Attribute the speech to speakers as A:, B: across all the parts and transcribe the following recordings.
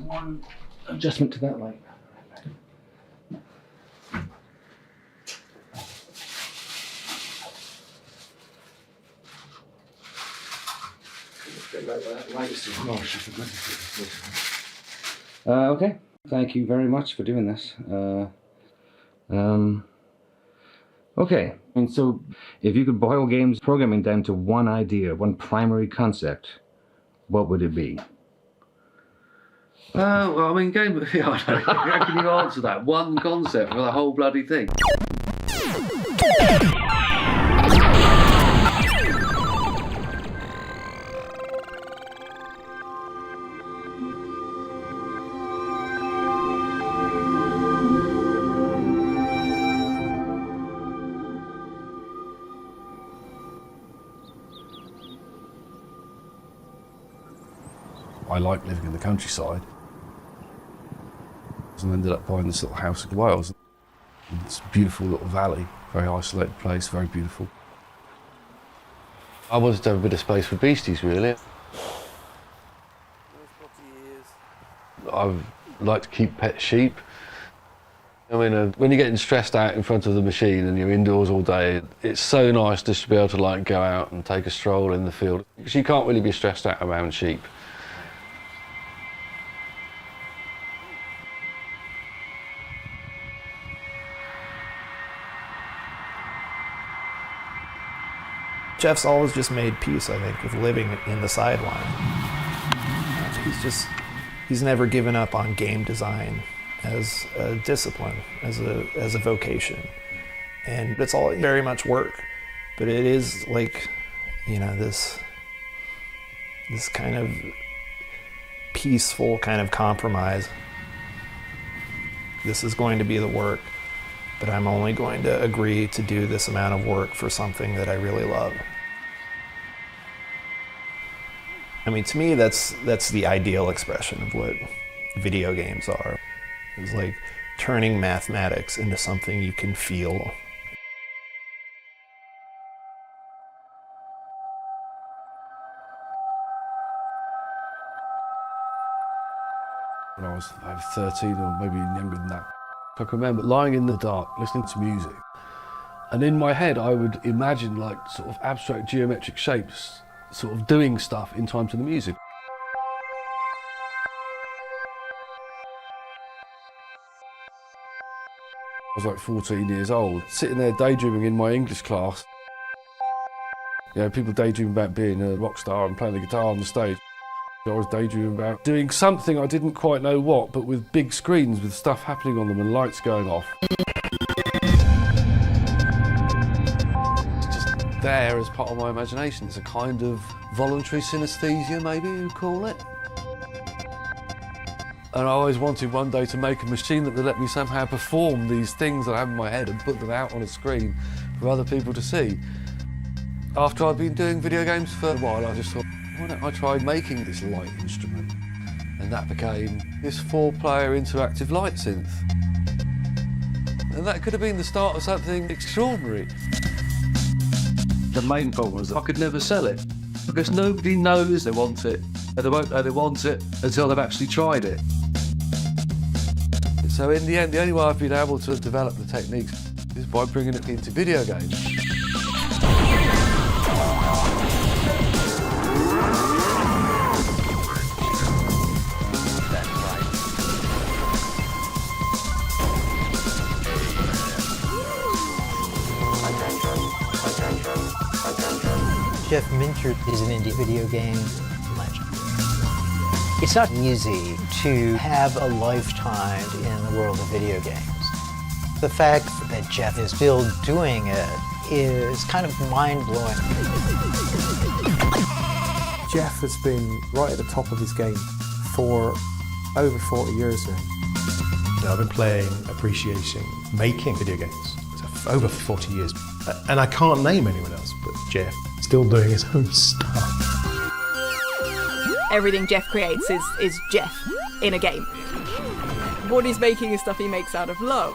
A: One adjustment to that light. Okay, thank you very much for doing this. Okay, and so if you could boil games programming down to one idea, one primary concept, what would it be?
B: Well, I mean, how can you answer that? One concept for the whole bloody thing.
C: I like living in the countryside. And ended up buying this little house in Wales. It's a beautiful little valley, very isolated place, very beautiful.
B: I wanted to have a bit of space for beasties, really. I like to keep pet sheep. I mean, when you're getting stressed out in front of the machine and you're indoors all day, it's so nice just to be able to like go out and take a stroll in the field. Because you can't really be stressed out around sheep.
D: Jeff's always just made peace, I think, with living in the sideline. He's never given up on game design as a discipline, as a vocation. And it's all very much work, but it is like, you know, this kind of peaceful kind of compromise. This is going to be the work, but I'm only going to agree to do this amount of work for something that I really love. I mean, to me, that's the ideal expression of what video games are. It's like turning mathematics into something you can feel.
C: When I was 13 or maybe younger than that, I can remember lying in the dark, listening to music. And in my head, I would imagine like sort of abstract geometric shapes sort of doing stuff in time to the music. I was like 14 years old, sitting there daydreaming in my English class. You know, people daydream about being a rock star and playing the guitar on the stage. I was daydreaming about doing something I didn't quite know what, but with big screens with stuff happening on them and lights going off. There as part of my imagination. It's a kind of voluntary synesthesia, maybe you'd call it. And I always wanted one day to make a machine that would let me somehow perform these things that I have in my head and put them out on a screen for other people to see. After I'd been doing video games for a while, I just thought, why don't I try making this light instrument? And that became this 4-player interactive light synth. And that could have been the start of something extraordinary.
E: The main problem was that I could never sell it because nobody knows they want it, and they won't know they want it until they've actually tried it.
B: So in the end, the only way I've been able to develop the techniques is by bringing it into video games.
F: Jeff Minter is an indie video game legend. It's not easy to have a lifetime in the world of video games. The fact that Jeff is still doing it is kind of mind-blowing.
G: Jeff has been right at the top of his game for over 40 years now.
H: I've been playing, appreciating, making video games for over 40 years. And I can't name anyone else but Jeff, still doing his own stuff.
I: Everything Jeff creates is Jeff in a game. What he's making is stuff he makes out of love.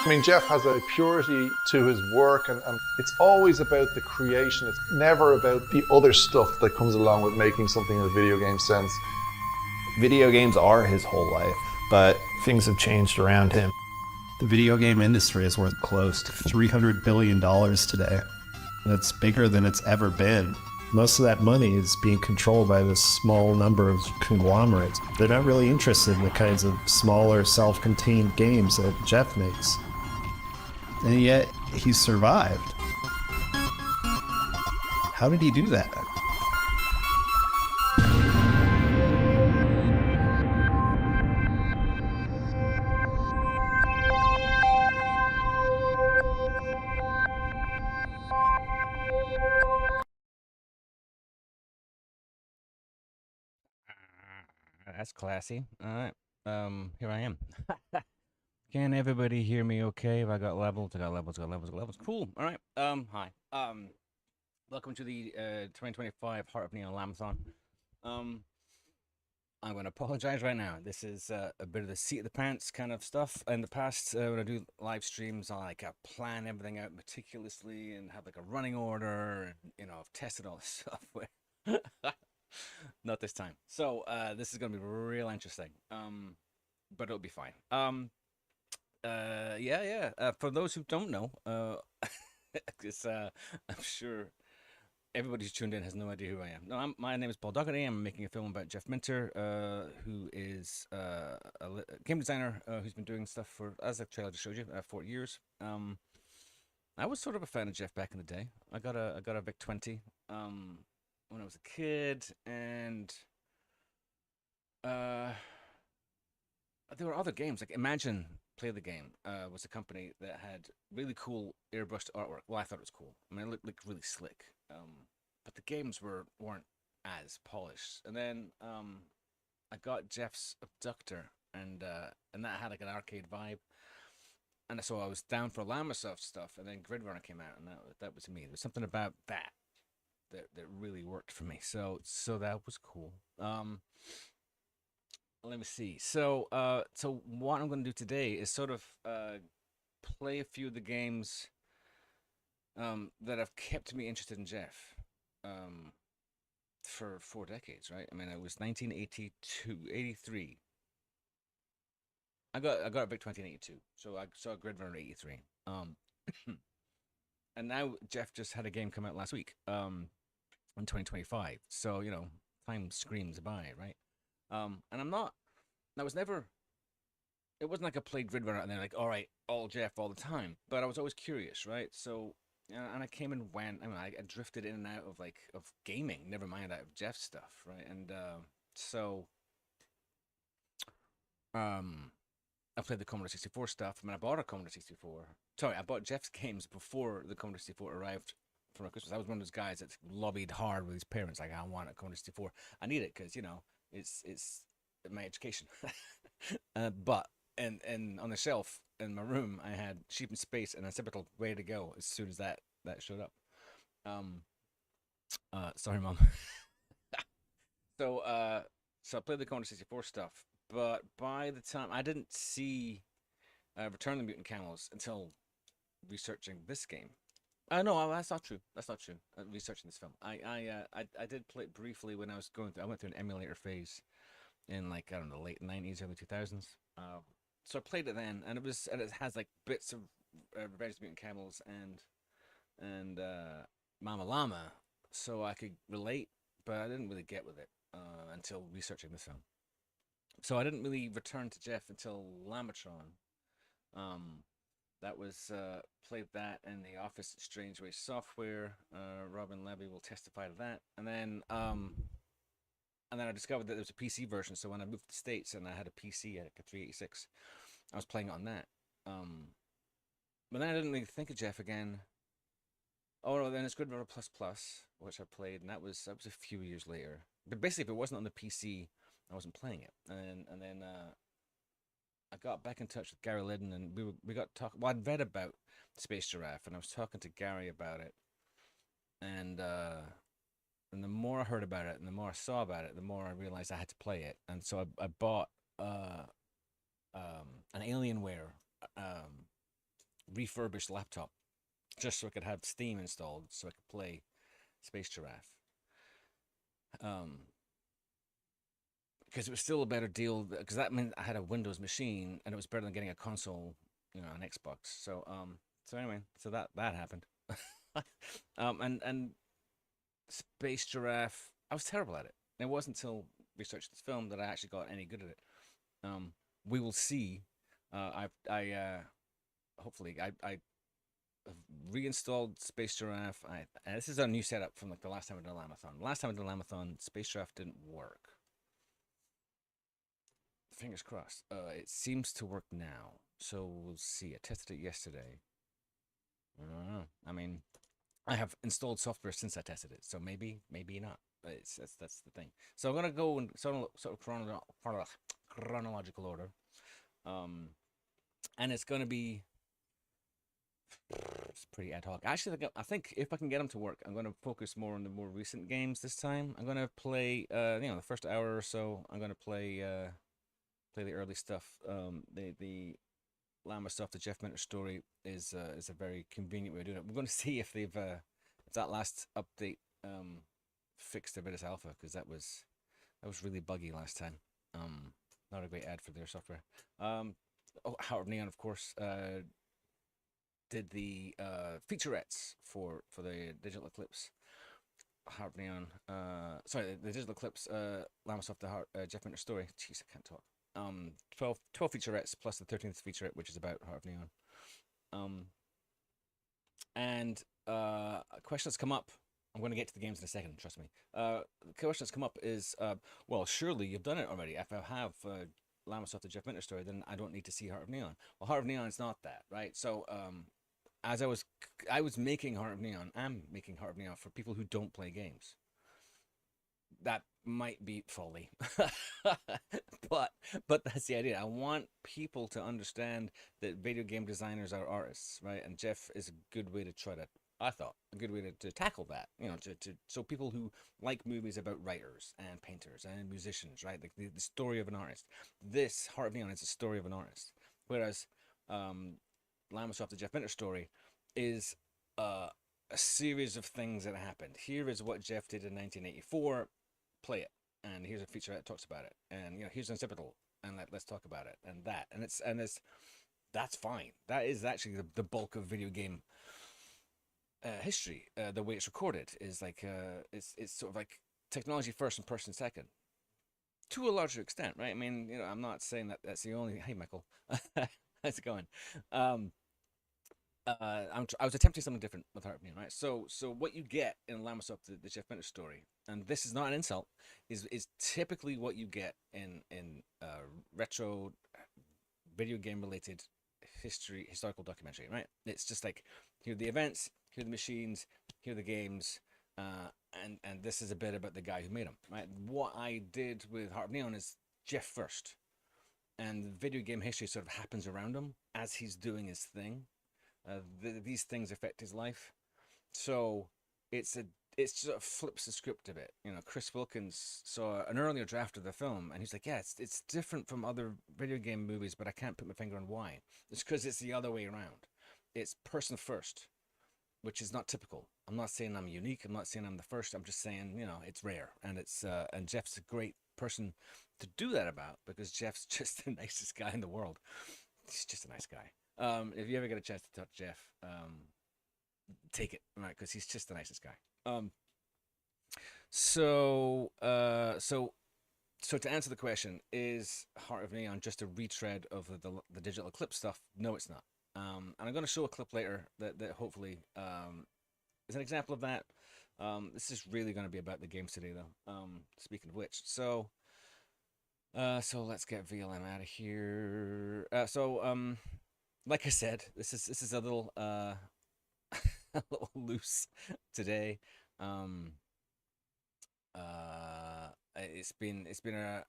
J: I mean, Jeff has a purity to his work, and it's always about the creation. It's never about the other stuff that comes along with making something in a video game sense.
D: Video games are his whole life, but things have changed around him.
H: The video game industry is worth close to $300 billion today. That's bigger than it's ever been. Most of that money is being controlled by this small number of conglomerates. They're not really interested in the kinds of smaller, self-contained games that Jeff makes. And yet, he's survived. How did he do that?
A: That's classy. All right. Here I am. Can everybody hear me okay? If I got levels, I got levels, got levels, got levels. Cool. All right. Hi. Welcome to the 2025 Heart of Neon LLAMATHON. I'm going to apologize right now. This is a bit of the seat of the pants kind of stuff. In the past, when I do live streams, I plan everything out meticulously and have like a running order, and I've tested all this software. Not this time. So this is going to be real interesting. But it'll be fine. For those who don't know, because I'm sure everybody who's tuned in has no idea who I am. No, my name is Paul Dougherty. I'm making a film about Jeff Minter, who is a game designer who's been doing stuff for, as the trailer just showed you, 4 years. I was sort of a fan of Jeff back in the day. I got a VIC 20 when I was a kid, and there were other games like Imagine Play the Game was a company that had really cool airbrushed artwork. Well, I thought it was cool. I mean, it looked really slick, but the games weren't as polished. And then I got Jeff's Abductor, and that had like an arcade vibe. And so I was down for Llamasoft stuff, and then Grid Runner came out, and that was me. There was something about that really worked for me. So that was cool. Let me see. So what I'm going to do today is sort of play a few of the games that have kept me interested in Jeff for 4 decades, right? I mean, it was 83. I got a big 1982, so I saw Grid Runner 83. And now Jeff just had a game come out last week, in 2025. So time screams by, right? And it wasn't like I played Grid Runner and then like, all right, all Jeff all the time. But I was always curious, right? So, and I came and went. I mean, I drifted in and out of gaming, never mind out of Jeff's stuff, right? And I played the Commodore 64 stuff. I mean, I bought a Commodore 64. Sorry, I bought Jeff's games before the Commodore 64 arrived for my Christmas. I was one of those guys that lobbied hard with his parents, like, I want a Commodore 64. I need it because it's my education. But and on the shelf in my room, I had Sheep in Space and Occipital ready to go as soon as that showed up. Sorry, Mom. So I played the Commodore 64 stuff, but by the time I didn't see Return of the Mutant Camels until researching this game. No, that's not true. That's not true. Researching this film, I did play it briefly when I was going through. I went through an emulator phase in like, I don't know, late 90s, early 2000s. So I played it then, and it has like bits of Revenge of the Mutant Camels and Mama Llama, so I could relate, but I didn't really get with it until researching this film. So I didn't really return to Jeff until LLAMATHON. That was played that in the Office Strange Way software. Robin Levy will testify to that. And then I discovered that there was a PC version. So when I moved to the States and I had a PC, like a 386, I was playing it on that. But then I didn't really think of Jeff again. Oh no, then it's Grid Runner Plus Plus, which I played, and that was a few years later. But basically, if it wasn't on the PC, I wasn't playing it. And then I got back in touch with Gary Liddon, and we got talking. Well, I'd read about Space Giraffe, and I was talking to Gary about it. And the more I heard about it, and the more I saw about it, the more I realized I had to play it. And so I bought an Alienware refurbished laptop just so I could have Steam installed so I could play Space Giraffe. Because it was still a better deal, because that meant I had a Windows machine and it was better than getting a console, an Xbox. So anyway, so that happened. And Space Giraffe, I was terrible at it. It wasn't until researching this film that I actually got any good at it. We will see. Hopefully I reinstalled Space Giraffe. And this is a new setup from like the last time I did LLAMATHON. Last time I did LLAMATHON, Space Giraffe didn't work. Fingers crossed. It seems to work now, so we'll see. I tested it yesterday. I don't know. I mean, I have installed software since I tested it, so maybe not. But that's the thing. So I'm gonna go in sort of chronological order, and it's gonna be it's pretty ad hoc. Actually, I think if I can get them to work, I'm gonna focus more on the more recent games this time. I'm gonna play, the first hour or so. I'm gonna play the early stuff. The Llamasoft, the Jeff Minter story is a very convenient way of doing it. We're going to see if they've if that last update fixed their Vitis Alpha, because that was really buggy last time. Not a great ad for their software. Heart of Neon, of course, did the featurettes for the Digital Eclipse. Heart of Neon, sorry, the Digital Eclipse, Llamasoft, the Jeff Minter story. Jeez, I can't talk. 12 featurettes plus the 13th featurette, which is about Heart of Neon. And a question that's come up, I'm going to get to the games in a second, trust me. The question that's come up is, well, surely you've done it already. If I have Llamasoft, the Jeff Minter story, then I don't need to see Heart of Neon. Well, Heart of Neon is not that, right? So, as I was making Heart of Neon, I'm making Heart of Neon for people who don't play games. That might be folly, but that's the idea. I want people to understand that video game designers are artists, right? And Jeff is a good way to try to, I thought, a good way to tackle that, so people who like movies about writers and painters and musicians, right? Like the story of an artist. This Heart of Neon is a story of an artist, whereas Llamasoft, the Jeff Minter story, is a series of things that happened. Here is what Jeff did in 1984. Play it, and here's a feature that talks about it, and here's an occipital, and let's talk about it, and that's fine. That is actually the bulk of video game history. The way it's recorded is like it's sort of like technology first and person second, to a larger extent, right? I mean, I'm not saying that that's the only. Hey, Michael, how's it going? I was attempting something different with Heart of Neon, right? So what you get in Llamasoft, the Jeff Minter story, and this is not an insult, is typically what you get in retro video game related historical documentary, right? It's just like, here are the events, here are the machines, here are the games, and this is a bit about the guy who made them, right? What I did with Heart of Neon is Jeff first, and video game history sort of happens around him as he's doing his thing. These things affect his life, so it sort of flips the script a bit. Chris Wilkins saw an earlier draft of the film, and he's like, "Yeah, it's different from other video game movies, but I can't put my finger on why. It's because it's the other way around. It's person first, which is not typical. I'm not saying I'm unique. I'm not saying I'm the first. I'm just saying it's rare, and and Jeff's a great person to do that about, because Jeff's just the nicest guy in the world. He's just a nice guy." If you ever get a chance to talk to Jeff, take it, right? Because he's just the nicest guy. So to answer the question, is Heart of Neon just a retread of the Digital Eclipse stuff? No, it's not. And I'm going to show a clip later that hopefully is an example of that. This is really going to be about the games today, though. Speaking of which, so let's get VLM out of here. Like I said, this is a little a little loose today. It's been a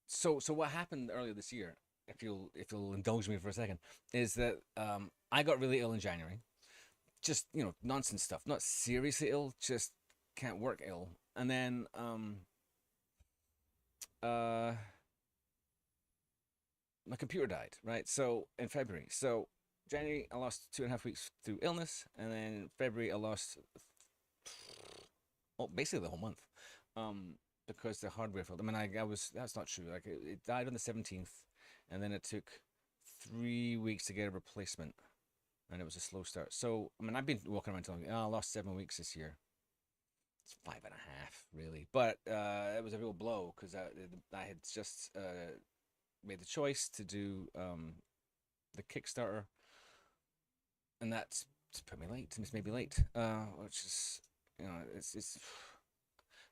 A: so what happened earlier this year, if you'll indulge me for a second, is that I got really ill in January. Just nonsense stuff, not seriously ill, just can't work ill. And then my computer died, right? So in February. So January I lost 2.5 weeks through illness, and then February I lost basically the whole month, because the hardware failed. I mean, that's not true. Like it died on the 17th, and then it took 3 weeks to get a replacement, and it was a slow start. So I mean, I've been walking around telling me, I lost 7 weeks this year. It's 5.5 really, but it was a real blow because I had just made the choice to do the Kickstarter, and that's put me late, and it's made me late, which is, you know, it's.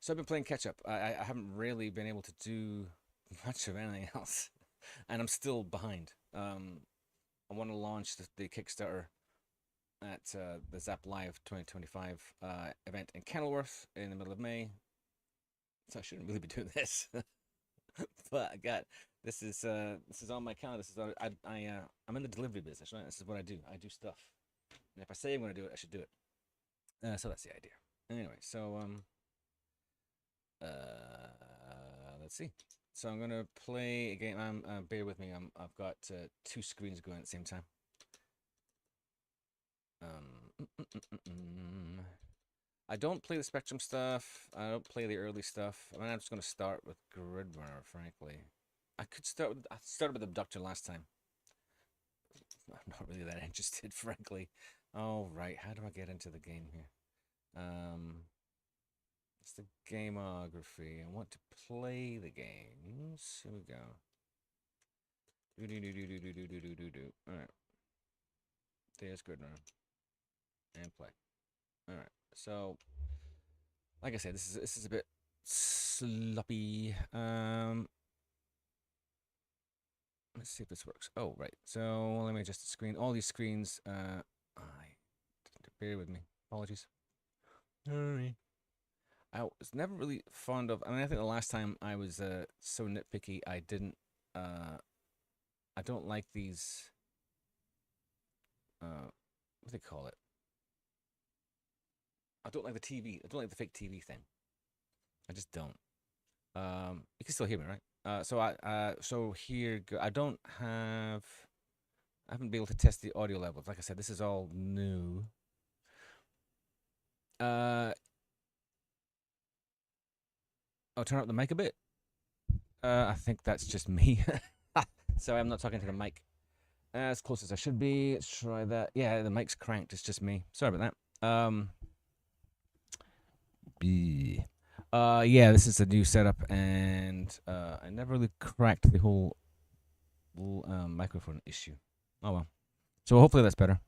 A: So I've been playing catch up. I haven't really been able to do much of anything else, and I'm still behind. I want to launch the Kickstarter at the Zap Live 2025 event in Kenilworth in the middle of May. So I shouldn't really be doing this, but I got this is on my calendar. This is I'm in the delivery business, right? This is what I do. I do stuff, and if I say I'm going to do it, I should do it. So that's the idea. Anyway, so let's see. So I'm gonna play a game. Bear with me. I've got 2 screens going at the same time. I don't play the Spectrum stuff. I don't play the early stuff. I mean, I'm just gonna start with Gridrunner, frankly. I started with Abductor last time. I'm not really that interested, frankly. All right, how do I get into the game here? It's the gameography. I want to play the games. Here we go. All right. There's Gridrunner. And play. All right. So, like I said, this is a bit sloppy. Let's see if this works. Oh, right. So let me adjust the screen. All these screens. Bear with me. Apologies. Sorry. I was never really fond of. I mean, I think the last time I was so nitpicky, I didn't. I don't like these. What do they call it? I don't like the TV. I don't like the fake TV thing. I just don't. You can still hear me, right? So here, I don't have. I haven't been able to test the audio levels. Like I said, this is all new. I'll turn up the mic a bit. I think that's just me. So I'm not talking to the mic as close as I should be. Let's try that. Yeah, the mic's cranked. It's just me. Sorry about that. Yeah, this is a new setup, and I never really cracked the whole microphone issue. Oh well. So hopefully that's better.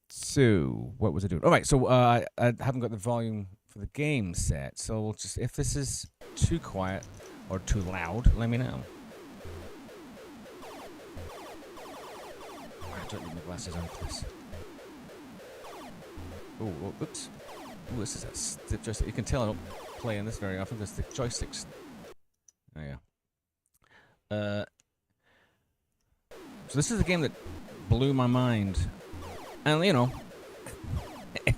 A: So what was I doing? All right. So I haven't got the volume for the game set. So we'll just, if this is too quiet or too loud, let me know. I don't need my glasses on for this. Oh, oops. Oh, this is a stiff joystick. You can tell I don't play in this very often because the joysticks. Oh yeah. So this is a game that blew my mind. And, you know,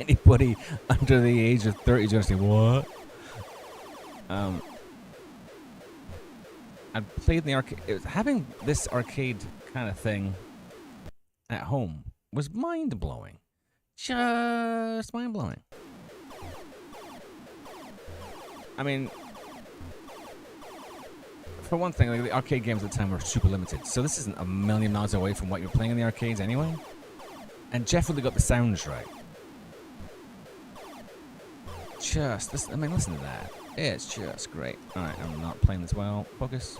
A: anybody under the age of 30 is going to say, what? I played in the arcade. Having this arcade kind of thing at home was mind-blowing. Just mind-blowing. I mean, for one thing, like, the arcade games at the time were super limited. So this isn't a million miles away from what you're playing in the arcades anyway. And Jeff really got the sounds right. I mean, listen to that. It's just great. Alright, I'm not playing this well. Focus.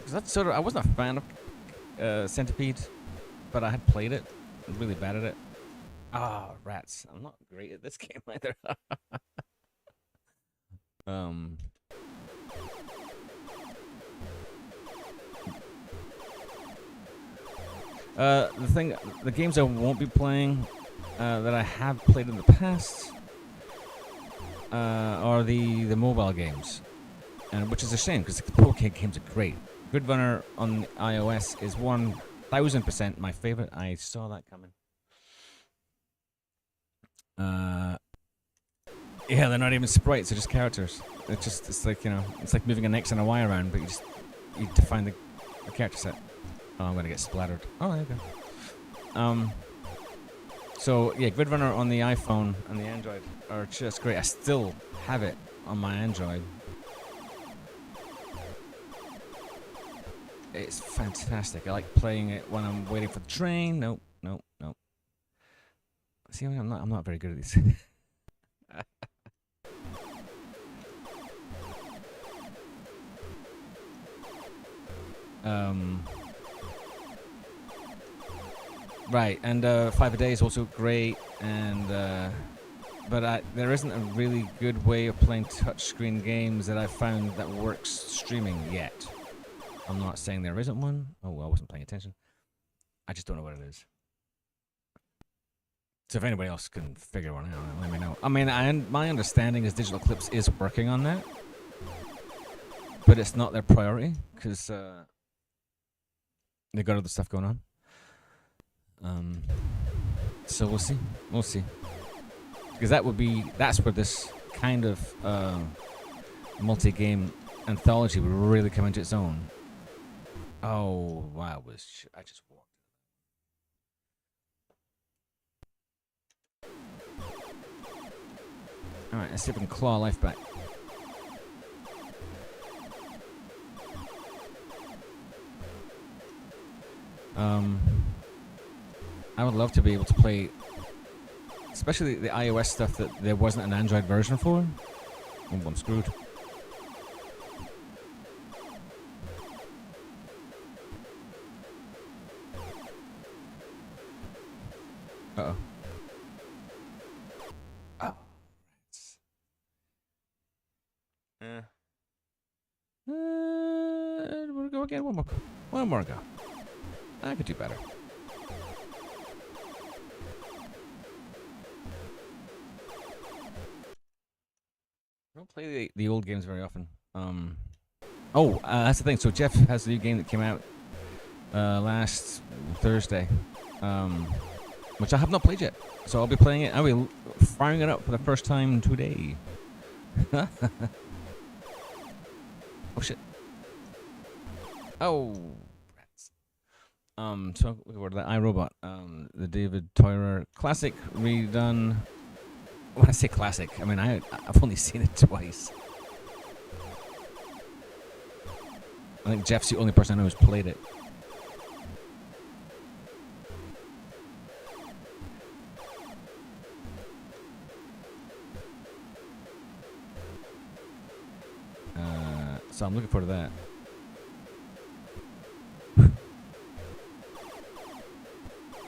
A: That's sort of, I wasn't a fan of Centipede, but I had played it. I'm really bad at it. Ah, rats. I'm not great at this game either. The games I won't be playing, that I have played in the past, are the mobile games, and which is a shame because the arcade games are great. Gridrunner on iOS is 1000% my favorite. I saw that coming. Yeah, they're not even sprites; they're just characters. It's like it's like moving an X and a Y around, but you define the character set. Oh, I'm gonna get splattered. Oh, there you go. So yeah, Grid Runner on the iPhone and the Android are just great. I still have it on my Android. It's fantastic. I like playing it when I'm waiting for the train. Nope. See, I'm not very good at these. Right, and 5 a Day is also great, and but there isn't a really good way of playing touchscreen games that I've found that works streaming yet. I'm not saying there isn't one. Oh, well, I wasn't paying attention. I just don't know what it is. So if anybody else can figure one out, let me know. I mean, my understanding is Digital Eclipse is working on that, but it's not their priority because they got other stuff going on. So we'll see. Because that's where this kind of multi-game anthology would really come into its own. Oh, wow, I just walked. Alright, let's see if we can claw life back. I would love to be able to play, especially the iOS stuff that there wasn't an Android version for. Oh, I'm screwed. Uh-oh. Oh. Yeah. We'll go again. One more go. I could do better. I don't play the old games very often. That's the thing. So Jeff has a new game that came out last Thursday, which I have not played yet. So I'll be playing it. I'll be firing it up for the first time today. Oh shit. Oh. So what that iRobot, the David Toyer classic redone. When I say classic, I mean I've only seen it twice. I think Jeff's the only person I know who's played it. So I'm looking forward to that.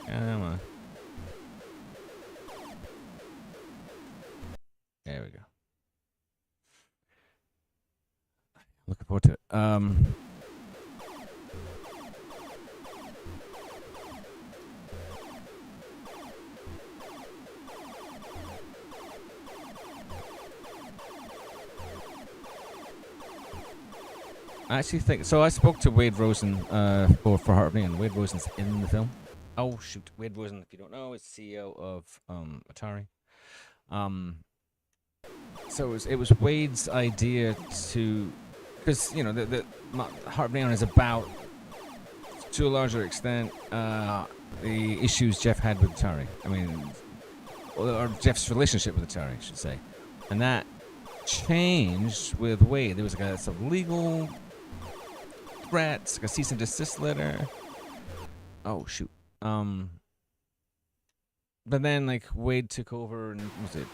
A: Come on. There we go. Looking forward to it. I actually think so. I spoke to Wade Rosen for Heart of Neon. Wade Rosen's in the film. Oh shoot, Wade Rosen, if you don't know, is CEO of Atari. So it was Wade's idea to, because the Heart of Neon is about, to a larger extent, the issues Jeff had with Atari. I mean, or Jeff's relationship with Atari, I should say, and that changed with Wade. There was some legal threats, like a cease and desist letter. Oh shoot. But then Wade took over in, was it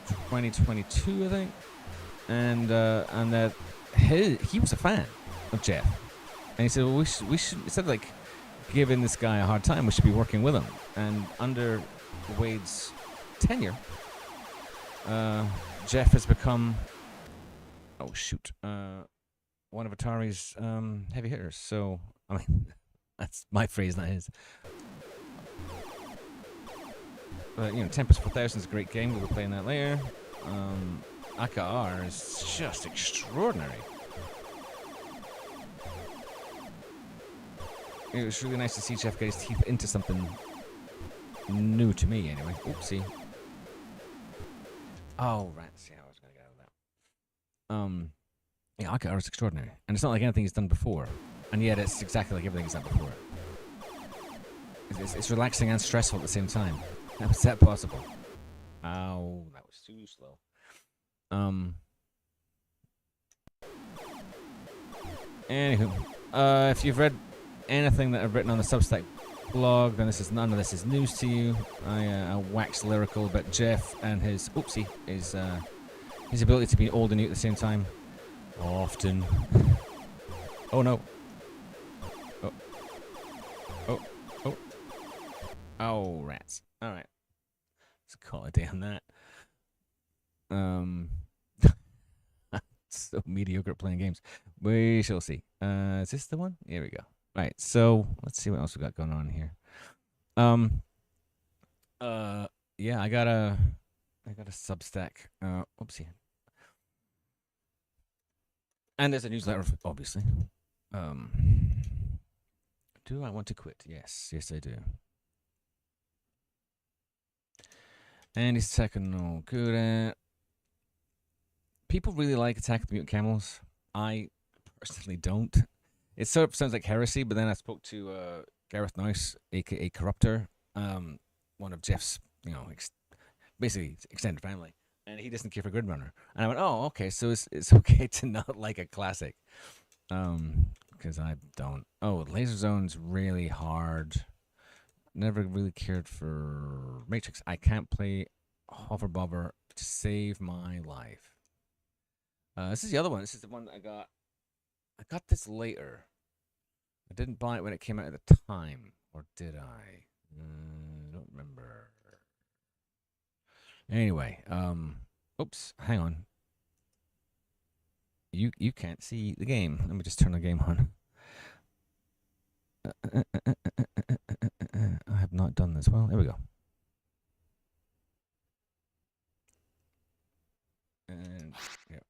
A: 2022, I think, and that he was a fan of Jeff, and he said, well, we should instead of giving this guy a hard time, we should be working with him. And under Wade's tenure, Jeff has become one of Atari's heavy hitters. So I mean, that's my phrase, not his. But Tempest 4000 is a great game. We'll be playing that later. AKR is just extraordinary. It was really nice to see Jeff get his teeth into something new to me, anyway. Oopsie. Oh, rats. Yeah, I was gonna get out of that. Yeah, Aka is extraordinary, and it's not like anything he's done before, and yet it's exactly like everything he's done before. It's relaxing and stressful at the same time. How is that possible? Ow, that was too slow. Anywho, if you've read anything that I've written on the Substack blog, then none of this is news to you. I wax lyrical about Jeff and his his ability to be old and new at the same time. Often. Oh no. Oh. Oh, rats. Alright. Let's call it a day on that. So mediocre at playing games. We shall see. Is this the one? Here we go. Right, so let's see what else we got going on here. Yeah, I got a Substack. Oopsie. And there's a newsletter, obviously. Do I want to quit? Yes, I do. And he's techno good. People really like Attack of the Mutant Camels. I personally don't. It sort of sounds like heresy, but then I spoke to Gareth Noyce, aka Corruptor, one of Jeff's, basically extended family, and he doesn't care for Grid Runner. And I went, oh, okay, so it's okay to not like a classic, because I don't. Oh, Laser Zone's really hard. Never really cared for Matrix. I can't play Hover Bobber to save my life. This is the other one. This is the one that I got. I got this later. I didn't buy it when it came out at the time, or did I? Don't remember. Anyway, oops, hang on. You can't see the game. Let me just turn the game on. I have not done this well. There we go. And yeah.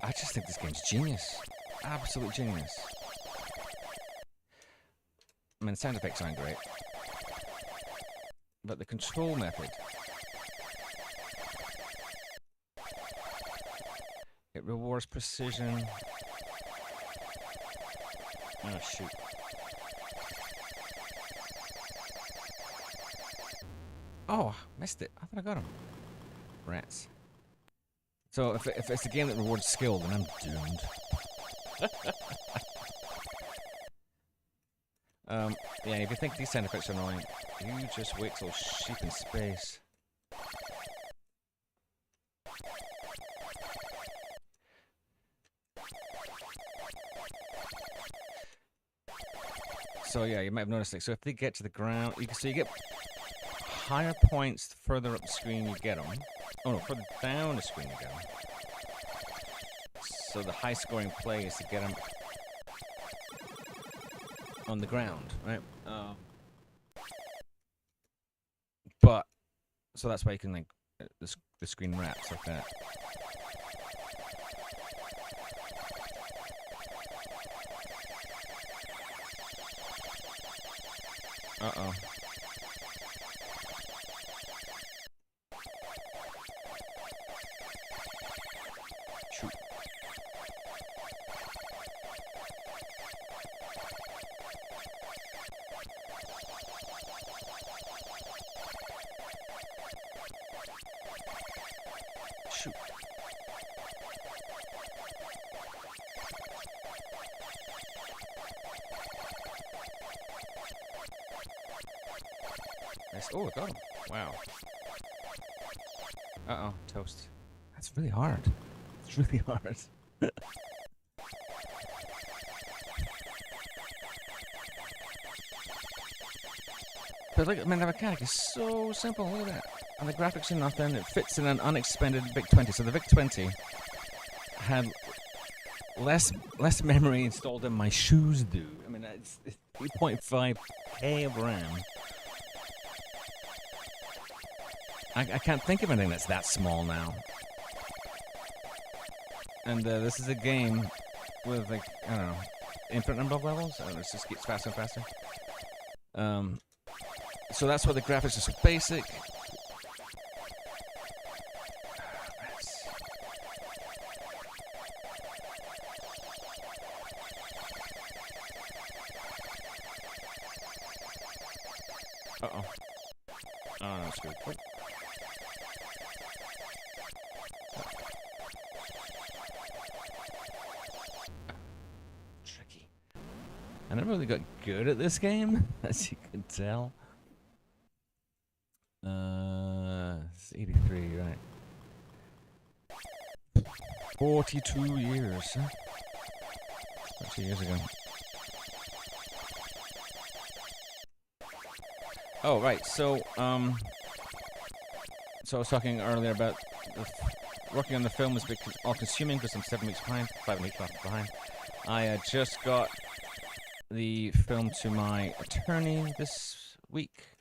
A: I just think this game's genius. Absolute genius. I mean, the sound effects aren't great. But the control method. It rewards precision. Oh, shoot. Oh, missed it. I thought I got him. Rats. So if it's a game that rewards skill, then I'm doomed. Yeah, if you think these sound effects are annoying, you just wait till sheep in space. So yeah, you might have noticed it. So if they get to the ground, you get higher points the further up the screen you get them. Oh no, further down the screen you get them. So the high scoring play is to get them on the ground, right? But so that's why you can like the screen wraps like that. Uh-oh. Shoot. Shoot. Nice. Oh, I got him. Wow. Uh-oh, toast. That's really hard. It's really hard. But like, I mean, the mechanic is so simple. Look at that. And the graphics are nothing. It fits in an unexpended VIC-20. So the VIC-20 had less memory installed than my shoes do. I mean, it's 3.5K of RAM. I can't think of anything that's that small now. And this is a game with, like, I don't know, infinite number of levels. I don't know, it just gets faster and faster. So that's why the graphics are so basic. Uh-oh. Oh, no, screwed. Oh. Tricky. I never really got good at this game, as you can tell. It's 83, right? 42 years, huh? 42 years ago. Oh, right. So I was talking earlier about working on the film is a bit all-consuming because I'm 7 weeks behind, 5 weeks behind. I just got the film to my attorney this week,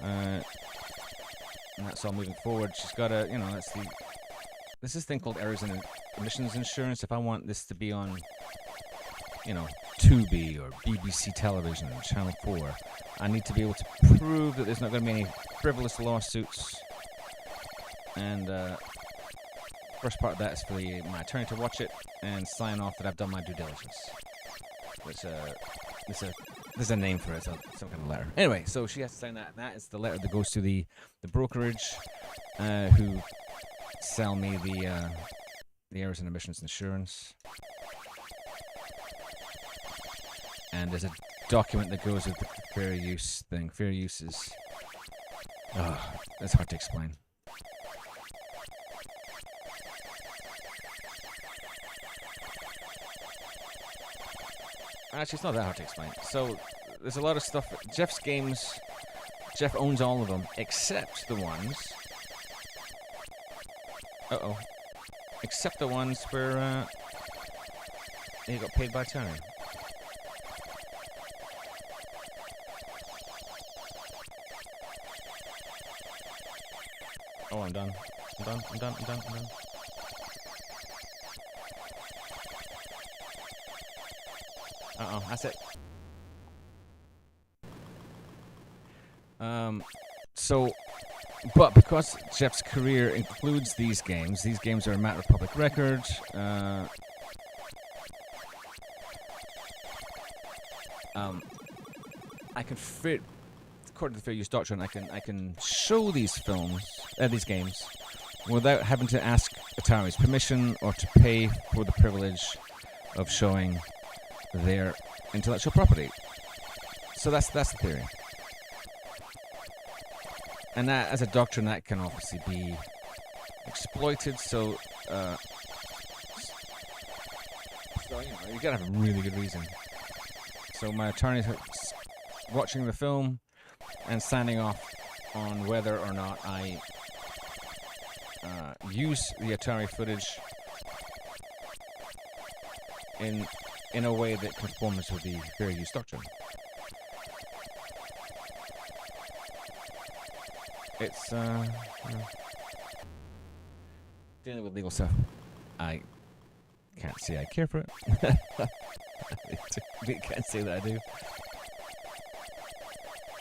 A: and that's all moving forward. She's got a, there's this thing called errors and omissions insurance. If I want this to be on, Tubi or BBC Television or Channel 4, I need to be able to prove that there's not going to be any frivolous lawsuits. And first part of that is for my attorney to watch it and sign off that I've done my due diligence. There's a name for it, some kind of letter. Anyway, so she has to sign that, and that is the letter that goes to the brokerage who sell me the errors and omissions insurance. And there's a document that goes with the fair use thing. Fair use is... that's hard to explain. Actually, it's not that hard to explain. So, there's a lot of stuff. Jeff's games, Jeff owns all of them, except the ones... Uh-oh. Except the ones where he got paid by attorney. Oh, I'm done. I'm done. Uh-oh, that's it. But because Jeff's career includes these games are a matter of public record. I can fit, according to the Fair Use Doctrine, I can show these games, without having to ask Atari's permission or to pay for the privilege of showing their intellectual property. So that's the theory. And that, as a doctrine, that can obviously be exploited. So you gotta have a really good reason. So my attorney's watching the film and signing off on whether or not I use the Atari footage in a way that conforms with the fair use doctrine. It's dealing with legal stuff. I can't say I care for it. I can't say that I do.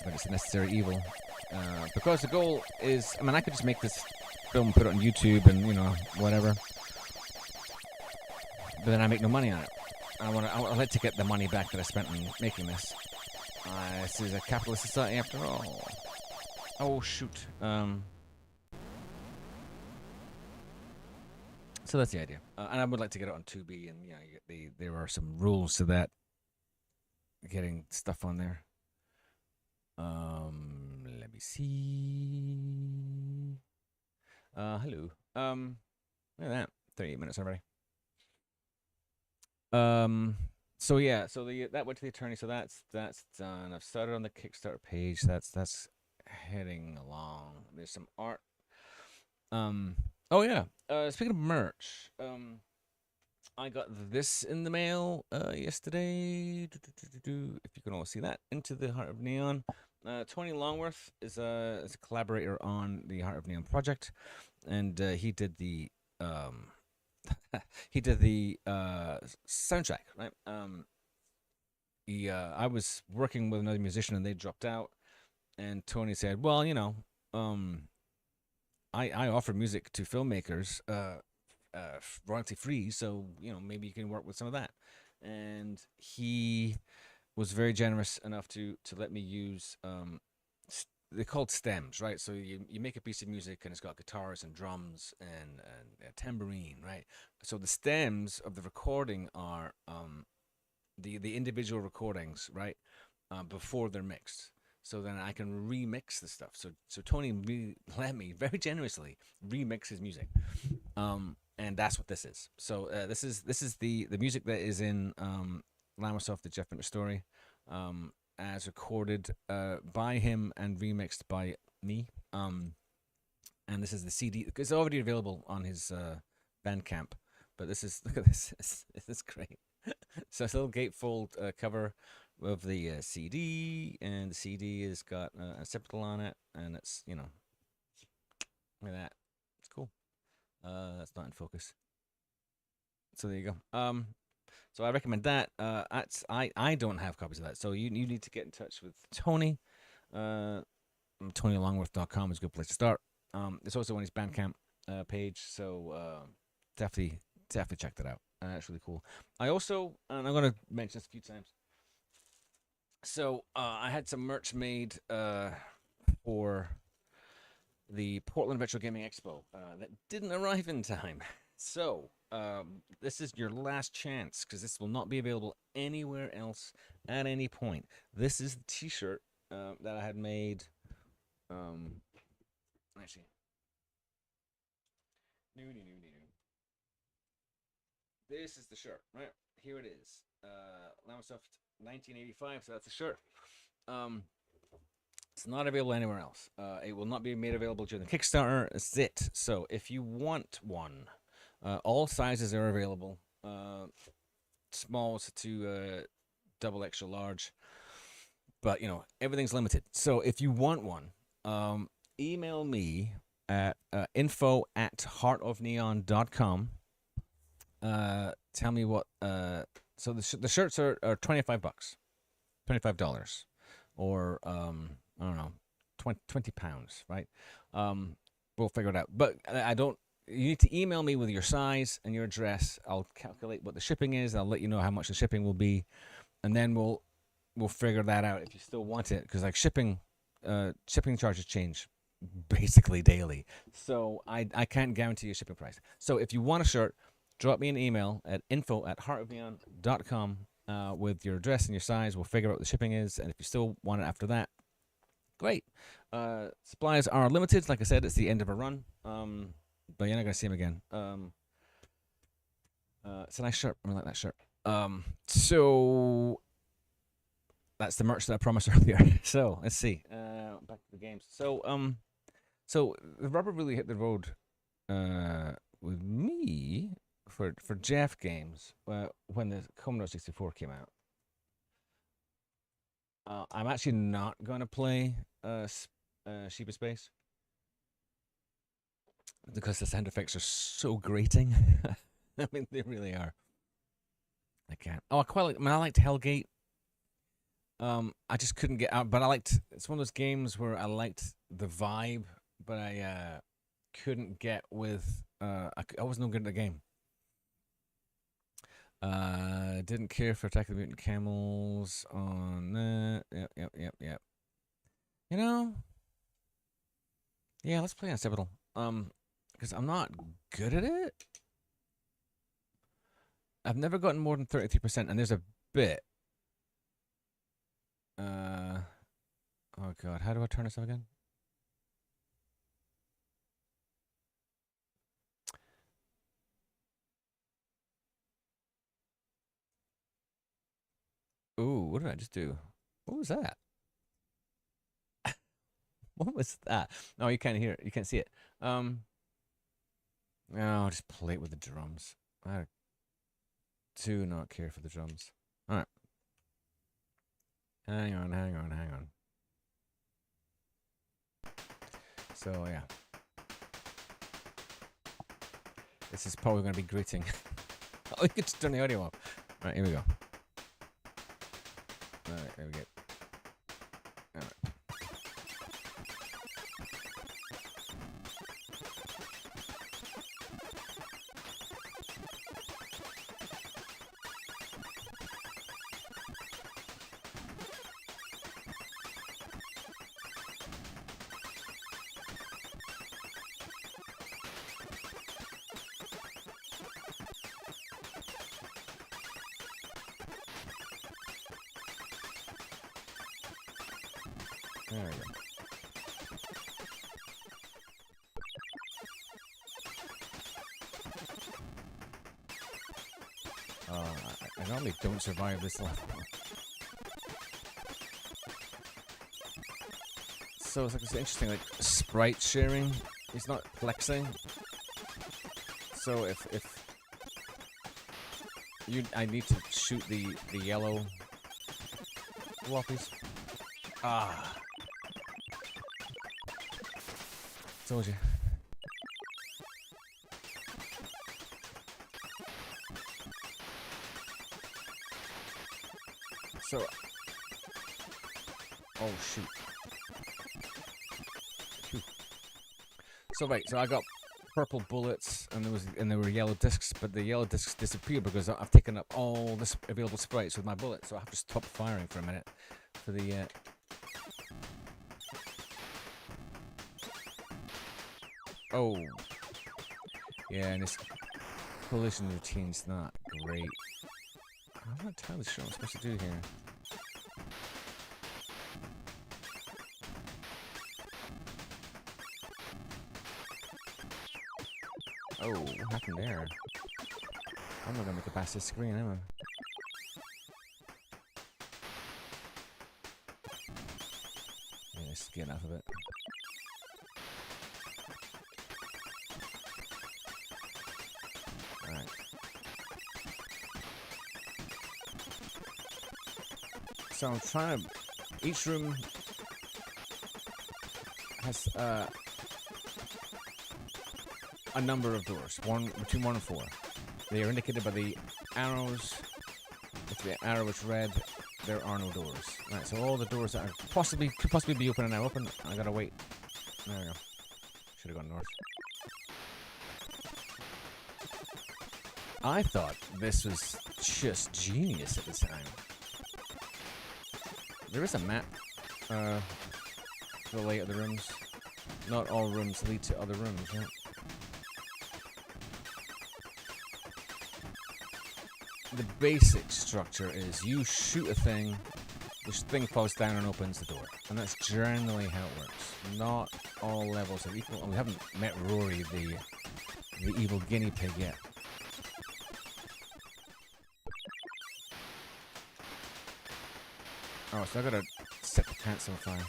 A: But it's a necessary evil. Because the goal is, I could just make this film, put it on YouTube and, whatever. But then I make no money on it. I'd like to get the money back that I spent on making this. This is a capitalist society after all. Oh, shoot. So that's the idea. And I would like to get it on Tubi, and there are some rules to that. Getting stuff on there. Let me see. Hello. Look at that. 38 minutes already. So that went to the attorney, so that's done. I've started on the Kickstarter page. That's heading along. There's some art. Speaking of merch, I got this in the mail yesterday. If you can all see that, Into the Heart of Neon. Tony Longworth is a collaborator on the Heart of Neon project, and he did the soundtrack, right? I was working with another musician, and they dropped out. and Tony said, well, I offer music to filmmakers, royalty free, so maybe you can work with some of that. And he was very generous enough to let me use they're called stems, right? So you make a piece of music and it's got guitars and drums and a tambourine, right? So the stems of the recording are the individual recordings, right? Before they're mixed. So then I can remix the stuff. So Tony let me very generously remix his music, and that's what this is. So this is the music that is in Llamasoft, the Jeff Winter story, as recorded by him and remixed by me. And this is the CD. It's already available on his Bandcamp, but this is, look at this. This is great. So it's a little gatefold cover of the CD, and the CD has got a septal on it, and it's look at that. It's cool. That's not in focus. So there you go. So I recommend that. I don't have copies of that, so you need to get in touch with Tony. TonyLongworth.com is a good place to start. It's also on his Bandcamp page, so definitely check that out. It's really cool. I also, and I'm going to mention this a few times. So I had some merch made for the Portland Retro Gaming Expo that didn't arrive in time. So this is your last chance, because this will not be available anywhere else at any point. This is the T-shirt that I had made. Actually, this is the shirt, right? Here it is. Llamasoft 1985, so that's the shirt. It's not available anywhere else. It will not be made available during the Kickstarter. That's it. So if you want one, all sizes are available. Smalls to double extra large. But, everything's limited. So if you want one, email me at info@heartofneon.com. Tell me what... so the shirts are $25. $25. Or, I don't know, 20 pounds, right? We'll figure it out. But you need to email me with your size and your address. I'll calculate what the shipping is. I'll let you know how much the shipping will be. And then we'll figure that out if you still want it. Because shipping charges change basically daily. So I can't guarantee a shipping price. So if you want a shirt, drop me an email at info@heartofneon.com with your address and your size. We'll figure out what the shipping is. And if you still want it after that, great. Supplies are limited. Like I said, it's the end of a run. But you're not going to see them again. It's a nice shirt. I like that shirt. So that's the merch that I promised earlier. So let's see. Back to the games. So the rubber really hit the road with me for Jeff games when the Commodore 64 came out. I'm actually not going to play Sheep of Space because the sound effects are so grating. I mean, they really are. I can't. Oh, I liked Hellgate. I just couldn't get out, but it's one of those games where I liked the vibe, but I couldn't get with, I wasn't no good at the game. Didn't care for Attack of the Mutant Camels on, yep. Yeah, let's play on Occipital. Because I'm not good at it. I've never gotten more than 33%, and there's a bit. Oh god, how do I turn this off again? Ooh, what did I just do? What was that? What was that? No, you can't hear it. You can't see it. No, I'll just play it with the drums. I do not care for the drums. All right. Hang on. So, yeah. This is probably going to be grating. Oh, you could just turn the audio off. All right, here we go. All right, there we go. All right. There we go. I normally don't survive this level. So it's like it's interesting, like sprite sharing. It's not flexing. So if I need to shoot the yellow floppies. Ah. Told you. So, oh shoot. Phew. So right, so I got purple bullets and there were yellow discs, but the yellow discs disappear because I've taken up all this available sprites with my bullets, so I have to stop firing for a minute for the oh. Yeah, and this collision routine's not great. I'm not entirely sure what I'm supposed to do here. Oh, what happened there? I'm not gonna make it past this screen, am I? Yeah, let's get enough of it. Alright. So I'm trying to... Each room has a number of doors, between 1 and 4. They are indicated by the arrows. If the arrow is red, there are no doors. Right, so all the doors that could possibly be open are now open. I gotta wait. There we go. Should have gone north. I thought this was just genius at the time. There is a map for the layout of the rooms. Not all rooms lead to other rooms, right? The basic structure is you shoot a thing, this thing falls down and opens the door. And that's generally how it works. Not all levels are equal. And we haven't met Rory, the evil guinea pig, yet. Oh, so I gotta set the pants on fire.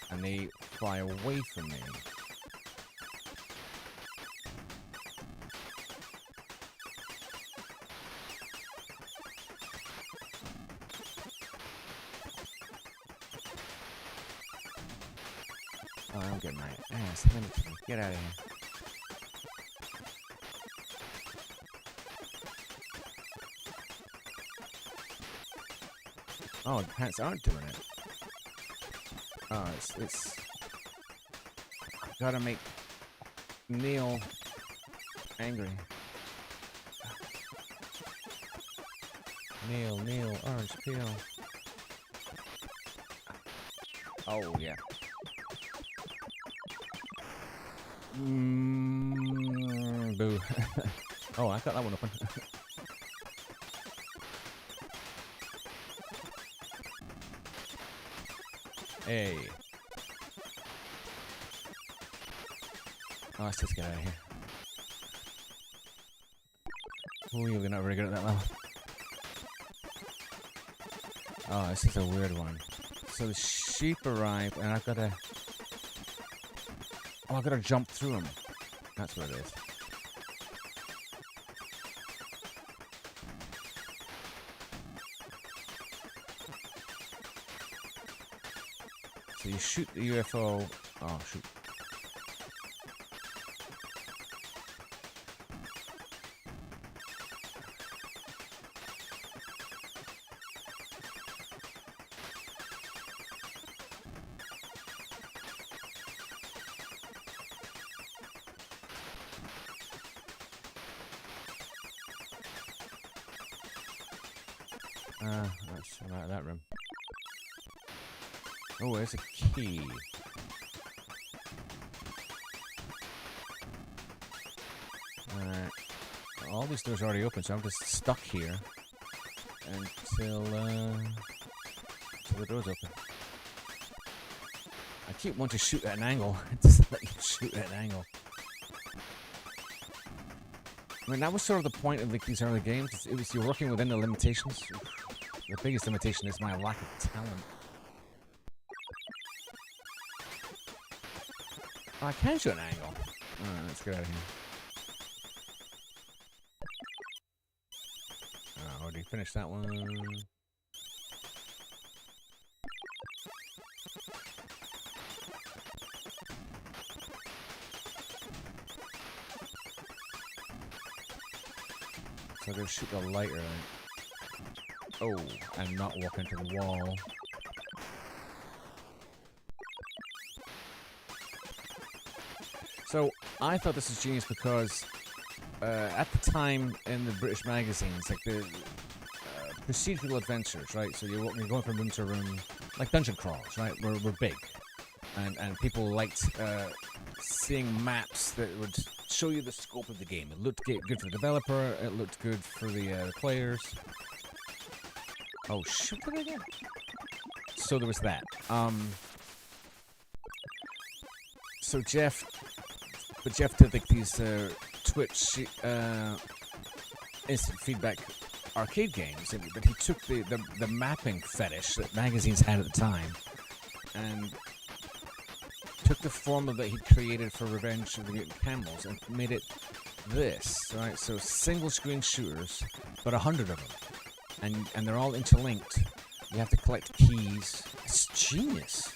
A: And they fly away from me. Oh, I'm getting my ass handed to me. Get out of here. Oh, the pants aren't doing it. Oh, it's... Gotta make Neil angry. Neil, orange peel. Oh, yeah. Boo. Oh, I got that one open. Hey. Oh, let's just get out of here. Oh, you're not very good at that level. Oh, this is a weird one. So the sheep arrive, and I've gotta... Oh, I've gotta jump through them. That's what it is. So you shoot the UFO... Oh, shoot. Let's come out of that room. Oh, there's a key. Alright. All these doors are already open, so I'm just stuck here. until the door's open. I keep wanting to shoot at an angle. It doesn't let you shoot at an angle. I mean, that was sort of the point of these early games. It was you're working within the limitations. The biggest limitation is my lack of talent. Oh, I can shoot an angle. Alright, let's get out of here. Oh, already finished that one. So I'm gonna shoot the light right. Oh, and not walk into the wall. So I thought this was genius because at the time in the British magazines, like the procedural adventures, right? So you're going from room to room, like dungeon crawls, right? Were big, and people liked seeing maps that would show you the scope of the game. It looked good for the developer. It looked good for the players. Oh shoot! What did I get? So there was that. So Jeff did like these Twitch instant feedback arcade games, but he took the mapping fetish that magazines had at the time and took the formula that he created for Revenge of the Mutant Camels and made it this, right? So single screen shooters, but 100 of them, and they're all interlinked. You have to collect keys. It's genius.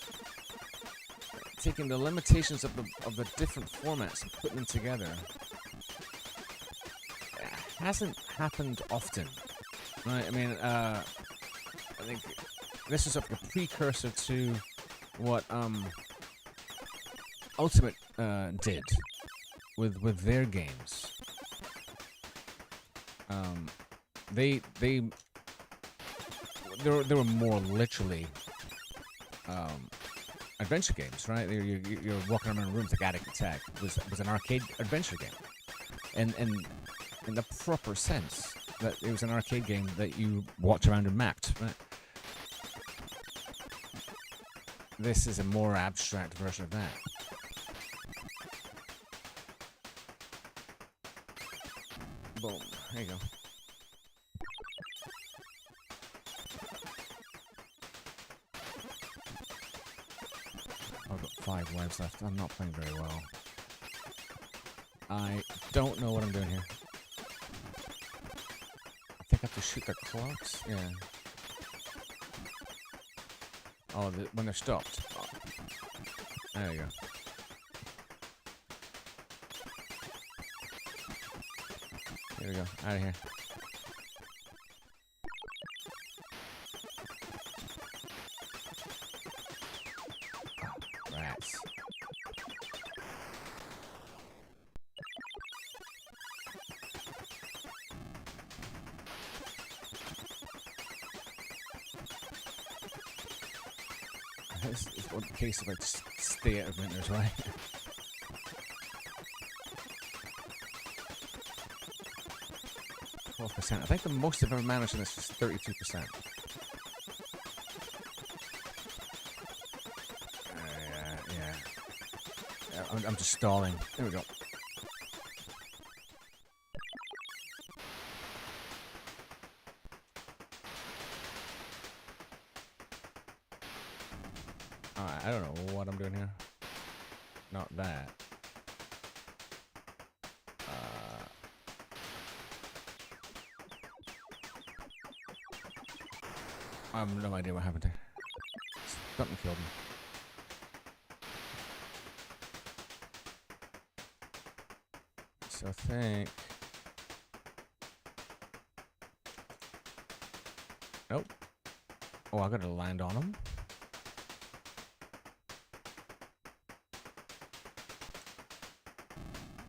A: Taking the limitations of the different formats and putting them together. It hasn't happened often, right? I mean, I think this is a precursor to what Ultimate did with their games. They were more literally adventure games, right? You're walking around rooms like Addict Attack was an arcade adventure game, and in the proper sense that it was an arcade game that you walked around and mapped, right? This is a more abstract version of that. Boom. There you go. I've got 5 lives left. I'm not playing very well. I don't know what I'm doing here. I think I have to shoot the clocks? Yeah. Oh, when they're stopped. Oh. There you go. Here we go. Out of here. Oh, rats. This is what the case if I just stay out of winters, right? I think the most I've ever managed in this is 32%. Yeah. I'm just stalling. There we go. Alright, I don't know what I'm doing here. Not that. I have no idea what happened there. Something killed me. So I think... Nope. Oh, I gotta land on him.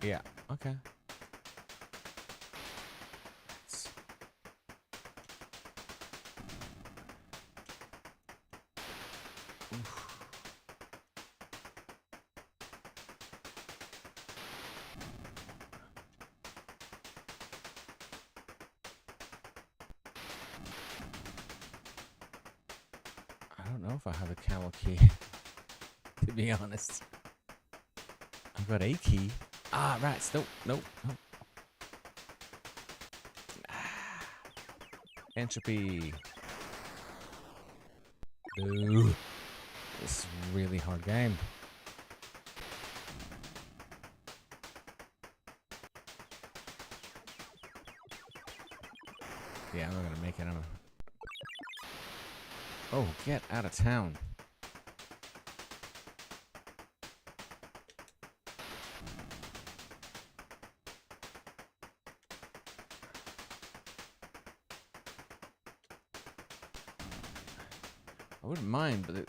A: Yeah, okay. don't know if I have a camel key, to be honest. I've got a key. Ah, rats. Nope, nope, nope. Ah. Entropy. Boo. This is a really hard game. Yeah, I'm not gonna make it. Oh, get out of town. I wouldn't mind, but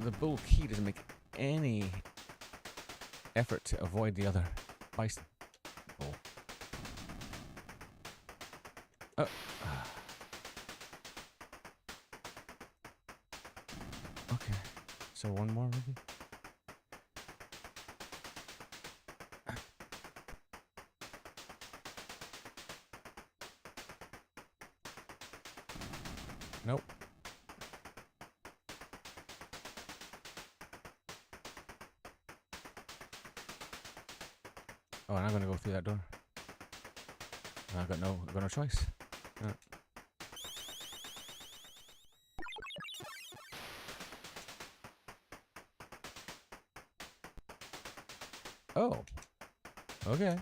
A: the bull key doesn't make any effort to avoid the other bison bull. Okay, so one more maybe? Nope. Oh, and I'm gonna go through that door. I've got no choice. Oh. Okay.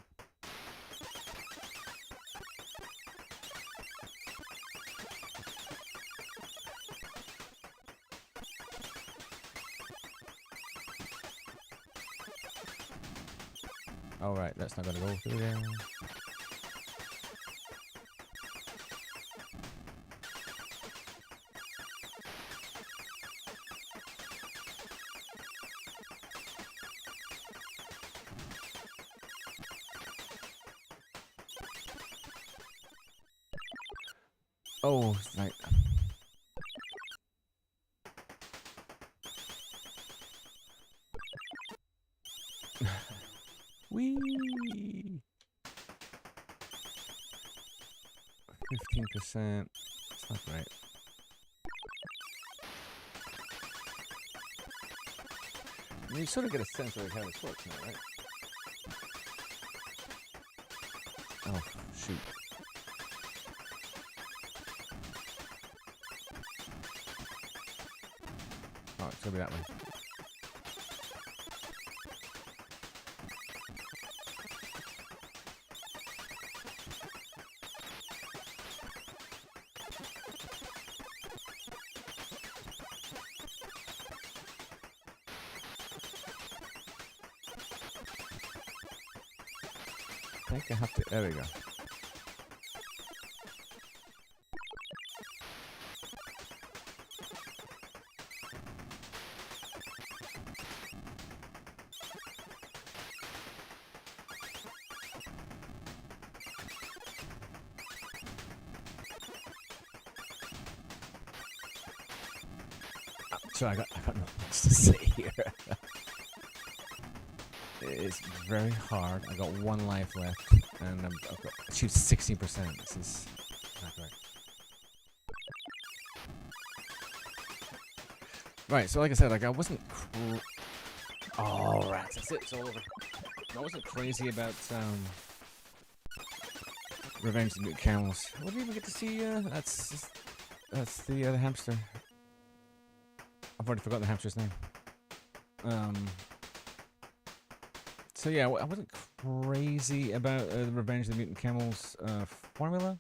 A: All right, that's not gonna go through there. Oh, right. Wee. 15%. It's not right. You sort of get a sense of how this works now, right? Oh, shoot. Oh, it's gonna be that way. I think I have to. There we go. So I got nothing else to say here. It's very hard. I got one life left, and I've got achieved 16%. This is not great. Right. So like I said, like I wasn't. Oh, rats! That's it. It's all over. I wasn't crazy about Revenge of the Mutant Camels. What did we even get to see? That's the hamster. I've already forgotten the hamster's name. So yeah, I wasn't crazy about the Revenge of the Mutant Camels formula.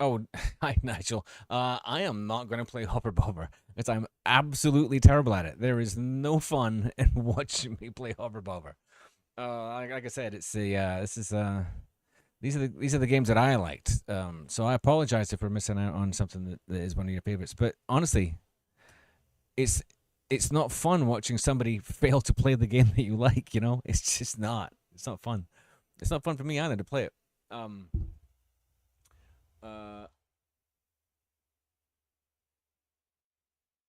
A: Oh, hi Nigel. I am not going to play Hopper Bobber because I'm absolutely terrible at it. There is no fun in watching me play Hopper Bobber. Like I said, it's the these are the games that I liked. So I apologize if we're missing out on something that is one of your favorites. But honestly, it's not fun watching somebody fail to play the game that you like. You know, it's just not. It's not fun. It's not fun for me either to play it.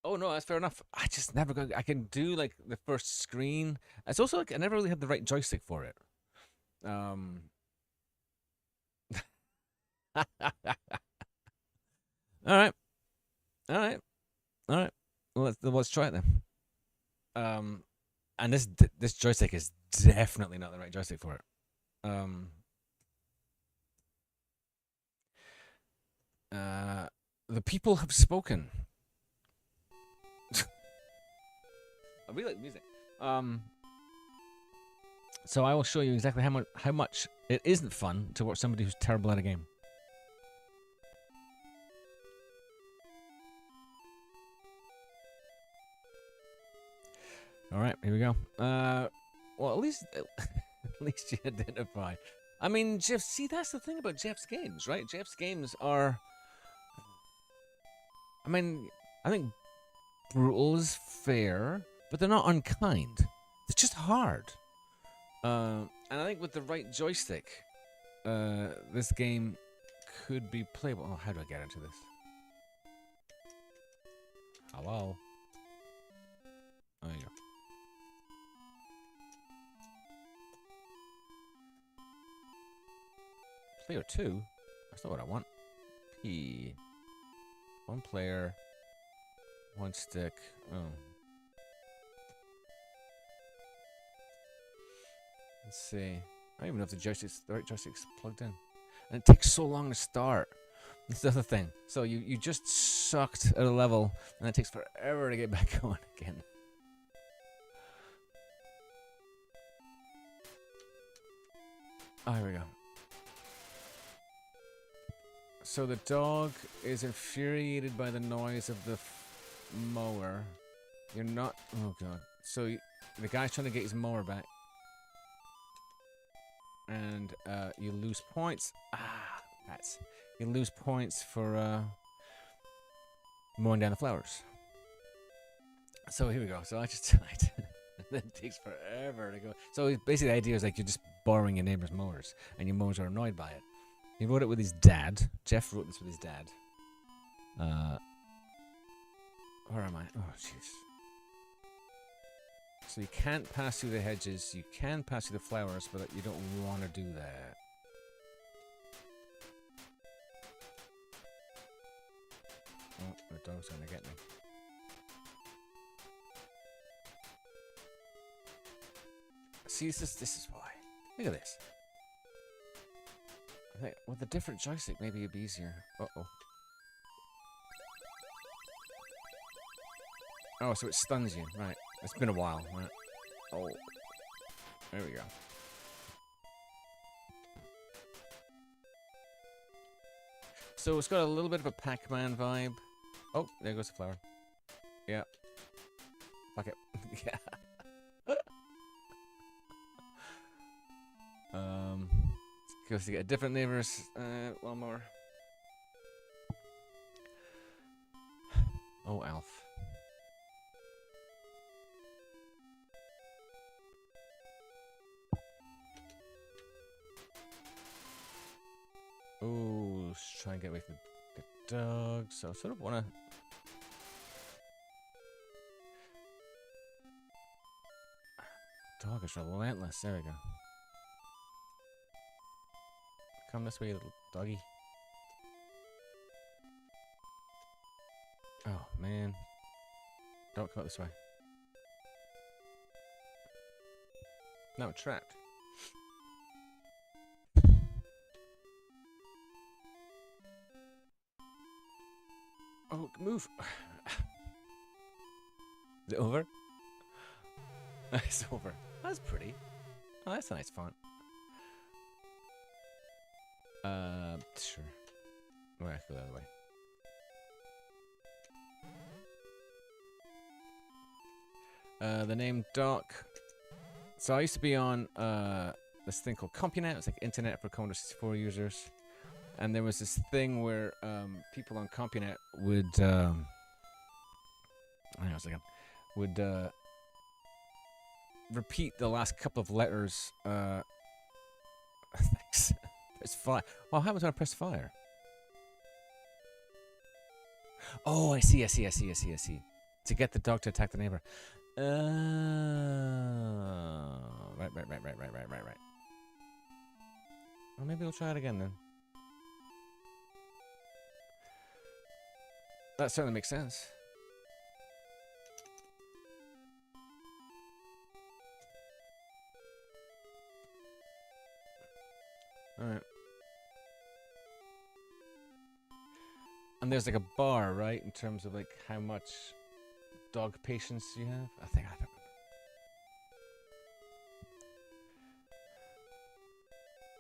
A: Oh no, that's fair enough. I just never got. I can do like the first screen. It's also like I never really had the right joystick for it. All right, all right, all right. Well, let's try it then. And this joystick is definitely not the right joystick for it. The people have spoken. I really like music. So I will show you exactly how much it isn't fun to watch somebody who's terrible at a game. All right, here we go. Well, at least you identify. I mean, Jeff. See, that's the thing about Jeff's games, right? Jeff's games are. I mean, I think brutal is fair, but they're not unkind. It's just hard. And I think with the right joystick, this game could be playable. Oh, how do I get into this? Hello? There you go. Player 2? That's not what I want. P. One player. One stick. Oh. Let's see. I don't even know if the right joystick's plugged in. And it takes so long to start. That's the other thing. So you just sucked at a level, and it takes forever to get back going again. Oh, here we go. So the dog is infuriated by the noise of the mower. You're not... Oh, God. So the guy's trying to get his mower back. And you lose points. You lose points for mowing down the flowers. So here we go. So I just tried. And then it takes forever to go. So basically the idea is like you're just borrowing your neighbor's mowers, and your mowers are annoyed by it. He wrote it with his dad. Jeff wrote this with his dad. Where am I? Oh, jeez. So you can't pass through the hedges. You can pass through the flowers, but you don't want to do that. Oh, the dog's trying to get me. See, this is why. Look at this. I think with a different joystick, maybe it'd be easier. Uh-oh. Oh, so it stuns you. Right. It's been a while. Right. Oh. There we go. So it's got a little bit of a Pac-Man vibe. Oh, there goes the flower. Yeah. Fuck it. Yeah. Goes to get a different neighbor's lawnmower. Oh, Alf. Oh, let's try and get away from the dog. So I sort of want to. Dog is relentless. There we go. Come this way, little doggy. Oh, man. Don't come out this way. No, trapped. Oh, move. Is it over? It's over. That's pretty. Oh, that's a nice font. Sure. Oh, I have to go the other way. The name Doc. So I used to be on this thing called CompuNet. It's like internet for Commodore 64 users. And there was this thing where people on CompuNet would hang on a second. Would repeat the last couple of letters. Thanks. Press fire. Well, how happens when I press fire? Oh, I see. To get the dog to attack the neighbor. Right. Well, maybe we'll try it again then. That certainly makes sense. Alright. And there's like a bar, right? In terms of like how much dog patience you have? I think I don't know.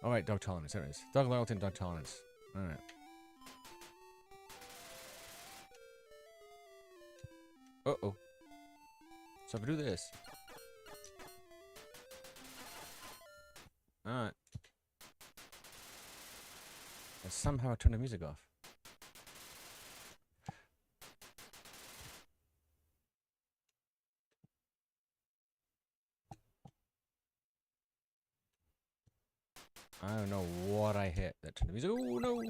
A: Alright, dog tolerance, there it is. Dog loyalty and dog tolerance. Alright. Uh-oh. So if I do this. Alright. And somehow I turn the music off. I don't know what I hit that turned the music. Oh no!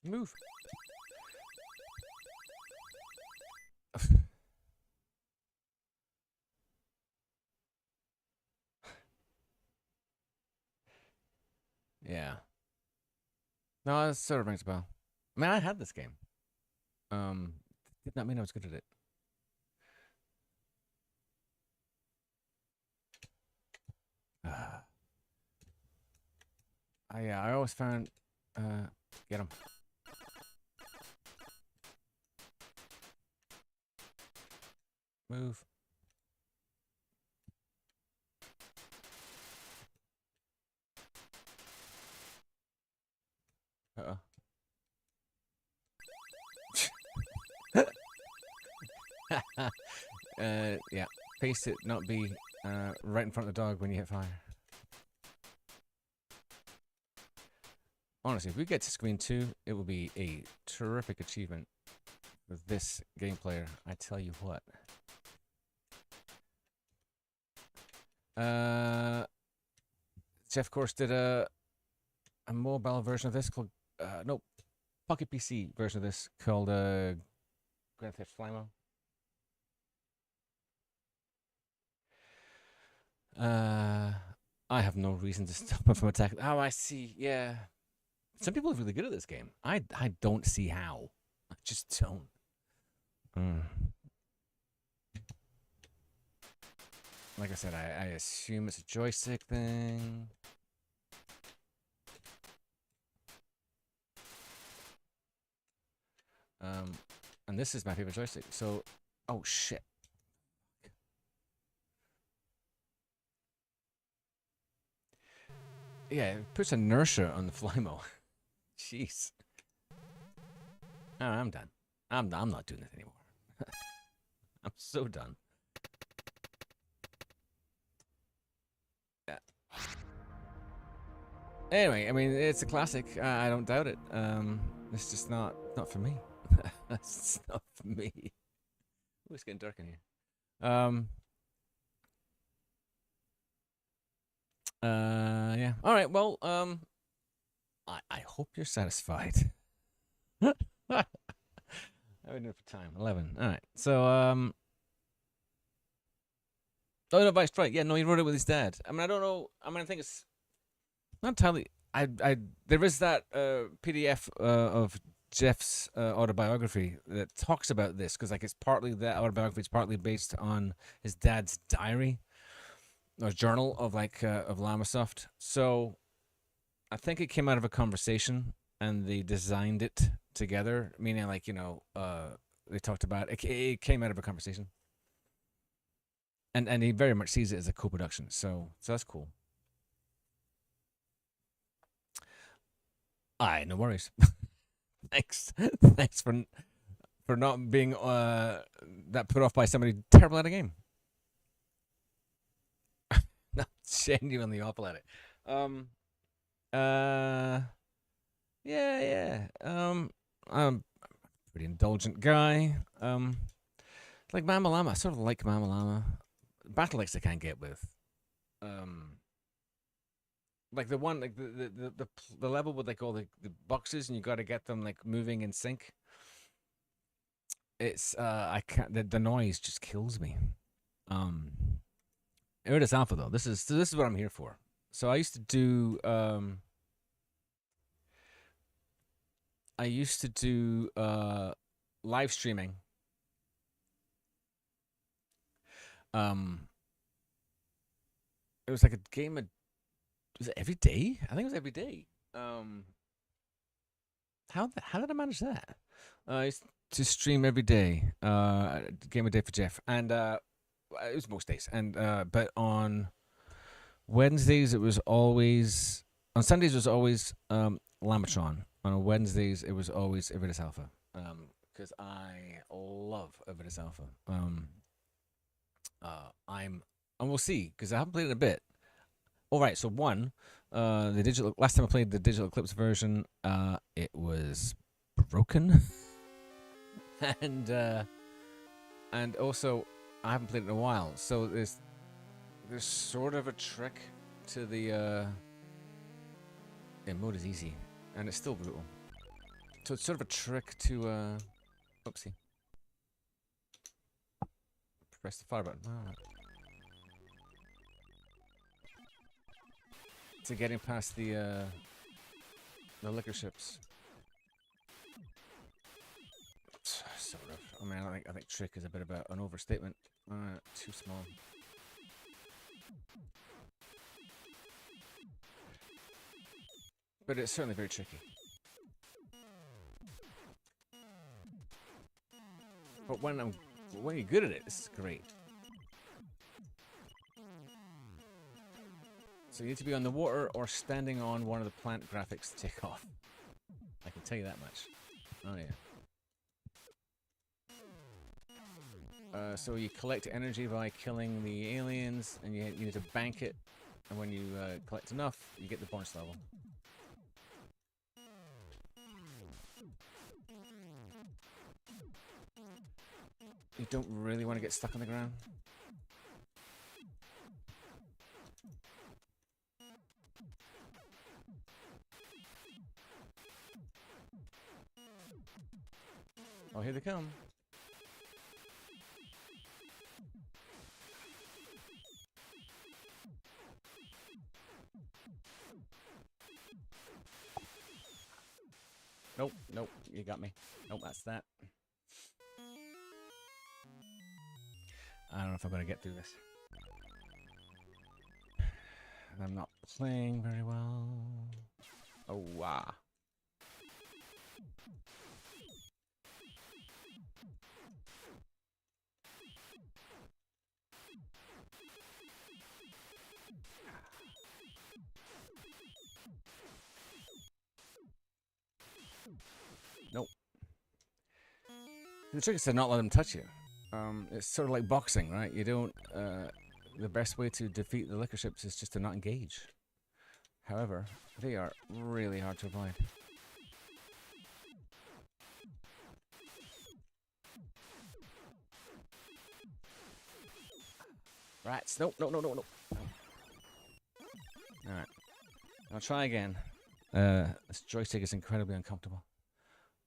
A: Move. Yeah. No, that sort of rings a bell. I mean, I had this game. Did not mean I was good at it. I always found get him. Move. Uh-oh. Yeah. Paste it, not be right in front of the dog when you hit fire. Honestly, if we get to screen 2, it will be a terrific achievement with this game player. I tell you what. Jeff, of course, did a mobile version of this called no, Pocket PC version of this called Grand Theft Flymo. I have no reason to stop him from attacking. Oh, I see. Yeah. Some people are really good at this game. I don't see how. I just don't. Like I said, I assume it's a joystick thing. And this is my favorite joystick. So, oh shit. Yeah, it puts inertia on the Flymo. Jeez. Oh, I'm done. I'm not doing this anymore. I'm so done. Yeah. Anyway, I mean, it's a classic. I don't doubt it. It's just not for me. It's not for me. Ooh, it's getting dark in here. Yeah. All right. Well, I hope you're satisfied. How are we doing for time? 11. All right. So, oh no, Vice, right? Yeah, no, he wrote it with his dad. I mean, I don't know. I mean, I think it's not entirely. There is that PDF of Jeff's autobiography that talks about this because, like, it's partly that autobiography. It's partly based on his dad's diary or journal of of Llamasoft. So I think it came out of a conversation and they designed it together, meaning like, they talked about it. It came out of a conversation. And he very much sees it as a co-production. So that's cool. Aye, no worries. Thanks for not being that put off by somebody terrible at a game. Not genuinely awful at it. Yeah. I'm a pretty indulgent guy. Like Mama Llama, I sort of like Mama Llama. Battle Axe I can't get with. like the one, like the level with like all the boxes, and you got to get them like moving in sync. It's I can't. The noise just kills me. Iridis Alpha though. This is what I'm here for. So I used to do live streaming. It was like a game of, was it every day? I think it was every day. How did I manage that? I used to stream every day. Game of day for Jeff, and it was most days. And but on Wednesdays it was always, on Sundays it was always LLAMATHON. On Wednesdays it was always Iridis Alpha. Because I love Iridis Alpha. And we'll see, because I haven't played it in a bit. All right, so last time I played the Digital Eclipse version, it was broken, and also I haven't played it in a while. So there's sort of a trick to the mode is easy, and it's still brutal. So it's sort of a trick to oopsie. Press the fire button. Oh. To getting past the liquor ships. Sort of. I mean, I think trick is a bit of an overstatement. Too small. But it's certainly very tricky. But when you're good at it, this is great. So you need to be on the water or standing on one of the plant graphics to take off. I can tell you that much. Oh yeah. So you collect energy by killing the aliens, and you need to bank it. And when you collect enough, you get the bonus level. You don't really want to get stuck on the ground. Oh, here they come. Nope, nope, you got me. Nope, that's that. I don't know if I'm gonna get through this. I'm not playing very well. Oh, wow. Nope. The trick is to not let them touch you. It's sort of like boxing, right? You don't. The best way to defeat the liquor ships is just to not engage. However, they are really hard to avoid. Rats! Nope! No! No! No! No! All right. I'll try again. This joystick is incredibly uncomfortable.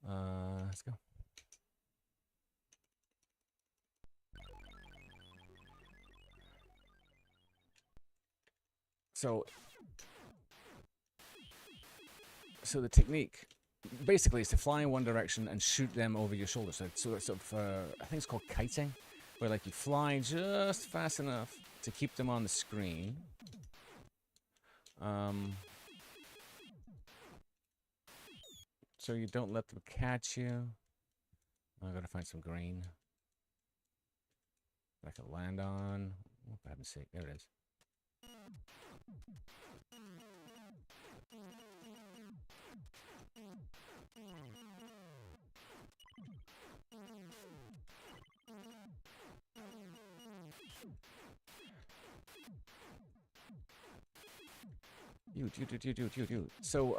A: Let's go. So the technique basically is to fly in one direction and shoot them over your shoulder. So it's sort of, I think it's called kiting, where like you fly just fast enough to keep them on the screen. So you don't let them catch you. I gotta find some green that I can land on. Oh, for heaven's sake, there it is. You. So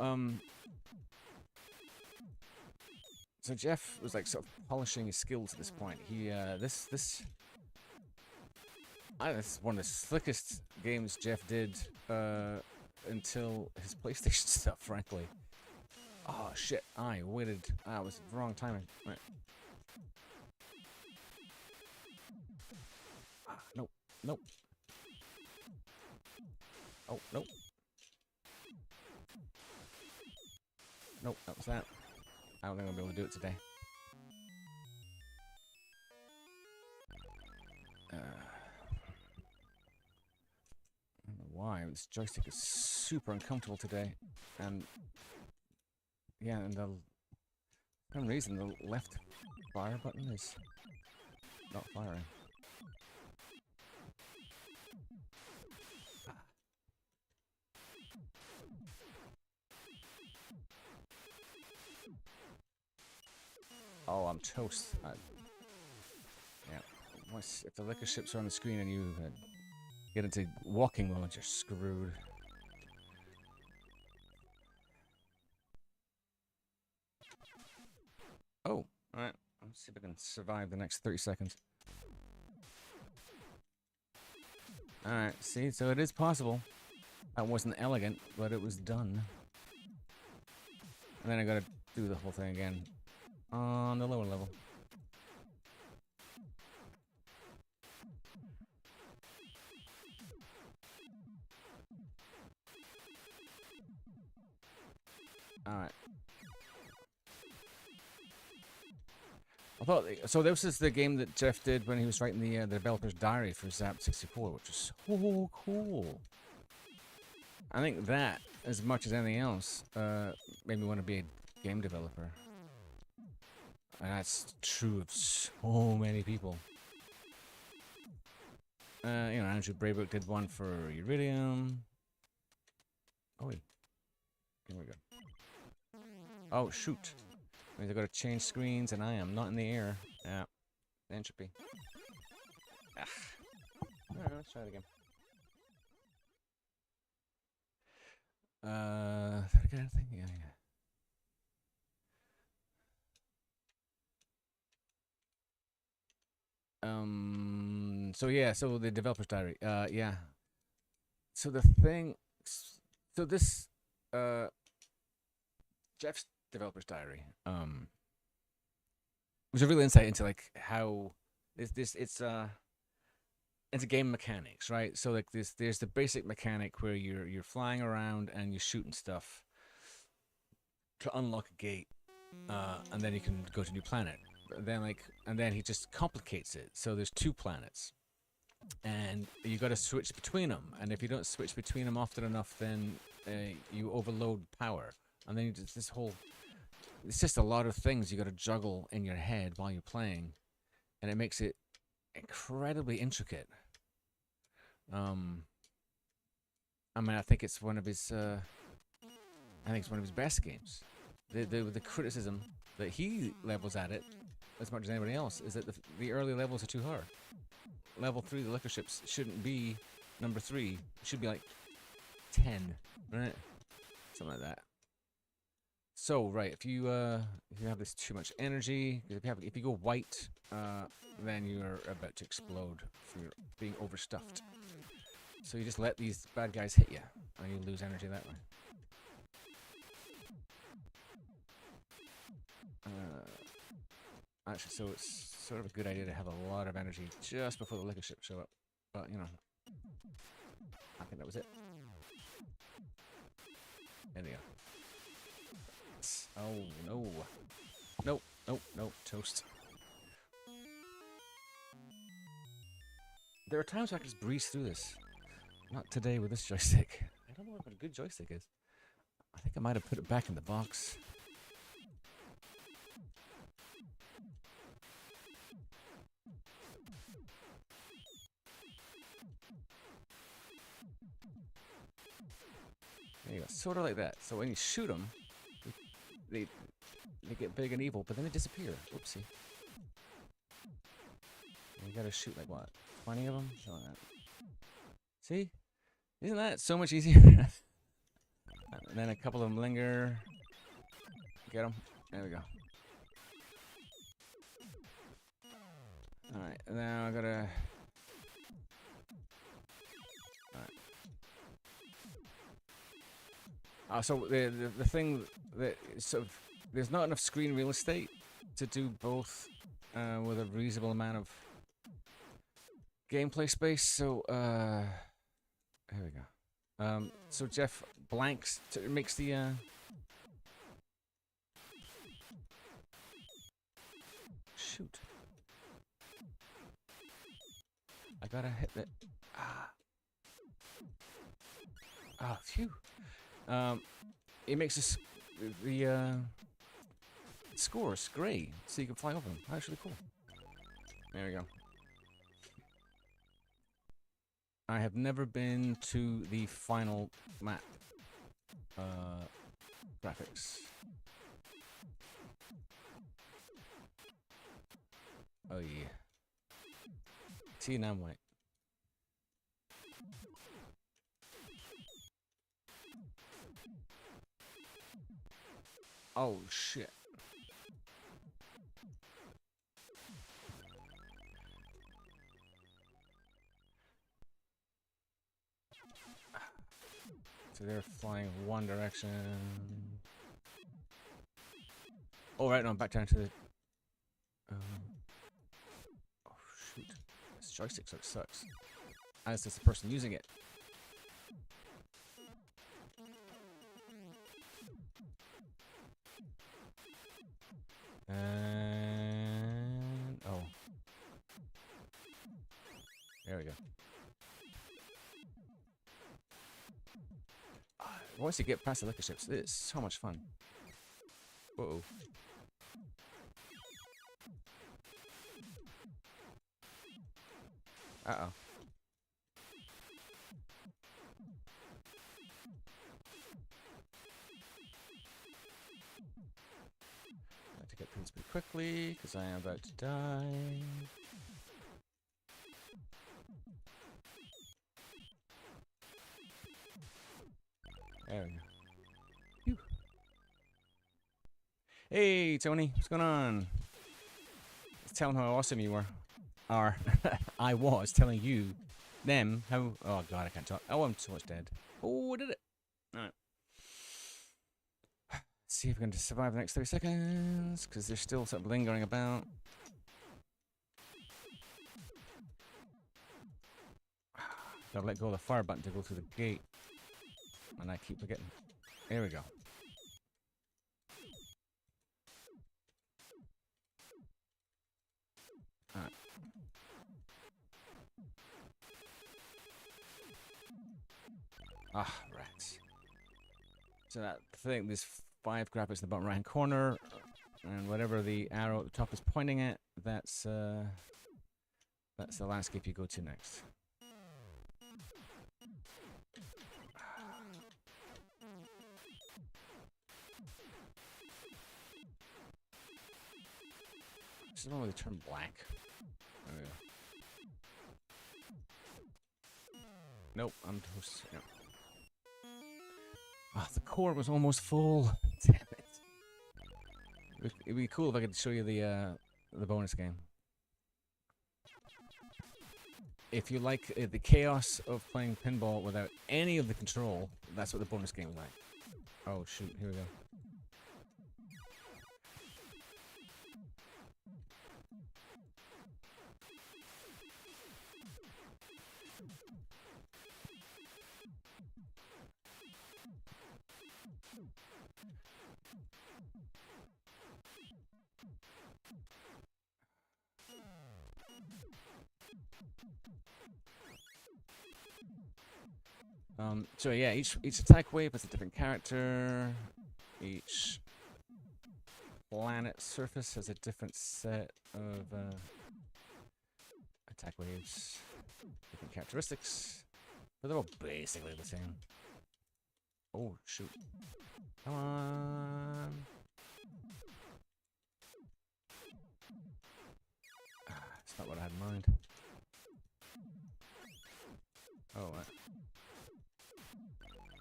A: Jeff was like sort of polishing his skills at this point. He this is one of the slickest games Jeff did until his PlayStation stuff, frankly. Oh shit! I waited. Ah, it was the wrong timing. Right. Ah, nope. Nope. Oh, nope. Nope, that was that. I don't think I'll be able to do it today. I don't know why. This joystick is super uncomfortable today. And yeah, and for some reason the left fire button is not firing. Oh, I'm toast. Yeah. Once, if the liquor ships are on the screen and you get into walking mode, you're screwed. Oh, alright. Let's see if I can survive the next 30 seconds. Alright, see? So it is possible. That wasn't elegant, but it was done. And then I gotta do the whole thing again on the lower level. Alright. I thought so. This is the game that Jeff did when he was writing the developer's diary for Zap 64, which is so cool. I think that, as much as anything else, made me want to be a game developer. And that's true of so many people. You know, Andrew Braybook did one for Iridium. Oh wait, here we go. Oh shoot. Means I gotta change screens and I am not in the air. Yeah. Entropy. Ah. Alright, let's try it again. Did I get anything? Yeah, yeah. So yeah, so the developer's diary. Yeah. So the thing, so this, Jeff's developer's diary, was a real insight into like how it's a game mechanics, right? So like there's the basic mechanic where you're flying around and you're shooting stuff to unlock a gate, and then you can go to a new planet. And then he just complicates it. So there's 2 planets, and you got to switch between them. And if you don't switch between them often enough, then you overload power. And then you just this whole. It's just a lot of things you got to juggle in your head while you're playing, and it makes it incredibly intricate. I mean, I think it's one of his. I think it's one of his best games. The criticism that he levels at it, as much as anybody else, is that the early levels are too hard. Level 3, the liquor ships, shouldn't be number 3. It should be like 10, right? Something like that. So right, if you have this too much energy, if you go white, then you're about to explode for being overstuffed. So you just let these bad guys hit you, and you lose energy that way. Actually, so it's sort of a good idea to have a lot of energy just before the liquor ships show up. But you know, I think that was it. There we go. Oh no. Nope, nope, nope, toast. There are times I can just breeze through this. Not today with this joystick. I don't know what a good joystick is. I think I might have put it back in the box. There you go, sort of like that. So when you shoot them, they get big and evil, but then they disappear. Whoopsie. You gotta shoot like what, 20 of them? Something like that. See? Isn't that so much easier? And then a couple of them linger. Get them. There we go. Alright, now I gotta... Alright. So the thing that sort of there's not enough screen real estate to do both with a reasonable amount of gameplay space. So here we go. So Jeff blanks makes the shoot. I gotta hit that. Ah, phew. It makes this, the scores gray, so you can fly over them. Actually cool. There we go. I have never been to the final map graphics. Oh yeah. See, now I'm white. Oh shit. So they're flying one direction. Oh right, no, I'm back down to the oh shoot. This joystick sort of sucks. As does the person using it. And oh, there we go. Once you get past the liquor ships, it's so much fun. Uh-oh. Uh-oh. I have to get things pretty quickly, because I am about to die. There we go. Phew. Hey, Tony, what's going on? Tell them how awesome you were. I was telling you, them, how. Oh god, I can't talk. Oh, I'm so much dead. Oh, I did it. Alright. See if we can survive the next 30 seconds, because they're still sort of lingering about. Gotta let go of the fire button to go through the gate. And I keep forgetting. There we go. Alright. Ah, rats. So that thing, there's 5 graphics in the bottom right hand corner, and whatever the arrow at the top is pointing at, that's the landscape you go to next. I don't know why they turn black. There we go. Nope, I'm toast. No. Ah, the core was almost full. Damn it. It'd be cool if I could show you the bonus game. If you like the chaos of playing pinball without any of the control, that's what the bonus game is like. Oh shoot, here we go. So yeah, each attack wave has a different character. Each planet surface has a different set of attack waves, different characteristics, but they're all basically the same. Oh shoot! Come on! That's not what I had in mind. Oh.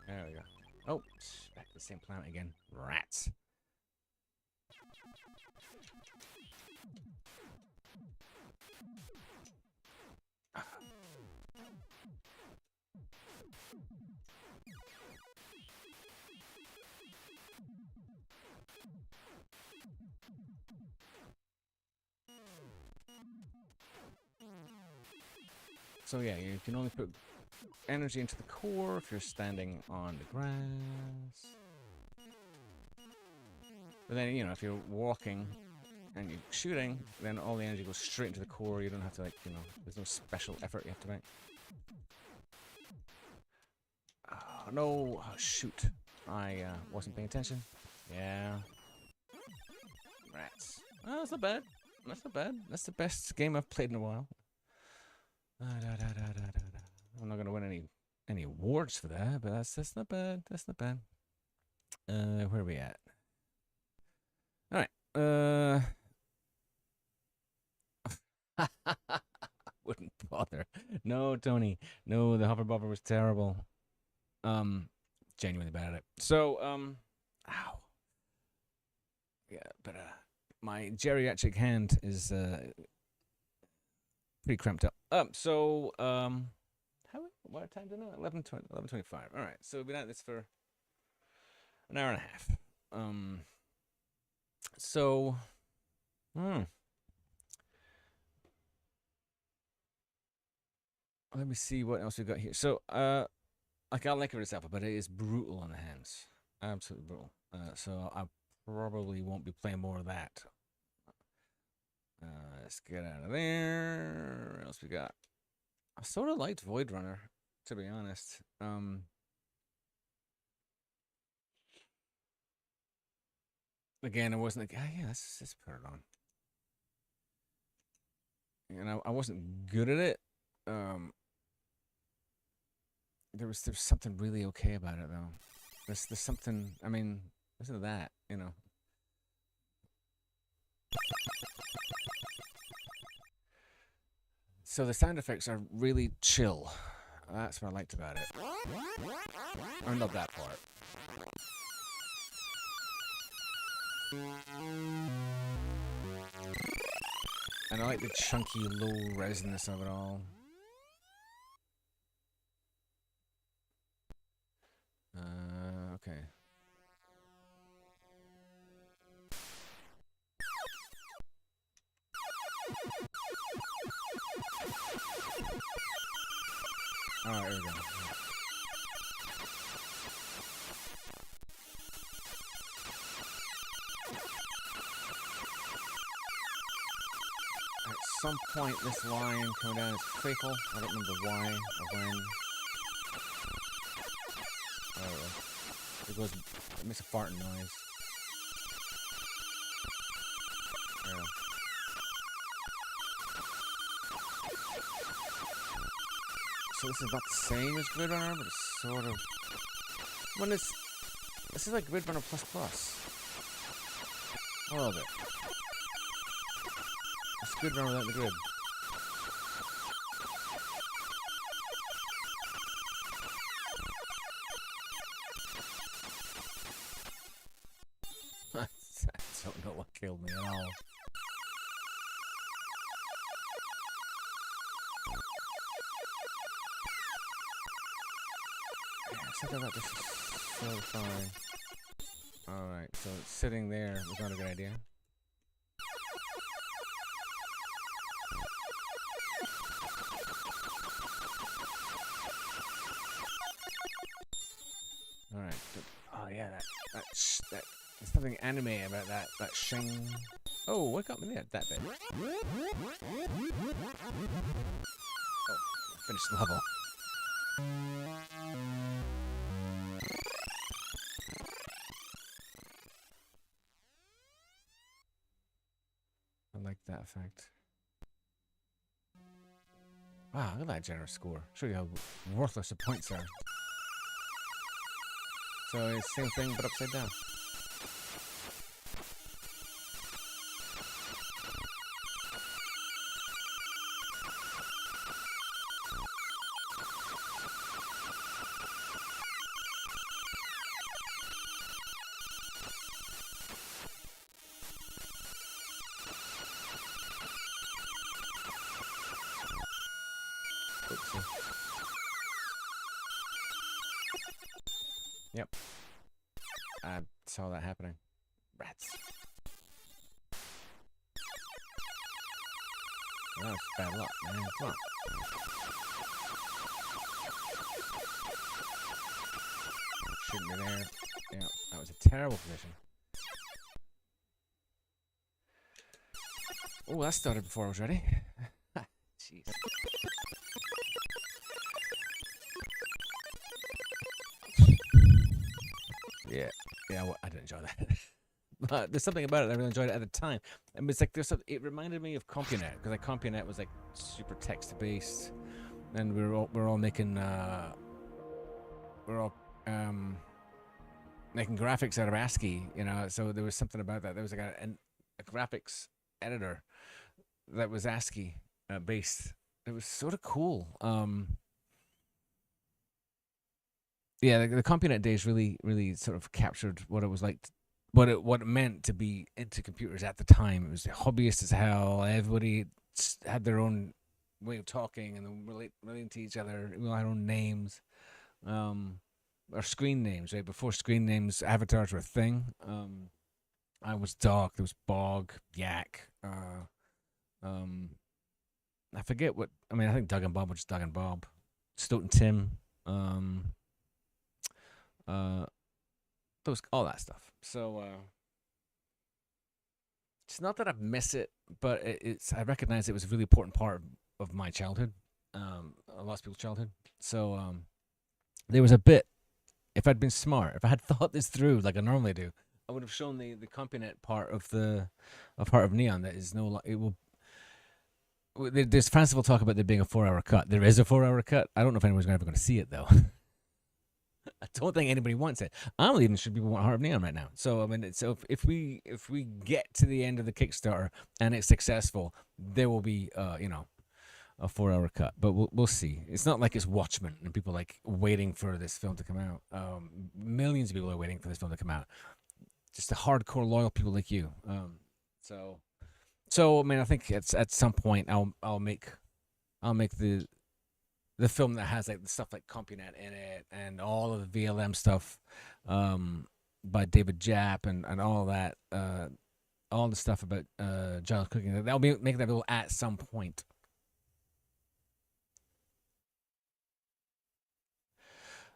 A: There we go. Oh, back to the same planet again. Rats. So yeah, you can only put energy into the core if you're standing on the grass. But then, you know, if you're walking and you're shooting, then all the energy goes straight into the core. You don't have to, like, you know, there's no special effort you have to make. Oh, no. Oh, shoot. I wasn't paying attention. Yeah. Rats. Oh, that's not bad. That's not bad. That's the best game I've played in a while. I'm not going to win any awards for that, but that's not bad. That's not bad. Where are we at? All right. Wouldn't bother. No, Tony. No, the hover bobber was terrible. Genuinely bad at it. So, ow. Yeah, but my geriatric hand is pretty cramped up. What time do I know? 11:25. All right. So we've been at this for an hour and a half. Let me see what else we've got here. So, like, I like this apple, but it is brutal on the hands. Absolutely brutal. So I probably won't be playing more of that. Let's get out of there. What else we got? I sort of liked Void Runner, to be honest. Again, I wasn't like, yeah, let's put it on. And I wasn't good at it. There's something really okay about it though. There's something. I mean, listen to that. You know. So the sound effects are really chill. That's what I liked about it. Or not that part. And I like the chunky, low resonance of it all. Okay. Alright, here we go. At some point, this line coming down is fatal. I don't remember why or when. It makes a farting noise. Yeah. So this is not the same as Grid Runner, but it's sort of. This is like Grid Runner plus plus. A little bit. It's Grid Runner without the grid. I don't know what killed me at all. Something about this is so fine. Alright, so sitting there was not a good idea. Alright. Oh yeah, that there's something anime about that shing. Oh, what got me there? That bit. Oh, finished the level. I like that effect. Wow, look at that generous score. Show you how worthless the points are. So it's the same thing but upside down. Oopsie. Yep. I saw that happening. Rats. Well, that was bad luck, man. Come on. Shouldn't be there. Yeah, that was a terrible position. Oh, that started before I was ready. Jeez. Yeah, I didn't enjoy that. But there's something about it. I really enjoyed it at the time. I mean, it's like it reminded me of CompuNet because like CompuNet was like super text based, and we're all making making graphics out of ASCII, you know. So there was something about that. There was like a graphics editor that was ASCII based. It was sort of cool. Yeah, the CompuNet days really sort of captured what it was like, what it meant to be into computers at the time. It was hobbyist as hell. Everybody had their own way of talking and relating to each other. We all had our own names, or screen names. Right before screen names, avatars were a thing. I was Doc. There was Bog, Yak. I forget what. I mean, I think Doug and Bob were just Doug and Bob. Stoughton Tim. Those all that stuff. So it's not that I miss it, but I recognize it was a really important part of my childhood, a lot of people's childhood. So there was a bit. If I'd been smart, if I had thought this through like I normally do, I would have shown the CompuNet part of Heart of Neon. That is no. It will. There's fanciful talk about there being a 4-hour cut. There is a 4-hour cut. I don't know if anyone's ever going to see it though. I don't think anybody wants it. I don't even sure people want Heart of Neon right now. So I mean, if we get to the end of the Kickstarter and it's successful, there will be a 4-hour cut. But we'll see. It's not like it's Watchmen and people like waiting for this film to come out. Millions of people are waiting for this film to come out. Just the hardcore loyal people like you. So I mean, I think it's at some point I'll make the film that has like the stuff like CompuNet in it and all of the VLM stuff by David Japp and all that, all the stuff about Giles cooking. That'll be making that available at some point.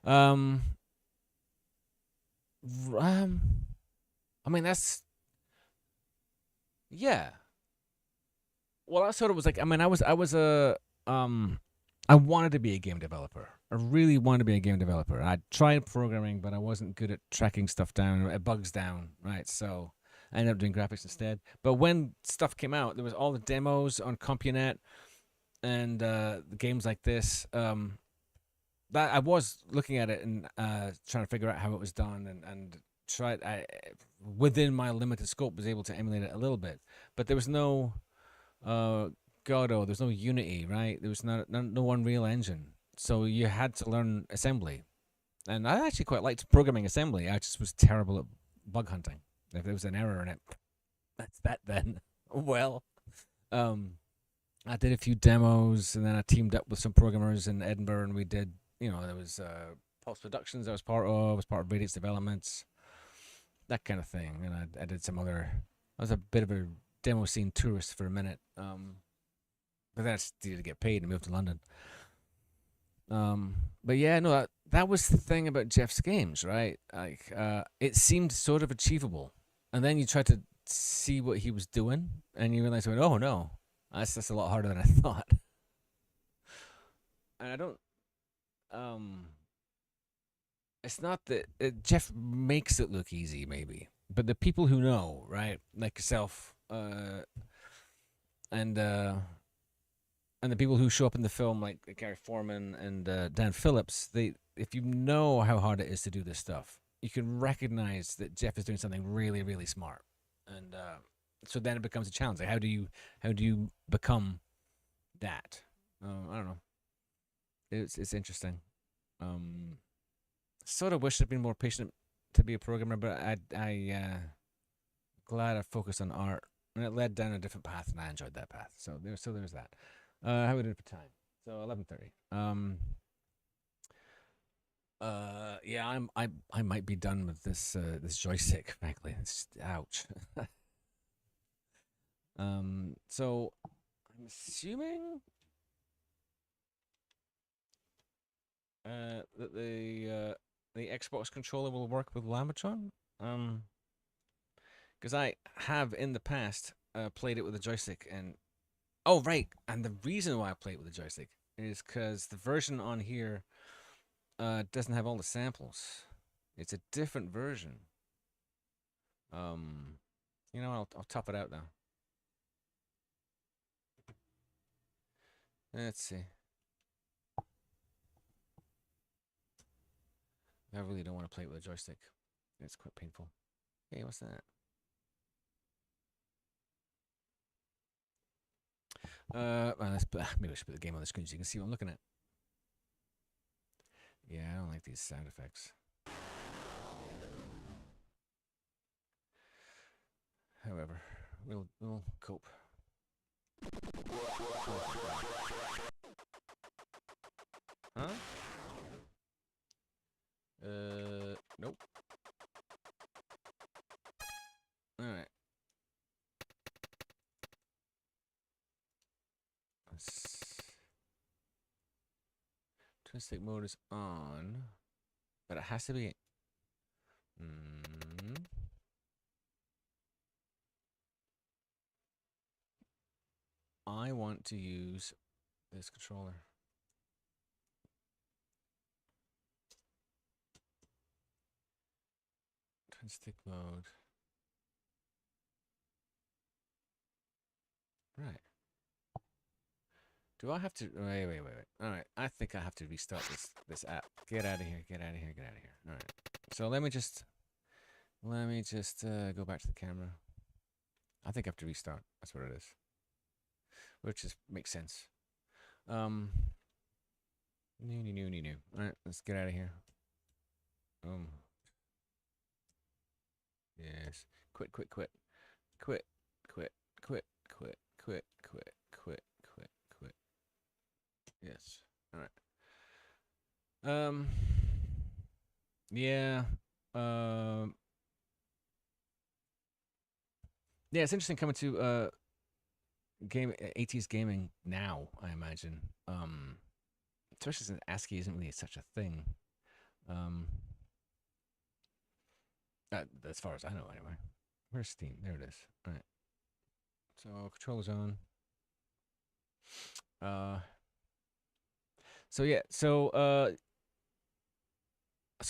A: I mean that's yeah. Well, I sort of was like, I mean, I was I wanted to be a game developer. I really wanted to be a game developer. I tried programming, but I wasn't good at tracking stuff down, bugs down, right? So I ended up doing graphics instead. But when stuff came out, there was all the demos on CompuNet and games like this. That I was looking at it and trying to figure out how it was done and within my limited scope was able to emulate it a little bit. But there was no Godot, there's no Unity, right? There was no Unreal Engine. So you had to learn assembly. And I actually quite liked programming assembly. I just was terrible at bug hunting. If there was an error in it, that's that then. Well, I did a few demos and then I teamed up with some programmers in Edinburgh and we did, there was Pulse Productions I was part of Radiance Developments, that kind of thing. And I did some other, I was a bit of a demo scene tourist for a minute. But then I just needed to get paid and moved to London. But yeah, no, that was the thing about Jeff's games, right? Like, it seemed sort of achievable, and then you tried to see what he was doing, and you realize, oh no, that's a lot harder than I thought. And I don't. It's not that Jeff makes it look easy, maybe, but the people who know, right, like yourself, and the people who show up in the film, like Gary Foreman and Dan Phillips, if you know how hard it is to do this stuff, you can recognize that Jeff is doing something really, really smart, and so then it becomes a challenge. Like, how do you become that? I don't know. It's interesting. Sort of wish I'd been more patient to be a programmer, but I glad I focused on art, and it led down a different path, and I enjoyed that path. So there's that. How we doing for time? So 11:30. Yeah, I might be done with this joystick. Frankly, it's ouch. So I'm assuming that the Xbox controller will work with LLAMATHON. Because I have in the past played it with a joystick, and oh right, and the reason why I play it with a joystick is because the version on here doesn't have all the samples. It's a different version. You know, I'll top it out now. Let's see. I really don't want to play it with a joystick. It's quite painful. Hey, what's that? Well, maybe I should put the game on the screen so you can see what I'm looking at. Yeah, I don't like these sound effects. However, we'll cope. Huh? Nope. Alright. Twin stick mode is on, but it has to be. I want to use this controller. Twin stick mode. Right. Do I have to wait. Alright, I think I have to restart this app. Get out of here, get out of here, get out of here. Alright. So let me just go back to the camera. I think I have to restart. That's what it is. Which just makes sense. New. Alright, let's get out of here. Yes. Quit. Yes. All right. Yeah. Yeah, it's interesting coming to AT's gaming now, I imagine. Especially since ASCII isn't really such a thing. As far as I know, anyway. Where's Steam? There it is. All right. So controller's on. So yeah, so I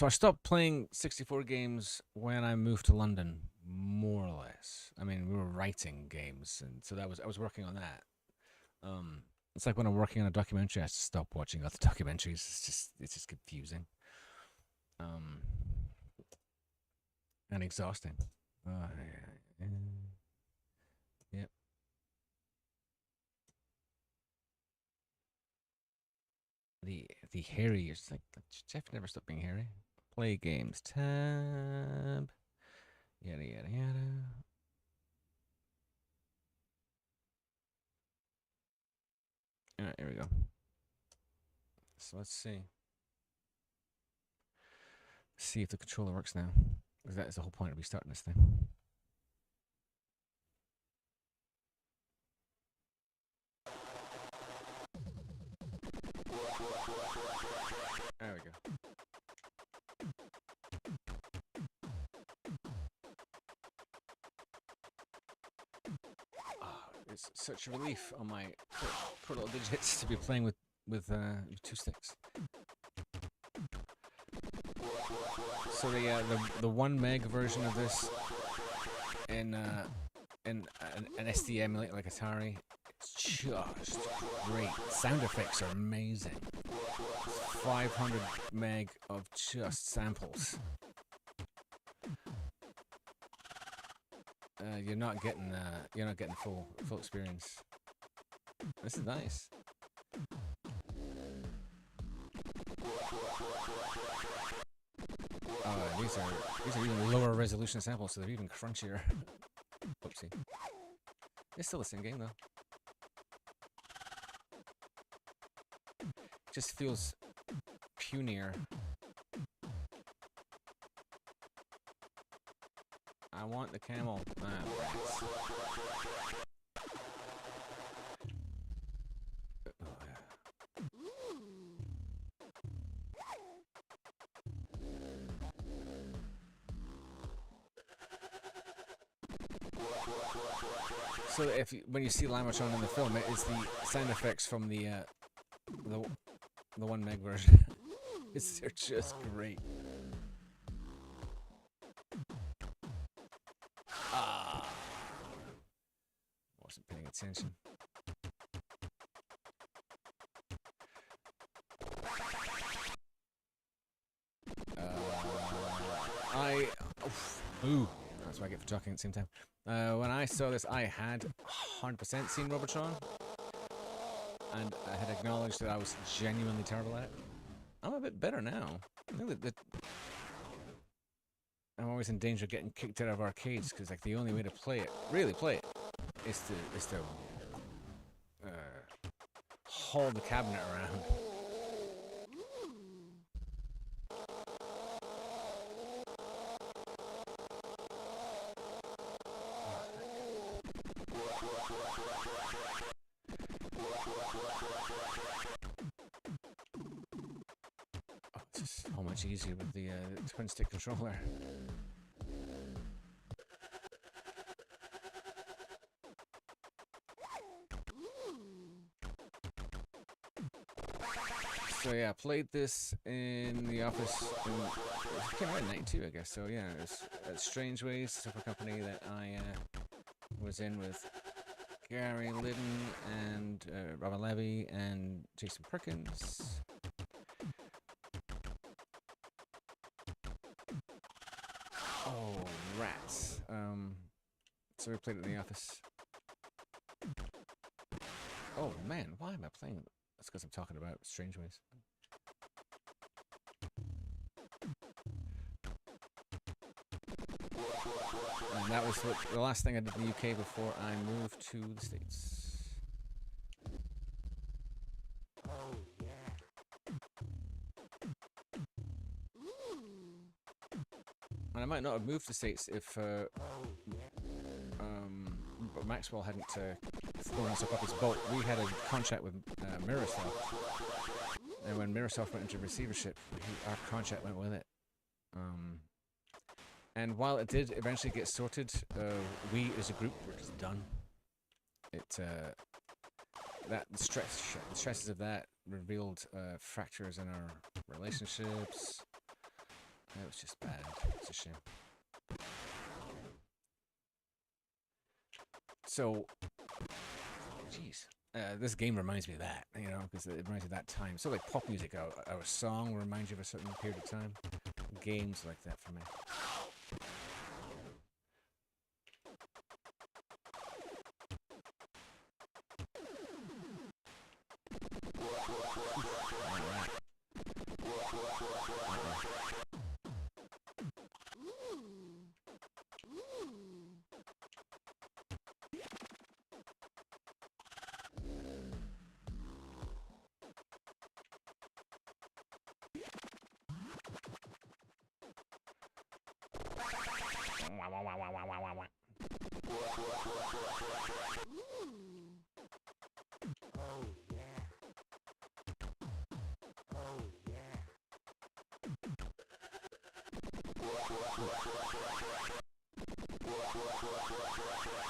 A: stopped playing 64 games when I moved to London, more or less. I mean, we were writing games, and so I was working on that. It's like when I'm working on a documentary, I have to stop watching other documentaries. It's just confusing. And exhausting. Yep. The hairy is like Jeff never stopped being hairy. Play games tab. Yada yada yada. Alright, here we go. So let's see. See if the controller works now. Because that is the whole point of restarting this thing. There we go. Oh, it's such a relief on my poor little digits to be playing with two sticks. So the 1 meg version of this in an SD emulator like Atari, it's just great. Sound effects are amazing. 500 meg of just samples. You're not getting full experience. This is nice. These are even lower resolution samples, so they're even crunchier. Oopsie. It's still the same game though. It just feels punier. I want the camel. Rats. So if you, when you see LLAMATHON in the film, it is the sound effects from the 1 meg version. They're just great. Wasn't paying attention. Ooh, that's what I get for talking at the same time. When I saw this, I had 100% seen Robotron, and I had acknowledged that I was genuinely terrible at it. I'm a bit better now. I think that I'm always in danger of getting kicked out of arcades because, like, the only way to play it, really play it, is to haul the cabinet around. How much easier with the twin stick controller. So yeah, played this in the office. It came out in '92, I guess. So yeah, it was Strange Ways, software company that I was in with Gary Liddon and Robin Levy and Jason Perkins. Oh, rats. So we played it in the office. Oh man, why am I playing it? That's because I'm talking about Strange Ways. And that was the last thing I did in the UK before I moved to the States. And I might not have moved to the States if Maxwell hadn't thrown us off his boat. We had a contract with Microsoft, and when Microsoft went into receivership, our contract went with it. And while it did eventually get sorted, we as a group were just done. The stresses of that revealed fractures in our relationships. It was just bad. It's a shame. So, jeez, this game reminds me of that, you know, because it reminds me of that time. So, like pop music, our song reminds you of a certain period of time. Games like that for me.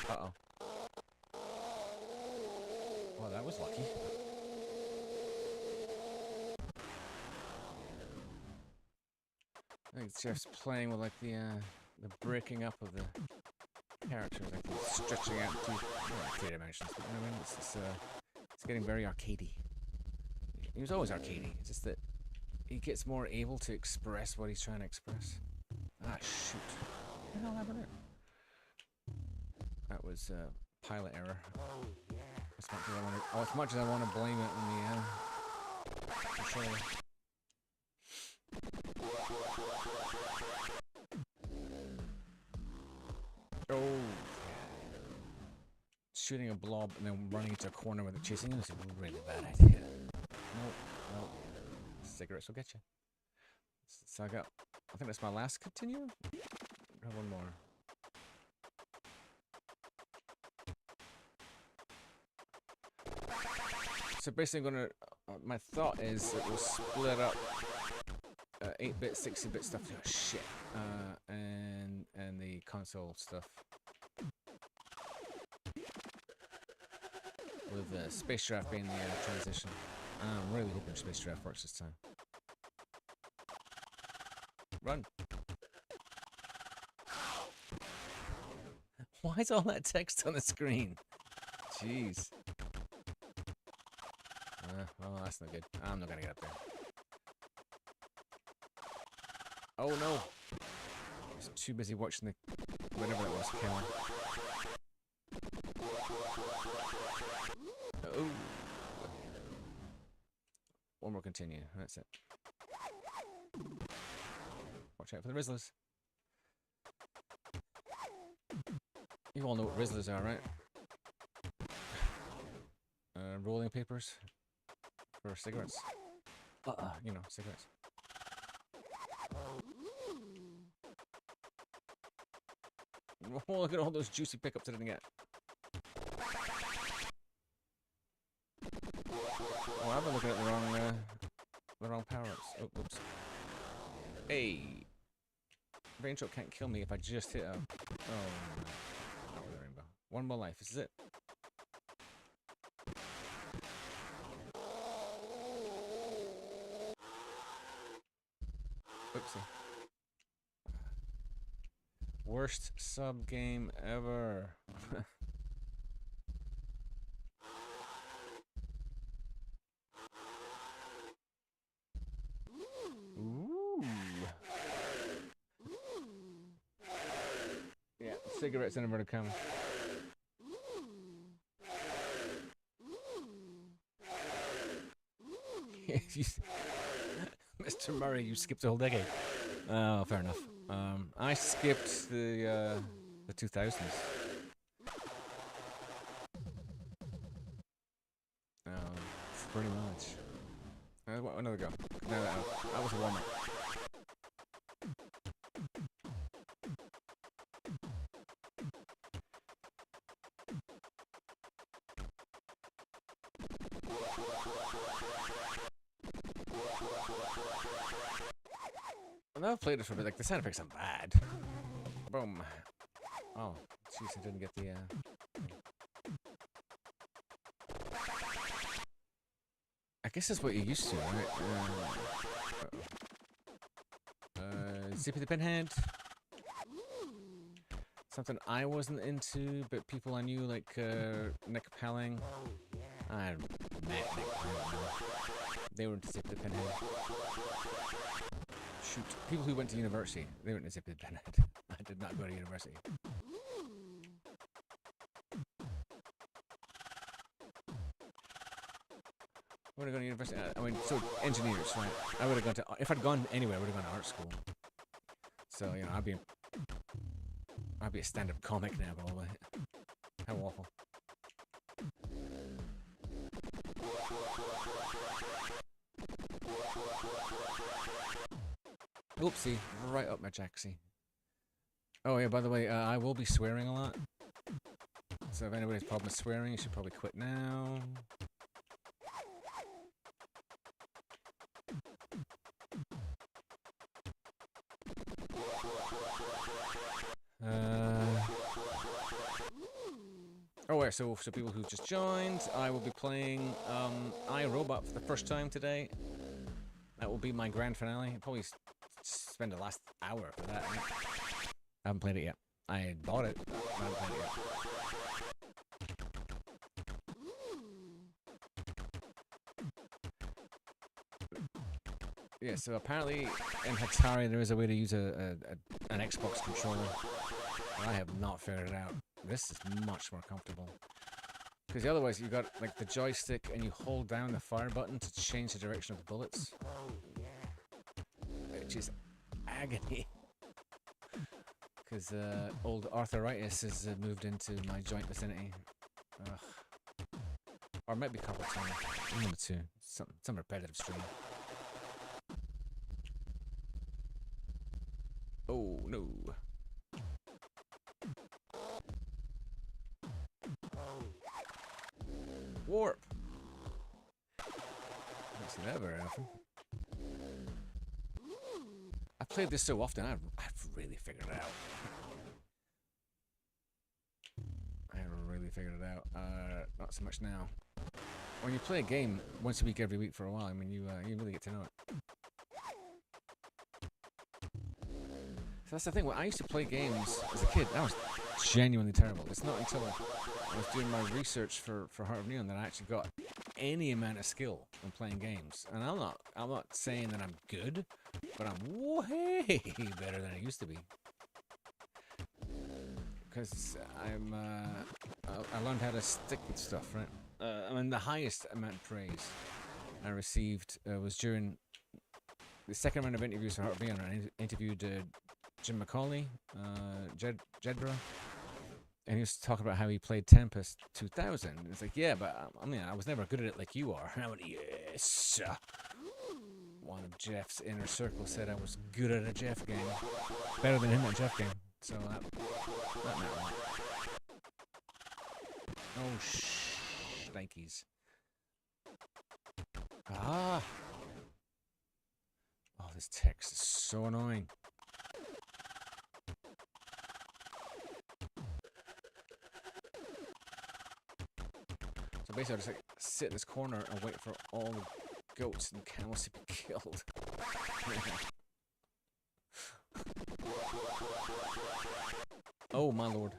A: Uh-oh. Well, that was lucky. I think Jeff's playing with like the breaking up of the characters, like the stretching out to 3 dimensions. But, you know what I mean? It's getting very arcadey. He was always arcadey. It's just that he gets more able to express what he's trying to express. Ah, shoot. What the hell happened there? That was pilot error. As much as I want to blame it on the controller. Oh, shooting a blob and then running into a corner with it chasing you is a really bad idea. Nope. Cigarettes will get you. So I think that's my last continue. I have one more. So basically, my thought is that we'll split up 8-bit, 60-bit stuff. Oh, shit. And the console stuff. with Space Giraffe being the transition. I'm really hoping Space Giraffe works this time. Run. Why is all that text on the screen? Jeez. Well, that's not good. I'm not gonna get up there. Oh no! I was too busy watching the whatever that was kill. Oh. One more continue. That's it. Watch out for the Rizzlers. You all know what Rizzlers are, right? Rolling papers for cigarettes. You know, cigarettes. Oh, look at all those juicy pickups I didn't get. Oh, I've been looking at the wrong power-ups. Oh, whoops. Hey! Raincoat can't kill me if I just hit a... Oh, not with a rainbow. One more life, this is it. Oopsie. Worst sub game ever. Ooh. Yeah, cigarettes in inverted commas. Mr. Murray, you skipped a whole decade. Oh, fair enough. I skipped the 2000s. Pretty much. Another go. No, that was a warm-up. I've played it for a bit, like, the sound effects aren't bad. Boom. Oh, jeez, I didn't get the, I guess that's what you're used to, right? Zippy the Pinhead. Something I wasn't into, but people I knew, like, Nick Pelling. I met Nick Pelling. They were into Zippy the Pinhead. Shoot, people who went to university, they went to Zippy the Pinhead. I did not go to university. I would have gone to university. I mean, so engineers, right? I would have gone to. If I'd gone anywhere, I would have gone to art school. So you know, I'd be a stand-up comic now, probably. How awful. Oopsie, right up my jacksy. Oh yeah, by the way, I will be swearing a lot. So if anybody's problem with swearing, you should probably quit now. Oh yeah, so people who just joined, I will be playing iRobot for the first time today. That will be my grand finale. I'll probably spend the last hour for that. Right? I haven't played it yet. I bought it, but I haven't played it yet. Yeah, so apparently in Hatari there is a way to use an Xbox controller. I have not figured it out. This is much more comfortable. Because otherwise you got like the joystick and you hold down the fire button to change the direction of the bullets. Which is agony. Because old arthritis has moved into my joint vicinity. Ugh. Or maybe carpal tunnel. One of the two. Some repetitive stream. Oh no. Warp. I don't see that very often. I played this so often, I've really figured it out. I have really figured it out. Not so much now. when you play a game once a week, every week for a while, I mean, you really get to know it. So that's the thing. When I used to play games as a kid, I was genuinely terrible. It's not until I was doing my research for Heart of Neon that I actually got any amount of skill in playing games. And I'm not saying that I'm good, but I'm way better than I used to be. Because I learned how to stick with stuff, right? I mean, the highest amount of praise I received was during the second round of interviews for Heart of Neon. I interviewed Jim McCauley, Jedborough, and he was talking about how he played Tempest 2000. It's like, yeah, but I mean, I was never good at it like you are. And I went, yes. One of Jeff's inner circle said I was good at a Jeff game, better than him at Jeff game. So that meant a lot. Oh, shnikes. Ah. Oh, this text is so annoying. So basically, I just like sit in this corner and wait for all the goats and camels to be killed. Oh my lord.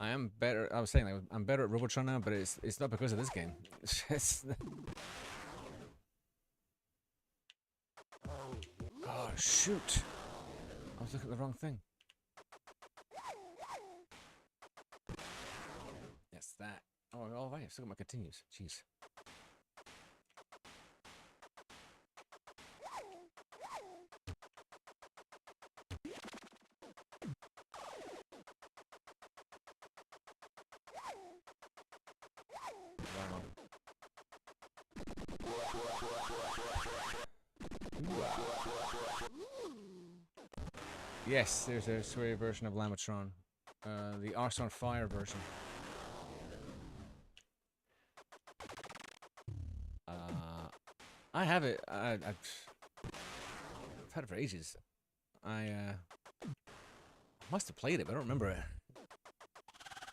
A: I am better. I was saying, like, I'm better at Robotron now, but it's not because of this game. It's just. Oh shoot! I was looking at the wrong thing. Yes, that. Oh, all right. I've still got my continues. Jeez. Wow. Yes, there's a Swery version of LLAMATHON. The Arse on Fire version. I have it. I've had it for ages. I must have played it, but I don't remember it.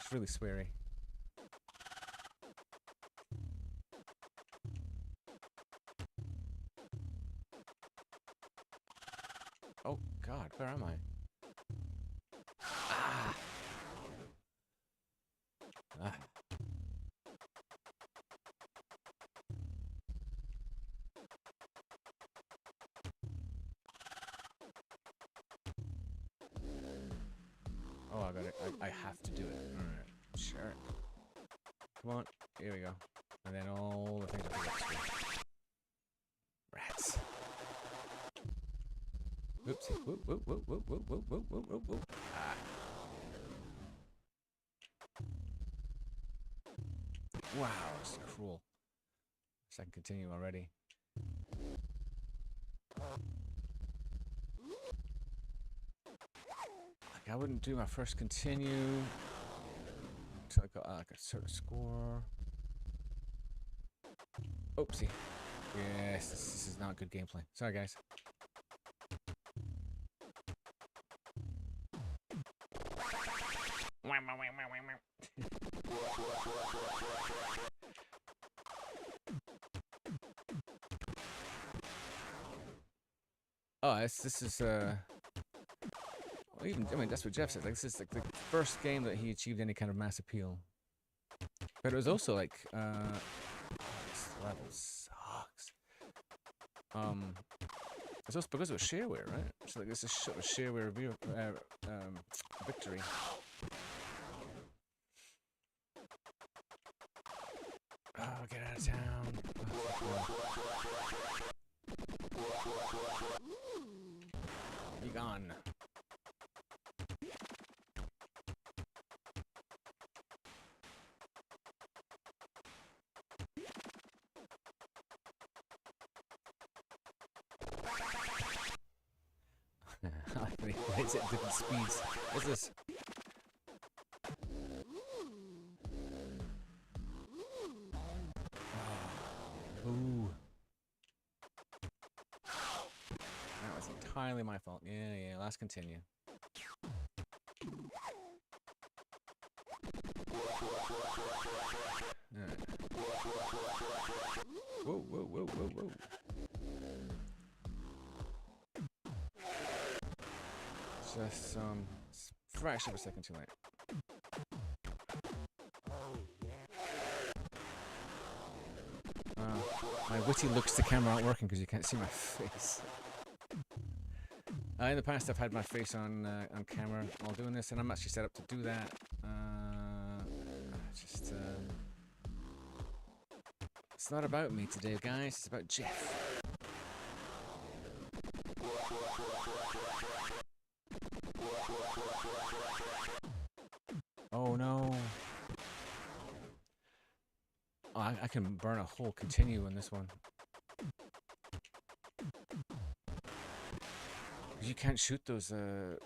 A: It's really sweary. Oh God, where am I? Ah. Ah. Oh, I got it. I have to do it. Alright, sure. Come on, here we go. And then all the things I forgot. Rats. Oopsie. Whoop, whoop, whoop, whoop, whoop, whoop, whoop, whoop, whoop, whoop. Ah. Wow, it's cruel. So I can continue already. Like, I wouldn't do my first continue until I got like a certain score. Oopsie. Yes, this is not good gameplay. Sorry, guys. Oh, this is well, even, I mean, that's what Jeff said. Like, this is like the first game that he achieved any kind of mass appeal. But it was also like, this level sucks. It's also because it was shareware, right? So like, this is sort of shareware victory. Oh, get out of town. Be gone. What is it? Different speeds. What's this? Ooh. That was It's entirely my fault. Yeah, let's continue. Alright. Whoa. Just fraction of a second too late. My witty looks to camera aren't working because you can't see my face. In the past, I've had my face on camera while doing this, and I'm actually set up to do that. It's not about me today, guys. It's about Jeff. Oh no. Oh, I can burn a whole continue in this one. You can't shoot those, so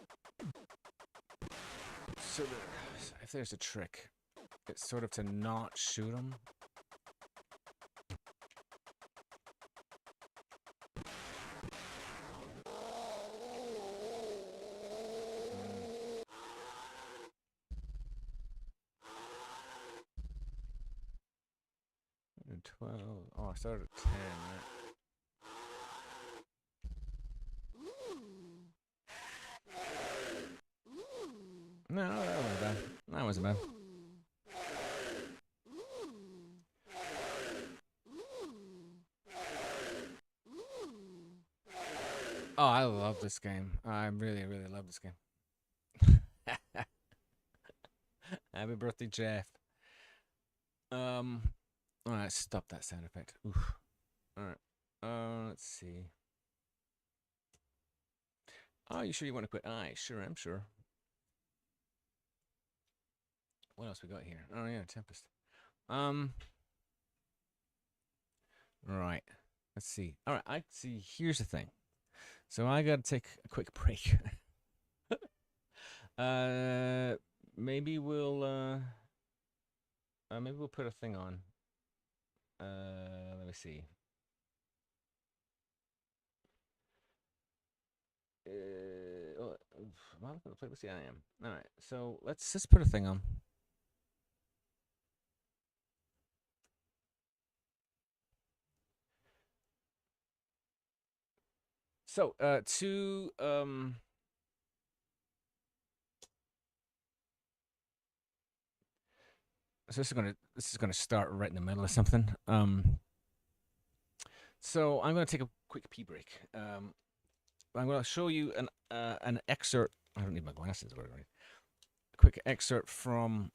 A: if there's a trick, it's sort of to not shoot them. And 12. Oh, I started at 10, right? No, that wasn't bad. That wasn't bad. Oh, I love this game. I really, really love this game. Happy birthday, Jeff. Alright, stop that sound effect. Oof. Alright. Let's see. Oh, you sure you want to quit? Aye, sure, I'm sure. What else we got here? Oh yeah, Tempest. Right. Let's see. Alright, I see. Here's the thing. So I gotta take a quick break. Maybe we'll put a thing on. Let me see. Am I looking at the playlist? Yeah, I am. All right, so let's just put a thing on. So so this is gonna start right in the middle of something. So I'm gonna take a quick pee break. I'm gonna show you an excerpt. I don't need my glasses. A quick excerpt from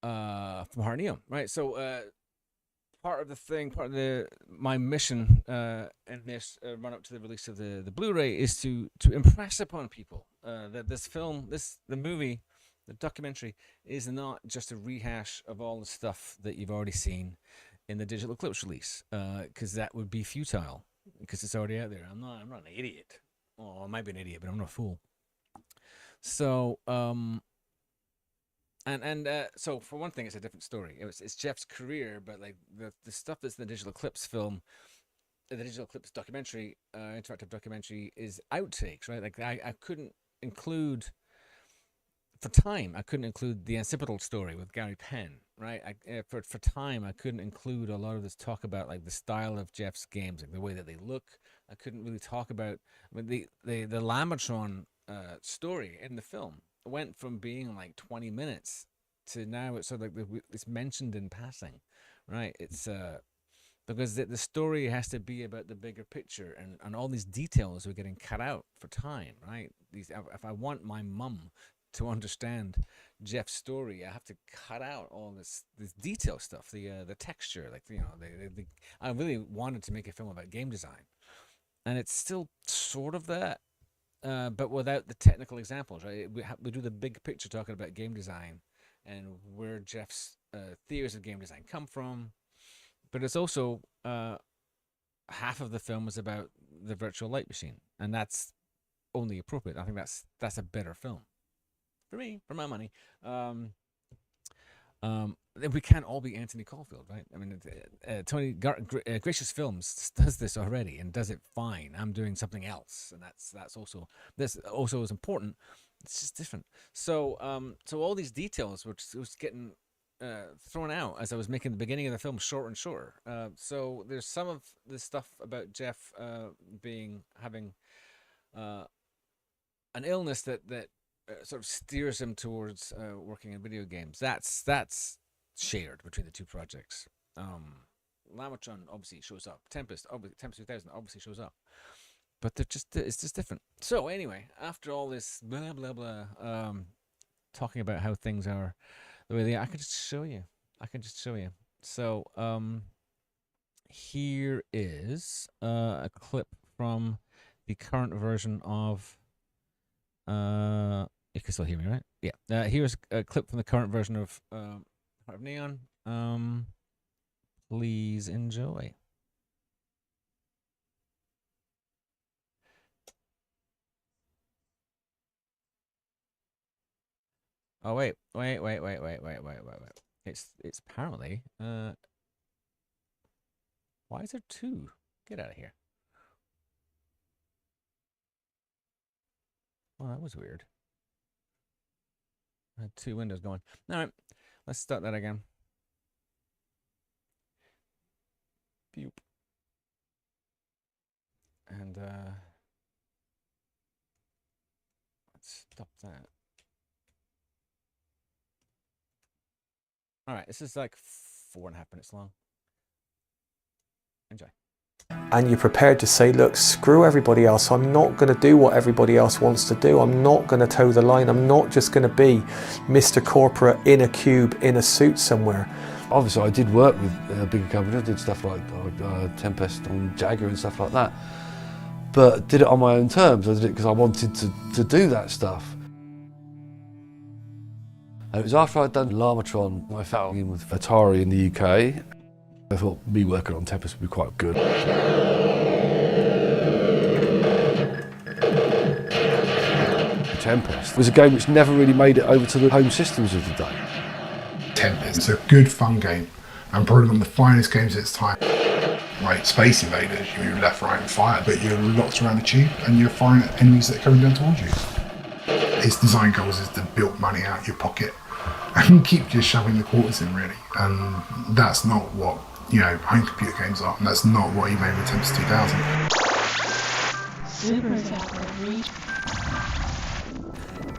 A: Harneo, right? So part of my mission in this run up to the release of the Blu-ray is to impress upon people that the movie, the documentary, is not just a rehash of all the stuff that you've already seen in the digital clips release, because that would be futile, because it's already out there. I'm not an idiot. Oh, I might be an idiot, but I'm not a fool. So so for one thing, it's a different story. It's Jeff's career, but like the stuff that's in the digital clips film, the digital clips documentary, interactive documentary, is outtakes, right? Like I couldn't include, for time, I couldn't include the Occipital story with Gary Penn, right? For time, I couldn't include a lot of this talk about like the style of Jeff's games, like the way that they look. I couldn't really talk about, I mean, the LLAMATHON story in the film went from being like 20 minutes to now it's sort of like it's mentioned in passing, right? It's because the story has to be about the bigger picture, and all these details are getting cut out for time, right? If I want my mum to understand Jeff's story, I have to cut out all this detail stuff, the texture, like, you know, I really wanted to make a film about game design, and it's still sort of that. But without the technical examples, right? We do the big picture talking about game design and where Jeff's theories of game design come from. But it's also half of the film is about the virtual light machine, and that's only appropriate. I think that's a better film for me, for my money. we can't all be Anthony Caulfield, right? I mean, Tony Gracious Films does this already and does it fine. I'm doing something else, and that's also is important. It's just different. So so all these details was getting thrown out as I was making the beginning of the film shorter and shorter. So there's some of this stuff about Jeff having an illness that sort of steers him towards working in video games. That's shared between the two projects. LLAMATHON obviously shows up. Tempest 2000 obviously shows up. But it's just different. So anyway, after all this blah blah blah, talking about how things are the way they are, I can just show you. So here is a clip from the current version of. You can still hear me, right? Yeah. Here's a clip from the current version of Heart of Neon. Please enjoy. Oh wait. It's apparently why is there two? Get out of here. Well, that was weird. I had two windows going. All right, let's start that again. Boop. And let's stop that. All right, this is like 4.5 minutes long. Enjoy.
G: And you're prepared to say, look, screw everybody else. I'm not going to do what everybody else wants to do. I'm not going to toe the line. I'm not just going to be Mr. Corporate in a cube, in a suit somewhere.
C: Obviously, I did work with bigger companies. I did stuff like Tempest on Jagger and stuff like that. But did it on my own terms. I did it because I wanted to do that stuff. And it was after I'd done LLAMATHON, I fell in with Atari in the UK. I thought me working on Tempest would be quite good. Tempest was a game which never really made it over to the home systems of the day.
K: Tempest is a good fun game and probably one of the finest games of its time. Like Space Invaders, you're left, right and fire, but you're locked around the tube and you're firing at enemies that are coming down towards you. Its design goals is to build money out of your pocket and keep just shoving the quarters in, really. And that's not what, you know, home computer games are, and that's not what he made with Tempest 2000.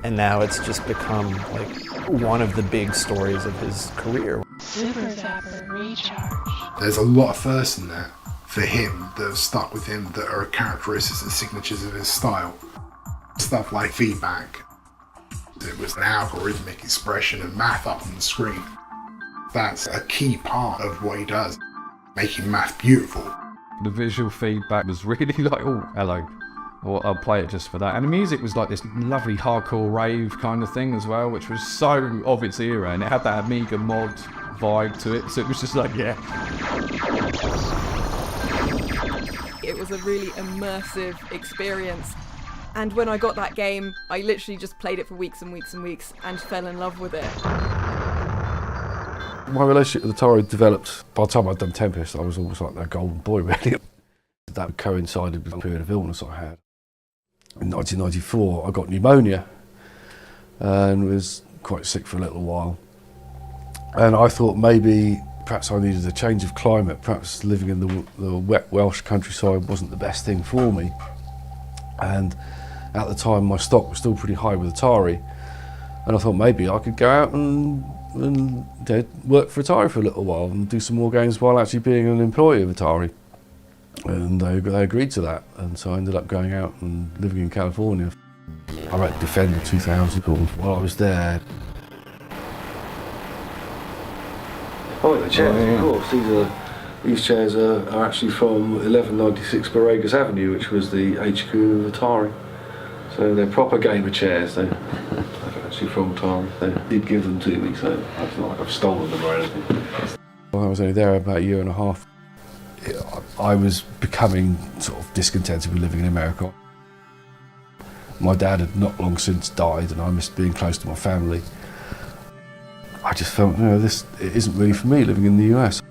D: And now it's just become like one of the big stories of his career.
K: There's a lot of firsts in there for him that have stuck with him that are characteristics and signatures of his style. Stuff like feedback. It was an algorithmic expression of math up on the screen. That's a key part of what he does, making math beautiful.
L: The visual feedback was really like, oh, hello. Or I'll play it just for that. And the music was like this lovely hardcore rave kind of thing as well, which was so of its era, and it had that Amiga mod vibe to it, so it was just like, yeah.
I: It was a really immersive experience. And when I got that game, I literally just played it for weeks and weeks and weeks and fell in love with it.
C: My relationship with Atari developed. By the time I'd done Tempest, I was almost like that golden boy, really. That coincided with the period of illness I had. In 1994, I got pneumonia and was quite sick for a little while. And I thought maybe perhaps I needed a change of climate. Perhaps living in the wet Welsh countryside wasn't the best thing for me. And at the time, my stock was still pretty high with Atari. And I thought maybe I could go out and work for Atari for a little while and do some more games while actually being an employee of Atari. And they agreed to that, and so I ended up going out and living in California. I wrote Defender 2000 while I was there. Oh, the chairs, of course. These chairs are actually from 1196 Borregas Avenue, which was the HQ of Atari. So they're proper gamer chairs. They're actually from Atari. They did give them to me, so it's not like I've stolen them or anything. Well, I was only there about a year and a half. I was becoming sort of discontented with living in America. My dad had not long since died, and I missed being close to my family. I just felt, you know, this it isn't really for me living in the US.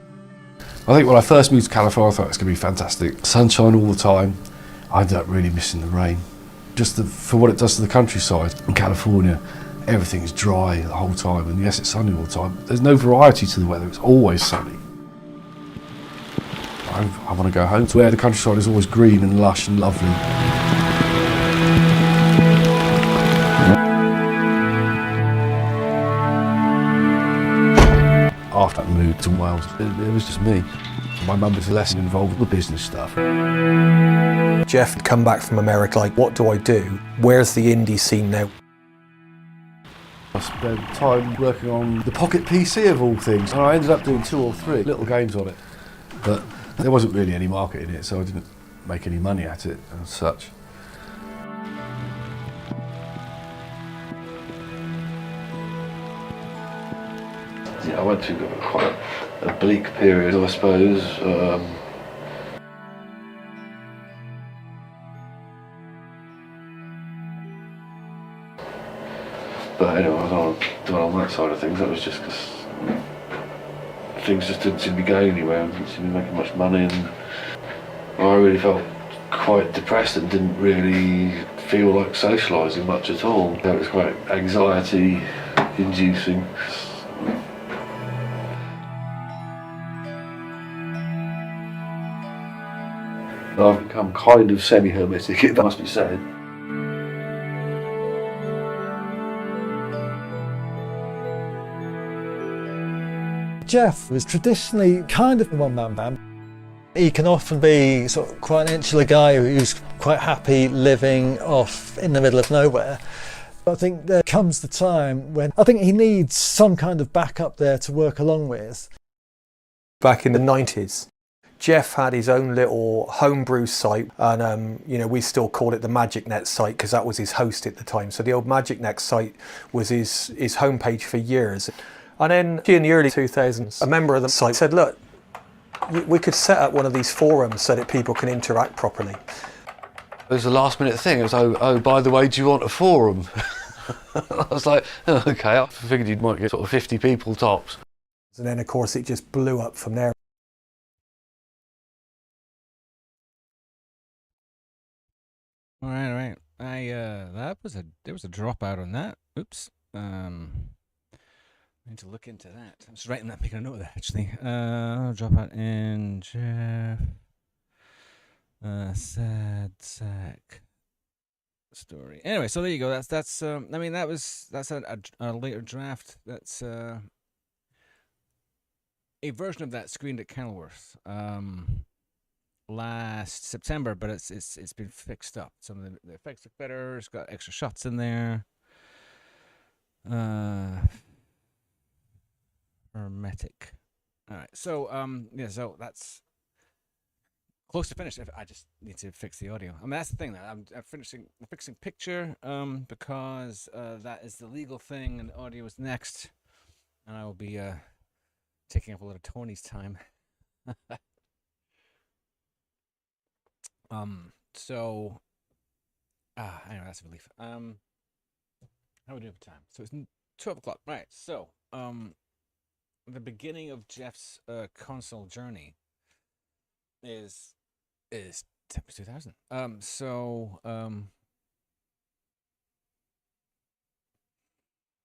C: I think when I first moved to California, I thought it was going to be fantastic. Sunshine all the time. I ended up really missing the rain. Just for what it does to the countryside. In California, everything's dry the whole time, and yes, it's sunny all the time. There's no variety to the weather, it's always sunny. I want to go home to where the countryside is always green and lush and lovely. After I moved to Wales, it was just me. My mum was less involved with the business stuff.
G: Jeff had come back from America like, what do I do? Where's the indie scene now?
C: I spent time working on the Pocket PC of all things, and I ended up doing 2 or 3 little games on it. But there wasn't really any market in it, so I didn't make any money at it as such. Yeah, I went through quite a bleak period, I suppose. But anyway, I don't want to dwell on that side of things. That was just because things just didn't seem to be going anywhere. I didn't seem to be making much money, and I really felt quite depressed and didn't really feel like socialising much at all. It was quite anxiety-inducing. I've become kind of semi-hermetic, it must be said.
M: Jeff was traditionally kind of a one-man band. He can often be sort of quite an insular guy who's quite happy living off in the middle of nowhere. I think there comes the time when I think he needs some kind of backup there to work along with.
G: Back in the 90s, Jeff had his own little homebrew site, and you know, we still call it the MagicNet site because that was his host at the time. So the old MagicNet site was his homepage for years. And then in the early 2000s, a member of the site said, look, we could set up one of these forums so that people can interact properly.
C: It was a last minute thing. It was, oh, by the way, do you want a forum? I was like, oh, okay. I figured you might get sort of 50 people tops.
G: And then, of course, it just blew up from there.
A: All right. There was a dropout on that. Oops. I need to look into that. I'm just writing that, making a note of that actually. Dropout in Jeff. Sad sack story. Anyway, so there you go. That's. I mean, that's a later draft. That's a version of that screened at Kenilworth last September, but it's been fixed up. Some of the effects look better. It's got extra shots in there. Hermetic. All right. So yeah. So that's close to finished. I just need to fix the audio. I mean, that's the thing. I'm fixing picture because that is the legal thing, and audio is next, and I will be taking up a lot of Tony's time. So anyway, that's a relief. How are we doing for time? So it's 12 o'clock. Right. So the beginning of Jeff's console journey is 2000.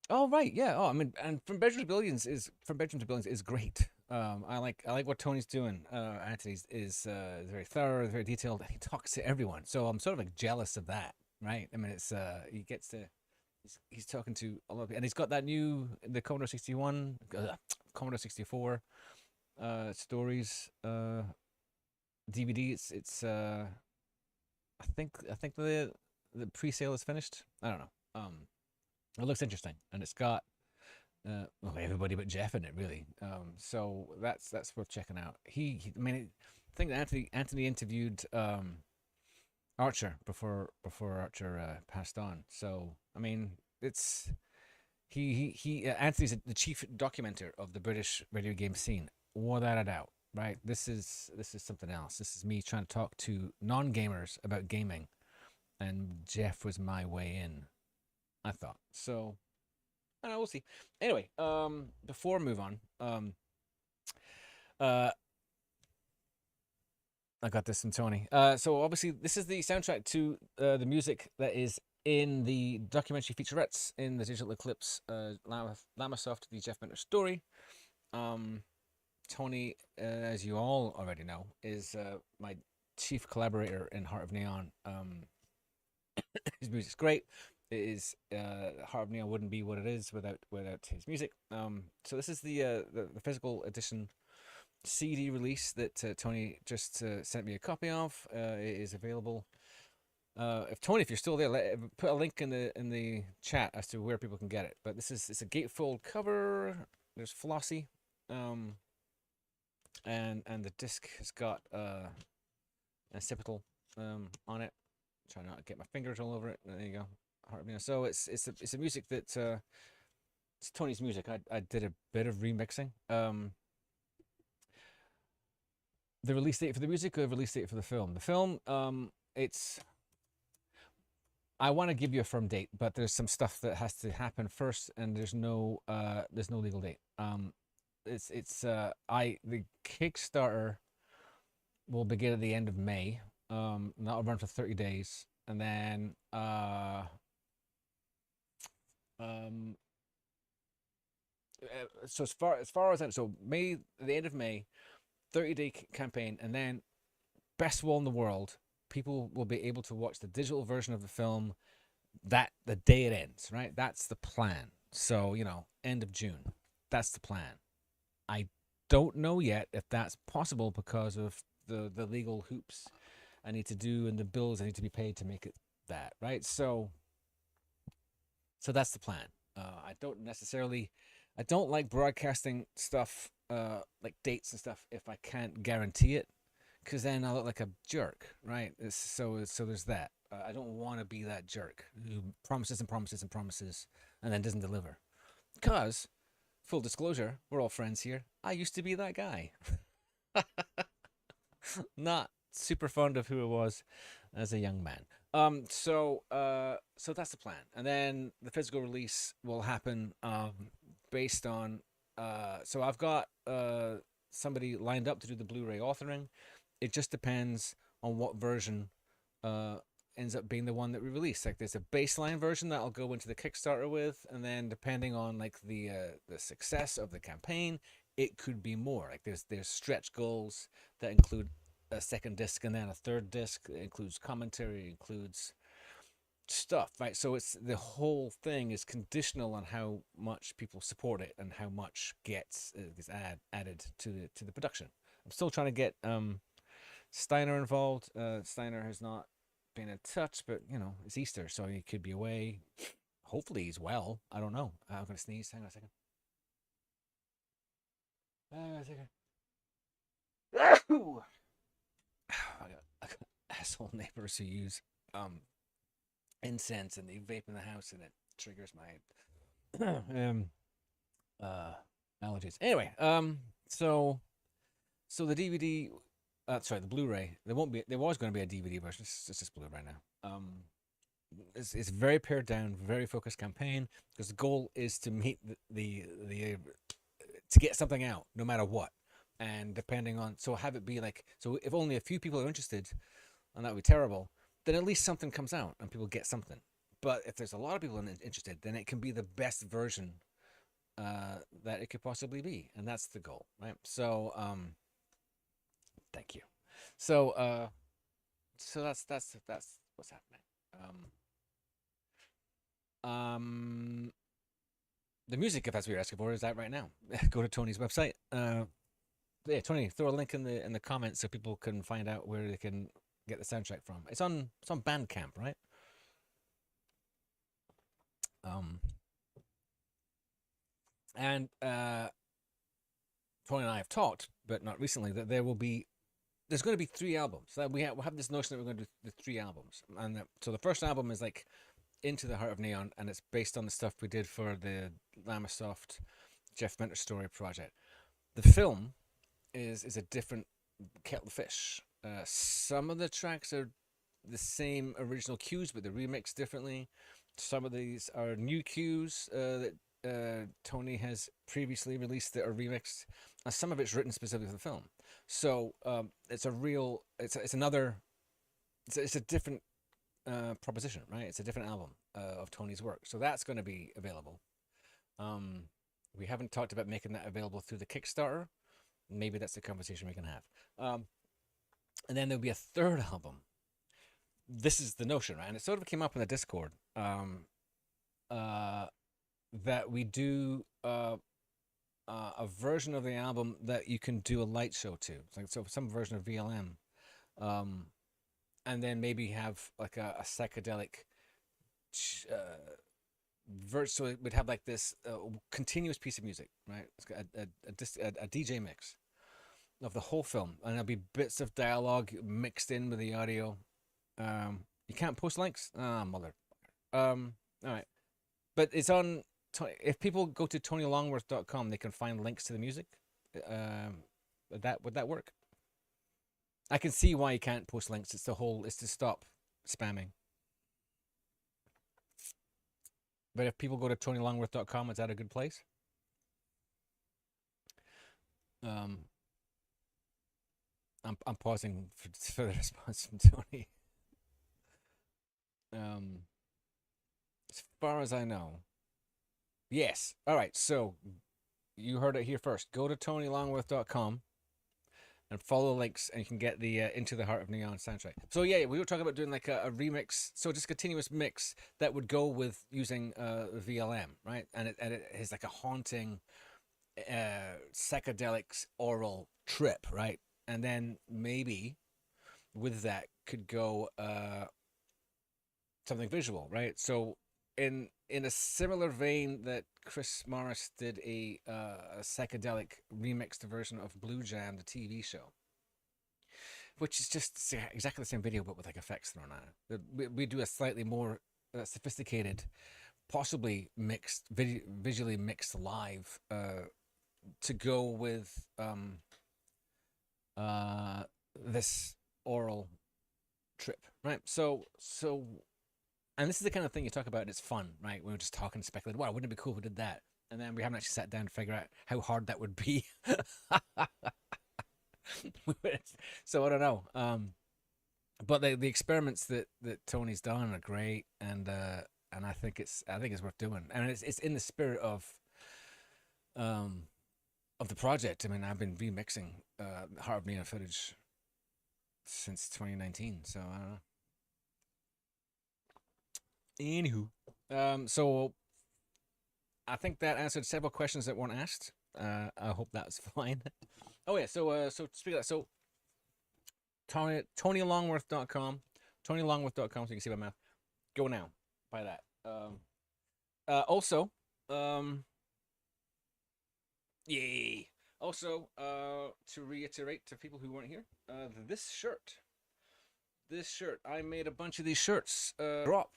A: Oh right, yeah. Oh, I mean, and From Bedroom to Billions is great. I like what Tony's doing. Anthony's is very thorough, very detailed, and he talks to everyone. So I'm sort of like jealous of that, right? I mean, it's he gets to he's talking to a lot of people, and he's got that the Commodore 61, Commodore 64 stories DVD. It's I think the pre-sale is finished. I don't know. It looks interesting, and it's got everybody but Jeff in it, really. So that's worth checking out. I think that Anthony interviewed Archer before Archer passed on. So I mean, it's Anthony's the chief documenter of the British video game scene, without a doubt. Right? This is something else. This is me trying to talk to non-gamers about gaming, and Jeff was my way in, I thought. So don't know, we'll see. Anyway, before I move on, I got this from Tony. So obviously this is the soundtrack to the music that is in the documentary featurettes in the Digital Eclipse Llamasoft, the Jeff Minter story. Tony, as you all already know, is my chief collaborator in Heart of Neon. His music's great. It is Heart of Neon wouldn't be what it is without his music. So this is the physical edition CD release that Tony just sent me a copy of. It is available. If Tony, if you're still there, put a link in the chat as to where people can get it. But it's a gatefold cover. There's Flossie, and the disc has got a occipital on it. Try not to get my fingers all over it. There you go. So it's a music that it's Tony's music. I did a bit of remixing. The release date for the music or the release date for the film? The film, I want to give you a firm date, but there's some stuff that has to happen first, and there's no legal date. The Kickstarter will begin at the end of May. That'll run for 30 days, and then so as far as that, so May, the end of May, 30-day campaign, and then best wall in the world. People will be able to watch the digital version of the film the day it ends, right? That's the plan. So, end of June. That's the plan. I don't know yet if that's possible because of the legal hoops I need to do and the bills I need to be paid to make it that, right? So that's the plan. I don't like broadcasting stuff, like dates and stuff, if I can't guarantee it, because then I look like a jerk, right? So there's that. I don't want to be that jerk who promises and promises and promises and then doesn't deliver. Because, full disclosure, we're all friends here. I used to be that guy. Not super fond of who I was as a young man. So that's the plan. And then the physical release will happen based on so I've got somebody lined up to do the Blu-ray authoring. It just depends on what version ends up being the one that we release. Like there's a baseline version that I'll go into the Kickstarter with, and then depending on like the success of the campaign, it could be more. Like there's stretch goals that include a second disc and then a third disc. It includes commentary, it includes stuff, right? So it's the whole thing is conditional on how much people support it and how much gets added to the production. I'm still trying to get Steiner involved. Steiner has not been in touch, but it's Easter, so he could be away. Hopefully he's well. I don't know. I'm gonna sneeze. Hang on a second. I got asshole neighbors who use incense and they vape in the house, and it triggers my allergies. Anyway, so the DVD, sorry, the Blu-ray. There was going to be a DVD version. It's just Blu-ray now. It's very pared down, very focused campaign, because the goal is to meet to get something out no matter what, and depending on, so have it be like, so if only a few people are interested, and that would be terrible, then at least something comes out and people get something. But if there's a lot of people interested, then it can be the best version that it could possibly be, and that's the goal, right? So thank you. So that's what's happening. The music, if that's what you're asking for, is out right now. Go to Tony's website. Yeah, Tony, throw a link in the comments so people can find out where they can get the soundtrack from. It's on Bandcamp, right? And Tony and I have talked, but not recently, that there's going to be 3 albums. That we'll have this notion that we're going to do the 3 albums, and so the first album is like Into the Heart of Neon, and it's based on the stuff we did for the Llamasoft Jeff Minter story project. The film is a different kettle of fish. Some of the tracks are the same original cues, but they're remixed differently. Some of these are new cues that Tony has previously released or remixed. Some of it's written specifically for the film, so it's a real. It's another. It's a different proposition, right? It's a different album of Tony's work, so that's going to be available. We haven't talked about making that available through the Kickstarter. Maybe that's the conversation we can have. And then there'll be a third album. This is the notion, right? And it sort of came up in the Discord. That we do a version of the album that you can do a light show to, like so some version of VLM, and then maybe have like a psychedelic verse, so it would have like this continuous piece of music, right? It's got a DJ mix of the whole film, and there'll be bits of dialogue mixed in with the audio. You can't post links, mother. All right, but it's on. If people go to TonyLongworth.com, they can find links to the music. Would that work? I can see why you can't post links. It's to stop spamming. But if people go to TonyLongworth.com, is that a good place? I'm pausing for the response from Tony. As far as I know. Yes. All right. So you heard it here first. Go to TonyLongworth.com and follow the links, and you can get the Into the Heart of Neon soundtrack. So yeah, we were talking about doing like a remix, so just continuous mix that would go with using VLM, right? And it is like a haunting psychedelics oral trip, right? And then maybe with that could go something visual, right? So in a similar vein that Chris Morris did a psychedelic remixed version of Blue Jam, the TV show, which is just exactly the same video but with like effects thrown at it. We do a slightly more sophisticated, possibly mixed, visually mixed live to go with this oral trip, right? So and this is the kind of thing you talk about, and it's fun, right? We were just talking, speculating, wow, wouldn't it be cool if we did that? And then we haven't actually sat down to figure out how hard that would be. So I don't know. But the experiments that Tony's done are great, and I think it's worth doing. And it's in the spirit of the project. I mean, I've been remixing Heart of Neon footage since 2019, so I don't know. Anywho, so I think that answered several questions that weren't asked. I hope that's fine. Oh yeah, so speak of that, so TonyLongworth.com, TonyLongworth.com, so you can see my math. Go now, buy that. Also, yay. Also, to reiterate to people who weren't here, this shirt, I made a bunch of these shirts. Drop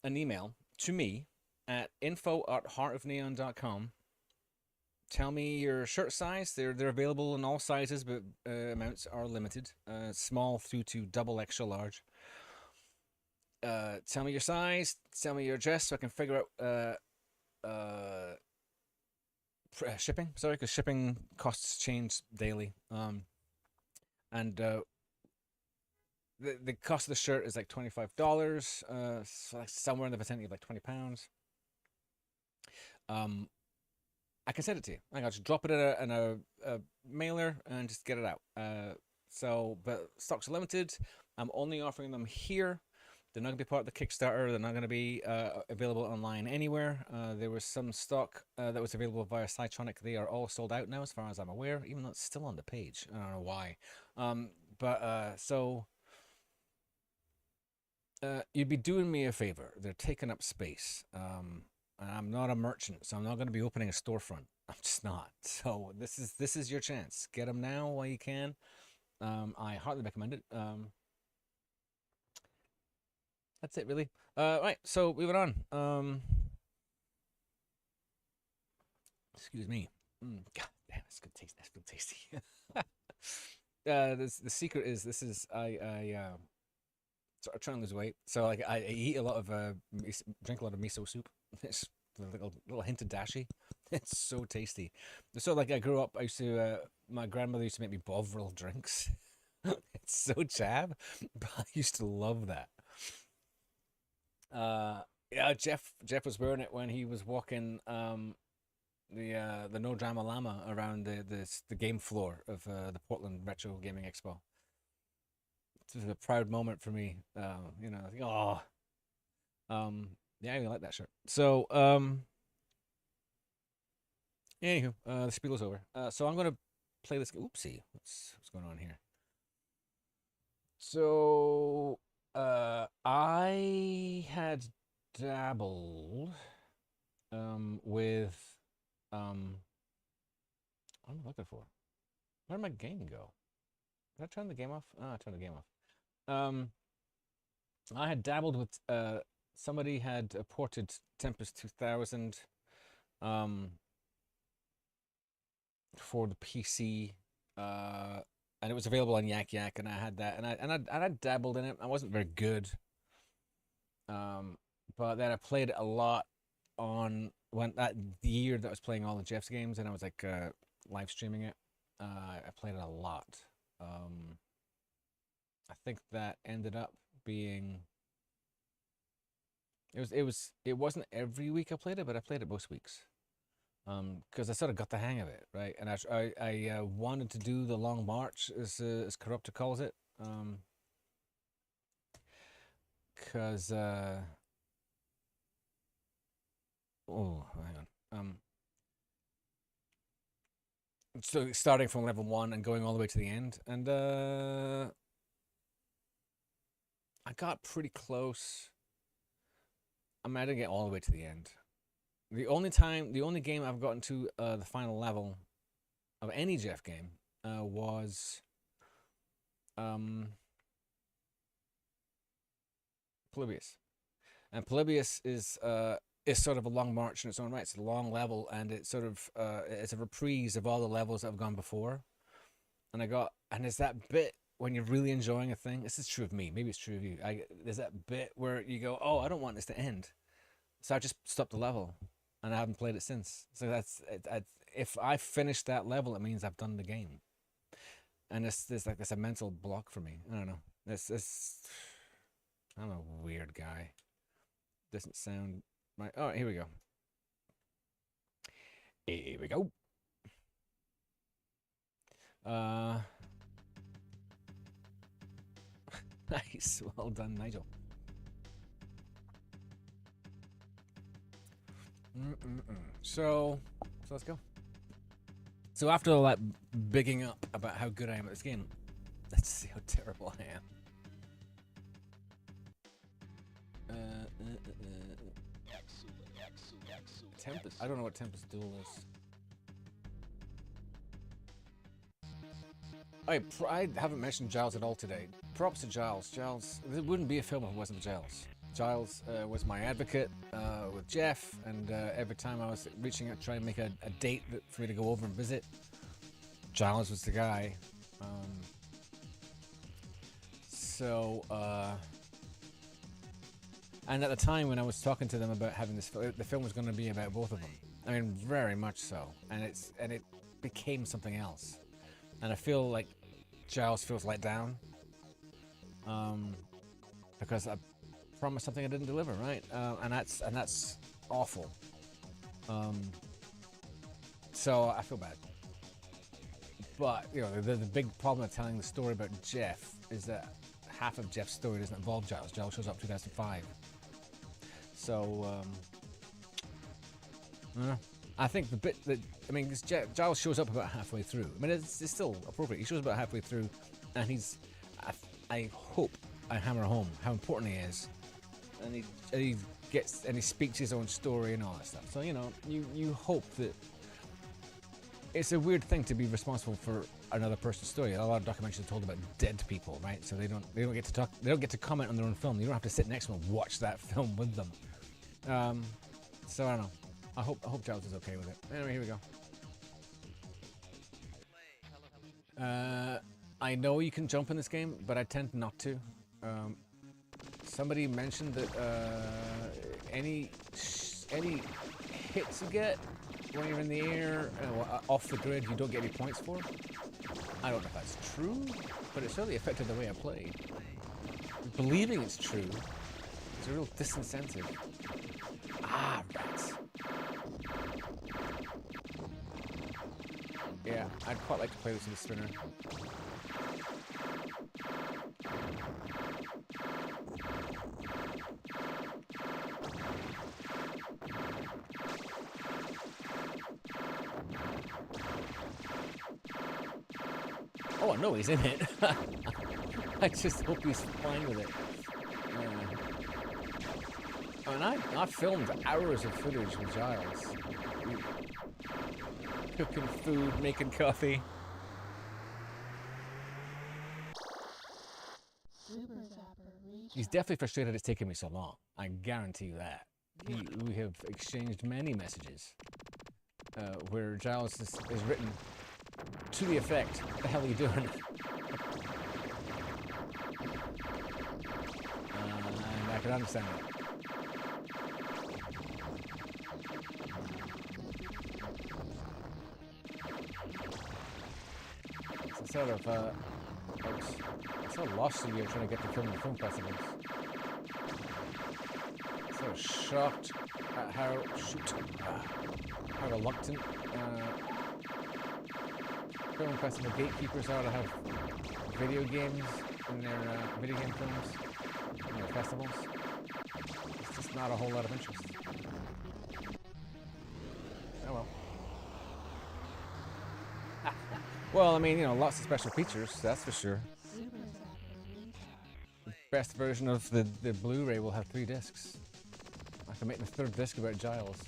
A: an email to me at info@heartofneon.com. Tell me your shirt size. They're available in all sizes, but amounts are limited. Small through to double extra large. Tell me your size. Tell me your address so I can figure out shipping. Sorry, because shipping costs change daily. And the cost of the shirt is like $25. So like somewhere in the vicinity of like £20. I can send it to you. I'll just drop it in a mailer and just get it out. But stocks are limited. I'm only offering them here. They're not going to be part of the Kickstarter. They're not going to be available online anywhere. There was some stock that was available via Cytronic. They are all sold out now, as far as I'm aware, even though it's still on the page. I don't know why. You'd be doing me a favor. They're taking up space. And I'm not a merchant, so I'm not going to be opening a storefront. I'm just not. So this is your chance. Get them now while you can. I hardly recommend it. That's it, really. Right, so moving on. Excuse me. God damn, that's good taste. That's good tasty. The secret is I sort of trying to lose weight. So like I eat a lot of drink a lot of miso soup. It's with a little hint of dashi. It's so tasty. So like I grew up, I used to, my grandmother used to make me Bovril drinks. It's so chab, but I used to love that. Yeah, Jeff was wearing it when he was walking the No Drama Llama around the game floor of the Portland Retro Gaming Expo. It was a proud moment for me. You know, I think, oh, yeah, I really like that shirt. So, anywho, the spiel is over. So I'm gonna play this. Oopsie, what's going on here? So, I had dabbled with what am I looking for? Where'd my game go? Did I turn the game off? Ah, I turned the game off. I had dabbled with somebody had ported Tempest 2000 for the PC, and it was available on Yak Yak, and I had that, and I dabbled in it. I wasn't very good, but then I played it a lot on the year that I was playing all of Jeff's games, and I was like live streaming it. I played it a lot. I think that ended up being it wasn't every week I played it, but I played it most weeks. Because I sort of got the hang of it, right? And I wanted to do the long march, as Corruptor calls it, because oh, hang on. So starting from level 1 and going all the way to the end, and I got pretty close. I mean, I didn't get all the way to the end. The only game I've gotten to the final level of any Jeff game was Polybius. And Polybius is sort of a long march in its own right. It's a long level, and it's sort of it's a reprise of all the levels that have gone before. And there's that bit when you're really enjoying a thing. This is true of me. Maybe it's true of you. There's that bit where you go, "Oh, I don't want this to end," so I just stopped the level, and I haven't played it since. So that's if I finish that level, it means I've done the game. And it's a mental block for me. I don't know. I'm a weird guy. Doesn't sound right. Oh, here we go. Here we go. Nice. Well done, Nigel. So let's go. So after all that bigging up about how good I am at this game, let's see how terrible I am. Tempest. I don't know what Tempest Duel is. I haven't mentioned Giles at all today. Props to Giles. Giles, there wouldn't be a film if it wasn't for Giles. Giles was my advocate with Jeff, and every time I was reaching out trying to make a date for me to go over and visit, Giles was the guy. And at the time when I was talking to them about having this, the film was going to be about both of them. I mean, very much so, and it became something else. And I feel like Giles feels let down because I promised something I didn't deliver, right? And that's awful. So I feel bad. But you know, the big problem with telling the story about Jeff is that half of Jeff's story doesn't involve Giles. Giles shows up in 2005. So I think the bit that Giles shows up about halfway through. I mean, it's still appropriate. He shows up about halfway through, and I hope I hammer home how important he is, and he speaks his own story and all that stuff. So you know, you hope that. It's a weird thing to be responsible for another person's story. A lot of documentaries are told about dead people, right? So they don't get to talk. They don't get to comment on their own film. You don't have to sit next to them and watch that film with them. So I don't know. I hope Giles is okay with it. Anyway, here we go. I know you can jump in this game, but I tend not to. Somebody mentioned that any hits you get when you're in the air, off the grid, you don't get any points for. I don't know if that's true, but it certainly affected the way I played. Believing it's true is a real disincentive. Ah, rats. Yeah, I'd quite like to play this in the spinner. Oh, I know he's in it. I just hope he's fine with it. I mean, I filmed hours of footage with Giles. Cooking food, making coffee. He's definitely frustrated it's taken me so long. I guarantee you that. We have exchanged many messages where Giles is written to the effect, "What the hell are you doing?" And I can understand that. It's sort of, I sort of lost a year trying to get to film the film festivals. So shocked at how reluctant film festival gatekeepers are to have video games in their video game films in their festivals. It's just not a whole lot of interest. Oh well. Well, I mean, you know, lots of special features, that's for sure. The best version of the Blu-ray will have 3 discs. I can make the 3rd disc about Giles.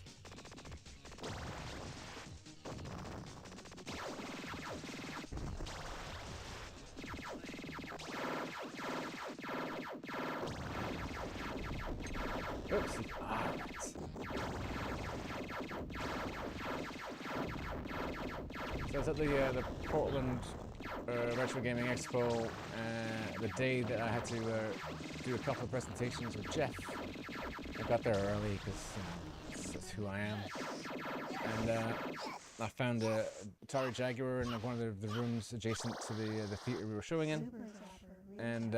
A: Oopsie. Ah, right. So I was at the Portland Retro Gaming Expo the day that I had to do a couple of presentations with Jeff. I got there early because, you know, that's who I am. And I found a Atari Jaguar in one of the rooms adjacent to the theater we were showing in. And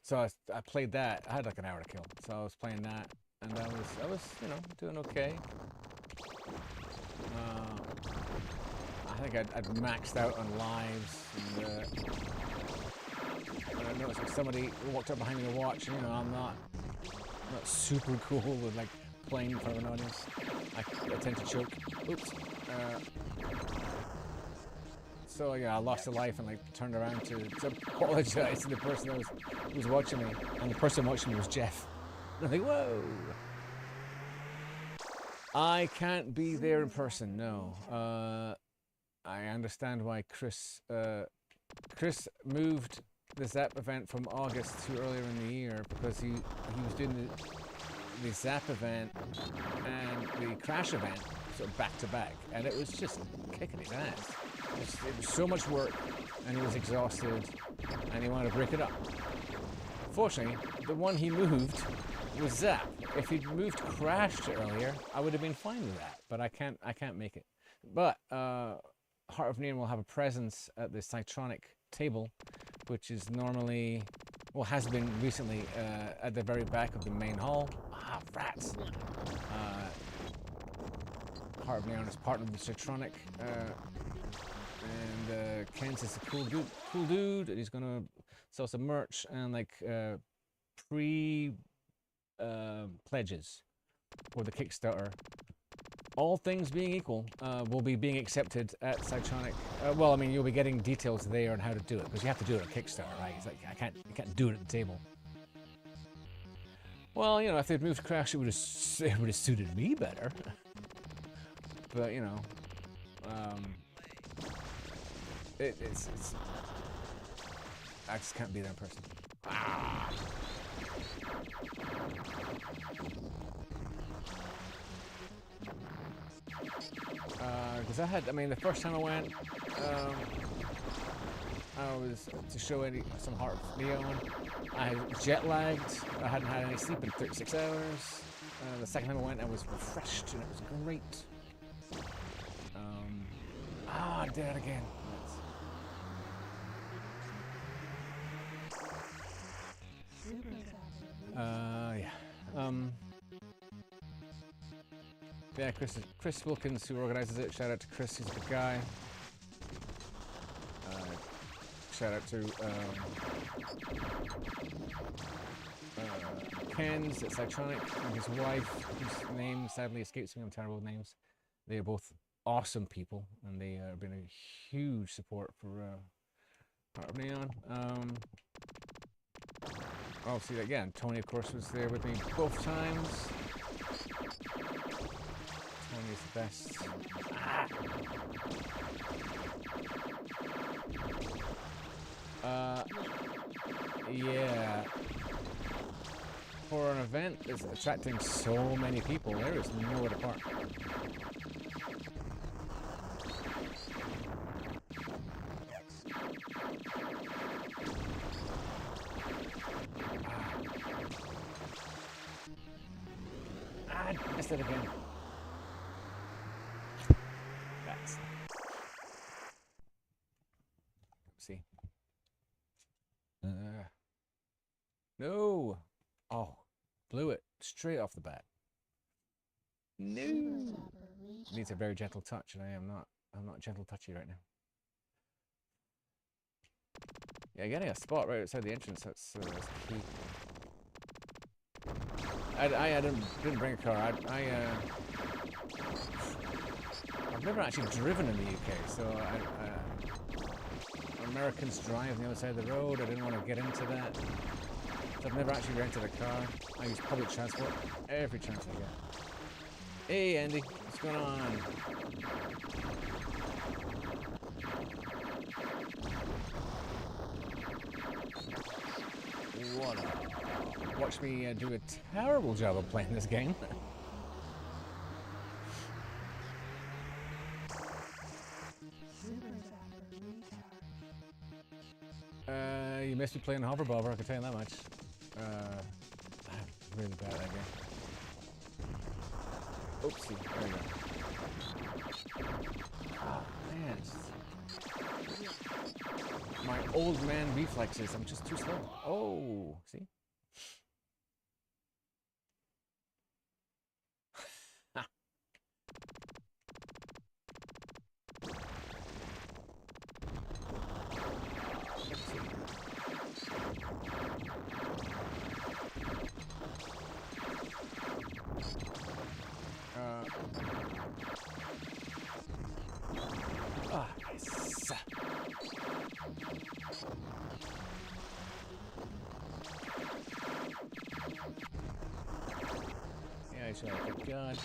A: so I played that. I had like an hour to kill, so I was playing that, and I was you know, doing okay. I think I'd maxed out on lives, and I noticed like somebody walked up behind me to watch, and you know, I'm not super cool with like playing in front of an audience. I tend to choke. Oops. So yeah, I lost a life and like turned around to apologize to the person who was watching me, and the person watching me was Jeff. And I'm like, whoa! I can't be there in person. No. I understand why Chris moved the Zap event from August to earlier in the year because he was doing the Zap event and the Crash event sort of back to back, and it was just kicking his ass. It was so much work, and he was exhausted, and he wanted to break it up. Fortunately, the one he moved was Zap. If he'd moved Crash to earlier, I would have been fine with that, but I can't make it. But Heart of Neon will have a presence at the Cytronic table, which is normally, well, has been recently at the very back of the main hall. Ah, rats! Heart of Neon is partnered with Cytronic, and Kent is a cool dude, and he's gonna sell some merch and like pledges for the Kickstarter. All things being equal, will be being accepted at Cytronic. Well, I mean, you'll be getting details there on how to do it, because you have to do it on Kickstarter, right? It's like you can't do it at the table. Well, you know, if they'd moved Crash, it would have suited me better. But you know, it's I just can't be there in person. Ah. Because I mean, the first time I went, I was to show some Heart of Neon. I had jet lagged. I hadn't had any sleep in 36 hours. The second time I went, I was refreshed and it was great. I did it again. Yeah. Yeah, Chris Wilkins, who organizes it. Shout out to Chris, he's a good guy. Shout out to Ken's at Cytronic and his wife, whose name sadly escapes me. I'm terrible with names. They are both awesome people, and they have been a huge support for part of Neon. Oh, see that again. Tony, of course, was there with me both times. Tony is the best. Yeah. For an event that's attracting so many people, there is nowhere to park. I missed it again. That's. See. No. Oh, blew it straight off the bat. No. Needs a very gentle touch, and I'm not gentle touchy right now. Yeah, getting a spot right outside the entrance, that's key. I didn't bring a car. I've never actually driven in the UK, so Americans drive on the other side of the road. I didn't want to get into that. So I've never actually rented a car. I use public transport every chance I get. Hey Andy, what's going on? What? Watch me do a terrible job of playing this game. You missed me playing Hoverbobber, I can tell you that much. I'm really bad at that game. Oopsie, there we go. Oh man. My old man reflexes, I'm just too slow. Oh, see? Yes. Yeah, I should have a gun.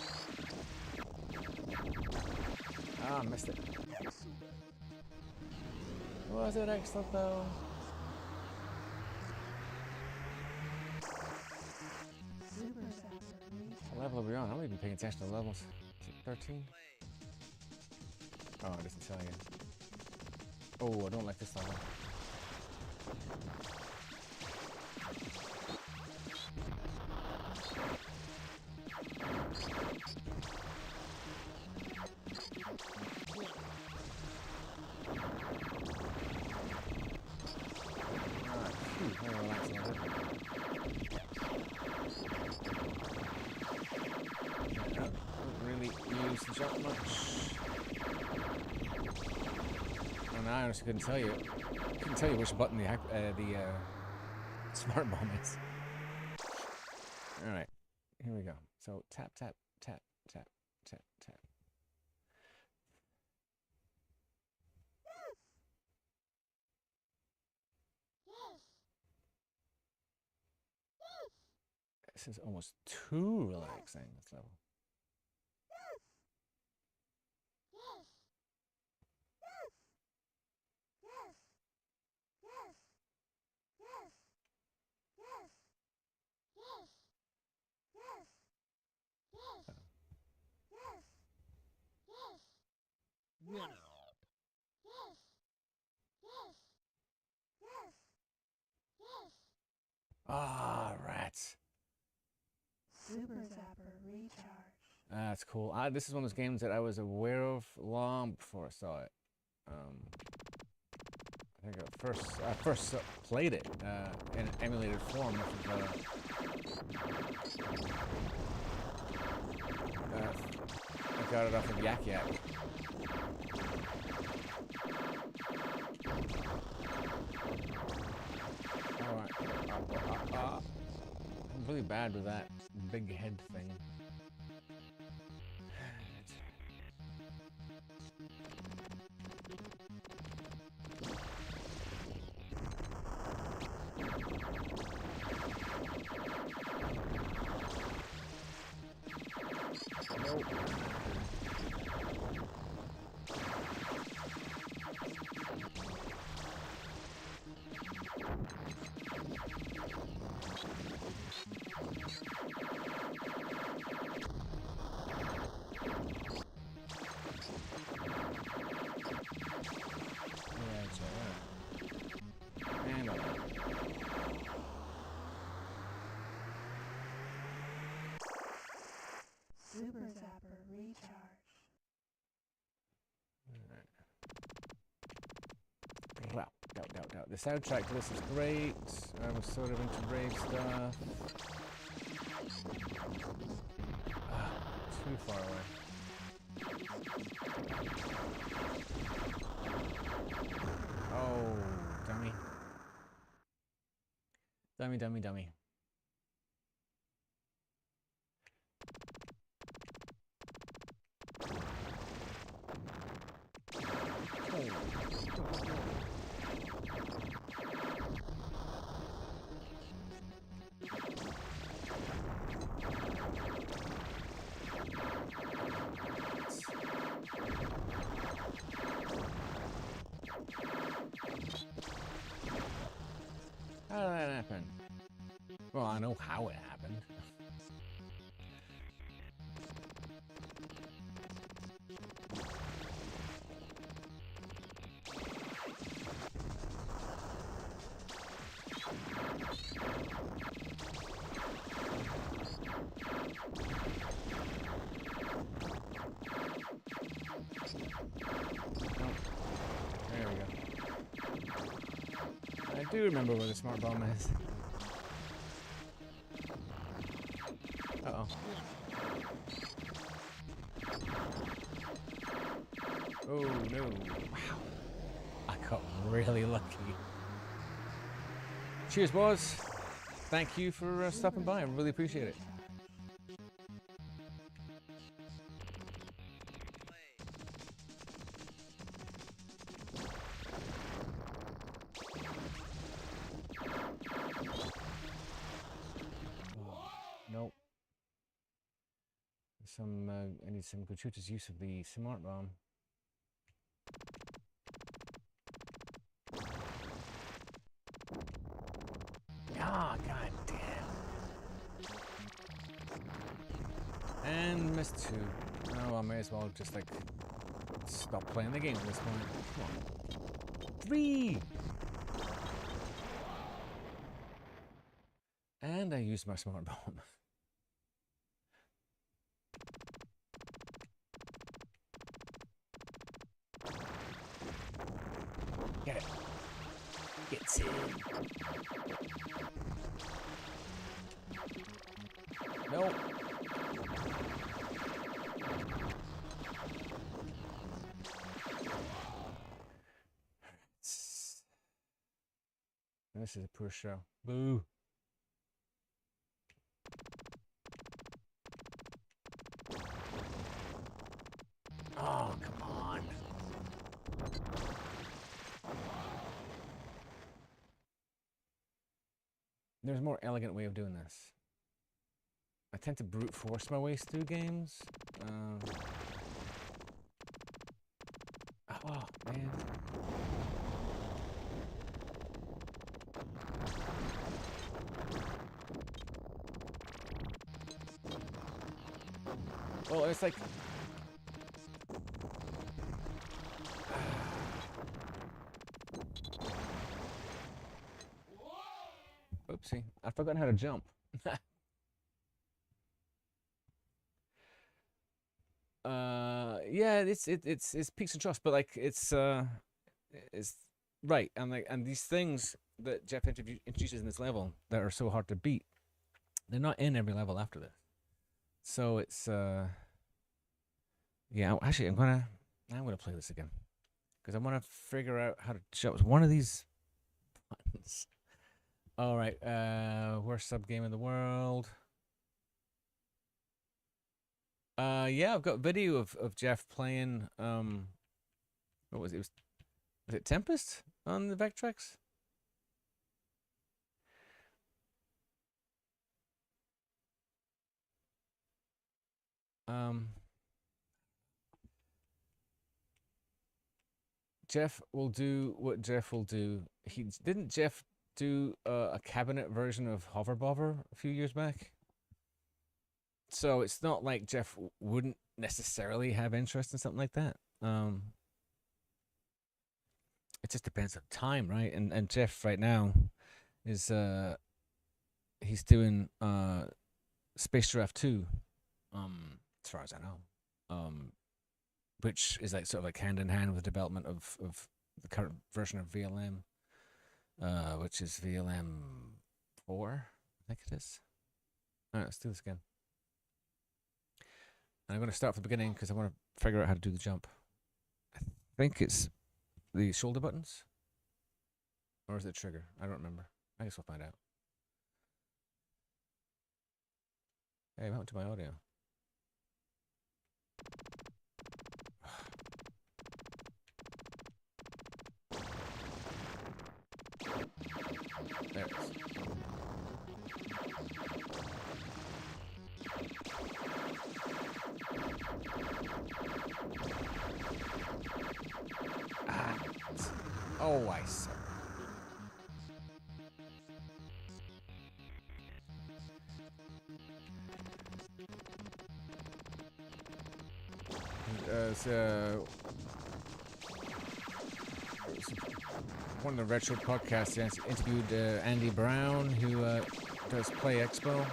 A: Ah, missed it. Was it excellent though? What level are we on? I'm not even paying attention to the levels. Is it 13? Oh, it doesn't tell you. Oh, I don't like this level. I honestly couldn't tell you which button the smart bomb is. All right, here we go. So tap, tap, tap, tap, tap, tap. This is almost too relaxing, this level. Ah, rats.
N: Super Zapper
A: That's cool. This is one of those games that I was aware of long before I saw it. I think I first played it in an emulated form. I got it off of Yak Yak. Alright. I'm really bad with that big head thing.
N: Super Zapper Recharge.
A: Doubt. The soundtrack to this is great. I was sort of into rave stuff. Too far away. Oh, dummy. Dummy. How did that happen? Well, I know how it happened. There we go. I do remember where the smart bomb is. Uh-oh. Oh no. Wow. I got really lucky. Cheers, boys. Thank you for stopping by. I really appreciate it. Nope. I need some gratuitous use of the smart bomb. Ah, god damn. And missed two. Oh, I may as well just like stop playing the game at this point. Come on. 3! And I used my smart bomb. Get it. Gets in. Nope. This is a poor show. Boo. Oh, come on. There's a more elegant way of doing this. I tend to brute force my way through games. Oh, man. Well, it's like... Oopsie, I've forgotten how to jump. Yeah, it's peaks and troughs, but like it's right, and these things that Jeff introduces in this level that are so hard to beat, they're not in every level after this. So it's yeah. Actually, I'm gonna play this again because I want to figure out how to show one of these buttons. All right, worst sub game in the world. Yeah, I've got video of Jeff playing. What was it? Was it Tempest on the Vectrex? Jeff will do what Jeff will do. Didn't Jeff do a cabinet version of Hover Bobber a few years back? So it's not like Jeff wouldn't necessarily have interest in something like that. It just depends on time, right? And Jeff right now is he's doing Space Giraffe 2, as far as I know. Which is like sort of like hand in hand with the development of the current version of VLM, which is VLM 4, I think it is. All right, let's do this again. And I'm going to start from the beginning because I want to figure out how to do the jump. I think it's the shoulder buttons, or is it trigger? I don't remember. I guess we'll find out. Hey, what happened to my audio? There it is. Oh, I see. So one of the retro podcasts interviewed Andy Brown, who does Play Expo.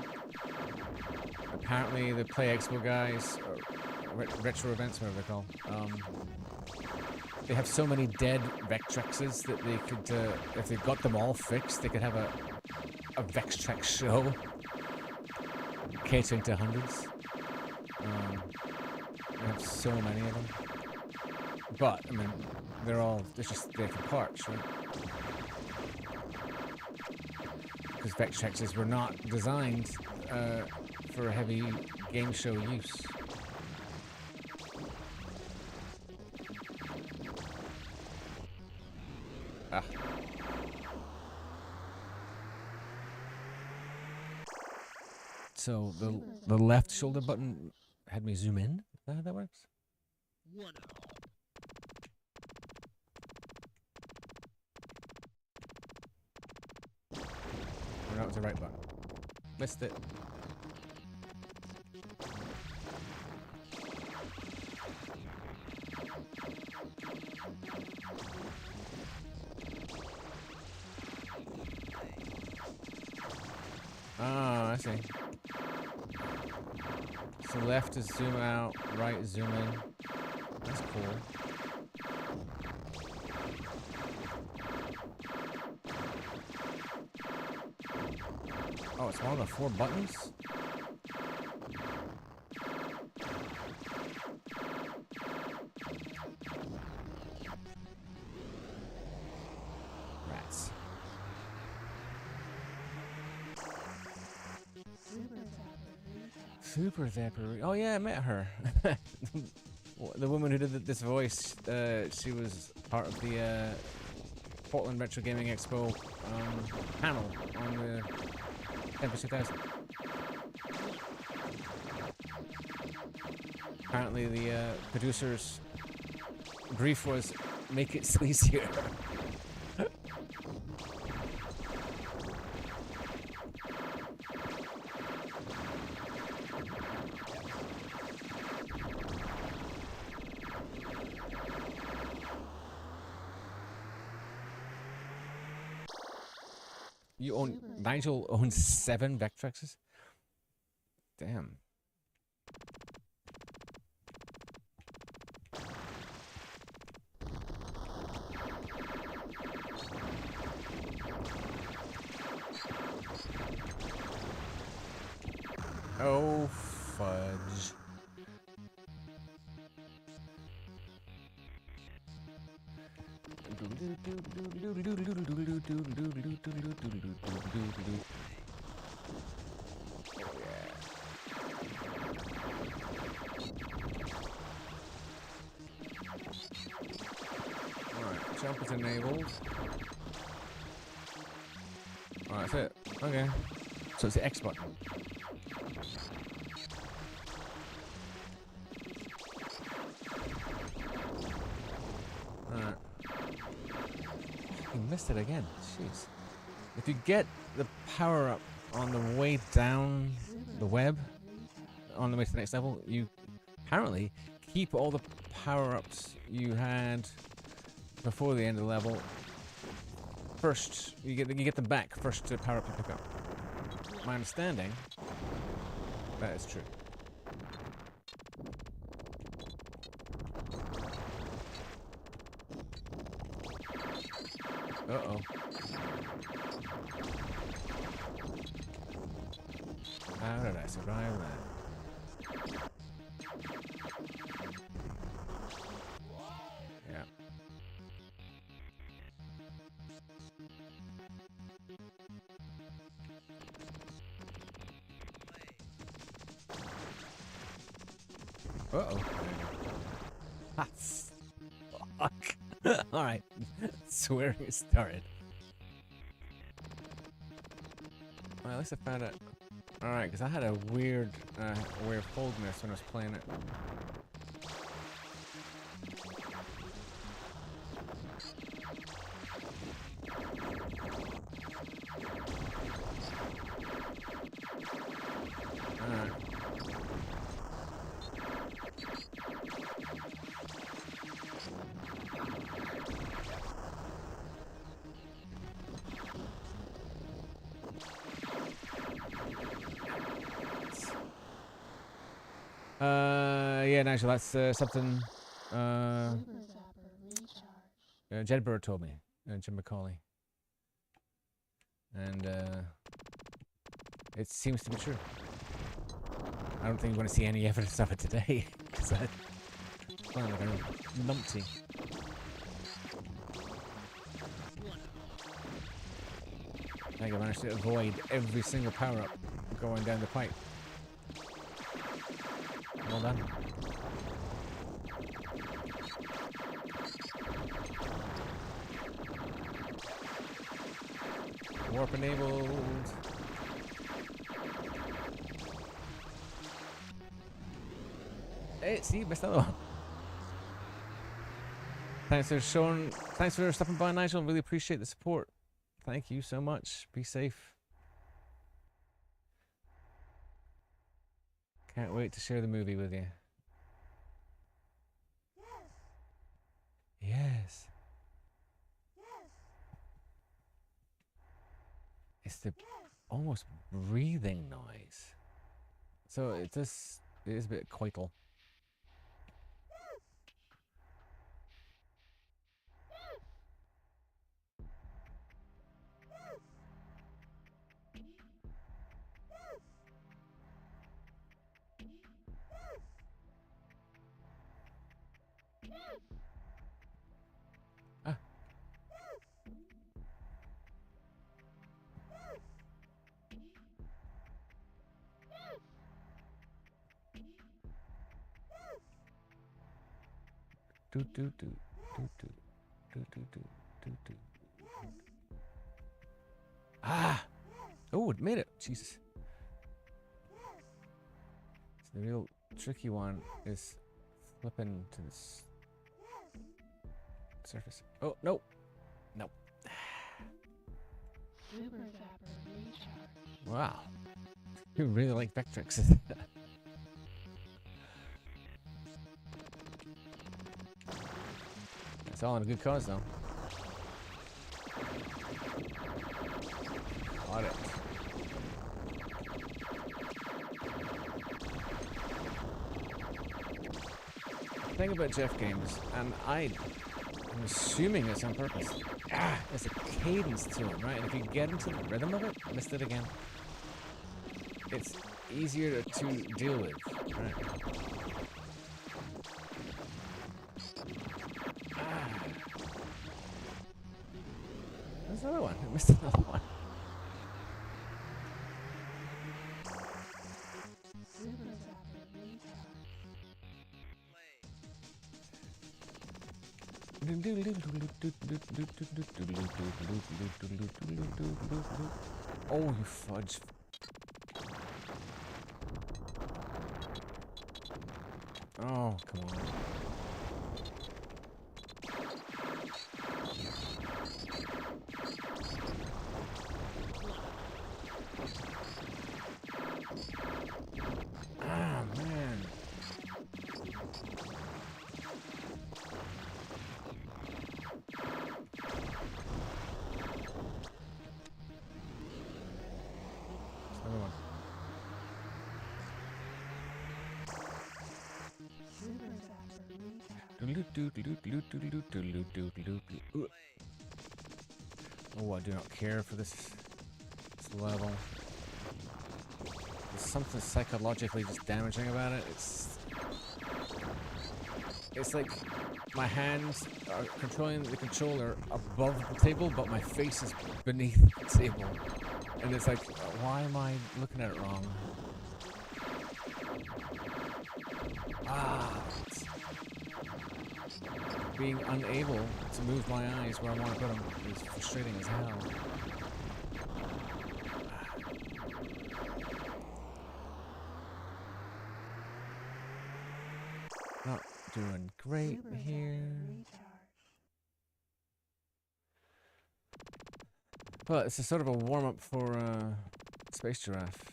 A: Apparently, the Play Expo guys, retro events, whatever they're called, they have so many dead Vectrexes that they could, if they got them all fixed, they could have a Vectrex show catering to hundreds. They have so many of them. But, I mean, they're just different parts, right? Because Vectrexes were not designed for heavy game show use. Ah. So the left shoulder button had me zoom in. Is that how that works? Or no, it was the right button. Missed it. Oh, I see. So left is zoom out, right is zoom in. That's cool. Oh, it's one of the 4 buttons? Rats. Super Zapper. Oh yeah, I met her. The woman who did this voice, she was part of the Portland Retro Gaming Expo panel on the Tempest 2000. Apparently the producer's brief was make it sleazier. Nigel owns 7 Vectrexes? Damn. Oh, fudge. Alright, jump is enabled. Alright, that's it. Okay. So it's the X button. Alright. You missed it again. Jeez. If you get the power up on the way down the web, on the way to the next level, you apparently keep all the power ups you had before the end of the level. First, you get them back first to power up you pick up. My understanding, that is true. Uh-oh. How did I survive that? Yeah. Uh-oh. Ah, fuck. Alright. Swearing it started. Well, at least I found it. Alright, because I had a weird way of holding this when I was playing it. Alright. Yeah, Nigel, that's something Jedburgh told me, Jim McCauley. And it seems to be true. I don't think you're going to see any evidence of it today, because I find like a numpty. I think I managed to avoid every single power-up going down the pipe. Well done. Warp enabled. Hey, see, missed another one. Thanks for stopping by, Nigel. Really appreciate the support. Thank you so much. Be safe. Can't wait to share the movie with you. Yes. It's the almost breathing noise. So it is a bit coital. Ah. Do do do do do do do do do do. Ah! Oh, it made it. Jesus. So the real tricky one is flipping to this surface. Oh, no. No. Wow. You really like Vectrix. It's all in a good cause, though. Got it. The thing about Jeff games, and I'm assuming it's on purpose, there's a cadence to it, right? And if you get into the rhythm of it, missed it again. It's easier to deal with. Right. There's another one. I missed another one. Oh, you fudge. Oh, come on. Ah, man. Another one. Oh, I do not care for this level. There's something psychologically just damaging about it. It's like my hands are controlling the controller above the table, but my face is beneath the table. And it's like, why am I looking at it wrong? Ah. Being unable to move my eyes where I want to put them is frustrating as hell. Not doing great here. Well, it's a sort of a warm-up for Space Giraffe.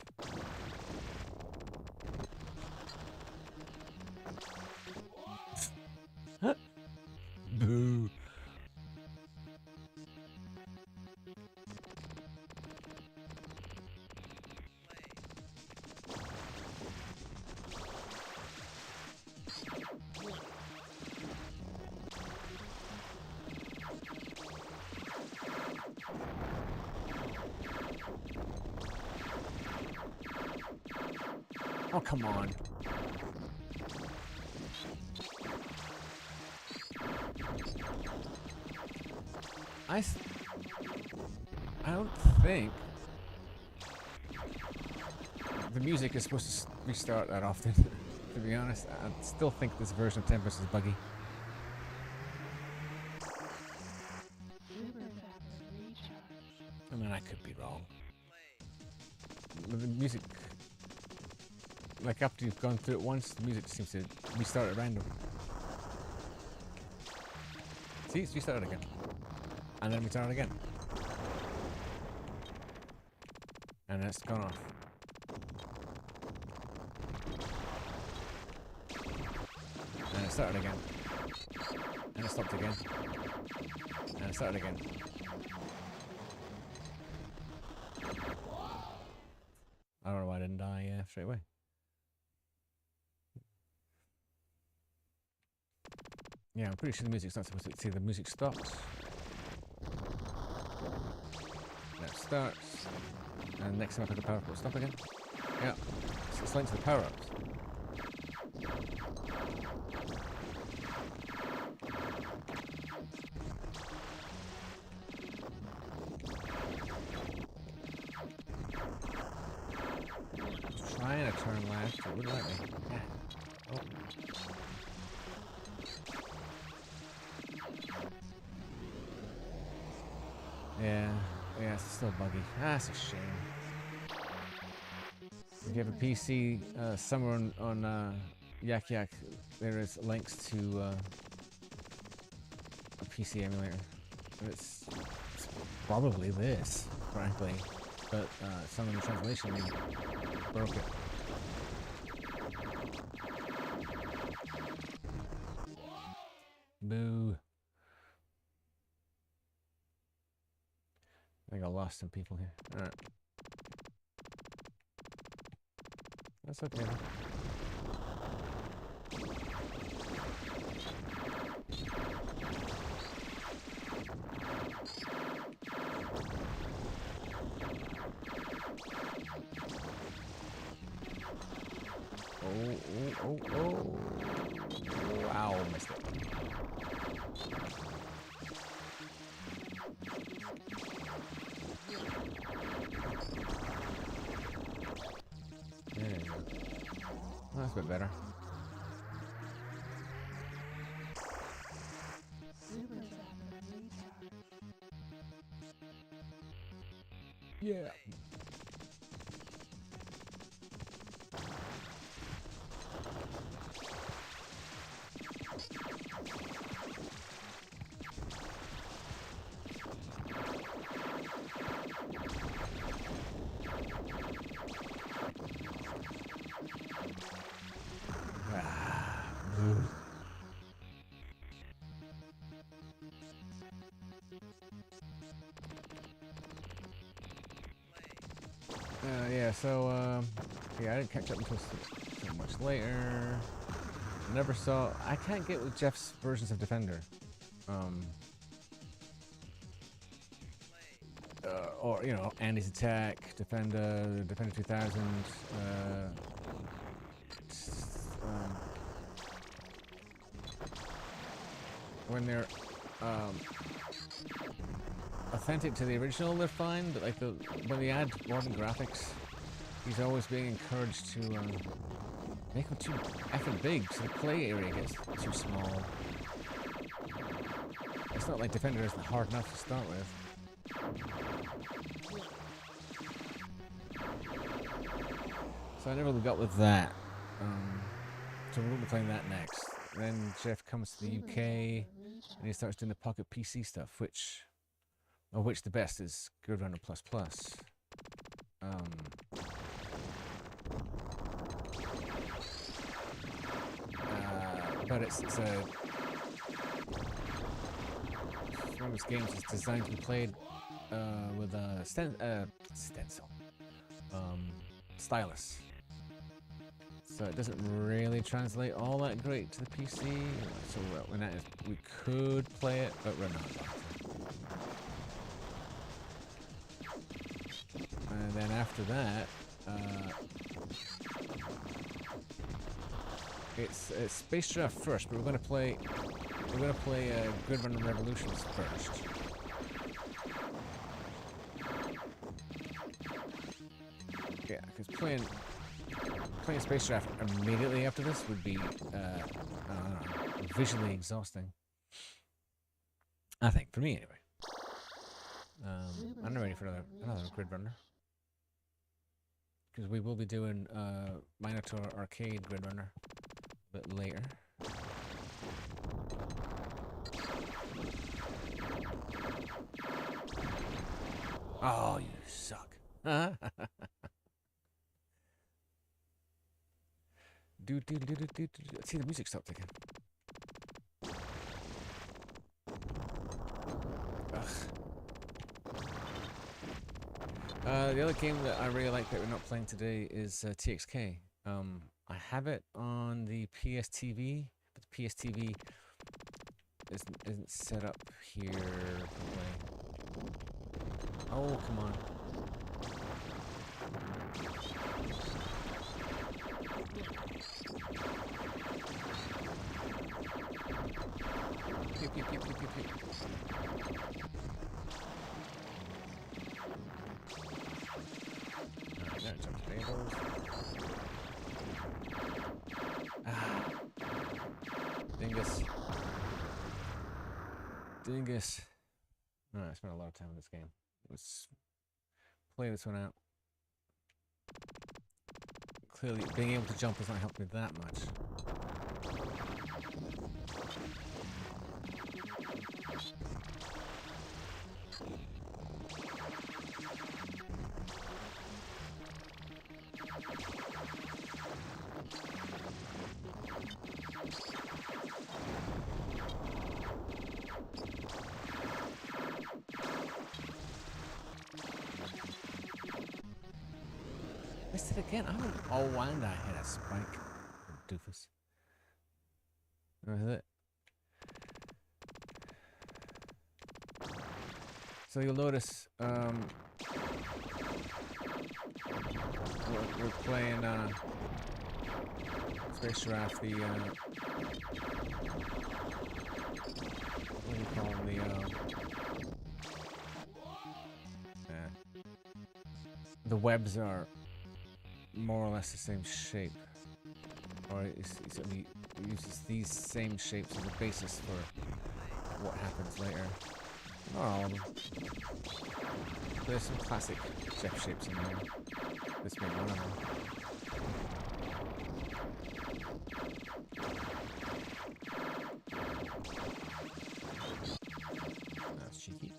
A: Boo. Oh, come on. I don't think the music is supposed to restart that often, to be honest. I still think this version of Tempest is buggy. I mean, I could be wrong. The music, like after you've gone through it once, the music seems to restart at random. See, it's restarted again. And then restart again. And then it's gone off. And it started again. And it stopped again. And it started again. I don't know why I didn't die straight away. Yeah, I'm pretty sure the music's not supposed to see the music stops. Now it starts. And next time I put the power up, it'll stop again. Yeah, it's linked to the power ups. Trying to turn left, it wouldn't let me. Yeah. Oh. Yeah, it's still buggy. That's a shame. If you have a PC somewhere on Yak Yak, there is links to a PC emulator. It's probably this, frankly, but some of the translation broke it. Boo. I think I lost some people here. Alright. That's okay. Oh, oh. Wow, missed it. There you go. Well, that's a bit better. Yeah. Yeah, so, yeah, I didn't catch up until so much later. Never saw... I can't get with Jeff's versions of Defender. Or, you know, Andy's Attack, Defender 2000, when they're, authentic to the original, they're fine, but like when they add modern graphics, he's always being encouraged to make them too effing big, so the play area gets too small. It's not like Defender isn't hard enough to start with. So I never really got with that. So we'll be playing that next. Then Jeff comes to the UK and he starts doing the Pocket PC stuff, of which the best is Gridrunner++. But it's one of those games that's designed to be played with a stencil, stylus. So it doesn't really translate all that great to the PC. So when that is, we could play it, but we're not going to. And then after that, it's Space Giraffe first, but we're gonna play Gridrunner Revolutions first. Yeah, because playing Space Giraffe immediately after this would be visually exhausting. I think, for me anyway. I'm not ready for another Gridrunner. Because we will be doing Minotaur Arcade Gridrunner a bit later. Oh, you suck. See, the music stopped again. The other game that I really like that we're not playing today is TXK. I have it on the PSTV, but the PSTV isn't set up here. Oh, come on. Pew, pew, pew, pew, pew, pew. Alright, jump tables. Dingus. Dingus. Alright, I spent a lot of time in this game. Let's play this one out. Clearly, being able to jump has not helped me that much. Missed it again. Oh, and I hit a spike. Doofus. That was it. So you'll notice we're playing Space Giraffe, the what do you call them? The webs are more or less the same shape, or he uses these same shapes as a basis for what happens later. Not all of them. There's some classic Jeff shapes in there. This being one of them. That's cheeky.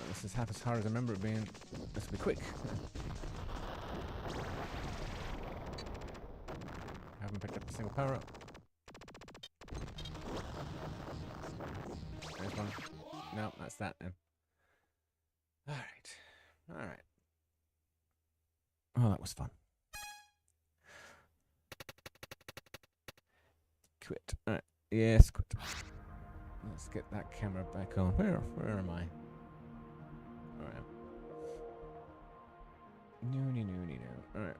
A: This is half as hard as I remember it being. This will be quick. I haven't picked up a single power up. There's one. No, that's that then. Alright. Alright. Oh, that was fun. Quit. Alright. Yes, quit. Let's get that camera back on. Where am I? Alright. No. Alright.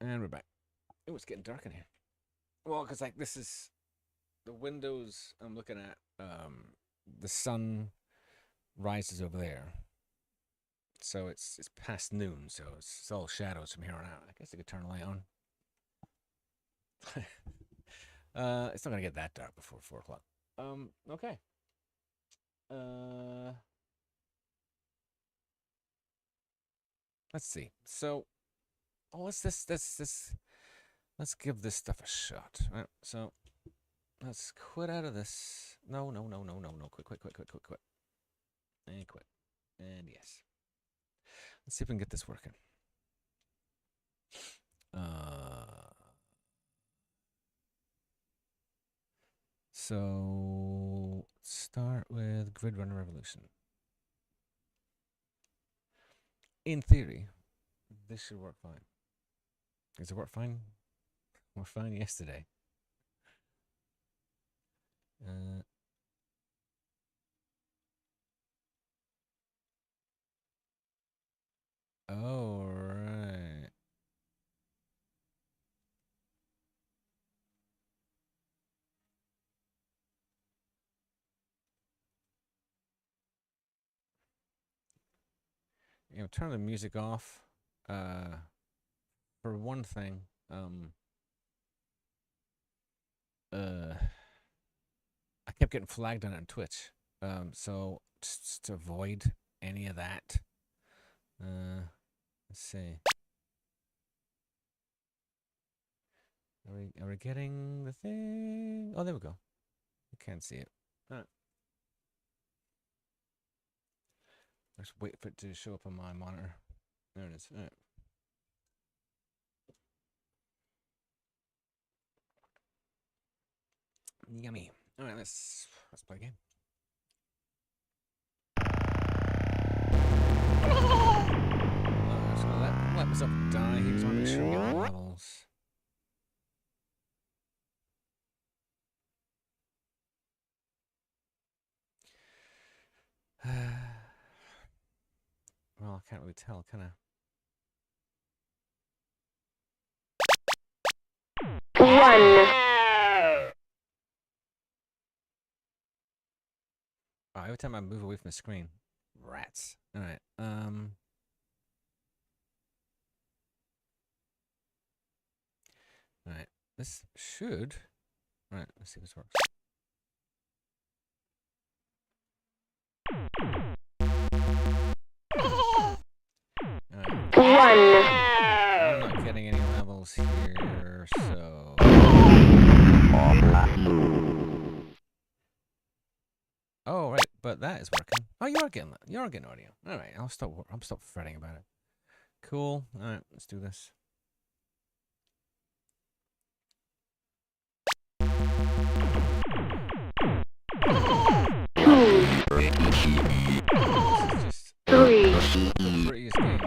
A: And we're back. Oh, it's getting dark in here. Well, because like this is the windows I'm looking at. The sun rises over there, so it's past noon, so it's all shadows from here on out. I guess I could turn the light on. It's not gonna get that dark before 4 o'clock. Okay. Let's see. So, let's give this stuff a shot. Right? So, let's quit out of this. No. Quit. And quit. And yes. Let's see if we can get this working. So, start with Grid Runner Revolution. In theory, this should work fine. Does it work fine? Worked fine yesterday. Oh, right. Turn the music off. For one thing, I kept getting flagged on it on Twitch. So just to avoid any of that, let's see. Are we getting the thing? Oh, there we go. You can't see it. All right. Let's wait for it to show up on my monitor. There it is. All right. Yummy. All right, let's play a game. I'm just gonna let myself die here because I want to make sure we get the levels. Well, I can't really tell, can I? Oh, every time I move away from the screen, rats. All right. All right. This should. All right. Let's see if this works. I'm not getting any levels here, so. Oh, right, but that is working. Oh, you are getting audio. All right, I'll stop fretting about it. Cool. All right, let's do this. This is just the prettiest game.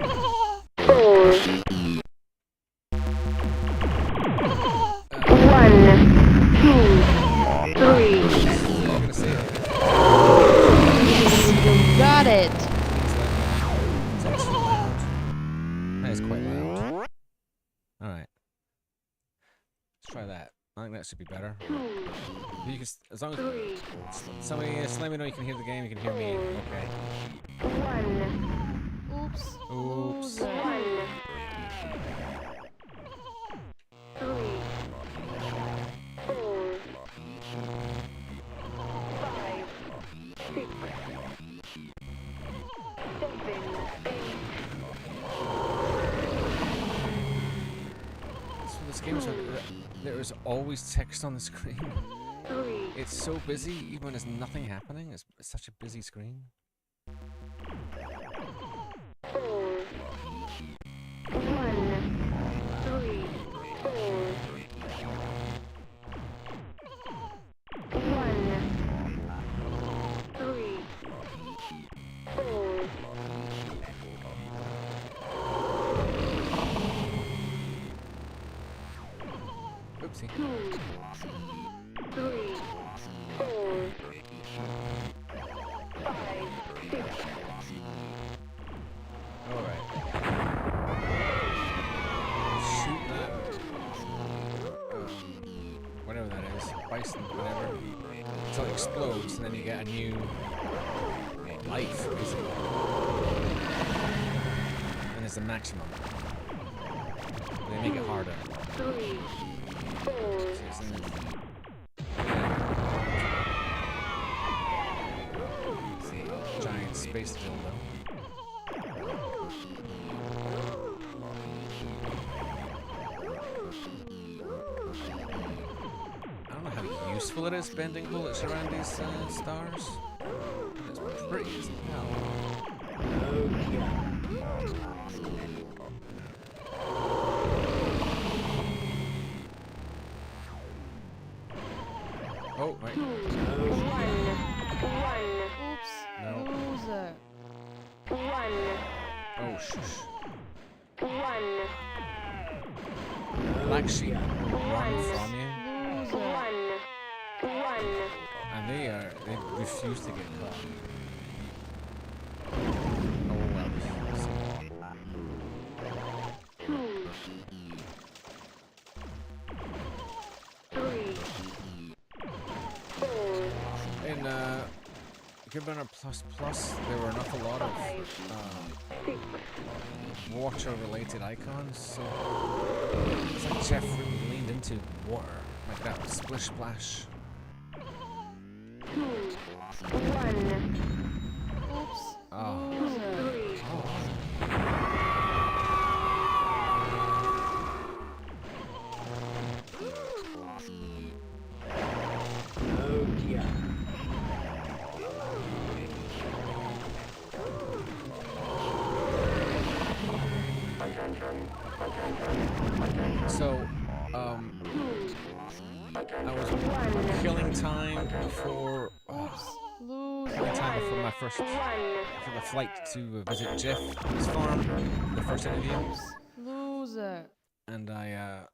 O: 1, 2, 3.
A: is quite loud. Alright. Let's try that. I think that should be better. You can, as long as somebody let me know you can hear the game, you can hear me. Okay.
I: Oops.
A: Oops.
N: 1, 3, 4, 5, 6, 7, 8.
A: So this game is there is always text on the screen.
N: 3.
A: It's so busy, even when there's nothing happening. It's such a busy screen.
N: 4, 1, 3, 4, 1, 3, 4.
A: Oopsie.
N: 2, 3, 4, 5, 6.
A: Alright. Shoot that. Whatever that is. Bison, whatever. Until it explodes, and then you get a new life, basically. And there's the maximum. They make it harder.
N: 3, 4.
A: See, giant space dildo. I don't know how useful it is bending bullets around these stars. It's pretty as hell. Oh, right.
N: 1, 1.
I: Oops.
A: No.
I: Loser.
N: 1,
A: Oh, shush.
N: 1.
A: Black sheep run from you,
I: Loser.
N: 1, 1.
A: and they refuse to get caught. Oh well.
N: 2, 3, 4,
A: In Good Runner Plus Plus, there were an awful lot of
N: 6.
A: water-related icons, so it's like Jeff really leaned into water, like that splish splash.
N: 2, 1.
I: Oops.
A: Oh.
I: Loser.
N: 3.
A: So, I was killing time before
I: Loser.
A: my first for the flight to visit Jeff at his farm, the first interview,
I: Loser.
A: and I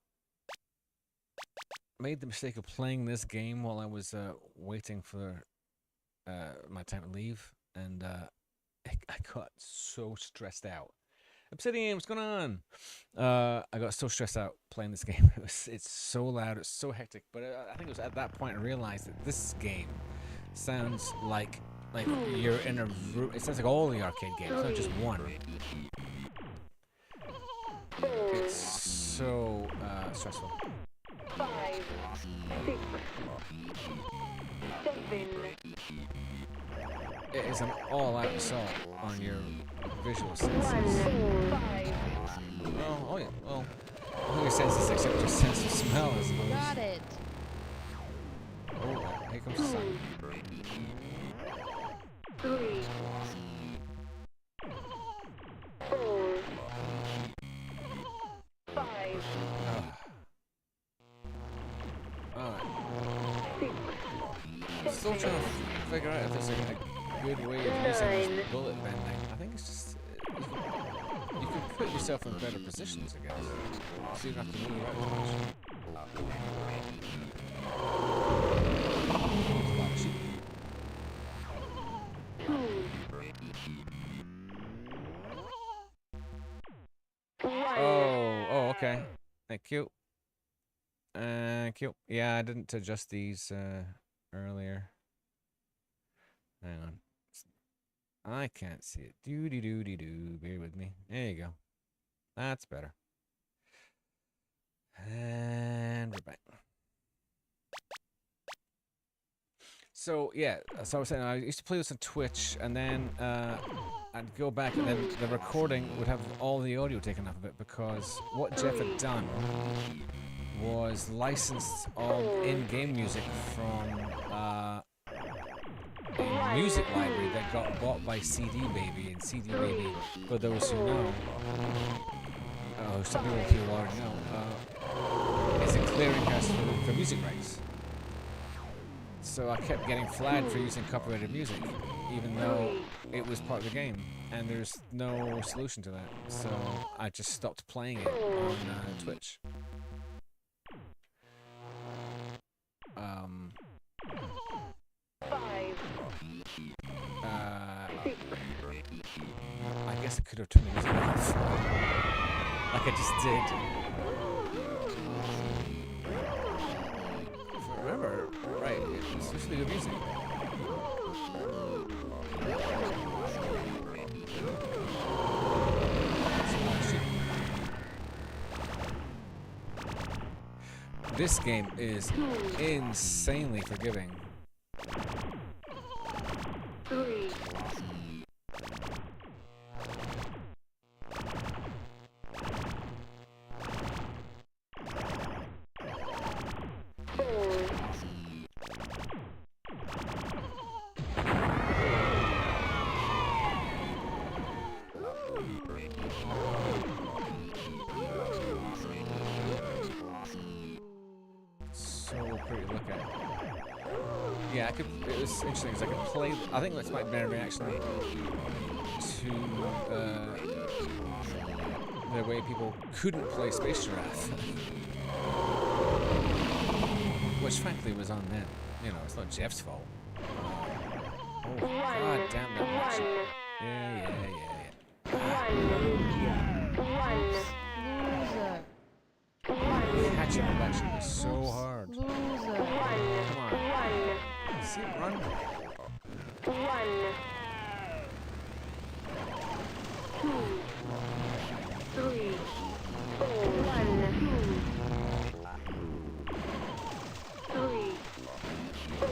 A: made the mistake of playing this game while I was waiting for my time to leave, and I got so stressed out. Obsidian, what's going on? I got so stressed out playing this game. It's so loud, it's so hectic. But I think it was at that point I realized that this game sounds like you're in a room. It sounds like all the arcade games, not just one. It's so stressful.
N: 5, 6, 7.
A: It is an all-out assault on your visual
N: 1,
A: senses.
N: 5.
A: Oh yeah, well, all your senses except your sense of smell, I suppose.
I: Got it.
A: Oh, here comes the sun.
N: 3, 4, 5,
A: Alright.
N: 6,
A: Still trying to figure out if there's a good way of using this bullet bending. I think it's just you can put yourself in better positions, I guess, so you don't have to move around as much. Okay. Thank you. Thank you. Yeah, I didn't adjust these earlier. Hang on. I can't see it. Doo-dee-doo-dee-doo. Bear with me. There you go. That's better. And we're back. So yeah, so I was saying I used to play this on Twitch, and then I'd go back, and then the recording would have all the audio taken off of it because what Jeff had done was licensed all in-game music from a music library that got bought by CD Baby, and CD Baby, for those who know, some people who already know, is a clearinghouse for music rights. So I kept getting flagged for using copyrighted music, even though it was part of the game, and there's no solution to that. So I just stopped playing it on Twitch. I guess I could have turned the music off, like I just did. If I remember right, it's usually good music. This game is insanely forgiving.
N: 3, 4,
A: So pretty to look at. Yeah, it was interesting because I could play. I think that's my better reaction to the way people couldn't play Space Giraffe, which frankly was on them. You know, it's not Jeff's fault. Oh, god damn that action. Yeah. Catching that action is so hard. Come on. See it run.
N: 1, 2, 3, 4, 1, 2, 3, 4,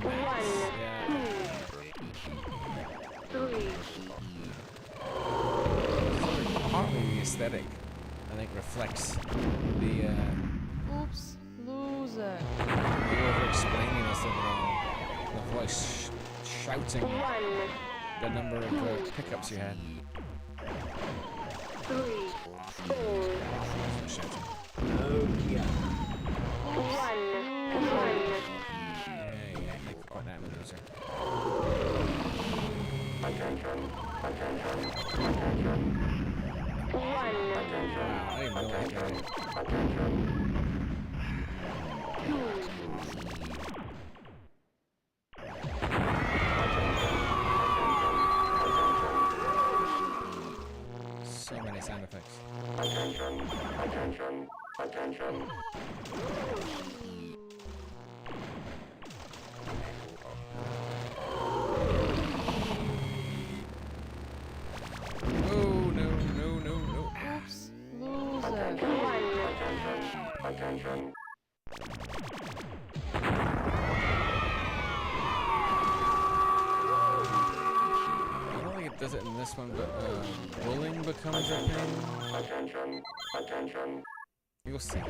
N: 1, 2, 3.
A: Partly the aesthetic, I think, reflects the
I: Oops, loser.
A: the over-explainingness of it all. The voice shouting the number of pickups you had.
N: 3, 4,
A: Shouting.
N: 1, 1.
A: Yeah, make quite that loser. Wow, I didn't know that guy. So many sound effects. Oh, no.
I: Oops, loser.
A: I don't think it does it in this one, but bullying becomes a thing. You'll see.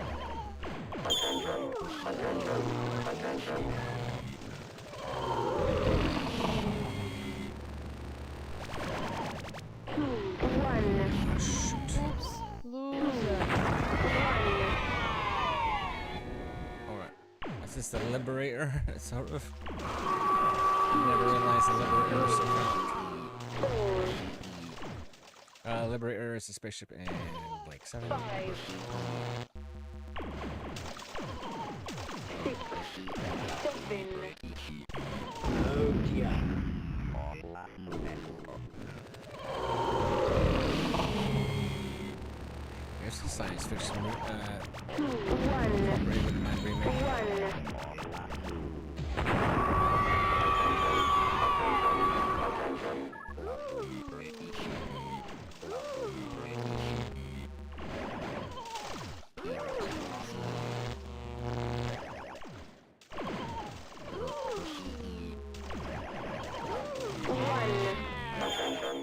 A: Shoot.
I: Oops, loser.
A: Alright. Is this the Liberator? Sort of. Never realized the Liberator was so fast. Liberator is a spaceship in Blake 7.
N: 5, 6, 7.
A: science fiction
N: Two,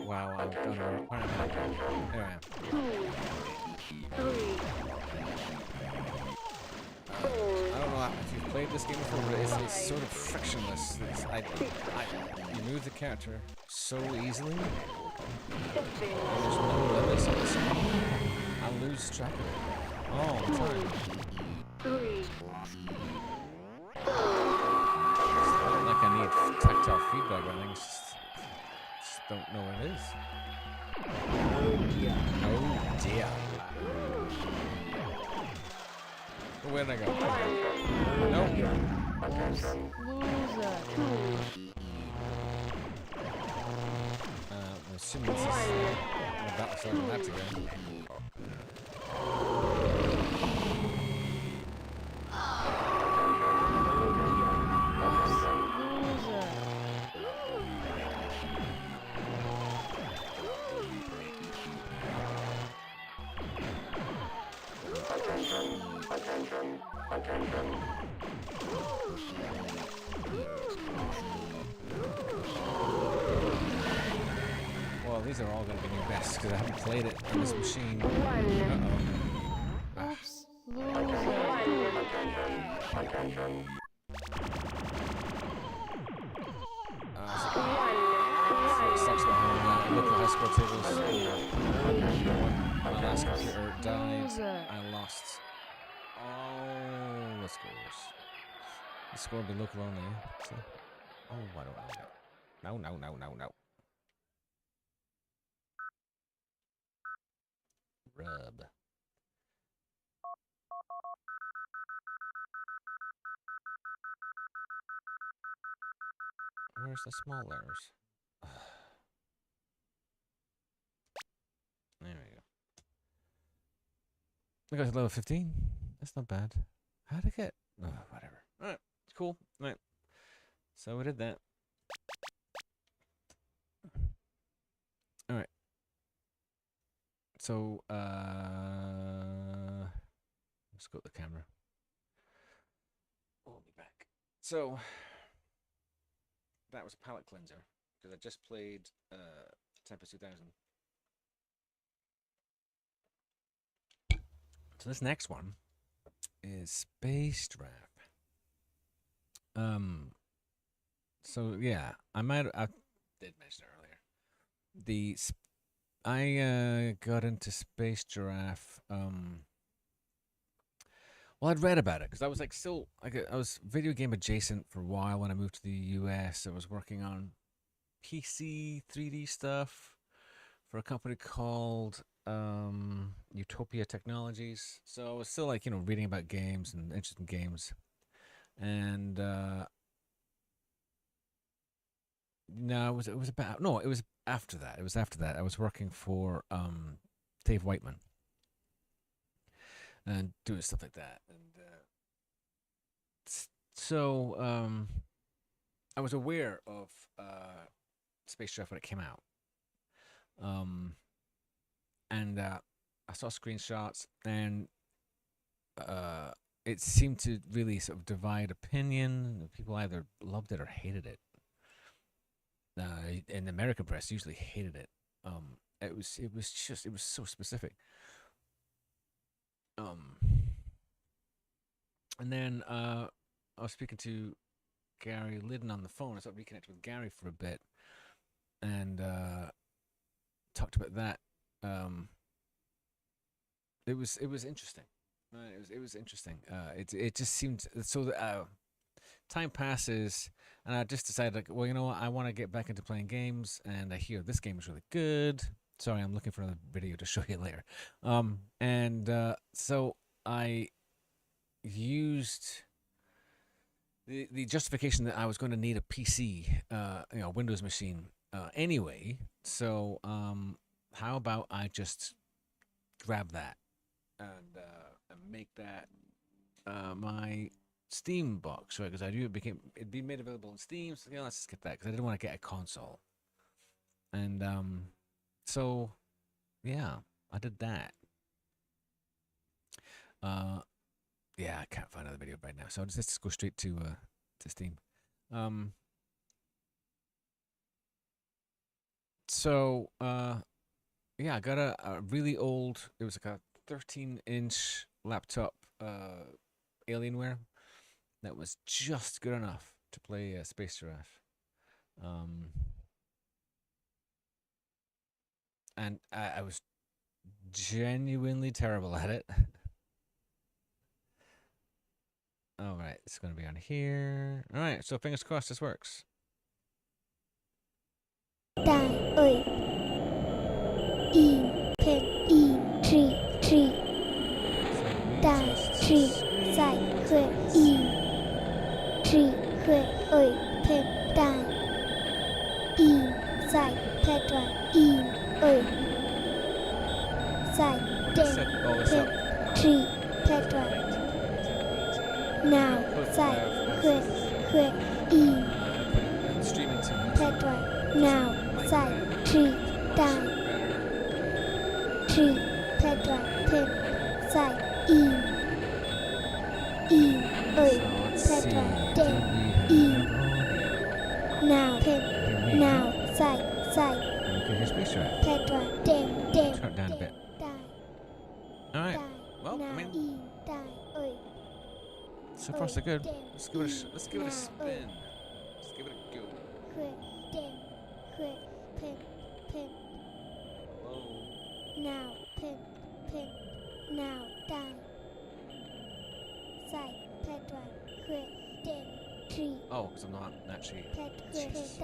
A: Wow, I'm gonna there I am. I don't know if you've played this game before, but it's sort of frictionless. You move the character so easily. There's no limits on this game. I lose track of it all the time. It's not like I need tactile feedback or anything. Just don't know what it is. Oh dear. Where did I go? Nope. I'm assuming this is about to start the maps again. Well, these are all going to be new bests because I haven't played it on this machine. Uh-oh.
N: Oops.
A: Sucks behind local high score tables. My last computer died. I lost all the scores. The score will be local only. So, oh, I don't know that. No. Rub. Where's the small letters? There we go. I got to level 15. That's not bad. How'd I get? Oh, whatever. Alright, cool. Alright. So we did that. Alright. So, let's go with the camera. We'll be back. So, that was a palette cleanser, because I just played Tempest 2000. So this next one is Space Draft. So yeah, I did mention it earlier. I got into Space Giraffe. Well, I'd read about it because I was I was video game adjacent for a while when I moved to the US. I was working on PC 3D stuff for a company called Utopia Technologies. So I was still reading about games and interested in games. And it was after that. It was after that. I was working for Dave Whiteman and doing stuff like that. And so I was aware of Space Draft when it came out. And I saw screenshots, and it seemed to really sort of divide opinion. People either loved it or hated it. In the American press, usually hated it. It was so specific. And then I was speaking to Gary Liddon on the phone. I sort of reconnected with Gary for a bit, and talked about that. It was interesting. It was interesting. It just seemed so. Time passes, and I just decided, well, you know what? I want to get back into playing games, and I hear this game is really good. Sorry, I'm looking for another video to show you later. So I used the justification that I was going to need a PC, Windows machine anyway. So how about I just grab that and make that my Steam box, right? Because I knew it'd be made available on Steam. So let's just get that because I didn't want to get a console. And so yeah, I did that. Yeah, I can't find another video right now, so I'll just go straight to Steam. So yeah, I got a really old. It was like a 13-inch laptop, Alienware, that was just good enough to play Space Giraffe. And I was genuinely terrible at it. All right, it's going to be on here. All right, so fingers crossed this works.
O: Đài ơi, in pen in tree. Đài tree giải khởi in tree khởi ơi pen đài in giải pedra in ơi giải đen pen tree pedra nào giải khởi in pedra nào giải tree đài tree pedra pen giải in ơi pedra đen in nào pen nào giải pedra đen
A: Turn it down a bit. All right. Well, I mean, so far so good. Let's give it a spin. Let's give it a go.
O: Now pen now đài giải pedra khởi đen tree.
A: Oh, because I'm not actually.
O: Jesus.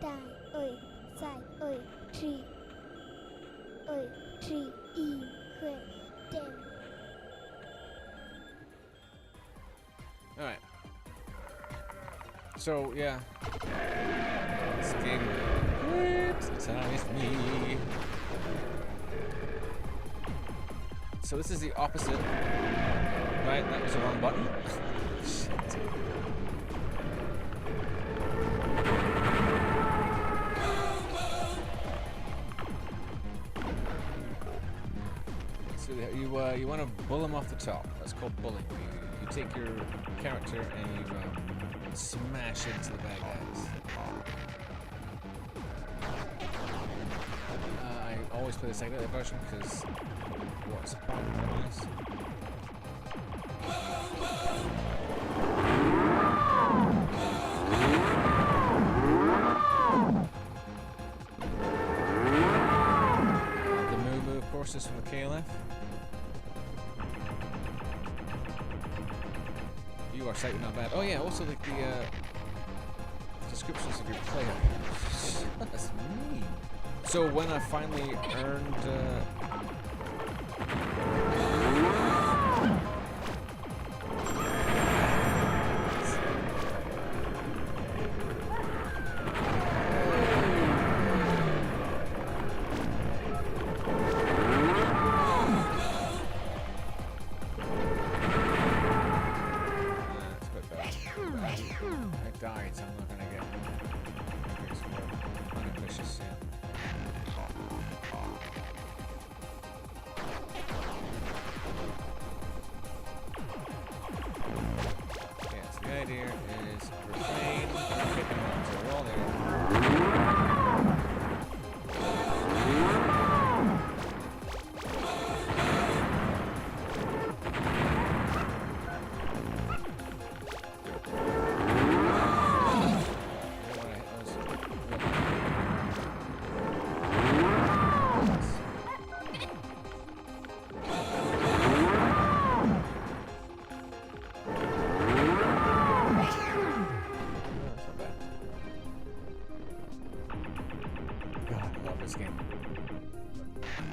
O: Đài ơi giải ơi tree in khởi đen.
A: All right. So yeah, this game hypnotized me. So this is the opposite. Right, that was the wrong button. Shit. So you want to bull him off the top. That's called bullying. You take your character and you smash into the bad guys. I always play the second version because what's the problem with this? The moo of course is from the KLF. You are sight not bad. Oh yeah, also like the descriptions of your player. That's mean. So when I finally earned I died, so I'm not gonna get unambitious, yeah. Yeah, so the idea is refrain, get them onto the wall there.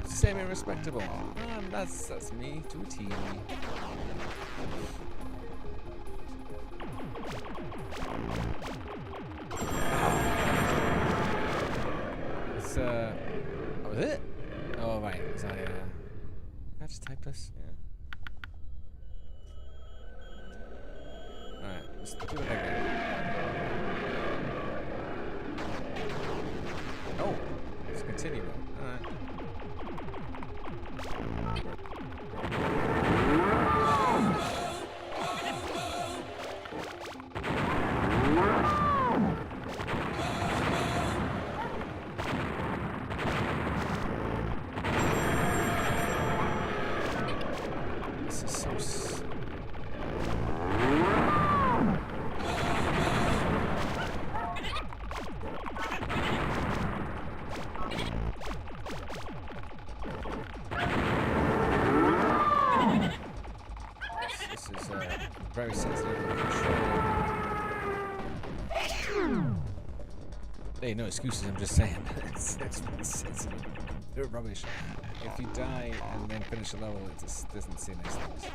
A: Semi-respectable. That's me to a T. It's that was it? Oh right, so Can I just type this? Yeah. Alright, let's do it again. Oh, let's continue. Alright. This is so This is very sensitive control. Hey, no excuses, I'm just saying. it's really sensitive. They're rubbish. If you die and then finish a level, it just doesn't say nice things.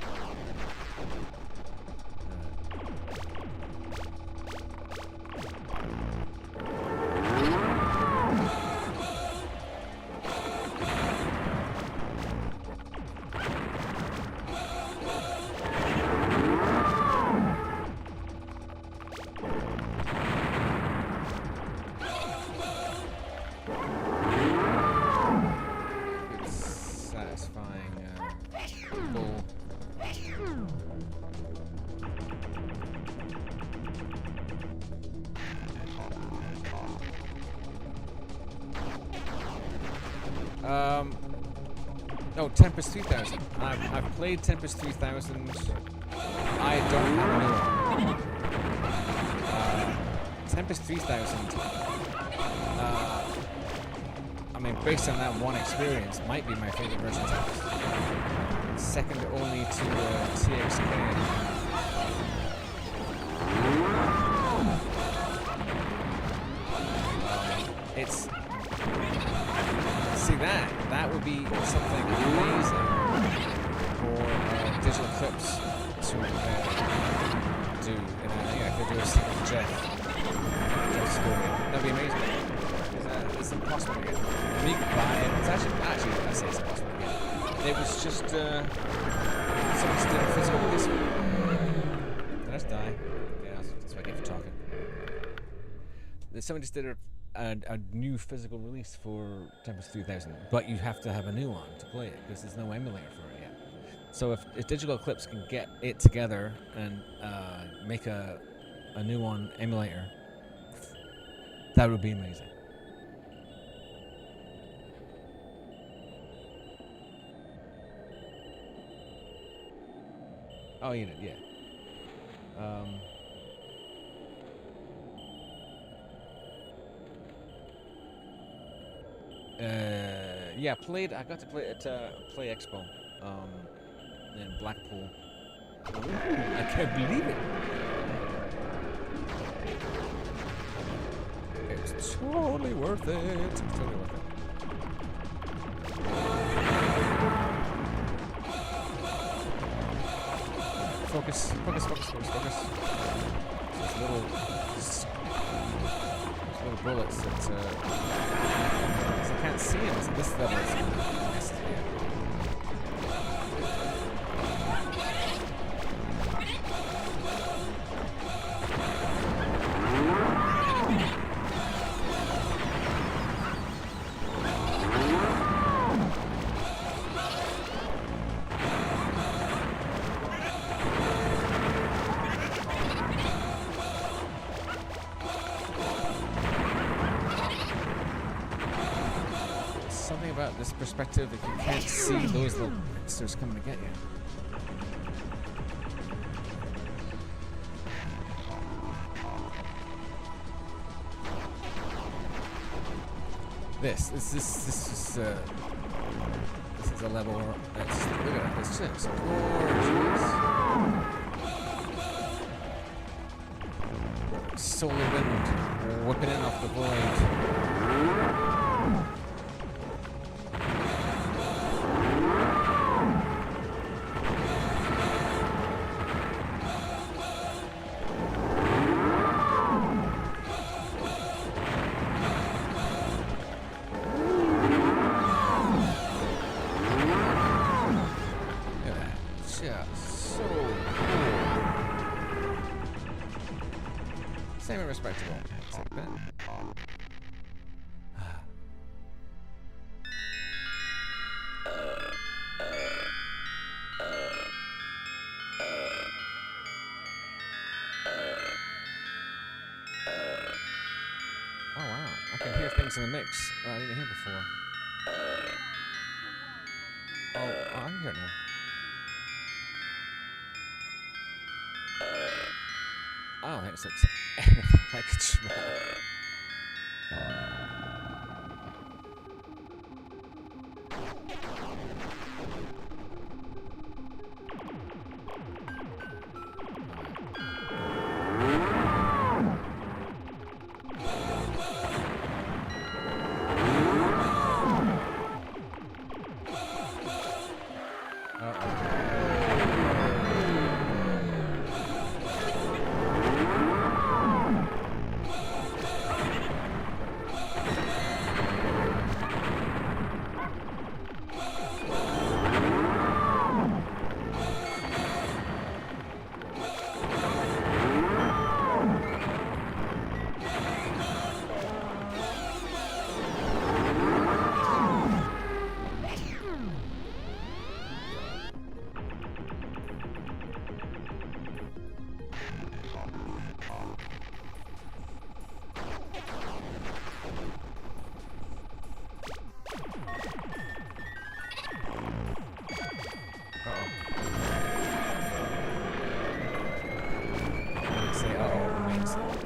A: Satisfying pull. Oh, Tempest 3000. I've played Tempest 3000. I don't have a new one. Tempest 3000. I mean, based on that one experience, might be my favorite version of Tempest. Second only to TXK. It's see that would be something amazing for digital clips to do. Yeah, if they do a scene with Jeff story, that'd be amazing. It's impossible to get. I mean, you can buy it. It's actually I say it's impossible to get. It was just someone just did a physical release. Did I just die? Yeah, that's what I get for talking. Someone just did a new physical release for Tempest 3000, but you have to have a new one to play it because there's no emulator for it yet. So if Digital Eclipse can get it together and make a new one emulator, that would be amazing. Oh, you did, yeah. Yeah, played. I got to play at Play Expo, in Blackpool. Ooh, I can't believe it. It's totally worth it. Totally worth it. Focus. Those little bullets that I can't see them. So this level is necessary. About this perspective that you can't see those little monsters coming to get you. This is a level where that's look at this just gorgeous. Solar wind whipping in off the void. respectable. Take that. Oh wow, I can hear things in the mix I didn't hear before. Oh, I can hear it now. I don't think it looks anything like a tremolo.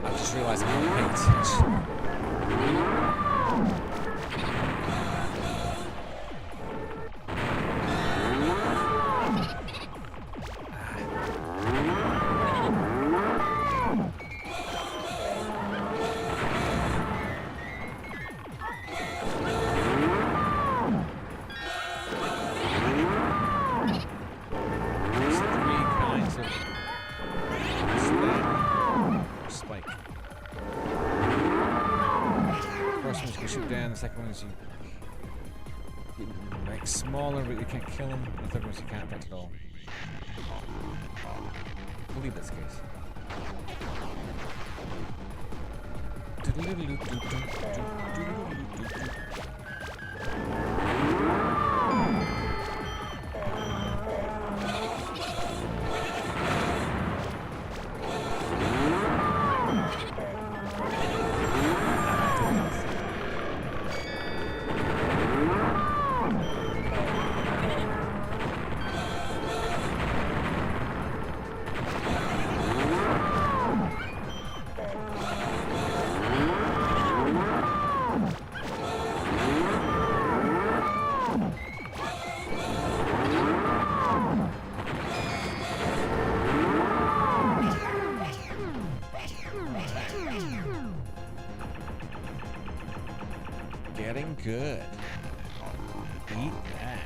A: I just realised I'm not paying attention. The second one is you make smaller, but you can't kill them. The third one is you can't affect at all. I believe that's the case. Getting good. Eat that.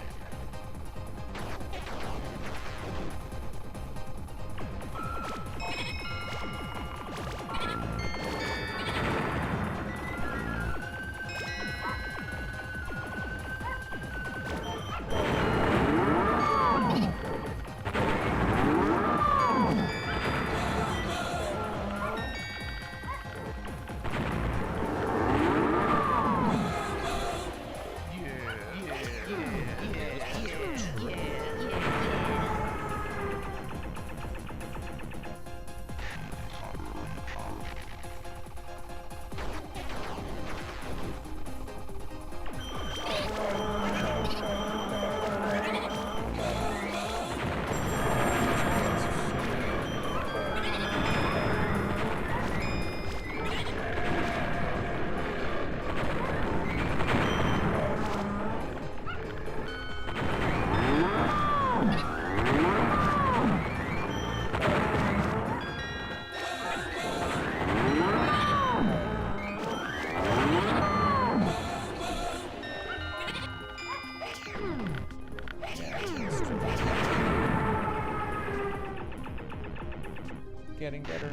A: Getting better.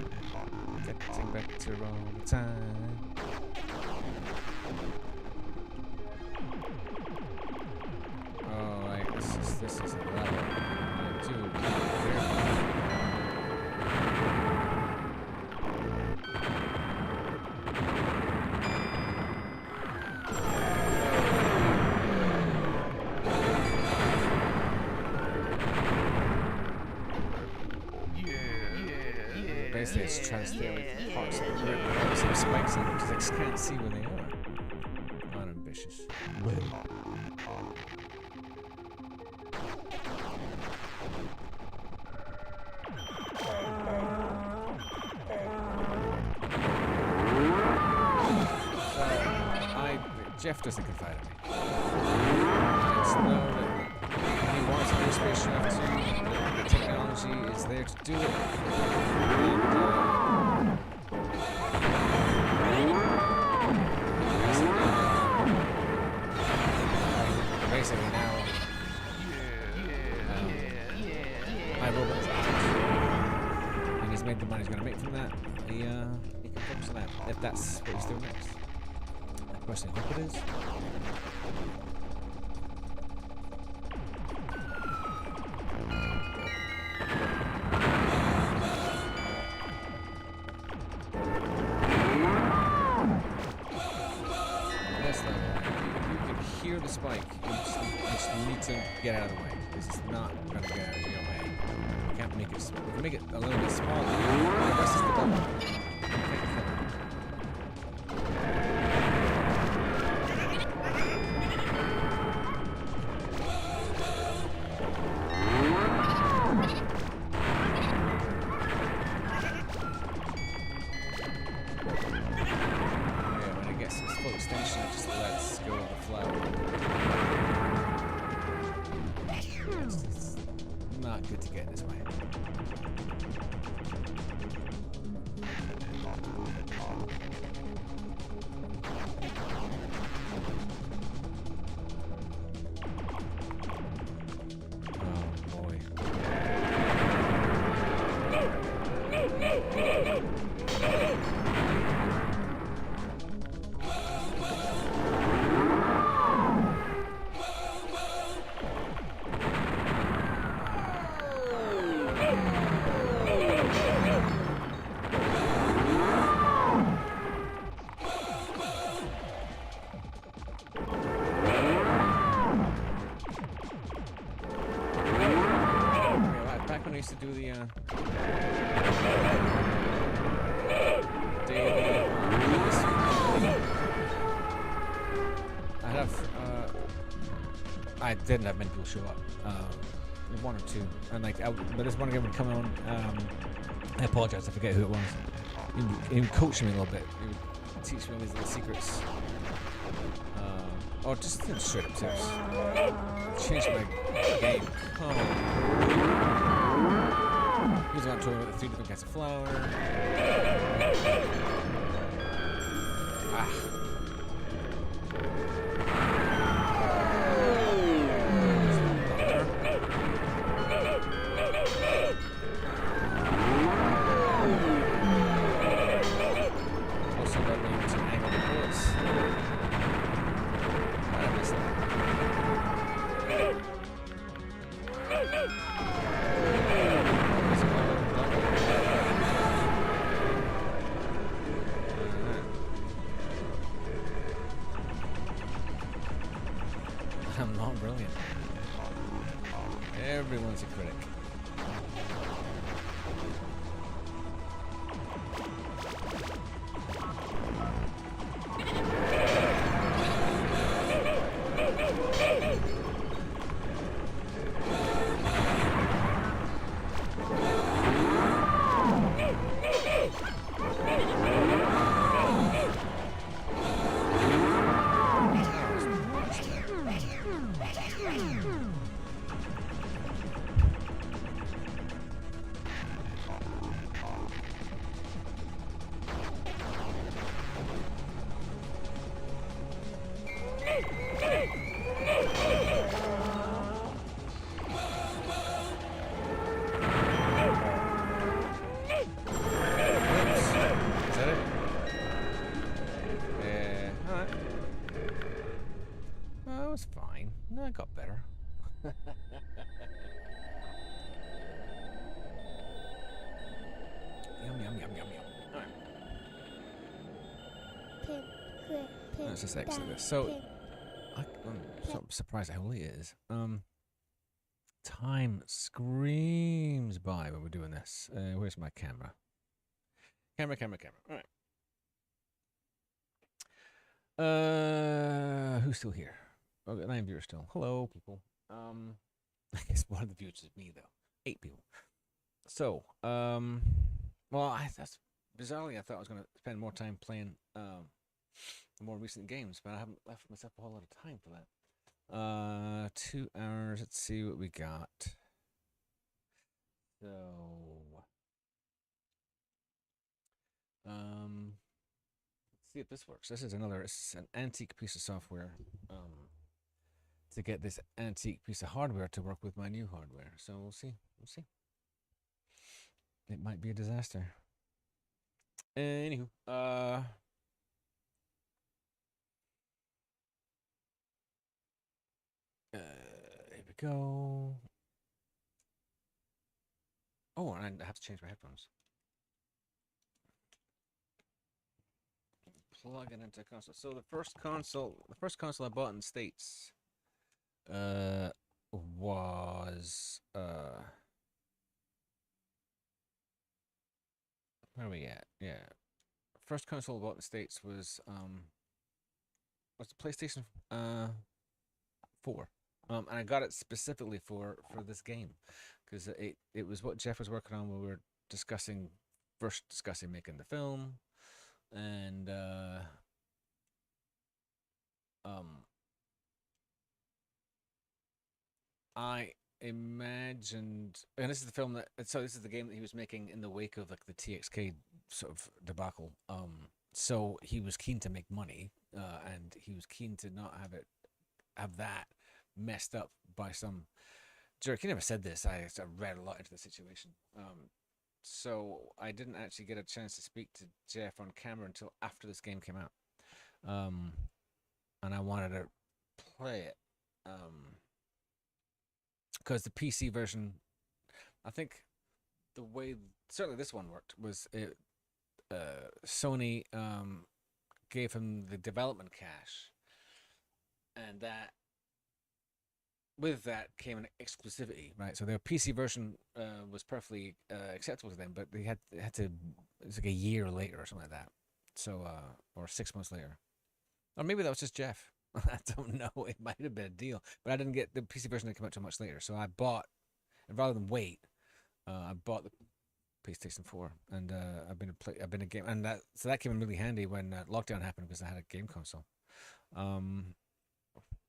A: Getting better all the time. Oh, like this is a level. Dude, careful. 'Cause I don't know what to do. This is a level. Dude, careful. basically it's trying to stay away from parts of the grip. Some spikes in because I just can't see where they are. Unambitious. Jeff doesn't confide in me. I just know that he wants to be space enough to. The technology is there to do it. And basically now, my robot is out, and he's made the money he's going to make from that. He can focus on that if that's what he's doing next. I personally hope it is. This level, you can hear the spike. You just need to get out of the way. This is not going to get out of your way. You can't make it. You can make it a little bit smaller. The rest is the double. I didn't have many people show up, one or two, and like, but this one guy would come on. I apologize, I forget who it was. He would coach me a little bit. He would teach me all these little secrets, or just straight up tips. Changed my game. Oh. He was on tour with the 3 different kinds of flour. I'm not brilliant. Everyone's a critic. Fine. No, it got better. Yum, yum, yum, yum, yum. Alright. Let's just exit this. So, I'm sort of surprised how late it is. Time screams by when we're doing this. Where's my camera? Camera. All right. Who's still here? Okay, 9 viewers still. Hello, people. I guess one of the viewers is me though. 8 people. So, well, that's bizarrely I thought I was gonna spend more time playing more recent games, but I haven't left myself a whole lot of time for that. 2 hours. Let's see what we got. So, let's see if this works. This is an antique piece of software. To get this antique piece of hardware to work with my new hardware. So we'll see. It might be a disaster. Anywho, here we go. Oh, and I have to change my headphones. Plug it into a console. So the first console I bought in the States was where are we at? Yeah. First console I bought in the States was the PlayStation 4. And I got it specifically for this game because it was what Jeff was working on when we were first discussing making the film, and I imagined, and this is the film this is the game that he was making in the wake of like the TXK sort of debacle. So he was keen to make money, and he was keen to not have that messed up by some jerk. He never said this. I read a lot into the situation. So I didn't actually get a chance to speak to Jeff on camera until after this game came out. And I wanted to play it. Because the PC version, I think the way certainly this one worked was Sony gave him the development cash, and that with that came an exclusivity, right? So their PC version was perfectly acceptable to them, but they had to. It's like a year later or something like that. So or 6 months later, or maybe that was just Jeff. I don't know. It might have been a deal, but I didn't get the PC version. Didn't come out too much later, so I bought, and rather than wait, I bought the PlayStation 4, and I've been a game, and that came in really handy when lockdown happened because I had a game console.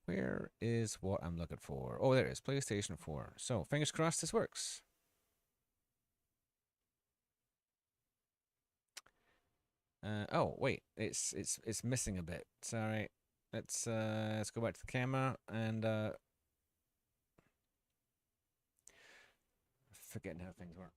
A: Where is what I'm looking for? Oh, there it is, PlayStation 4. So fingers crossed this works. Oh wait, it's missing a bit. Sorry. Let's go back to the camera and forgetting how things work.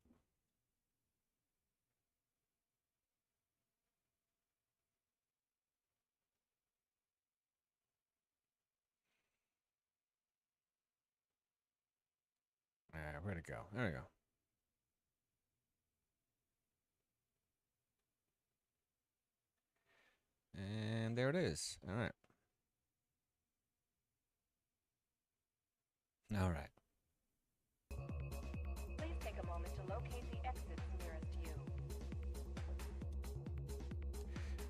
A: Where'd it go? There we go. And there it is. All right. All right.
N: Please take a moment to locate the exits nearest you.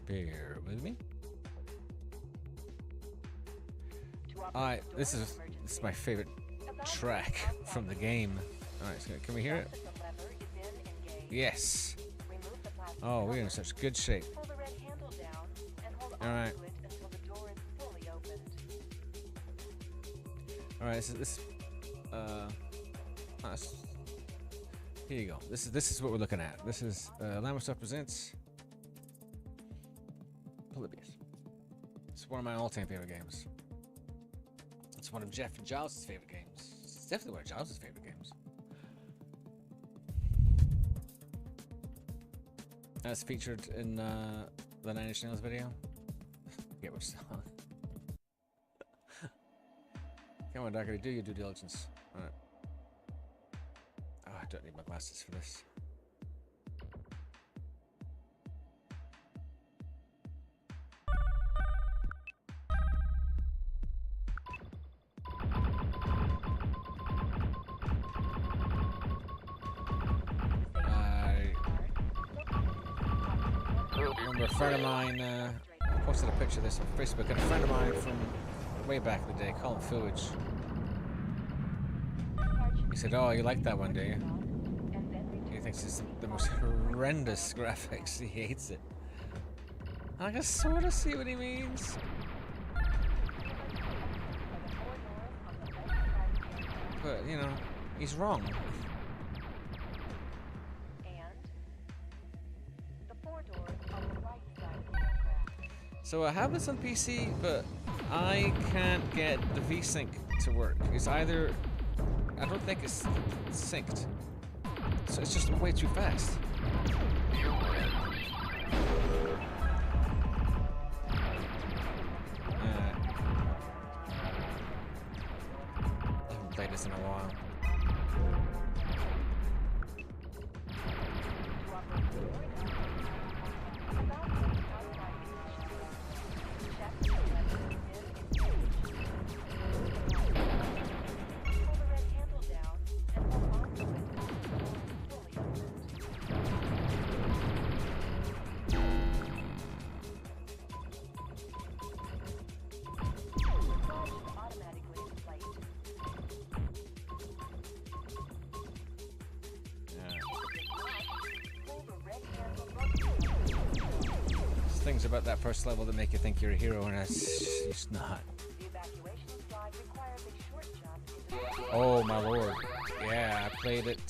A: Bear with me. This is my favorite track from the game. All right, so can we hear it? Yes. Oh, we're in such good shape. All right. All right. Here you go. This is what we're looking at. This is Llamasoft presents Polybius. It's one of my all-time favorite games. It's one of Jeff and Giles' favorite games. It's definitely one of Giles' favorite games. That's featured in the Nine Inch Nails video. I forget which song. Come on, Darky, do your due diligence. All right. Oh, I don't need my glasses for this. remember a friend of mine posted a picture of this on Facebook, and a friend of mine from way back in the day, Colin Fewage, he said, "Oh, you like that one, do you?" He thinks it's the most horrendous graphics. He hates it. I can sort of see what he means. But, you know, he's wrong. So I have this on PC, but I can't get the VSync to work. It's either... I don't think it's synced. So it's just way too fast. I haven't played this in a while. Things about that first level that make you think you're a hero, and it's just not. Oh my lord! Yeah, I played it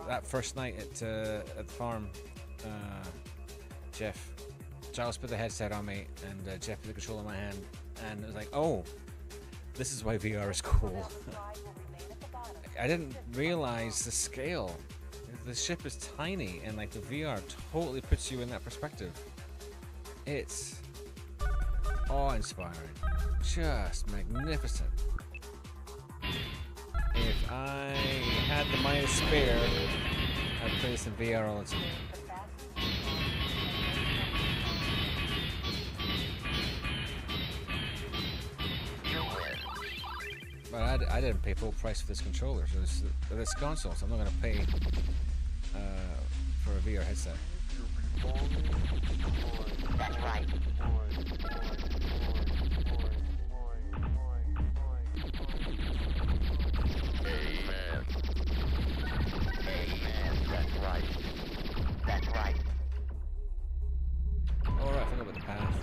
A: that first night at the farm. Giles put the headset on me, and Jeff put the controller in my hand, and it was like, oh, this is why VR is cool. I didn't realize the scale. The ship is tiny, and like the VR totally puts you in that perspective. It's awe-inspiring, just magnificent. If I had the money to spare, I'd play this in VR all the time. But I didn't pay full price for this controller, so this console, so I'm not going to pay for a VR headset.
P: That's right. Amen. Amen. That's right. That's right.
A: Alright, I forgot about the path.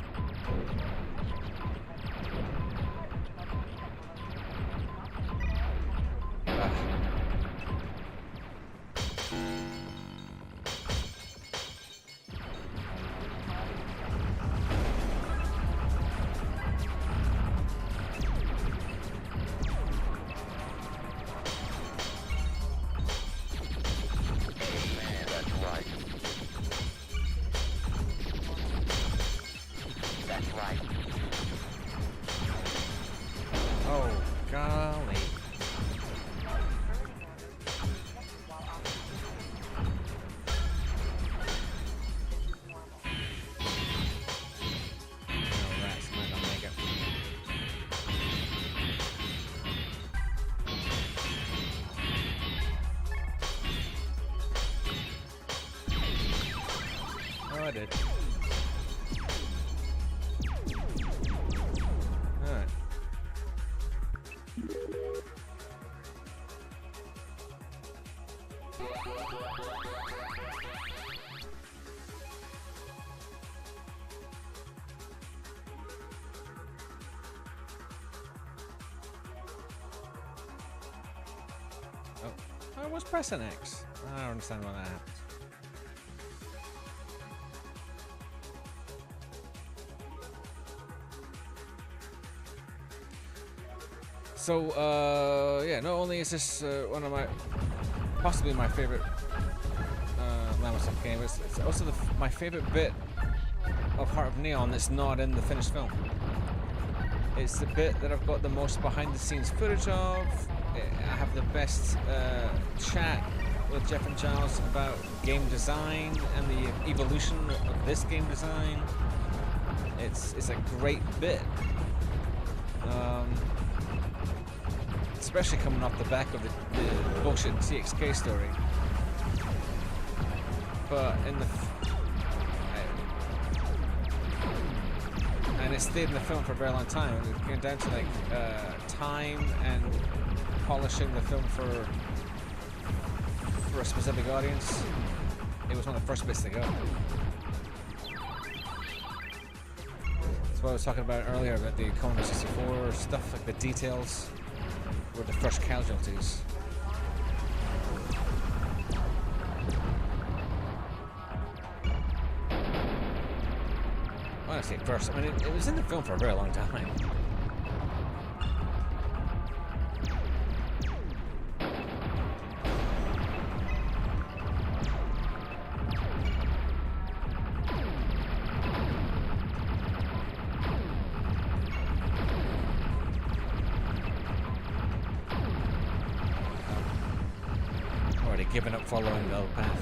A: I did. Alright. Oh, I was pressing X. I don't understand why that happens. So, yeah, not only is this one of my, possibly my favorite Llamasoft game, it's also my favorite bit of Heart of Neon that's not in the finished film. It's the bit that I've got the most behind the scenes footage of. I have the best chat with Jeff and Giles about game design and the evolution of this game design. It's a great bit. Especially coming off the back of the bullshit TXK story. But in the it stayed in the film for a very long time. It came down to like time and polishing the film for a specific audience. It was one of the first bits to go. That's what I was talking about earlier about the Commodore 64 stuff, like the details were the first casualties. Honestly, first, I mean, it was in the film for a very long time. Already given up following the old path.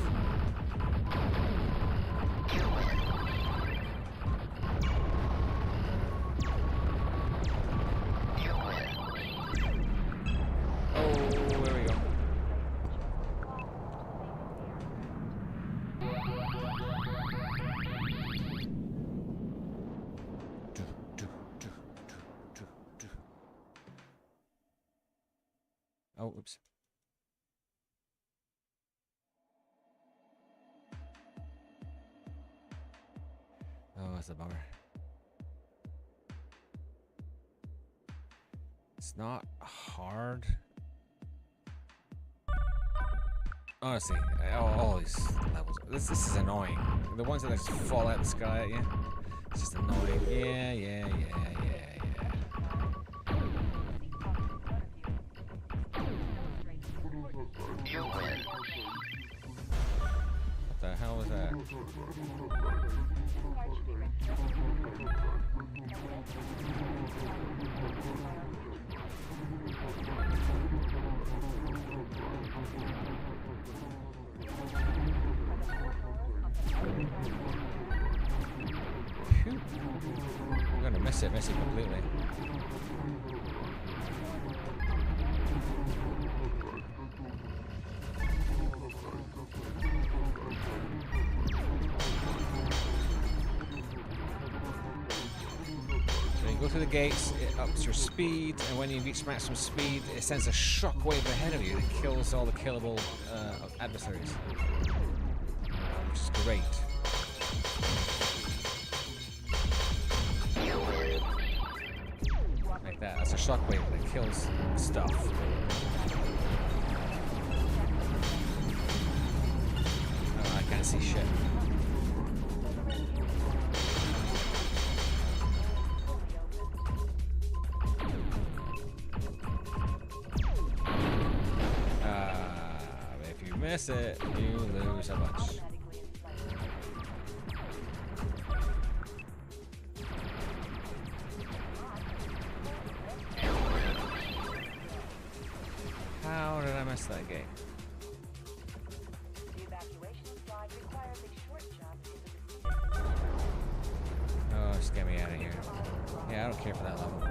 A: Oh, oops. Oh, that's a bummer. It's not hard. Honestly, all these levels. This is annoying. The ones that just fall out of the sky at you. It's just annoying. Yeah.
P: You win.
A: What the hell was that? Phew. I'm gonna miss it completely. Go through the gates, it ups your speed, and when you reach maximum speed, it sends a shockwave ahead of you that kills all the killable adversaries. Which is great. Like that. That's a shockwave that kills stuff. Oh, I can't see shit. Miss it, you lose a bunch. How did I miss that game? Oh, just get me out of here. Yeah, I don't care for that level.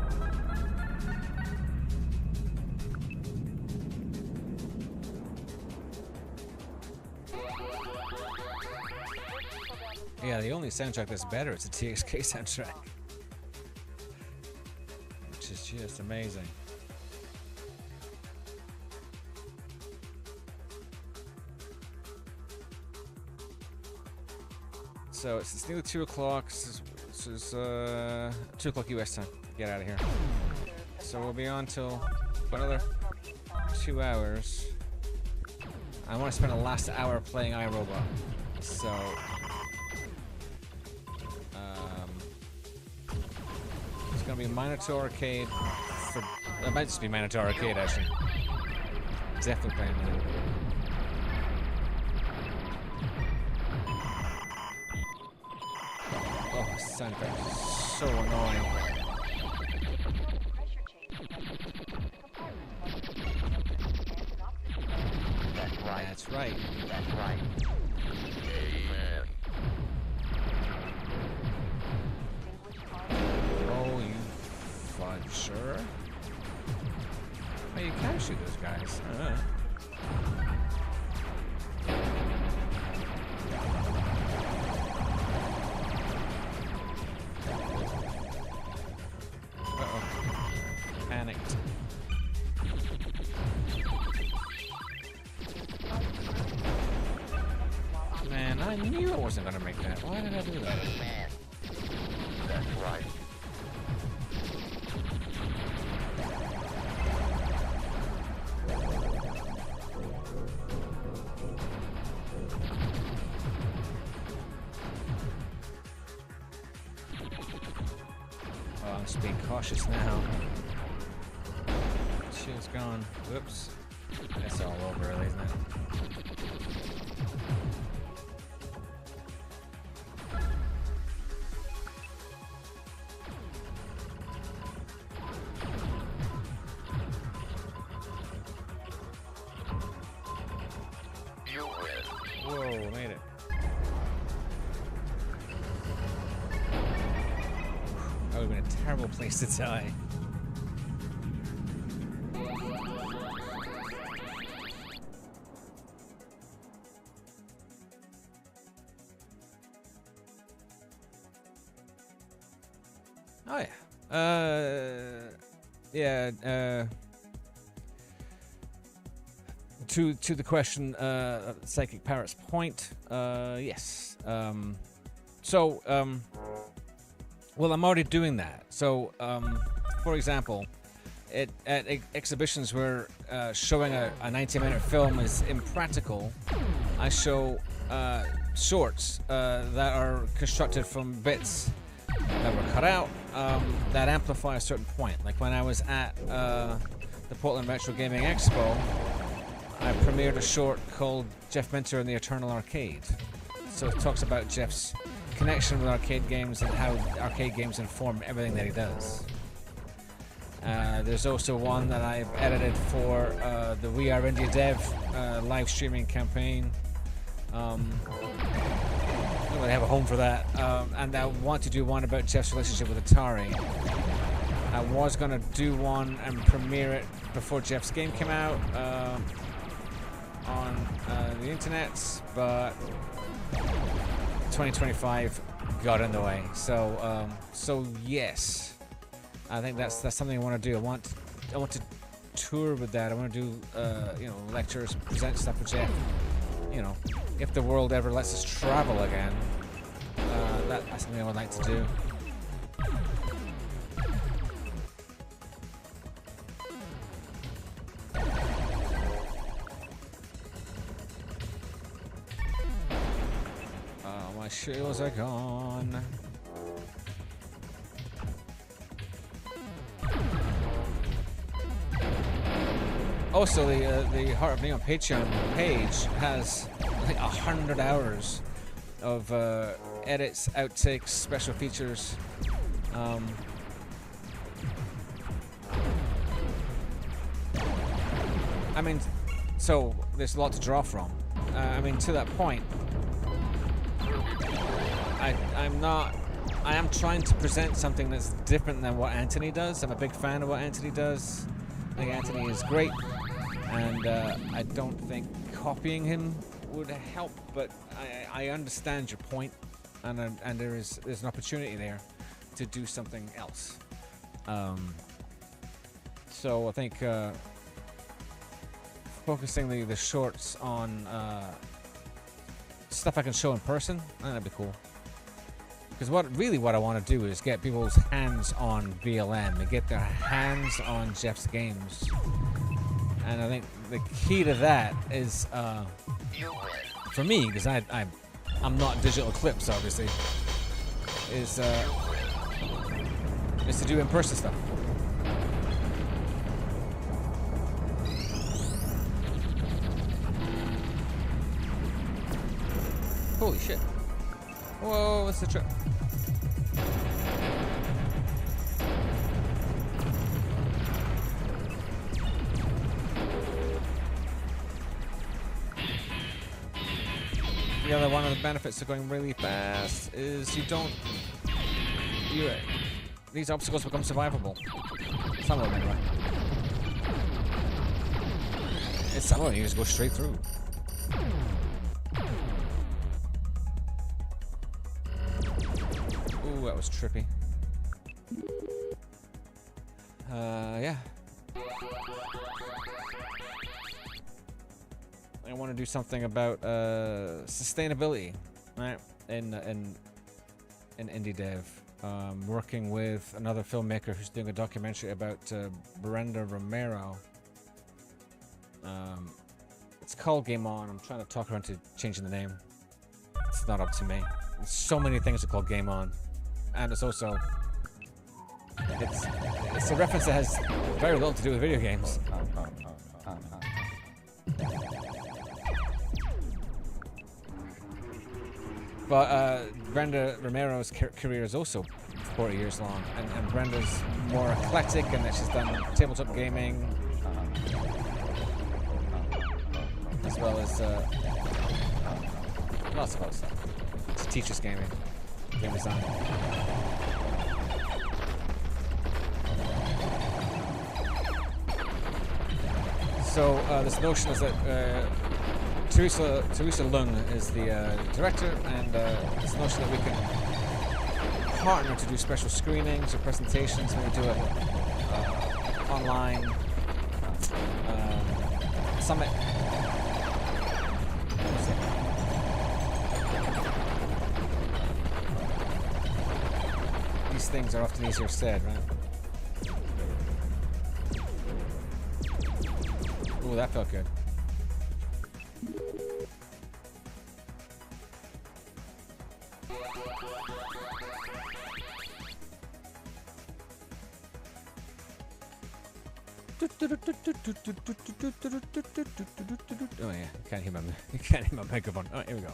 A: Yeah, the only soundtrack that's better is the TXK soundtrack. Which is just amazing. So it's nearly 2 o'clock. This is 2 o'clock US time. Get out of here. So we'll be on till another 2 hours. I want to spend the last hour playing iRobot. So it's gonna be Minotaur Arcade. It might just be Minotaur Arcade actually. Definitely playing that. Oh, this sound effect is so annoying.
P: That's right.
A: That's right.
P: That's right. Amen.
A: Oh, you fudge, sure. Oh, you can shoot those guys. I knew I wasn't gonna make that. Why did I do that?
P: Man. That's right.
A: Oh, I'm just being cautious now. Shield's gone. Whoops. That's all over, really, isn't it?
P: You win.
A: Whoa, made it. That would have been a terrible place to die. Oh yeah. To the question, Psychic Parrot's point, yes. Well, I'm already doing that. So, for example, at exhibitions where showing a 90-minute film is impractical, I show shorts that are constructed from bits that were cut out that amplify a certain point. Like when I was at the Portland Retro Gaming Expo, I premiered a short called Jeff Minter and the Eternal Arcade. So it talks about Jeff's connection with arcade games and how arcade games inform everything that he does. There's also one that I've edited for the We Are Indie Dev live streaming campaign. I don't really have a home for that. And I want to do one about Jeff's relationship with Atari. I was going to do one and premiere it before Jeff's game came out on the internet, but 2025 got in the way. So yes, I think that's something I want to do. I want to tour with that. I want to do lectures, present stuff with Jeff. If the world ever lets us travel again, that's something I would like to do. My shields are gone. Also, the Heart of Neon Patreon page has like 100 hours of edits, outtakes, special features. I mean, so there's a lot to draw from. I mean, to that point, I am trying to present something that's different than what Anthony does. I'm a big fan of what Anthony does. I think Anthony is great, and I don't think copying him would help. But I understand your point, and there's an opportunity there to do something else. So I think focusing the shorts on stuff I can show in person, that'd be cool. Because what I want to do is get people's hands on BLM and get their hands on Jeff's games. And I think the key to that is, for me, because I'm not Digital Eclipse, obviously, is to do in-person stuff. Holy shit. Whoa, what's the trip? The other one of the benefits of going really fast is these obstacles become survivable. Some of them anyway. Some of them you just go straight through. Ooh, that was trippy. Yeah. I want to do something about sustainability right? In indie dev, working with another filmmaker who's doing a documentary about Brenda Romero. It's called Game On. I'm trying to talk her into changing the name. It's not up to me. There's so many things are called Game On, and it's also it's a reference that has very little to do with video games. But Brenda Romero's career is also 40 years long, and Brenda's more eclectic in that she's done tabletop gaming, as well as lots of other stuff. She teaches gaming, game design. So this notion is that Teresa Lung is the director, and this notion that we can partner to do special screenings or presentations, maybe do it online summit. These things are often easier said, right? Ooh, that felt good. Oh yeah, you can't hear my microphone. Oh, here we go.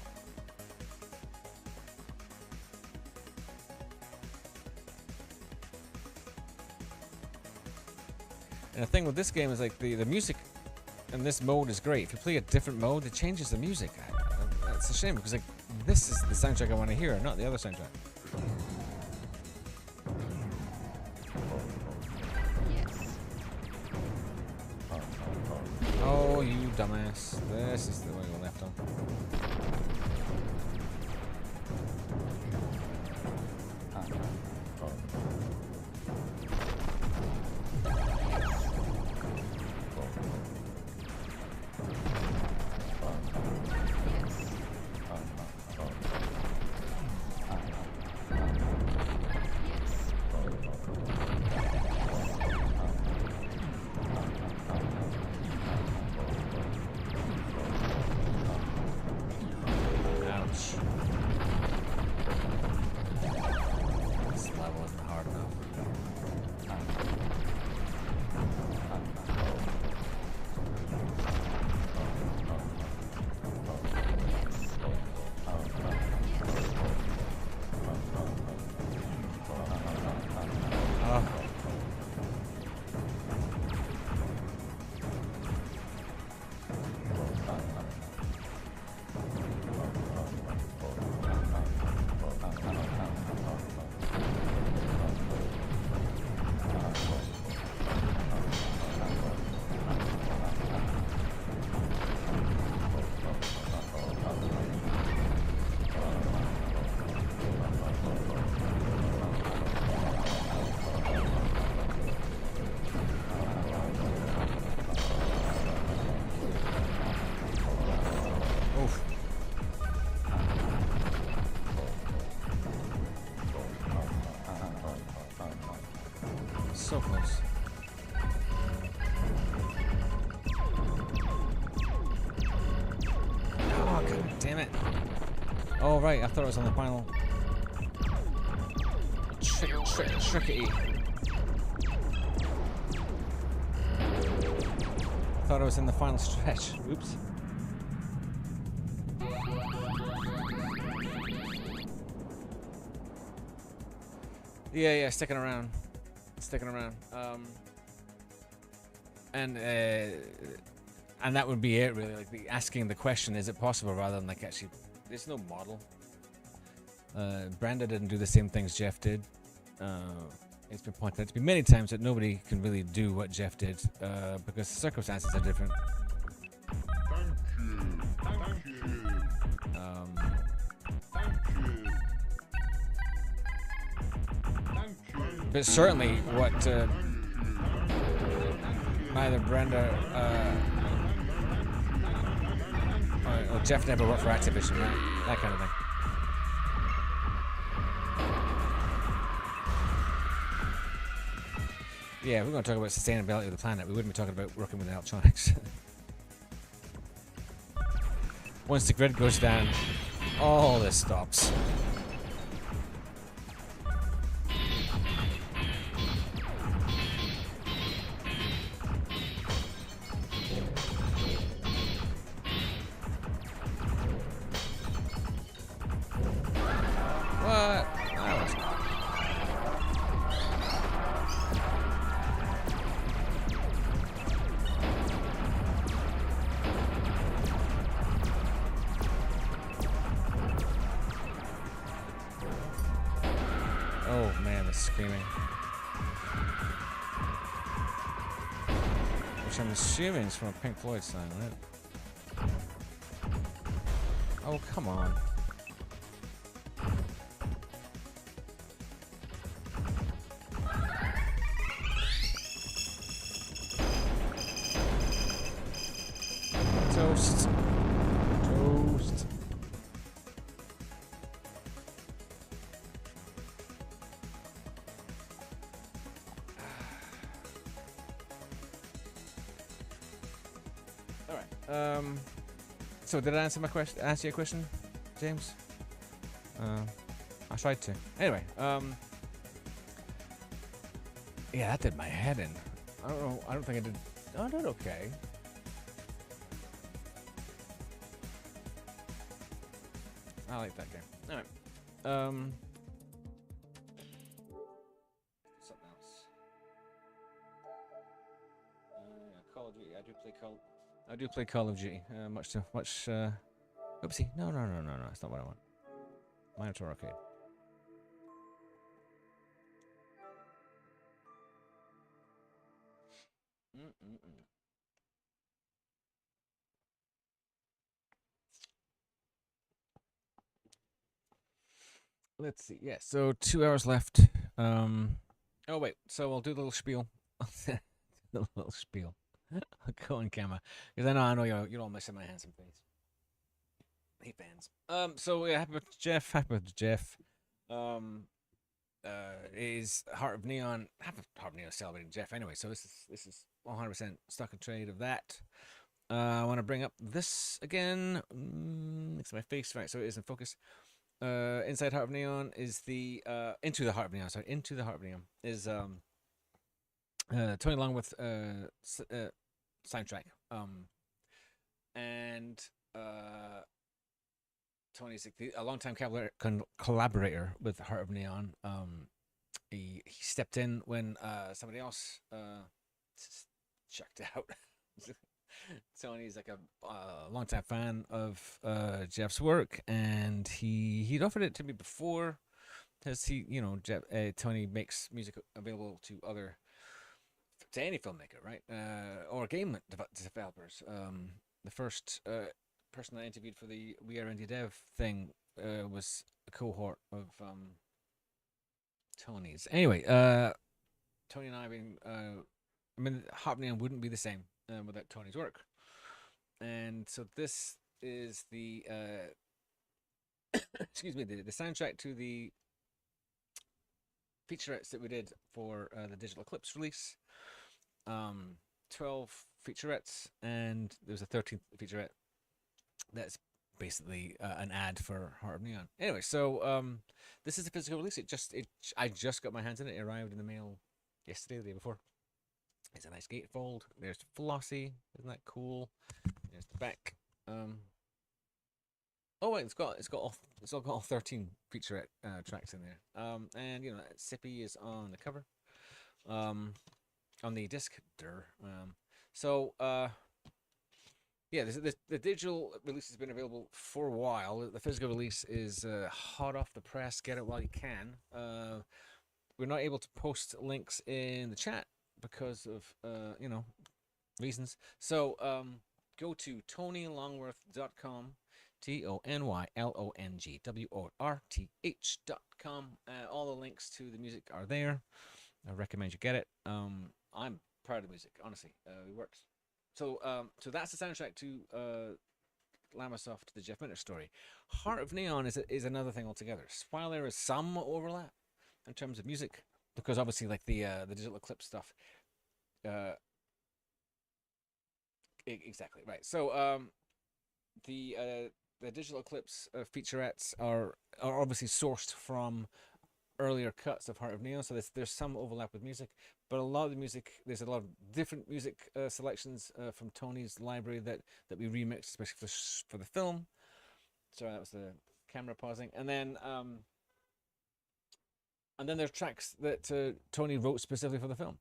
A: And the thing with this game is like the music in this mode is great. If you play a different mode, it changes the music. That's a shame because like this is the soundtrack I want to hear, not the other soundtrack. Oh, you dumbass. This is the way we left on. So close. Oh, god damn it. Oh, right, I thought it was on the final. Trickety. Thought it was in the final stretch. Oops. Yeah, sticking around. And that would be it, really. Like asking the question, is it possible, rather than like actually, there's no model. Brenda didn't do the same things Jeff did. It's been pointed out to me many times that nobody can really do what Jeff did because the circumstances are different.
K: Thank you.
A: But certainly what neither Brenda or Jeff never worked for Activision, right? That kind of thing. Yeah, we're going to talk about sustainability of the planet. We wouldn't be talking about working with electronics. Once the grid goes down, all this stops. What? That was... Oh man, the screaming. Which I'm assuming is from a Pink Floyd song, right? Oh, come on. Toast. Toast. All right. So did I answer my question? Answer your question, James? I tried to. Anyway. Yeah, that did my head in. I don't know. I don't think I did. Oh, I did okay. I like that game. All right. Something else. Yeah, Call of Duty. I do play Call of Duty. Much. Oopsie. No. That's not what I want. Monitor Arcade. Let's see. Yeah, so 2 hours left. Oh wait. So I'll do the little spiel. The little spiel. I'll go on camera because I know you're all missing my handsome face. Hey fans. So yeah, happy birthday, Jeff. Happy birthday, Jeff. Is Heart of Neon. Heart of Neon celebrating Jeff anyway. So this is 100% stock and trade of that. I want to bring up this again. Next to my face, right? So it is in focus. Inside Heart of Neon is the Into the Heart of Neon. Sorry, Into the Heart of Neon is Tony Longworth soundtrack. And Tony's like a longtime collaborator with Heart of Neon. He stepped in when somebody else checked out. Tony's like a longtime fan of Jeff's work, and he'd offered it to me before, because Tony makes music available to any filmmaker, right? Or game developers. The first person I interviewed for the We Are Indie Dev thing was a cohort of Tony's. Anyway, Tony and I have been. Heart of Neon wouldn't be the same without Tony's work, and so this is the excuse me, the soundtrack to the featurettes that we did for the Digital Eclipse release. 12 featurettes, and there was a 13th featurette that's basically an ad for Heart of Neon. Anyway, so this is the physical release. I just got my hands in it. It arrived in the mail yesterday, the day before. It's a nice gatefold. There's Flossie. Isn't that cool? There's the back. Oh wait, it's all got all 13 featurette tracks in there. And Sippy is on the cover. On the disc. Yeah, the digital release has been available for a while. The physical release is hot off the press. Get it while you can. We're not able to post links in the chat because of reasons. So go to tonylongworth.com, TONYLONGWORTH.com. All the links to the music are there. I recommend you get it. I'm proud of the music, honestly. It works. So that's the soundtrack to Llamasoft, the Jeff Minter story. Heart of Neon is another thing altogether. While there is some overlap in terms of music, because obviously like the digital eclipse stuff. Exactly right. So the digital eclipse featurettes are obviously sourced from earlier cuts of Heart of Neon, so there's some overlap with music, but a lot of the music, there's a lot of different music selections from Tony's library that we remixed, especially for the film. Sorry, that was the camera pausing. And then there's tracks that Tony wrote specifically for the film.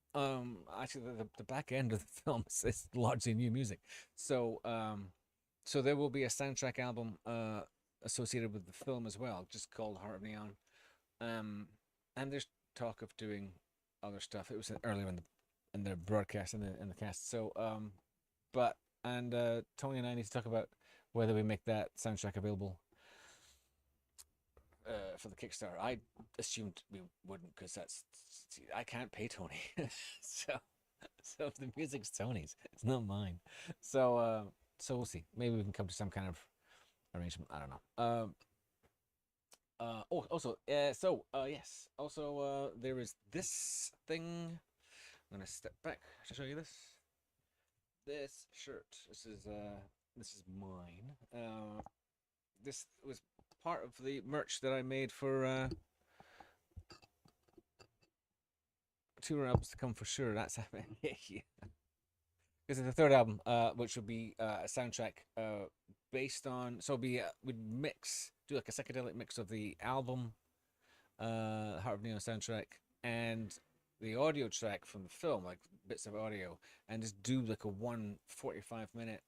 A: Actually, the back end of the film is largely new music. So so there will be a soundtrack album associated with the film as well, just called Heart of Neon. And there's talk of doing other stuff. It was earlier in the broadcast in the cast. So but Tony and I need to talk about whether we make that soundtrack available for the Kickstarter. I assumed we wouldn't, because I can't pay Tony. so if the music's Tony's, it's not mine. So we'll see. Maybe we can come to some kind of arrangement. I don't know. Yes. Also, there is this thing. I'm gonna step back to show you this. This shirt. This is mine. This was part of the merch that I made for tour albums to come for sure. That's happening. Yeah. This is the third album, which will be a soundtrack based on. So it'll be we'd do like a psychedelic mix of the album, Heart of Neon soundtrack, and the audio track from the film, like bits of audio, and just do like a 145-minute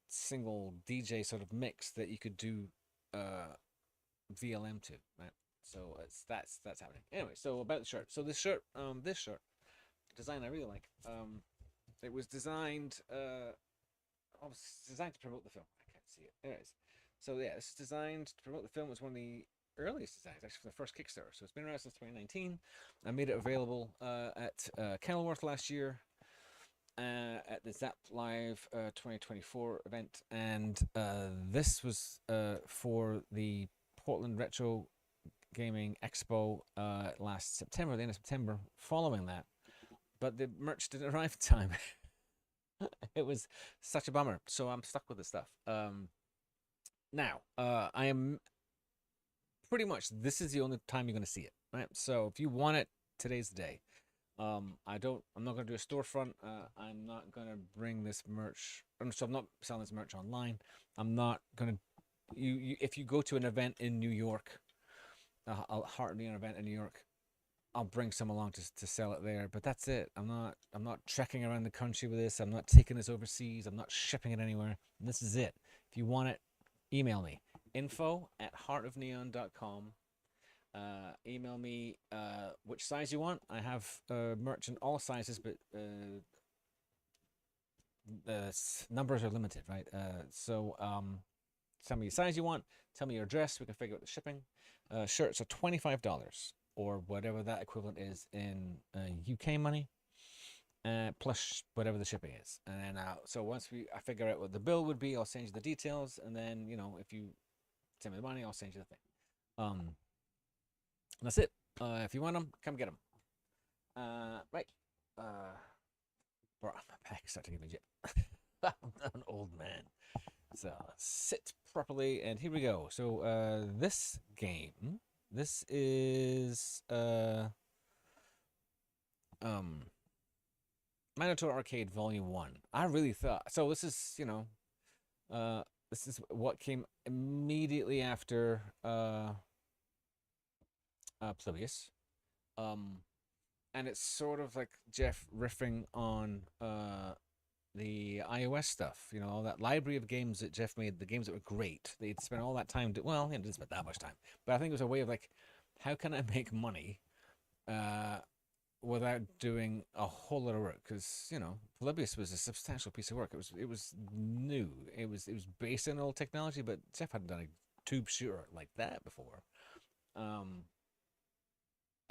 A: single DJ sort of mix that you could do VLM to, right? So that's happening. Anyway, so about the shirt. So this shirt design I really like. It was designed designed to promote the film. I can't see it. Anyways, so yeah, this is designed to promote the film. It was one of the earliest designs, actually, for the first Kickstarter. So it's been around since 2019. I made it available at Kenilworth last year, at the Zap Live 2024 event, and this was for the Portland Retro Gaming Expo last September, the end of September, following that. But the merch didn't arrive in time. It was such a bummer. So I'm stuck with this stuff. Now, I am pretty much, this is the only time you're going to see it, right? So if you want it, today's the day. I'm not going to do a storefront. I'm not going to bring this merch. So I'm not selling this merch online. I'm not going to, if you go to an event in New York, a Heart of Neon event in New York, I'll bring some along to sell it there, but that's it. I'm not trekking around the country with this. I'm not taking this overseas. I'm not shipping it anywhere. And this is it. If you want it, email me. info@heartofneon.com. Email me which size you want. I have merch in all sizes, but the numbers are limited, right? So tell me the size you want. Tell me your address. We can figure out the shipping. Shirts are $25. Or whatever that equivalent is in UK money, plus whatever the shipping is. And then, so once I figure out what the bill would be, I'll send you the details. And then, if you send me the money, I'll send you the thing. That's it. If you want them, come get them. Right. Bro, my back is starting to give me jip. I'm an old man. So sit properly, and here we go. So this game. This is Minotaur Arcade Volume 1. I really thought so. This is this is what came immediately after Plebeius, and it's sort of like Jeff riffing on the iOS stuff, all that library of games that Jeff made, the games that were great. They'd spent all that time well, he didn't spend that much time, but I think it was a way of like, how can I make money without doing a whole lot of work? Because Polybius was a substantial piece of work. It was new. It was based on old technology, but Jeff hadn't done a tube shooter like that before. I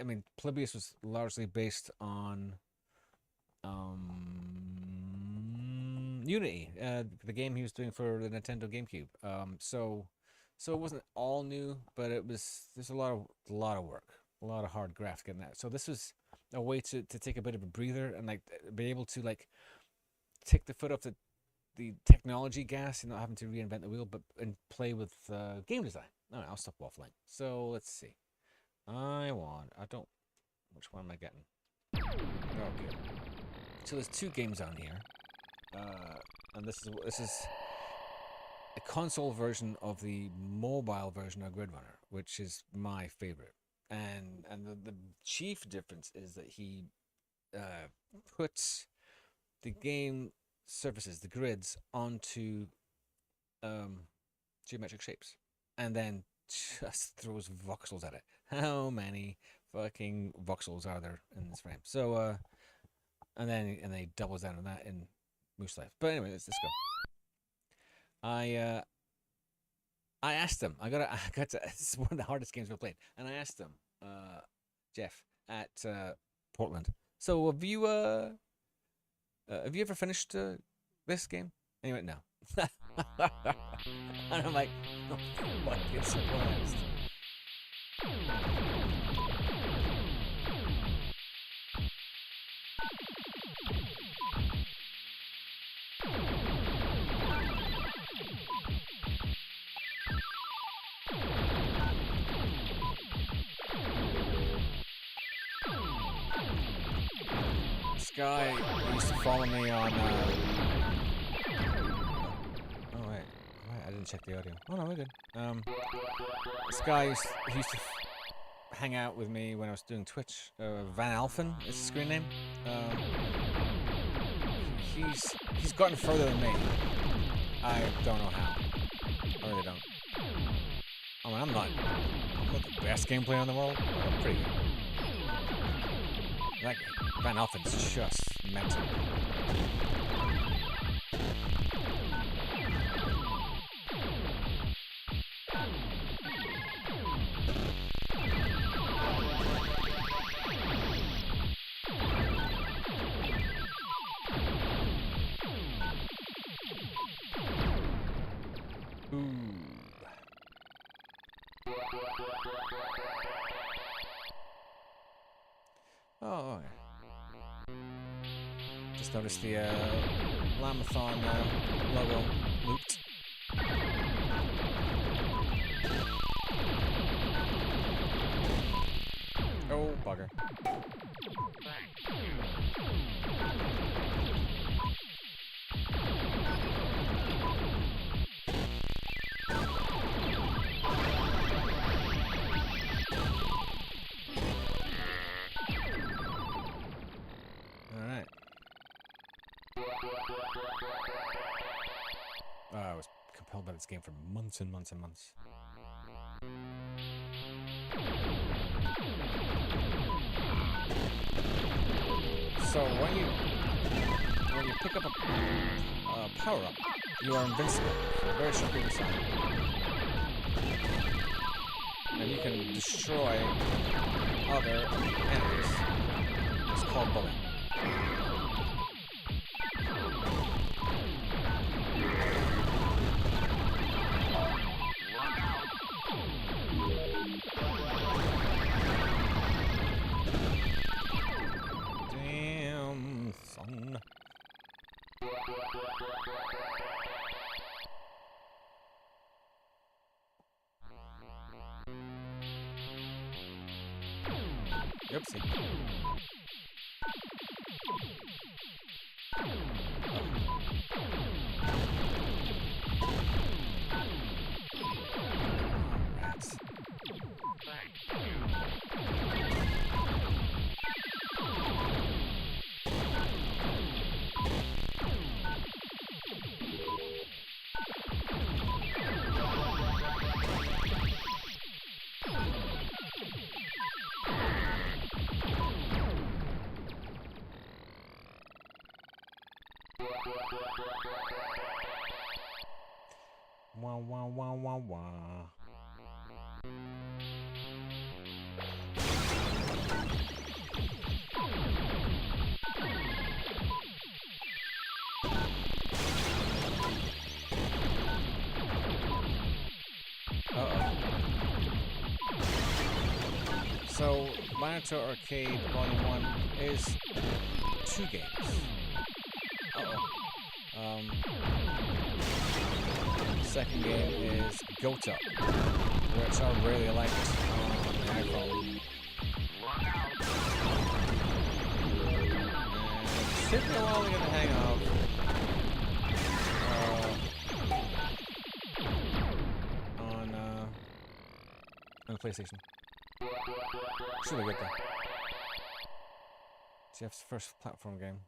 A: mean, Polybius was largely based on Unity, the game he was doing for the Nintendo GameCube. So it wasn't all new, but there's a lot of work. a lot of hard graft getting that. So this was a way to take a bit of a breather and like be able to like take the foot off the technology gas, not having to reinvent the wheel, but and play with game design. All right, I'll stop waffling. So let's see. Which one am I getting? Oh, good. So there's 2 games on here, and this is a console version of the mobile version of Grid Runner, which is my favorite. And the chief difference is that he puts the game surfaces, the grids, onto geometric shapes, and then just throws voxels at it. How many fucking voxels are there in this frame? So and then he doubles down on that in Moose Life. But anyway, let's go. I asked him. I got to. It's one of the hardest games I've played, and I asked him, Jeff at Portland. So have you ever finished this game? And he went, no. And I'm like, oh, fucking surprised. This guy used to follow me on. Oh wait, I didn't check the audio. Oh no, we're good. This guy used to hang out with me when I was doing Twitch. LLAMATHON is his screen name. He's gotten further than me. I don't know how. I really don't. I mean, I'm not the best game player in the world, but I'm pretty good. Like, LLAMATHON's just mental. Oh, okay. Just noticed the LLAMATHON logo looped. Oh, bugger. I was compelled by this game for months and months and months. So when you pick up a power-up, you are invincible for a very short period of time. And you can destroy other enemies. It's called bullying. Damn, son. Oopsie. Rats. Wah wah wah wah wah. So, Monitor Arcade Volume 1 is 2 games. Second game is Goat Up, which I really liked on the iPhone. And it took me a while to get the hang of. On the PlayStation. It's really good though. Jeff's first platform game.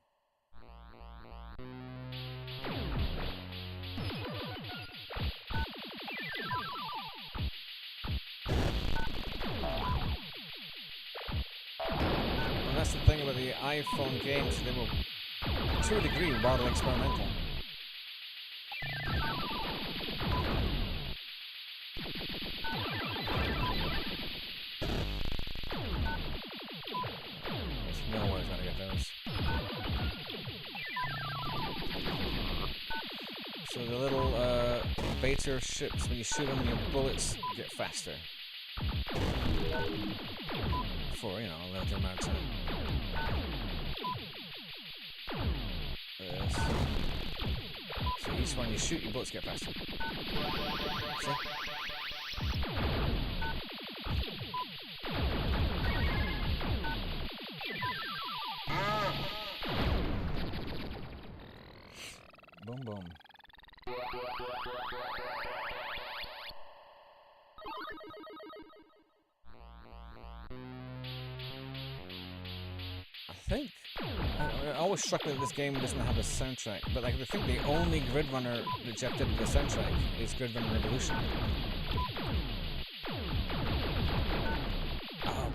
A: And that's the thing about the iPhone games, they were, to a degree, wildly experimental. There's no way I'm trying to get those. So the little Baiter ships, when you shoot them, your bullets get faster. For, you know, a limited amount of time. So each one you shoot, your bullets get faster. See? Boom, boom. I think it always struck me that this game doesn't have a soundtrack, but like I think the only Grid Runner that Jeff did with a soundtrack is Grid Runner Revolution. Oh,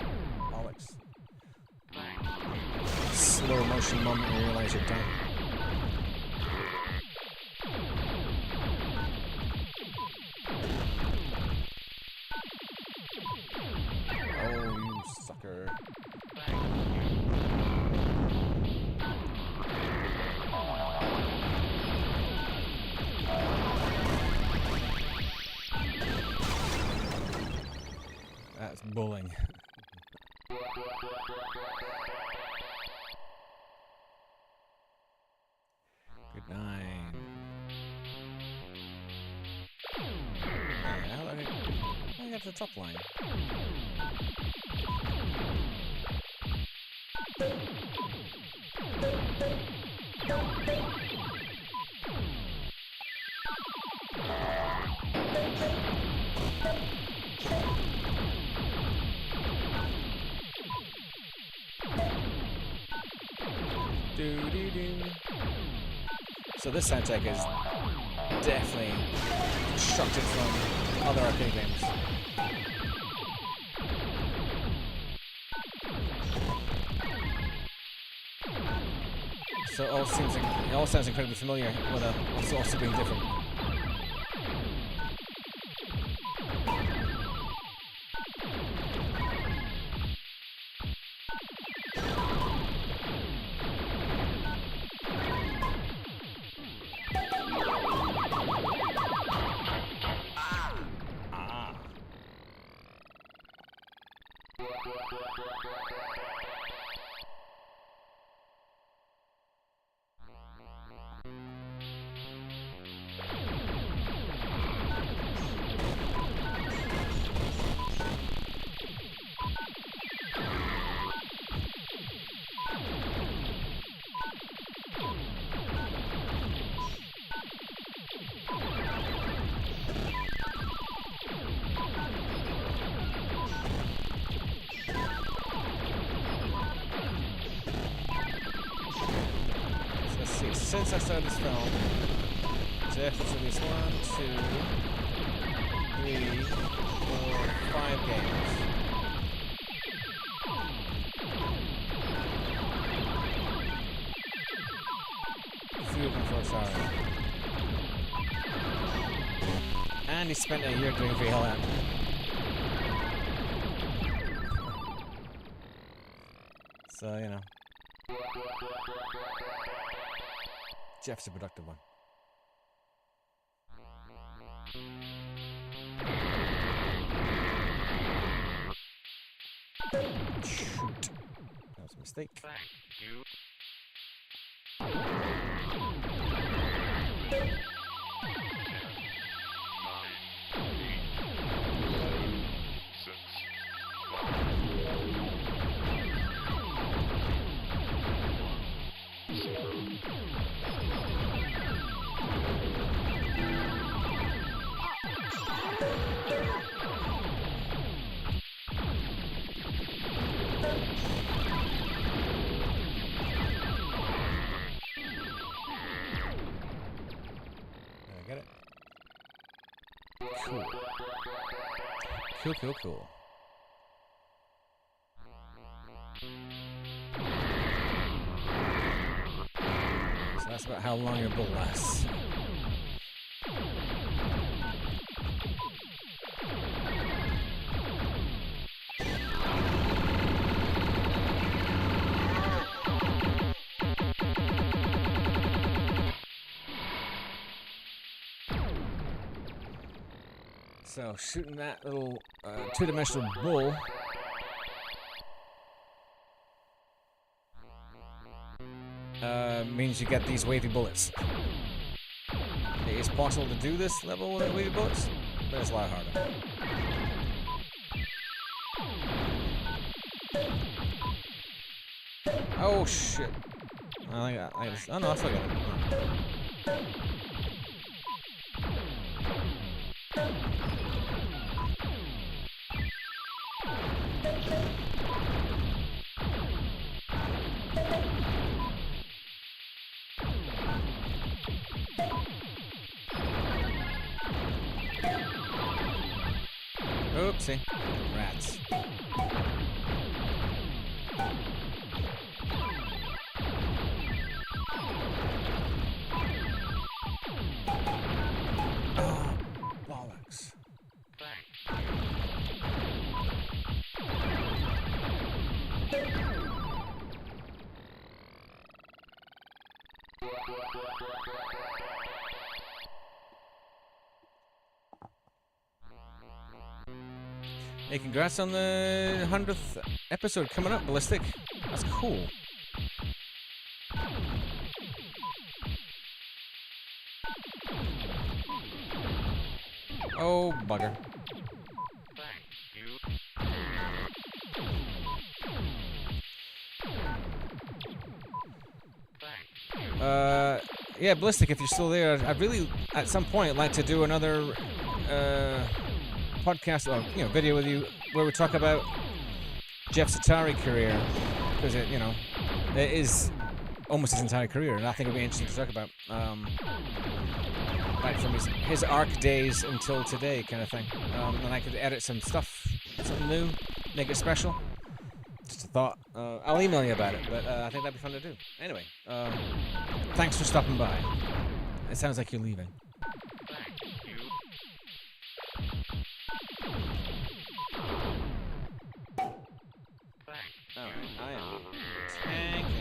A: bollocks. Slow motion moment you realize you're done. Oh, you sucker. That's bullying. Good night. How do I get to the top line? Doo-doo-doo. So this soundtrack is definitely constructed from other arcade games. So it all sounds incredibly familiar, but also being different. Since I started this film, Jeff has released 1, 2, 3, 4, 5 games. Few of them for Atari. And he spent a year doing VLM. So, you know. Jeff's a productive one. Shoot. That was a mistake. Did I get it? Cool. Cool. So that's about how long your bullet lasts. So shooting that little two-dimensional bull means you get these wavy bullets. It is possible to do this level with wavy bullets, but it's a lot harder. Oh shit! I just, oh no, I still got it. Oopsie. Rats. Oh, bollocks. Hey, congrats on the 100th episode coming up, Ballistic. That's cool. Oh, bugger. Yeah, Ballistic, if you're still there, I'd really, at some point, like to do another, podcast or video with you where we talk about Jeff's Atari career, because it is almost his entire career, and I think it'll be interesting to talk about, like from his ARC days until today, kind of thing. And I could edit some stuff, something new, make it special. Just a thought. I'll email you about it, but I think that'd be fun to do. Anyway, thanks for stopping by. It sounds like you're leaving. Alright, I am tanking.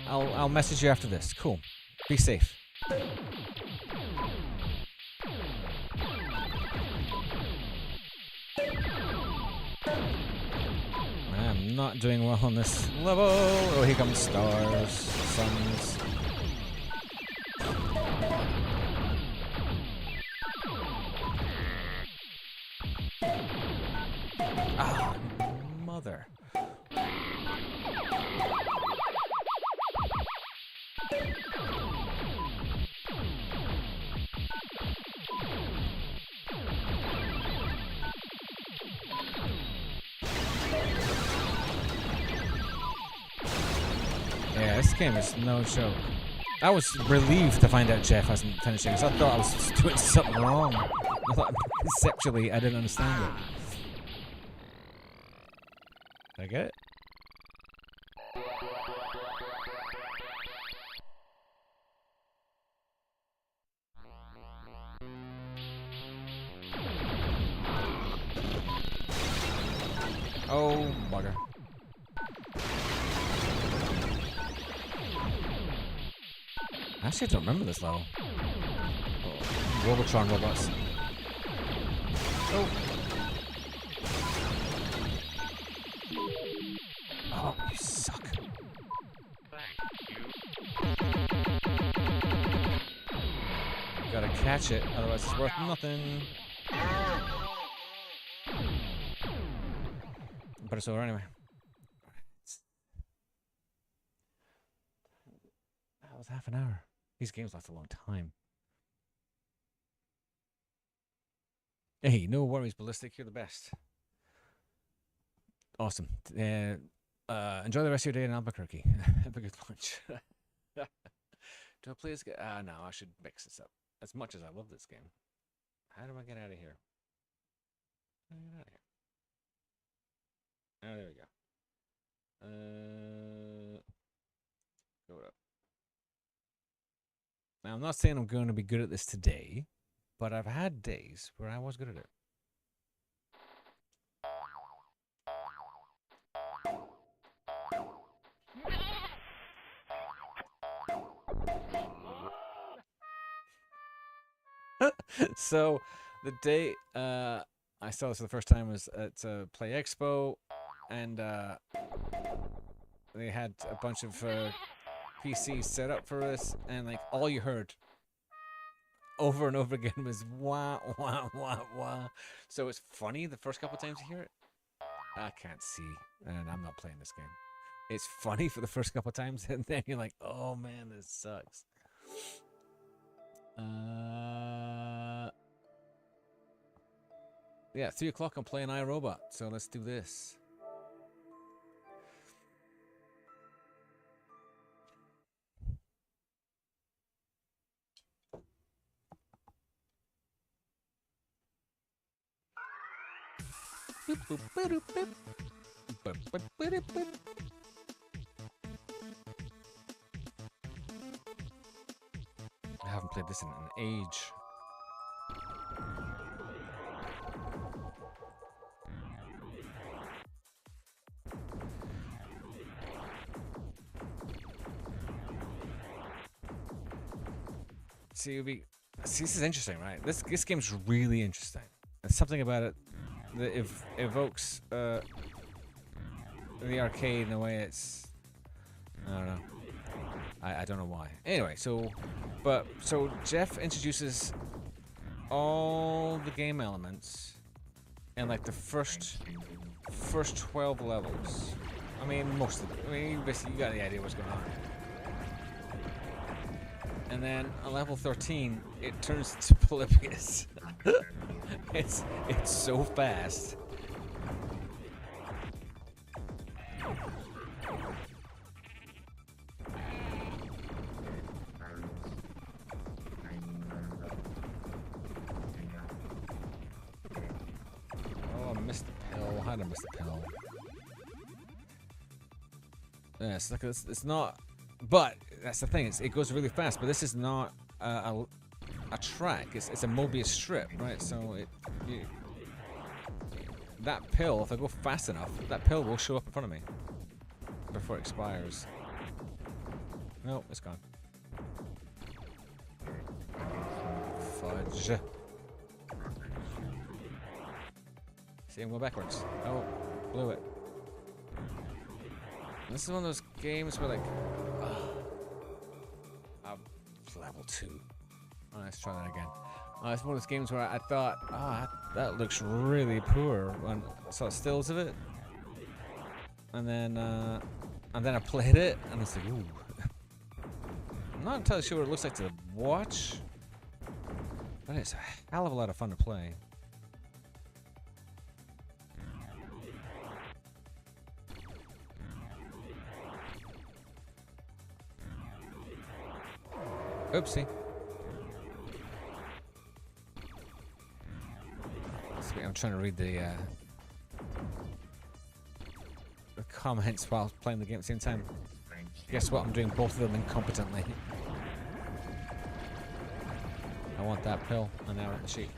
A: I'll message you after this. Cool. Be safe. I'm not doing well on this level. Oh, here comes stars, suns. Ah, mother. Yeah, this game is no joke. I was relieved to find out Jeff wasn't finishing this. I thought I was doing something wrong. I thought conceptually I didn't understand it. Did I get it? Oh, bugger. Actually, I don't remember this level. Oh, Robotron robots. Oh. Oh, you suck. You gotta catch it, otherwise it's worth nothing. But it's over anyway. That was half an hour. These games last a long time. Hey, no worries, Ballistic. You're the best. Awesome. Enjoy the rest of your day in Albuquerque. Have a good lunch. Do I play this game? No, I should mix this up. As much as I love this game. How do I get out of here? How do I get out of here? Oh, there we go. Go up. Now, I'm not saying I'm going to be good at this today, but I've had days where I was good at it. So, the day I saw this for the first time was at Play Expo, and they had a bunch of PCs set up for us, and like all you heard over and over again was wah wah wah wah. So it's funny the first couple times you hear it. I can't see, and I'm not playing this game. It's funny for the first couple times, and then you're like, oh man, this sucks. Yeah, 3 o'clock. I'm playing iRobot, so let's do this. I haven't played this in an age. See, this is interesting, right? This game's really interesting. There's something about it that evokes the arcade in a way it's, I don't know. I don't know why. Anyway, so Jeff introduces all the game elements in like the first 12 levels. I mean, most of it. I mean, basically, you got the idea what's going on. And then on level 13, it turns to Polybius. It's so fast. Oh, I missed the pill. How did I miss the pill? Yeah, it's like it's not. But that's the thing. It goes really fast. But this is not a track. It's a Mobius strip, right? So that pill, if I go fast enough, that pill will show up in front of me before it expires. No, it's gone. Fudge. See, I'm going backwards. Oh, blew it. This is one of those games where, like, level 2. Oh, let's try that again. It's one of those games where I thought, that looks really poor when I saw stills of it, and then I played it, and it's like, ooh. I'm not entirely sure what it looks like to watch, but it's a hell of a lot of fun to play. Oopsie. I'm trying to read the comments while playing the game at the same time. Guess what? I'm doing both of them incompetently. I want that pill, and now I want the sheep.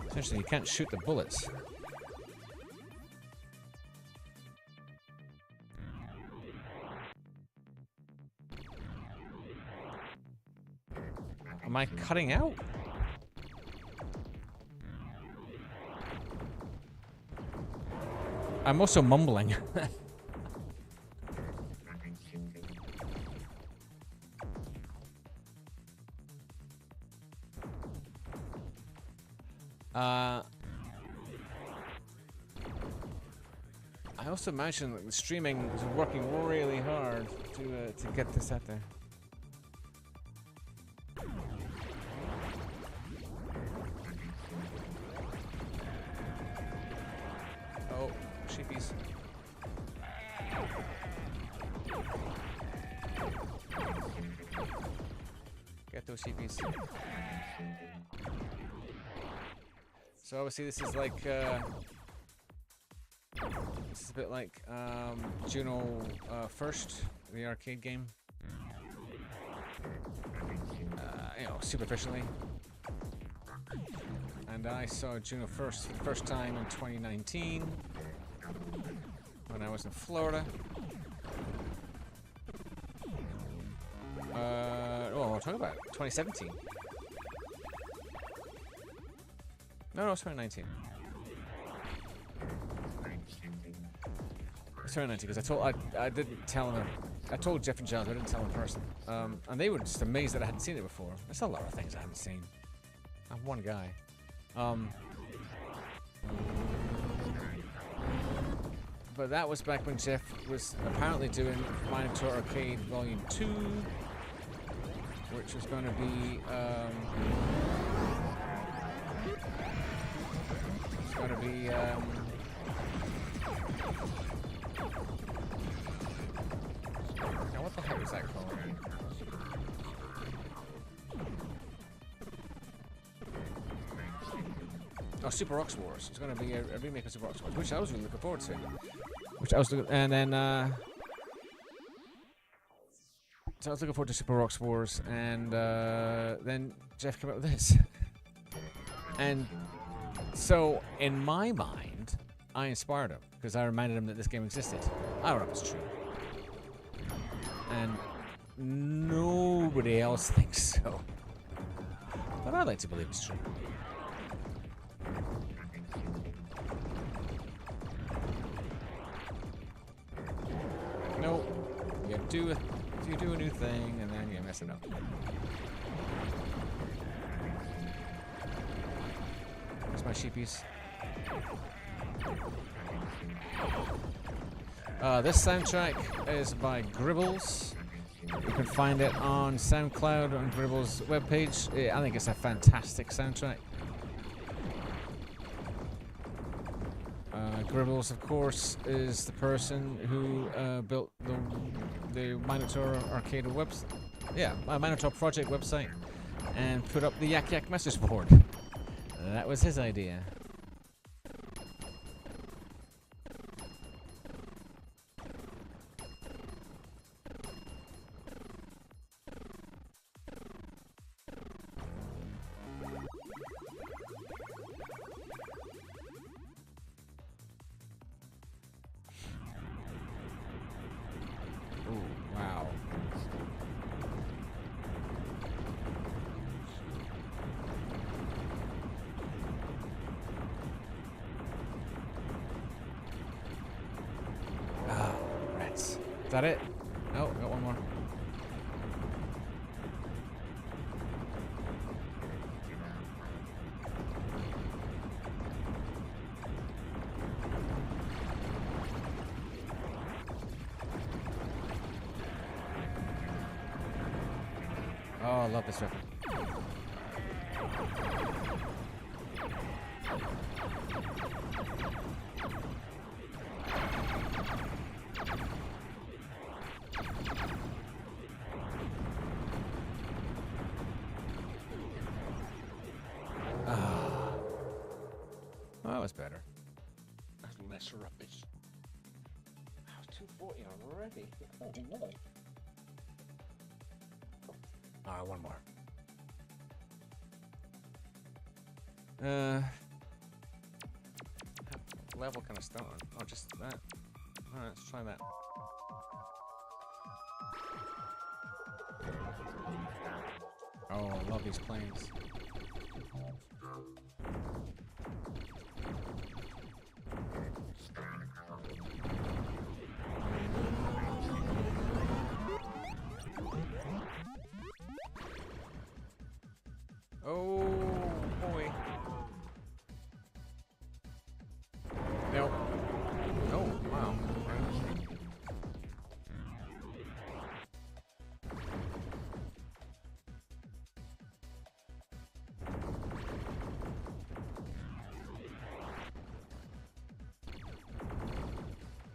A: Essentially, you can't shoot the bullets. Am I cutting out? I'm also mumbling. I also imagine that the streaming is working really hard to get this out there. Oh, sheepies. Get those sheepies. So obviously this is like this is a bit like Juno First, the arcade game. You know, superficially. And I saw Juno First for the first time in 2019 when I was in Florida. Oh, we're talking about 2017. No, it's 2019. It's 2019 because I didn't tell them. I told Jeff and Giles, I didn't tell them in person. And they were just amazed that I hadn't seen it before. There's a lot of things I haven't seen. I'm one guy. But that was back when Jeff was apparently doing Minotaur Arcade Volume 2, which was going to be now what the heck is that called? Oh, Super Rocks Wars. It's going to be a remake of Super Rocks Wars, which I was really looking forward to. And then so I was looking forward to Super Rocks Wars, and then Jeff came up with this. And so, in my mind, I inspired him, because I reminded him that this game existed. I don't know if it's true. And nobody else thinks so. But I'd like to believe it's true. No, you do a new thing, and then you mess it up. There's my sheepies. This soundtrack is by Gribbles. You can find it on SoundCloud on Gribbles' webpage. I think it's a fantastic soundtrack. Gribbles, of course, is the person who built the Minotaur Arcade website. Yeah, Minotaur Project website, and put up the Yak Yak message board. That was his idea. Wow. Ah, rats. Is that it? No, got one more. Oh, I love this weapon. better. That's less rubbish. I was 240 already. Oh no. Alright, one more. Level kind of start on. Oh, just that. Alright, let's try that. Oh, I love these planes. Oh boy. Nope. Oh, wow.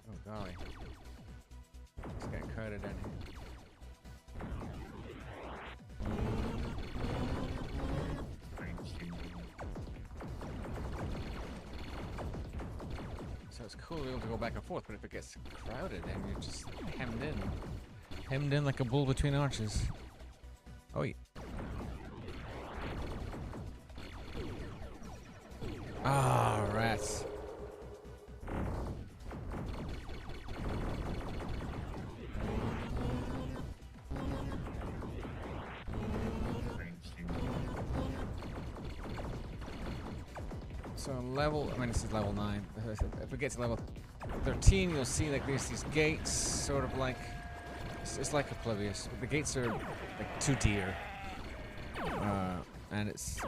A: Oh golly. It's getting crowded in here. So it's cool to be able to go back and forth, but if it gets crowded, then you're just hemmed in. Hemmed in like a bull between arches. Oh, yeah. Ah, rats. So level, I mean this is level 9. If we get to level 13, you'll see like there's these gates, sort of like, it's like Oblivious. The gates are like 2 deer. And it's,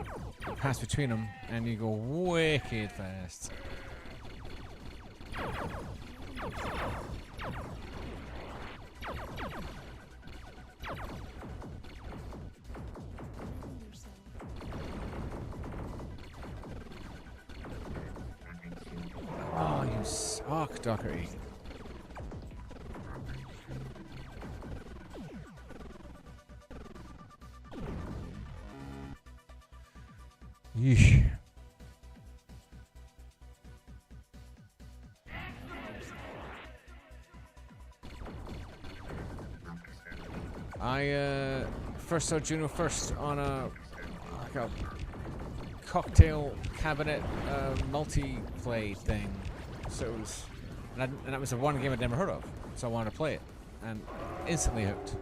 A: you pass between them and you go wicked fast. Oh, you suck, Dockery. Yeesh. I first saw Juno first on a like a cocktail cabinet multi-play thing. So it was, and that was the one game I'd never heard of. So I wanted to play it, and instantly hooked.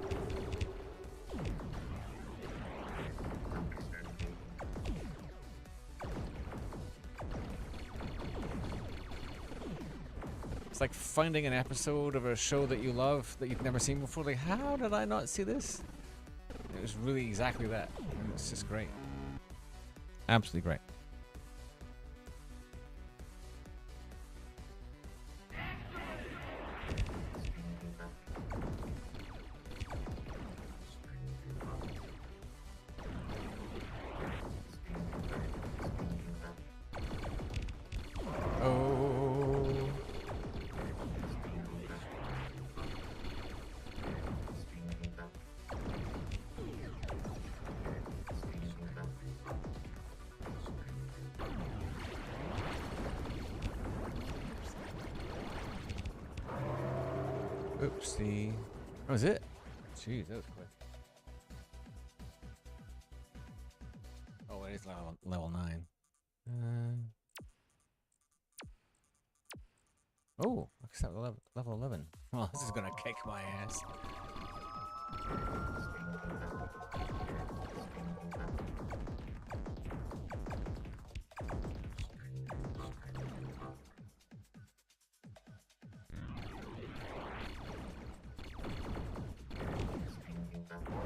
A: It's like finding an episode of a show that you love that you've never seen before. Like, how did I not see this? It was really exactly that. And it's just great. Absolutely great. Oopsie. That was it? Jeez, that was quick. Oh, it is level 9. Oh, except level 11. Well, this is gonna kick my ass.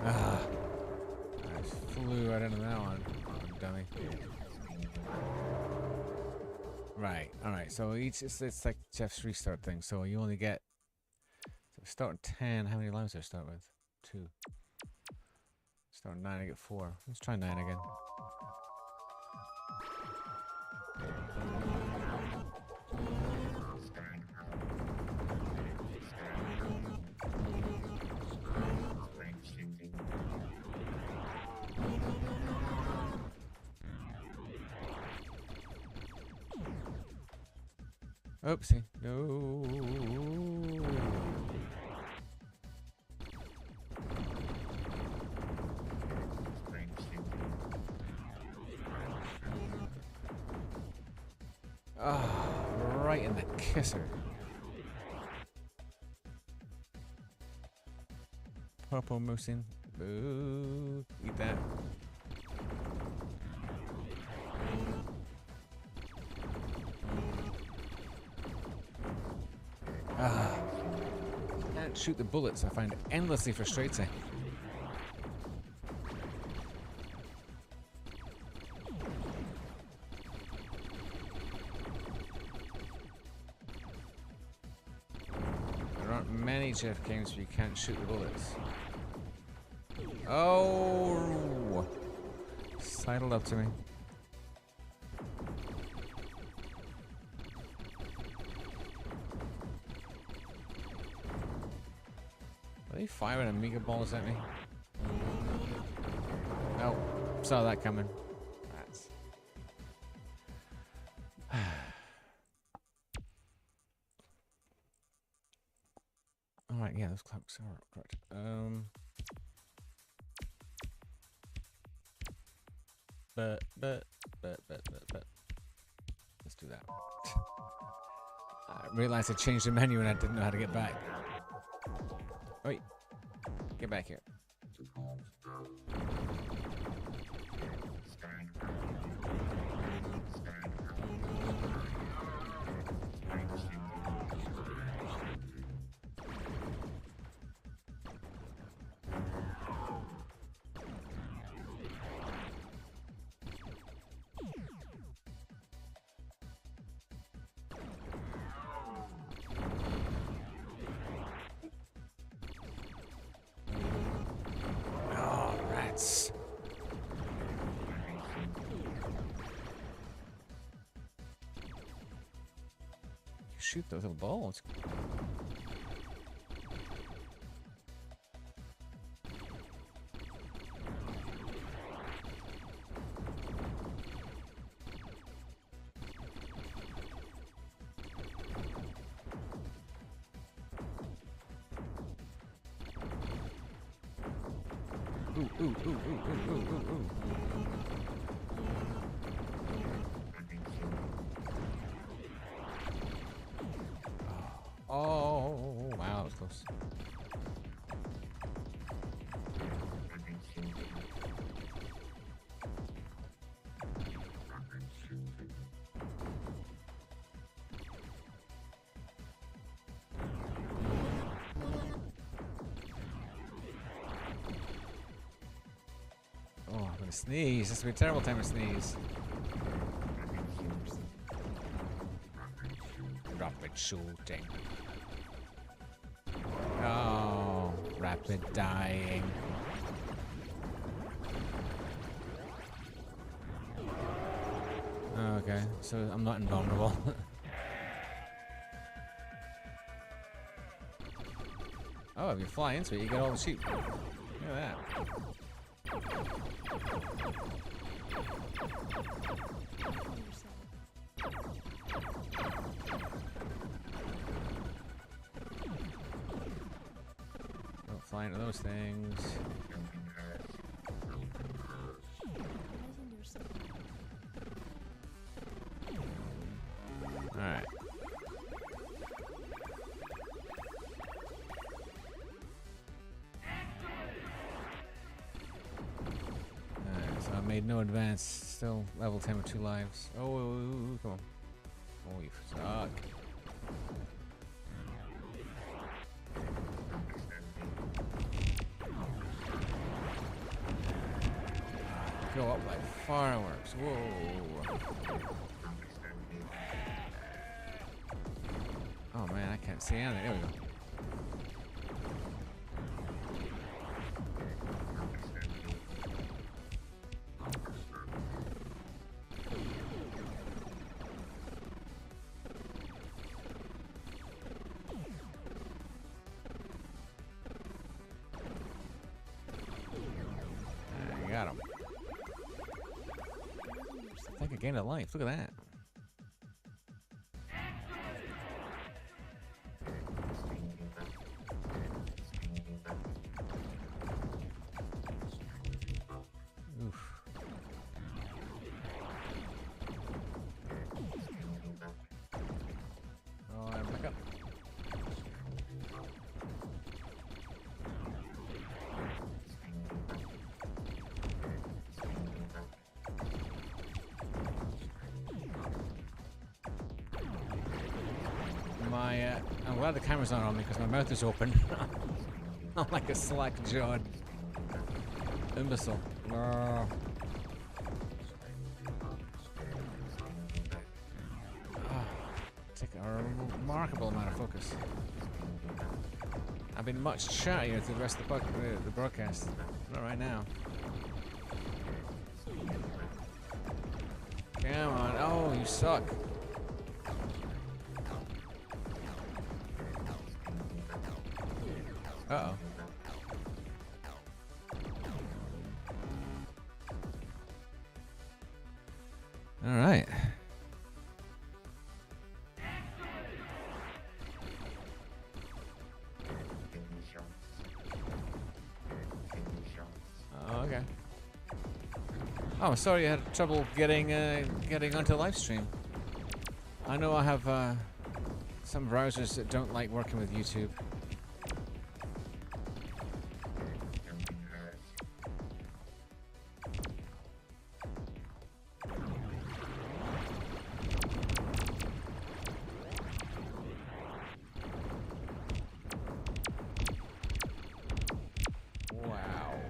A: Ah, I flew right into that one, dummy. Right, alright, so each, it's like Jeff's restart thing, so you only get, so start at 10, how many lives do I start with? 2. Start at 9, I get 4. Let's try 9 again. Oopsie. No. Ah, right in the kisser. Purple moosing. Boo. Eat that. Ah. Can't shoot the bullets. I find it endlessly frustrating. There aren't many Jeff games where you can't shoot the bullets. Oh! Sidled up to me. Are they firing Amiga balls at me? Oh, saw that coming. That's... Alright, yeah, those clocks are correct. But. Let's do that. I realized I changed the menu and I didn't know how to get back. Wait. Get back here. Shoot those little balls. Ooh. Oh, wow, that was close. Oh, I'm gonna sneeze. This will be a terrible time to sneeze. Rapid shooting. Oh, rapid dying. Okay, so I'm not invulnerable. Oh, if you fly into it, you get all the sheep. Look at that. Don't fly into those things. Alright. So I made no advance. Still level 10 with 2 lives. Oh, come on. Oh, you suck. Go up like fireworks. Whoa. Oh man, I can't see anything. There we go. I got him. I think I gained a life. Look at that. I'm glad the camera's not on me because my mouth is open. I'm like a slack-jawed imbecile. Oh. Take a remarkable amount of focus. I've been much chattier through the rest of the broadcast. Not right now. Come on. Oh, you suck. Uh-oh. All right. Oh, okay. Oh, sorry you had trouble getting onto live stream. I know I have some browsers that don't like working with YouTube.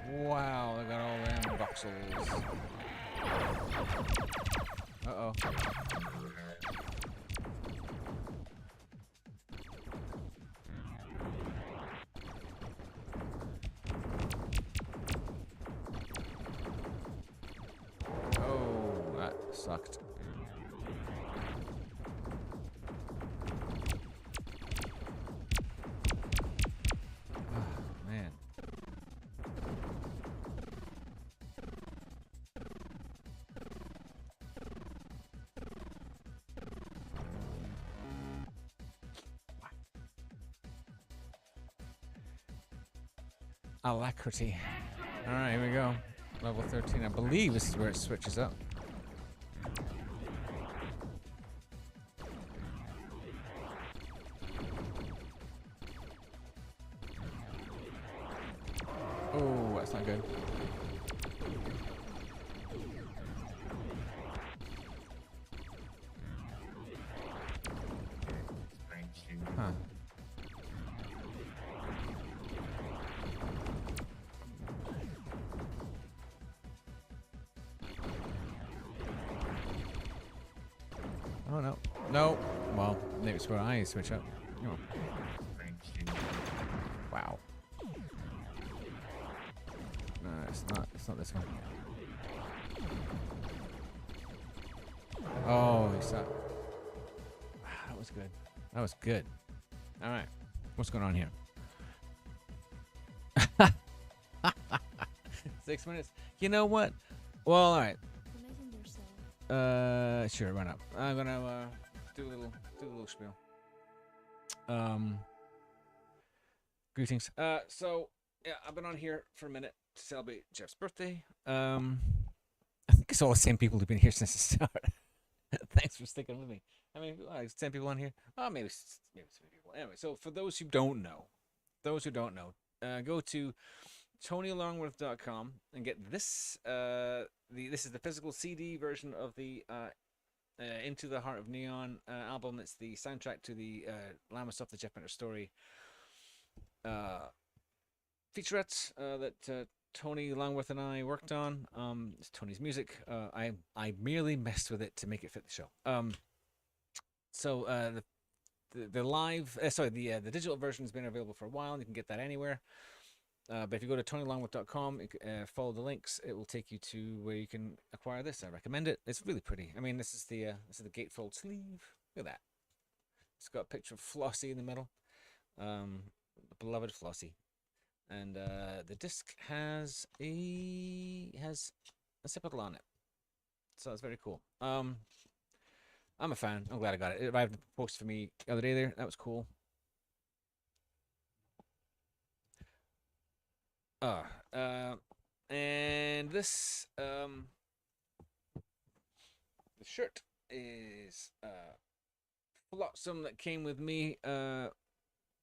A: Wow, I got all them voxels. Uh-oh. Oh, that sucked. Oh, man. Alacrity. Alright, here we go. Level 13. I believe this is where it switches up. Oh, that's not good. Huh. Oh no. No. Well, maybe it's where I switch up. Oh. Wow. No, it's not. It's not this one. Oh, he sucked. That was good. That was good. All right. What's going on here? 6 minutes. You know what? Well, all right. Sure, run up. I'm gonna do a little spiel. Greetings. So yeah, I've been on here for a minute to celebrate Jeff's birthday. I think it's all the same people who've been here since the start. Thanks for sticking with me. I mean, 10 people on here. Oh, maybe 3 people. Anyway, so for those who don't know, go to TonyLongworth.com and get this. This is the physical CD version of the Into the Heart of Neon album. It's the soundtrack to the Llamasoft, the Jeff Minter story featurette that Tony Longworth and I worked on. It's Tony's music. I merely messed with it to make it fit the show. So the live, the digital version has been available for a while. And you can get that anywhere. But if you go to TonyLongworth.com, follow the links, it will take you to where you can acquire this. I recommend it. It's really pretty. I mean, this is the gatefold sleeve. Look at that. It's got a picture of Flossie in the middle, the beloved Flossie, and the disc has a sepal on it, so it's very cool. I'm a fan. I'm glad I got it. It arrived in the post for me the other day. There, that was cool. And this the shirt is Flotsam that came with me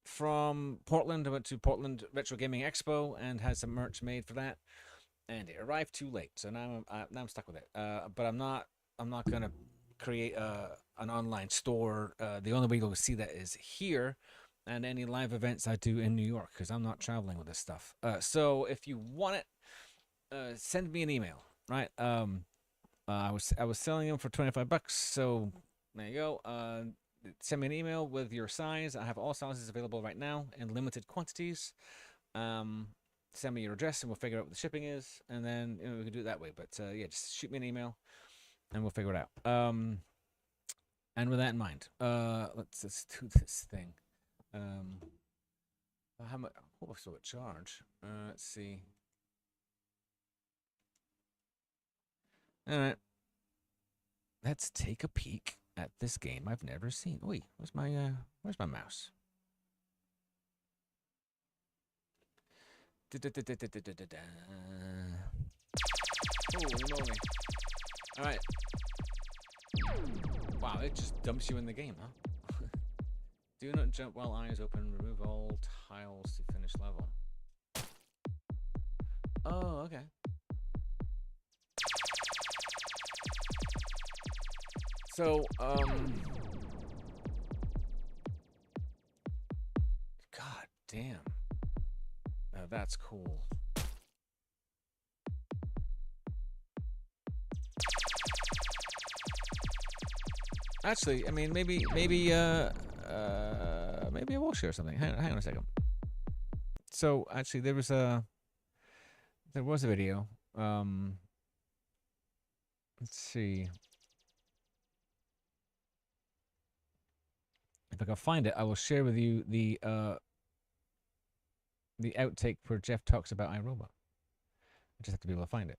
A: from Portland. I went to Portland Retro Gaming Expo and had some merch made for that, and it arrived too late, so now I'm stuck with it. But I'm not gonna create an online store. The only way you'll see that is here and any live events I do in New York, because I'm not traveling with this stuff. So if you want it, send me an email. Right. I was selling them for $25, so there you go. Send me an email with your size. I have all sizes available right now in limited quantities. Send me your address and we'll figure out what the shipping is, and then we can do it that way. But yeah, just shoot me an email and we'll figure it out. And with that in mind, let's do this thing. How much? What was it charge? Let's see. All right. Let's take a peek at this game I've never seen. Wait, where's my mouse? Holy moly. All right. Wow, it just dumps you in the game, huh? Do not jump while eyes open. Remove all tiles to finish level. Oh, okay. So, God damn. Now that's cool. Actually, I mean, maybe I will share something. Hang on a second. So, actually, there was a video. Let's see. If I can find it, I will share with you the outtake where Jeff talks about iRobot. I just have to be able to find it.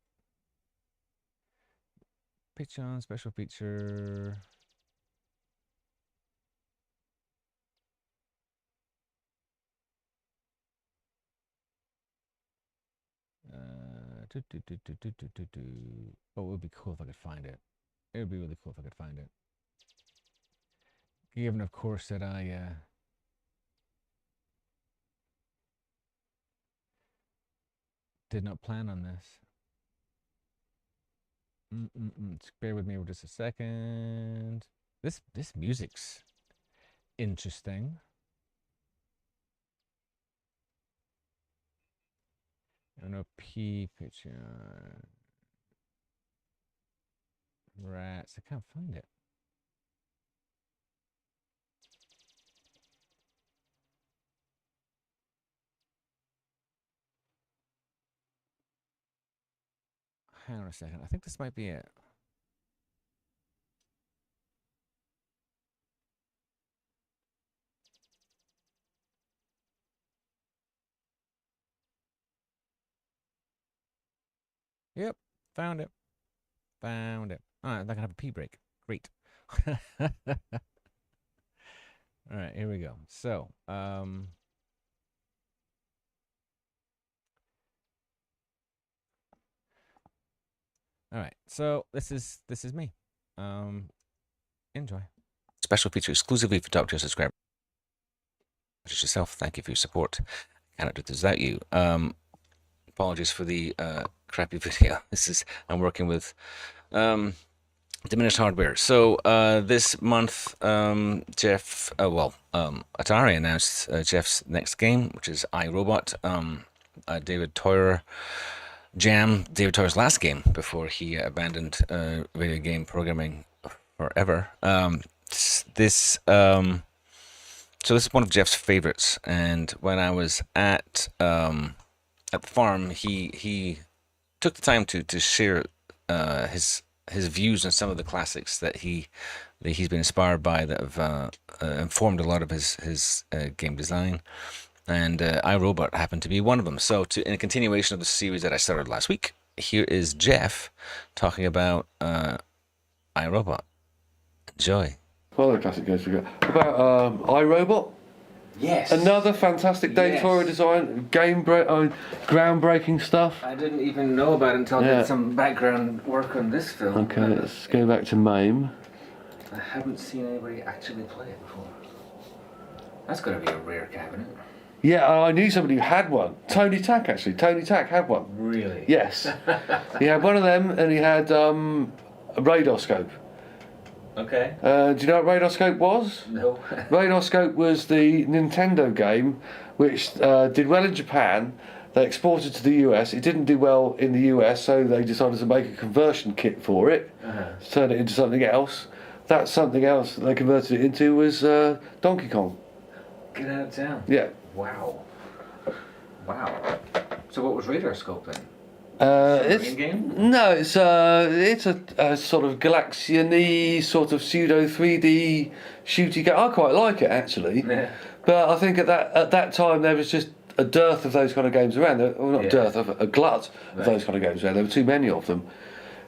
A: Patreon special feature. Oh, it would be cool if I could find it. It would be really cool if I could find it. Given, of course, that I did not plan on this. Bear with me for just a second. This music's interesting. NOP picture. Rats. I can't find it. Hang on a second. I think this might be it. Yep, found it. Found it. All right, I can have a pee break. Great. All right, here we go. So, all right, so this is me. Enjoy. Special feature exclusively for top tier subscribers. Just yourself. Thank you for your support. Cannot do this without you. Apologies for the crappy video. I'm working with diminished hardware. So this month, Atari announced Jeff's next game, which is iRobot. David Toyer's last game before he abandoned video game programming forever. So this is one of Jeff's favorites, and when I was at the farm, he took the time to share his views on some of the classics that he's been inspired by, that have informed a lot of his game design, and iRobot happened to be one of them. So in a continuation of the series that I started last week, here is Jeff talking about iRobot. Enjoy.
C: Well, the classic goes about iRobot.
A: Yes.
C: Another fantastic data design, groundbreaking stuff.
A: I didn't even know about it until I did some background work on this film.
C: Okay, let's go back to MAME.
A: I haven't seen anybody actually play it before. That's got to be a rare cabinet.
C: Yeah, I knew somebody who had one. Tony Tack, actually. Tony Tack had one.
A: Really?
C: Yes. He had one of them, and he had a radar scope.
A: Okay.
B: Do you know what Radarscope was?
A: No.
B: Radarscope was the Nintendo game which did well in Japan. They exported to the US. It didn't do well in the US, so they decided to make a conversion kit for it, turn it into something else. That something else that they converted it into was Donkey Kong.
A: Get out of town.
B: Yeah.
A: Wow. Wow. So what was Radarscope then?
B: It's
A: Main game?
B: No, it's a sort of Galaxian-y sort of pseudo 3D shooty game. I quite like it actually, but I think at that time there was just a dearth of those kind of games around. Well, not dearth, a glut of those kind of games around. There were too many of them.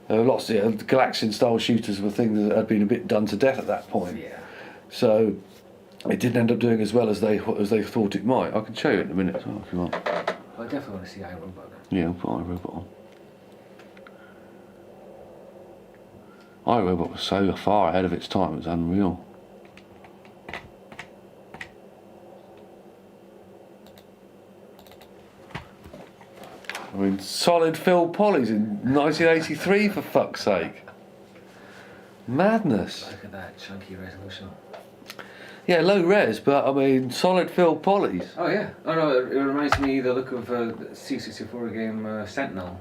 B: There were lots of Galaxian-style shooters were things that had been a bit done to death at that point.
A: Yeah.
B: So it didn't end up doing as well as they thought it might. I can show you in a minute if you want.
A: I definitely want to see iRobot.
B: Yeah, I'll put iRobot on. iRobot was so far ahead of its time, it was unreal. I mean, solid fill polys in 1983 for fuck's sake. Madness.
A: Look at that chunky resolution.
B: Yeah, low res, but I mean, solid fill polys.
A: Oh yeah. Oh no, it reminds me the look of the C64 game Sentinel,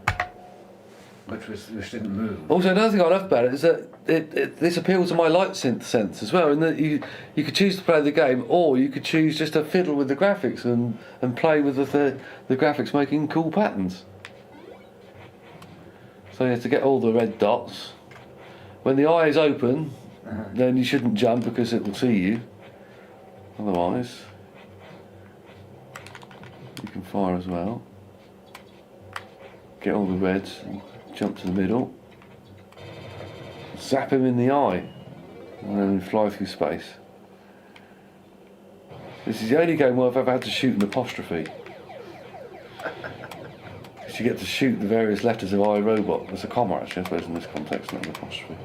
A: which didn't move.
B: Also, another thing I love about it is that this appeals to my light synth sense as well, in that you could choose to play the game, or you could choose just to fiddle with the graphics and play with the graphics making cool patterns. So you have to get all the red dots. When the eye is open, then you shouldn't jump because it will see you. Otherwise, you can fire as well. Get all the reds and jump to the middle. Zap him in the eye and then fly through space. This is the only game where I've ever had to shoot an apostrophe. Because you get to shoot the various letters of iRobot. There's a comma actually, I suppose, in this context, not an apostrophe.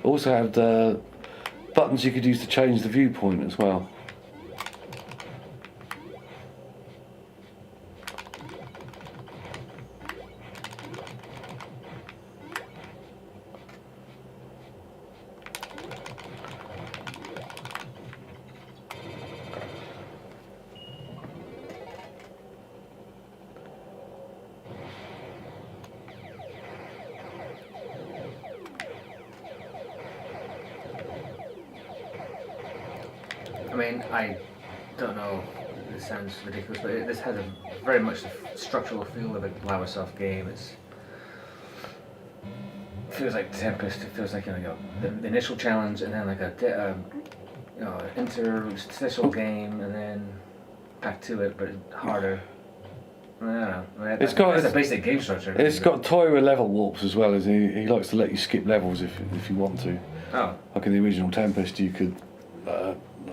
B: Also had buttons you could use to change the viewpoint as well.
A: I mean, I don't know, this sounds ridiculous, but this has a very much the structural feel of a Llamasoft game. It feels like Tempest, it feels like, you know, the initial challenge and then like a interstitial game and then back to it, but harder. I don't know. I mean, it's a basic game structure.
B: It's got Toira level warps as well, as he likes to let you skip levels if you want to.
A: Oh.
B: Like in the original Tempest, you could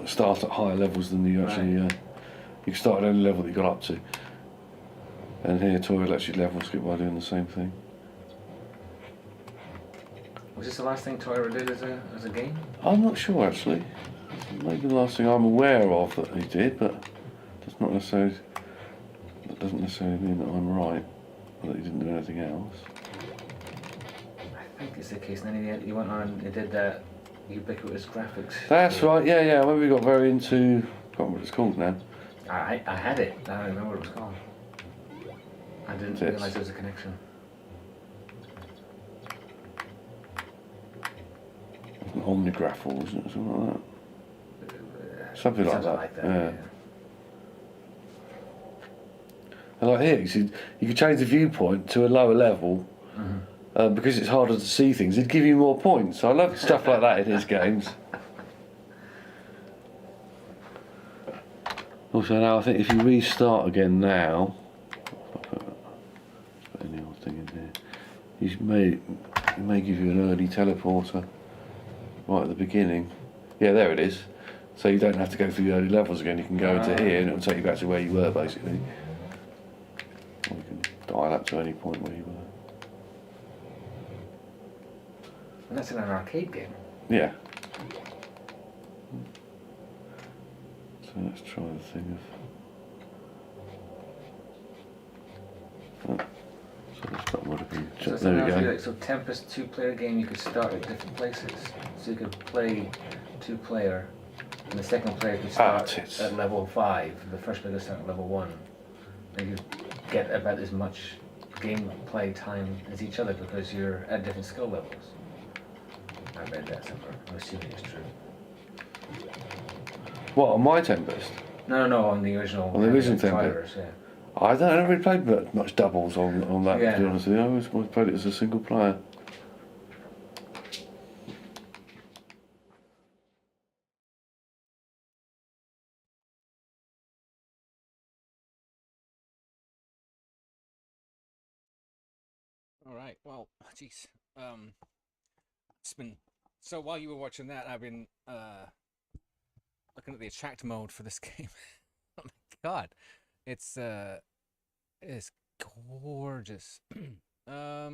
B: start at higher levels than you actually. You could start at any level that you got up to. And here, Toira lets you level skip by doing the same thing.
A: Was this the last thing Toira did as a game?
B: I'm not sure actually. Maybe the last thing I'm aware of that he did, but that's not necessarily. That doesn't necessarily mean that I'm right, or that he didn't do anything else.
A: I think it's the case. And then he went on and he did that ubiquitous graphics.
B: That's right. Yeah. I remember we got very into. I can't remember what it's called now.
A: I had it. I don't remember what it was called. I didn't realise there was a connection.
B: An Omnigraph, wasn't it? Something like that. Something like that. Yeah. And like here, you could change the viewpoint to a lower level because it's harder to see things. It'd give you more points. I love stuff like that in his games. Also, now I think if you restart again now, put any old thing in here, it may give you an early teleporter right at the beginning. Yeah, there it is. So you don't have to go through the early levels again. You can go into here and it'll take you back to where you were basically. Or you can dial up to any point where you want
Q: And that's in an arcade game.
B: to. Yeah. So let's try the thing of. Oh, so this button would have been.
Q: So it's
B: There
Q: an
B: we
Q: arcade,
B: go.
Q: like, so Tempest 2-player game, you could start at different places. So you could play 2-player, and the second player could start at level 5, the first player could start at level 1. And you get about as much gameplay time as each other because you're at different skill levels. I read that somewhere. I'm assuming it's true.
B: What, on my Tempest?
Q: No, on the original.
B: On the original
Q: Tempest.
B: Tempest?
Q: Yeah.
B: I never really played much doubles on that, to be honest with you. I always played it as a single player.
A: All right. Well, jeez. It's been so while you were watching that, I've been looking at the attract mode for this game. Oh my god, it's gorgeous. Yeah,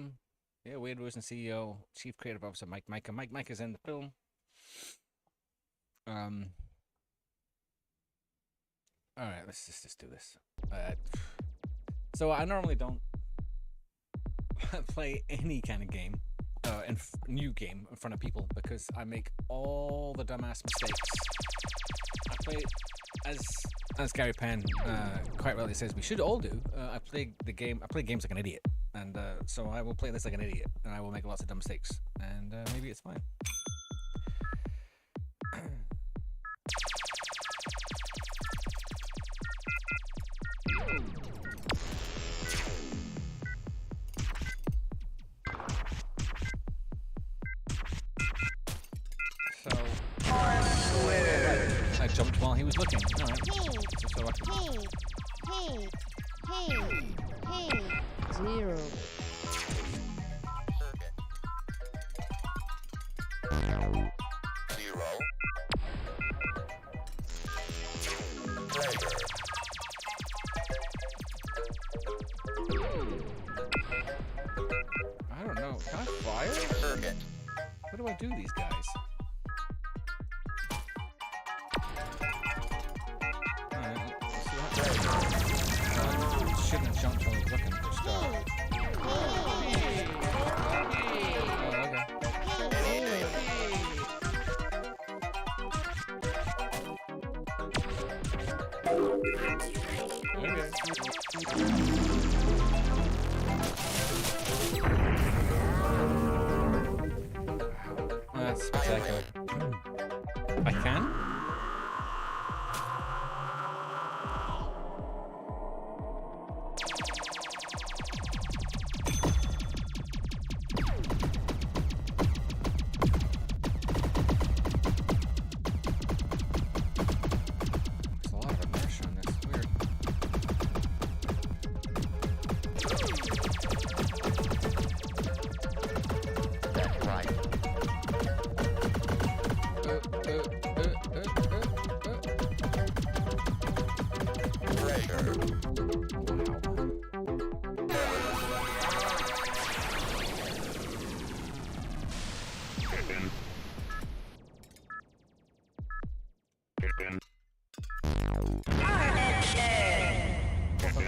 A: Wade Rosen, CEO, Chief Creative Officer Mike Micah. Mike is in the film. All right, let's just do this. So I normally don't play any kind of game, new game in front of people because I make all the dumbass mistakes. I play, as Gary Penn quite rightly says we should all do. I play games like an idiot, and so I will play this like an idiot, and I will make lots of dumb mistakes, and maybe it's fine. I jumped while he was looking. All right. So I can...
O: Zero.
A: I don't know. Can I fire? What do I do these guys? Shouldn't have jumped while I was looking for stuff. That's spectacular. I can? There's a lot of inertia on this. Weird.
P: That's right.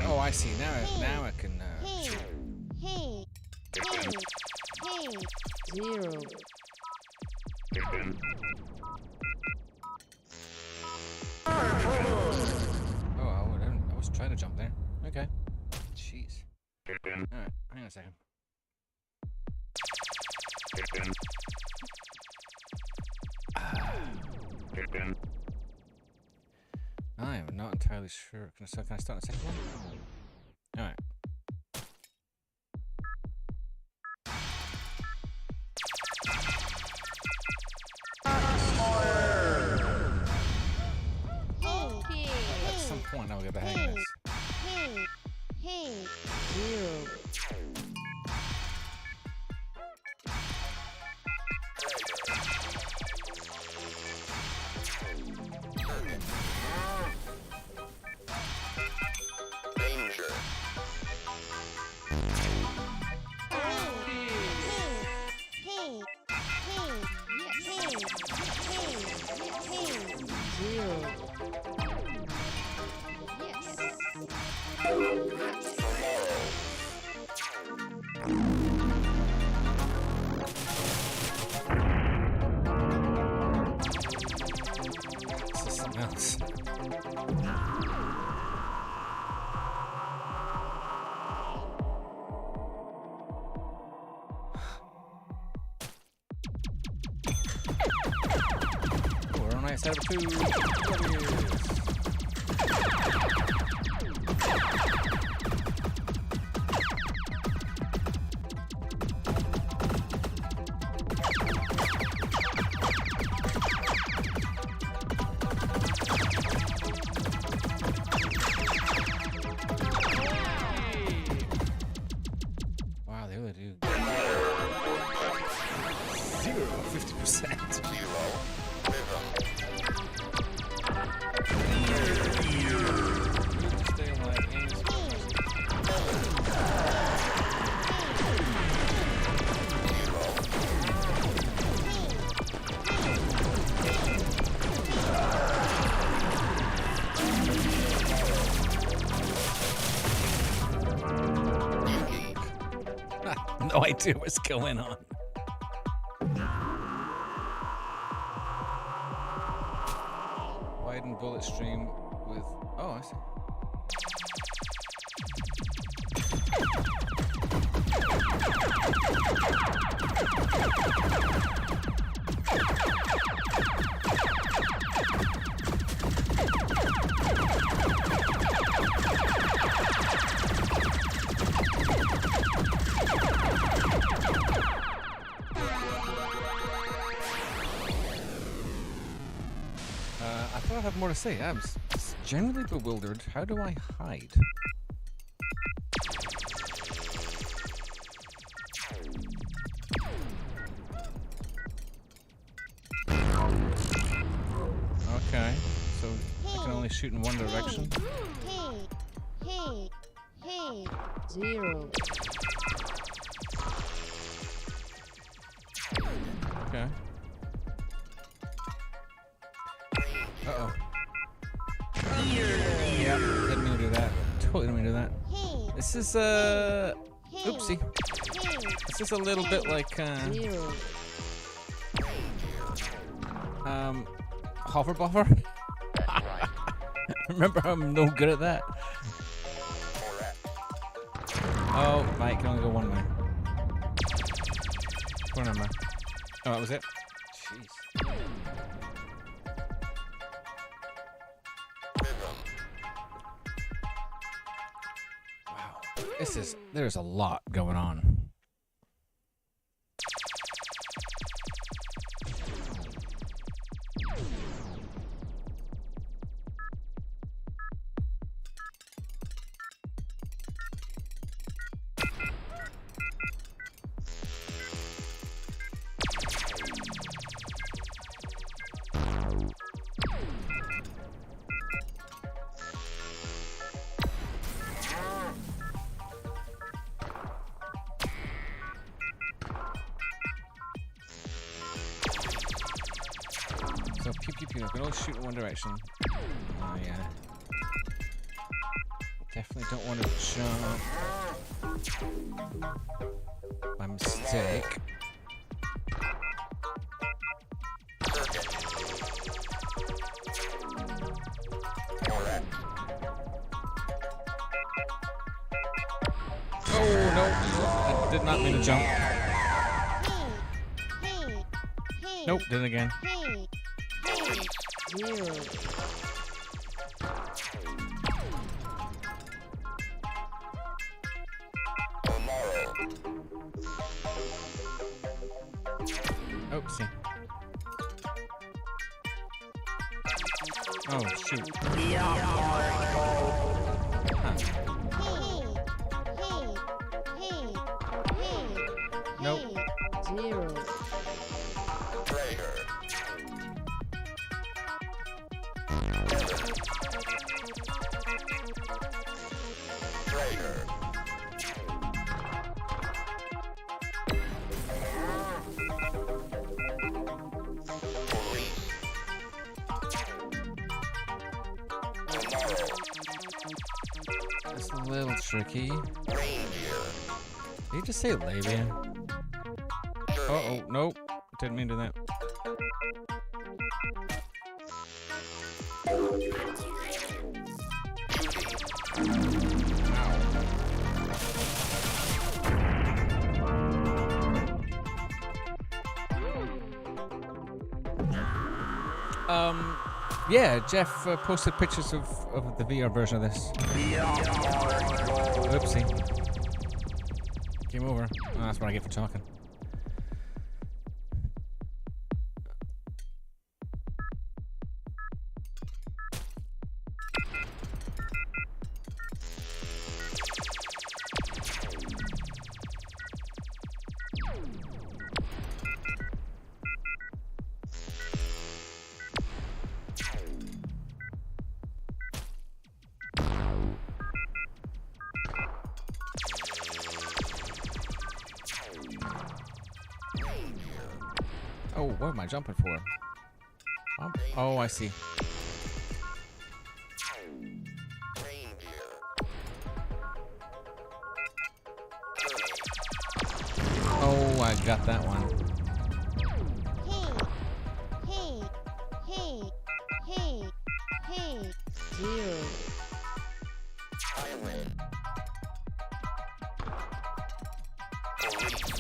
A: Oh, I see. Now I can.
O: Zero.
A: Oh, I was trying to jump there. Okay. Jeez. Alright, hang on a second. I am not entirely sure. Can I start a second one? Alright. At some point I'll get the hang of this.
O: Zero.
A: This is something else. We're on night number 2. Wow, they really do. 50%. No idea what's going on. Widen bullet stream with. Oh, I see. I thought I'd have more to say. I'm generally bewildered. How do I hide? Okay, so I can only shoot in one direction.
O: Hey, 0.
A: Okay. Uh-oh. Yeah, didn't mean to do that. Totally didn't mean to do that. This is, oopsie. This is a little bit like, hover buffer. Remember, I'm no good at that. Oh, right, can only go one way. One am I? Oh, that was it? Jeez. Wow. There's a lot going on. So pew pew pew. I can only shoot in one direction. Oh yeah. Definitely don't want to jump by mistake. Oh no! I did not mean to jump. Nope, did it again.
O: 0.
A: Oopsie. Oh shoot. Nope.
O: 0.
A: It's a little tricky. Did you just say labia? Uh-oh, nope. Didn't mean to do that. Yeah, Jeff posted pictures of the VR version of this. Oopsie. Came over. Oh, that's what I get for talking. Oh, what am I jumping for? Oh, I see. Oh, I got that one.
O: Hey, zero.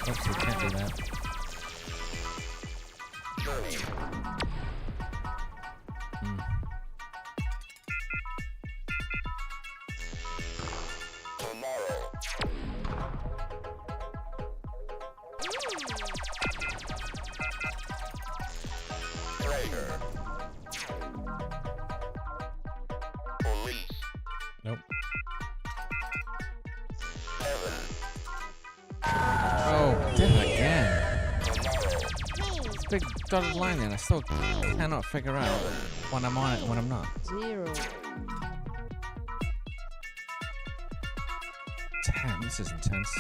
A: Oops, we can't do that. Nope. Oh, did it again. It's a big dotted line and I still cannot figure out when I'm on it and when I'm not.
O: Zero.
A: Damn, this is intense.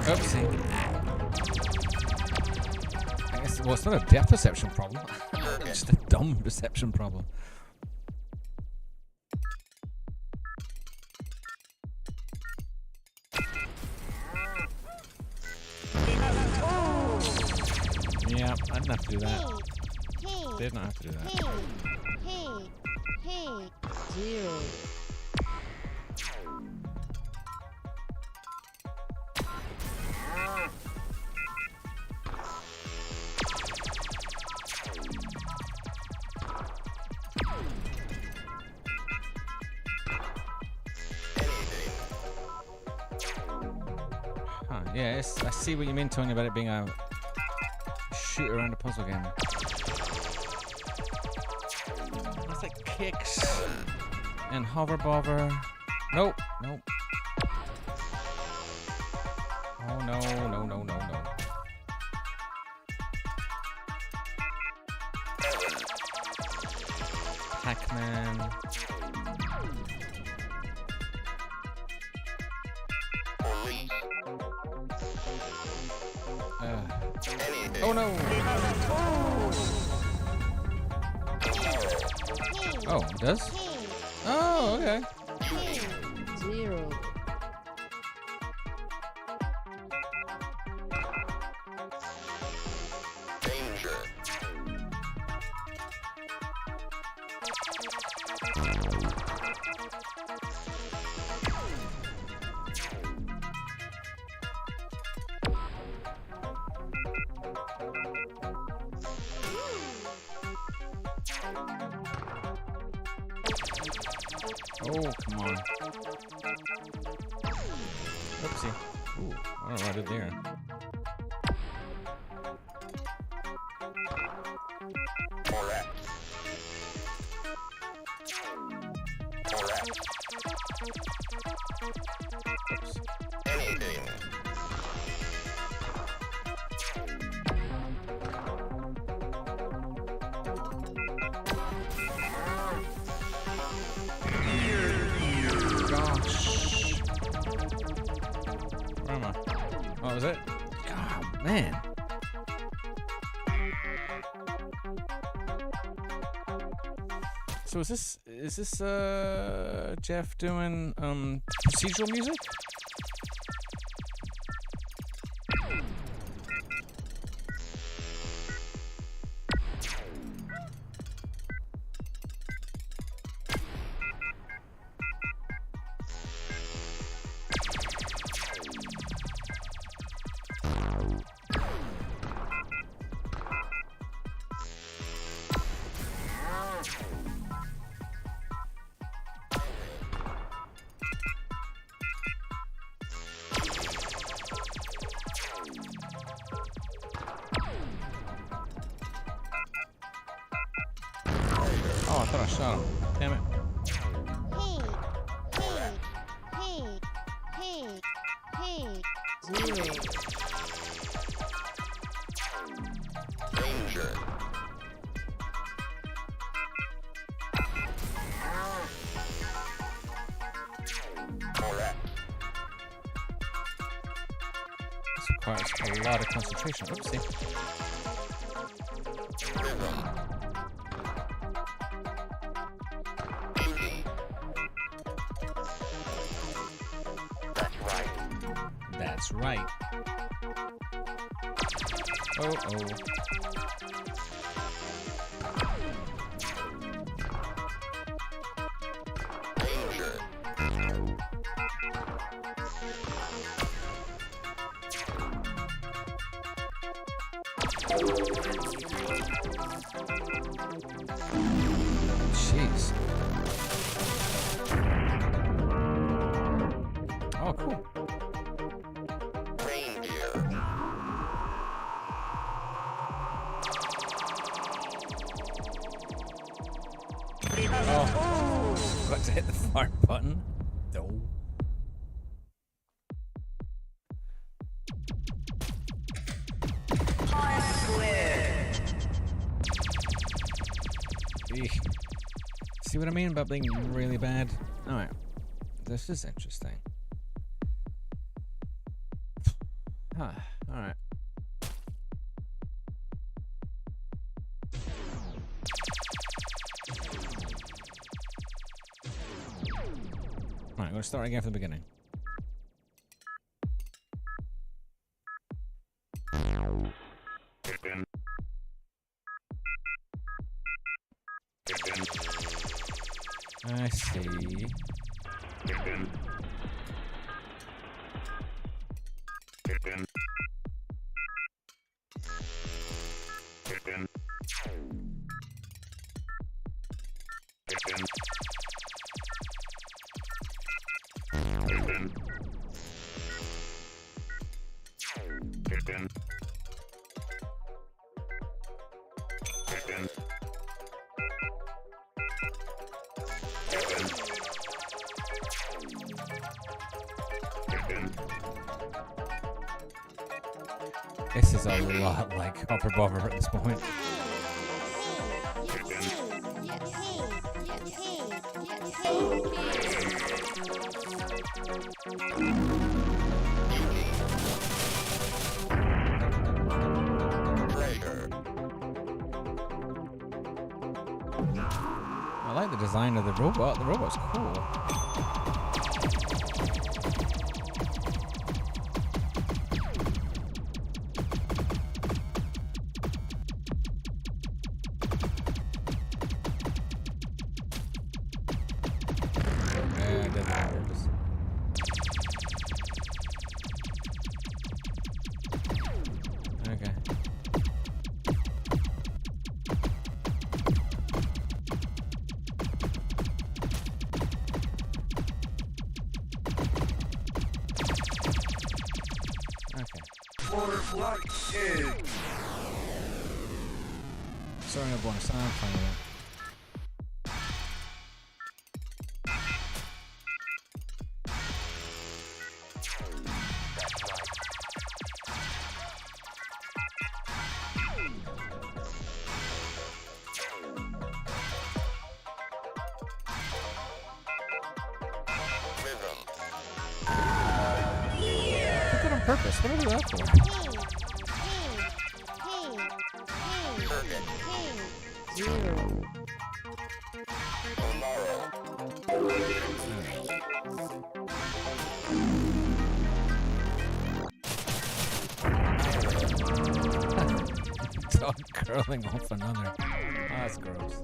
A: Oopsie. I guess, well, it's not a depth perception problem. It's just a dumb perception problem. Yeah, I didn't have to do that. Did not have to do that.
O: Hey, zero.
A: Huh, yeah, I see what you mean, Tony, about it being a shoot around a puzzle game. It's like kicks and hover bother. Nope, nope. Oh no, no, no, no, no. Pac-Man. Oh no! Oh, it does? Oh, okay.
O: Zero.
A: Oh, come on. Oopsie. Ooh, I don't know what I did there. Oops. Where am I? Oh, is it? God, man. So is this Jeff doing procedural music? Oh, I thought I shot him. Damn it.
P: Danger. Correct.
A: This requires a lot of concentration. Oopsie. That's right. Oh. Jeez. Oh, cool. Oh, got to hit the fire button. No. Eek. See what I mean about being really bad? Alright. This is interesting. Huh. Alright. Alright, I'm gonna start again from the beginning. I see. This is a lot like Hopper Bobber at this point. I like the design of the robot. The robot's cool. Sorry, no bonus. I'm fine with that. Put that on purpose. What did I do that for?
O: 0.
A: Dog curling off another. Oh, that's gross.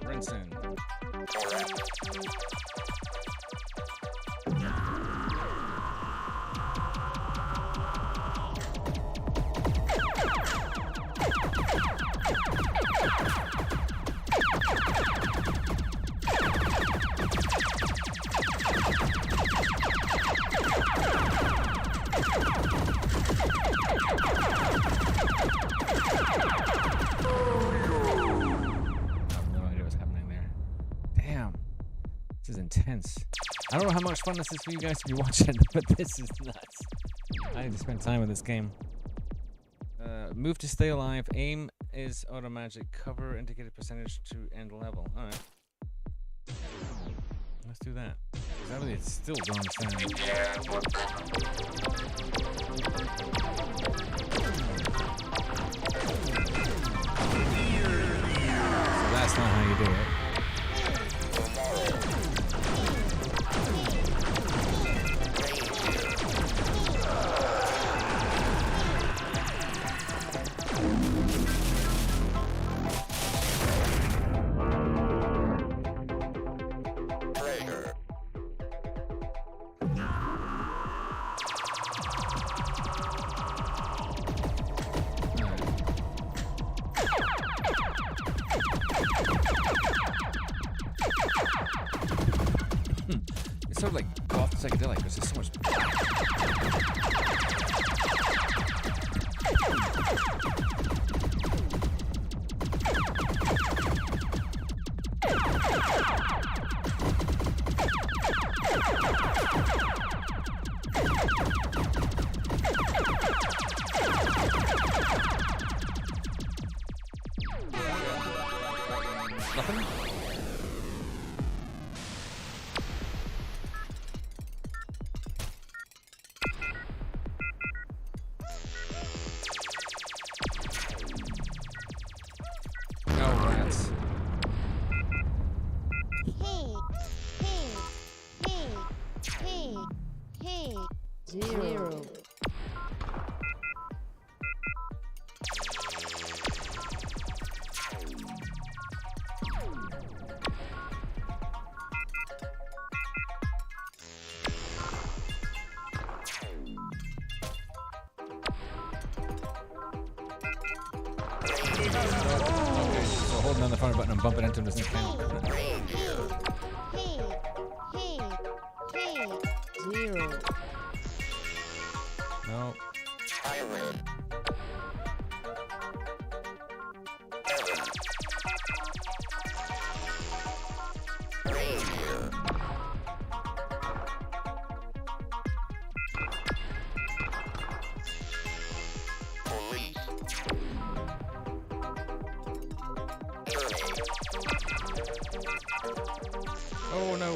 A: Rinson. This is intense. I don't know how much fun this is for you guys to be watching, but this is nuts. I need to spend time with this game. Move to stay alive. Aim is auto magic. Cover indicated percentage to end level. Alright. Let's do that. Because I really still don't understand. So that's not how you do it. It's sort of like goth psychedelic. There's just so much. Nothing? No rats.
O: Hey, 0.
A: Okay, so holding down the front button and bumping into him doesn't count.
O: Hey, 0.
A: No. Oh no.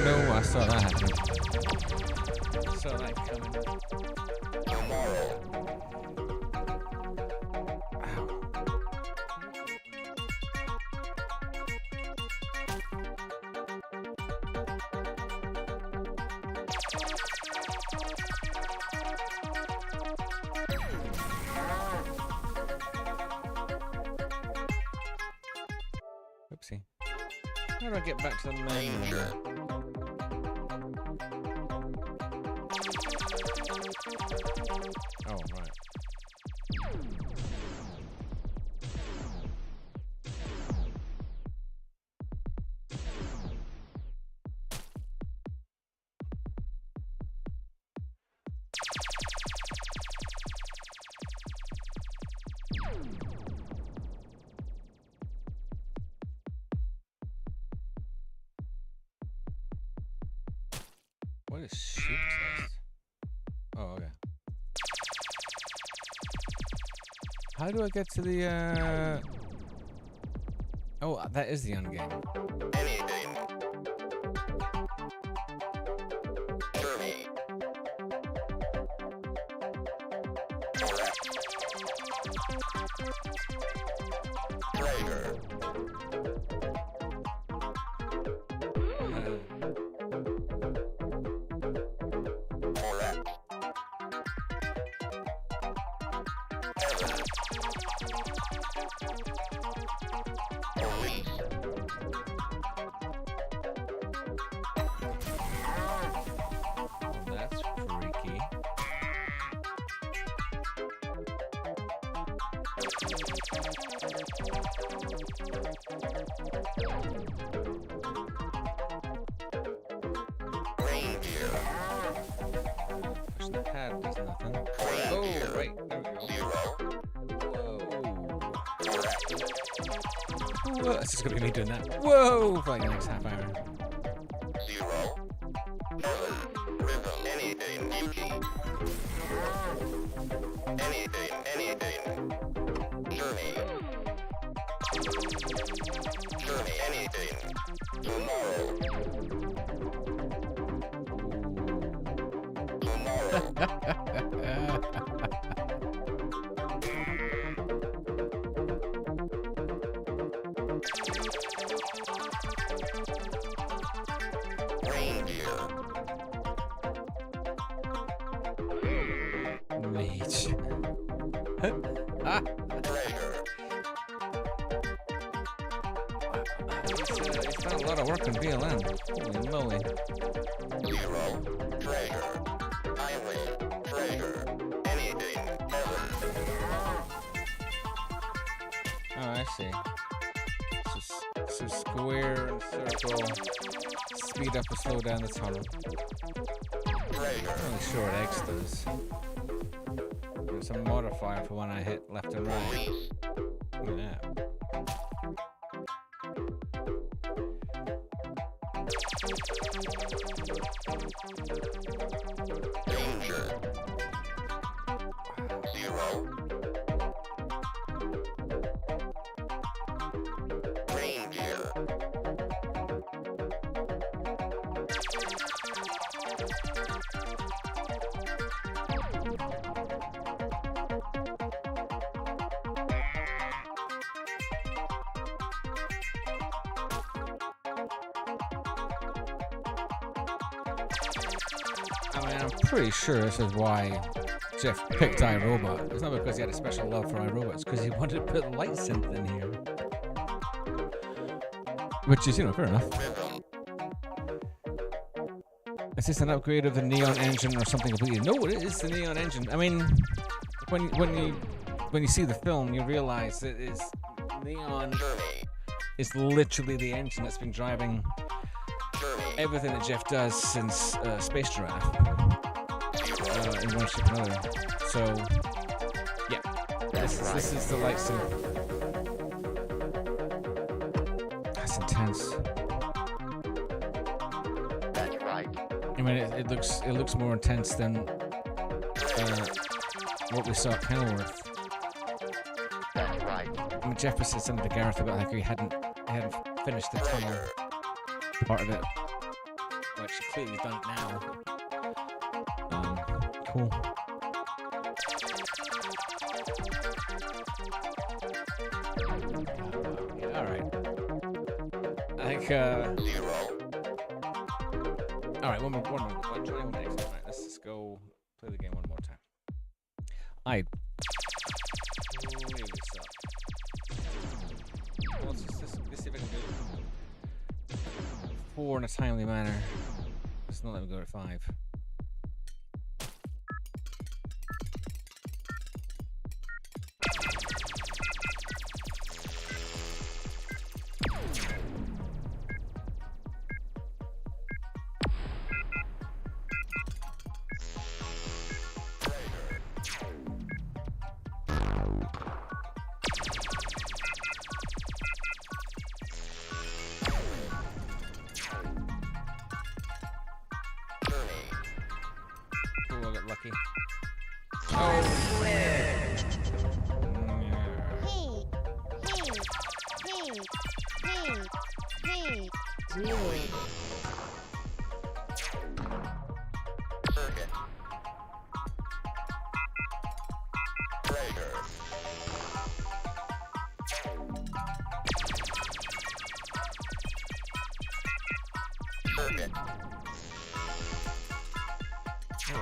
A: No, I saw that happen. Saw that coming. Oopsie. How do I get back to the main? Oh, right. What is sheep test? Oh, okay. How do I get to the, Oh, that is the end game.
P: Anything. Journey. Correct. Trader. Correct. Error. Police.
A: That's freaky.
P: Reindeer.
A: Pushing the pad does nothing. Oh, wait. There we go.
P: Zero. Correct.
A: Whoa. It's just gonna be me doing that. Whoa! For like the next half hour.
P: Zero. Heaven. Rhythm. Anything. Yuki. Anything. Journey. Journey. Anything. Tomorrow. Reindeer.
A: Mage. Ah!
P: Trader.
A: It's not a lot of work on BLM. Holy moly.
P: Zero. Trader. Island. Trader. Anything. Heaven.
A: Oh, I see. So square and circle, speed up or slow down the tunnel.
P: Trader.
A: I'm not sure what X does. There's some modifier for when I hit left and right.
P: Police.
A: Yeah.
P: Danger. Zero. Reindeer.
A: I mean, I'm pretty sure this is why Jeff picked iRobot. It's not because he had a special love for iRobot, it's because he wanted to put light synth in here. Which is, fair enough. Is this an upgrade of the Neon engine or something completely? No, it is the Neon engine. I mean, when you see the film, you realize that Neon is literally the engine that's been driving everything that Jeff does since Space Giraffe in one shape or another. So, yeah, this is the light synth. That's intense.
P: That's right.
A: I mean, it looks more intense than what we saw at Kenilworth.
P: That's right.
A: I mean, Jeff said something to Gareth about like he hadn't finished the tunnel part of it which clearly done it now. Cool. All right. I think. All right, one more. Try one next. All right, let's just go play the game one more time. I really suck. Well, let's see if I can do 4 in a timely manner. Let's not let me go to 5.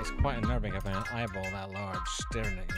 A: It's quite unnerving having an eyeball that large staring at you.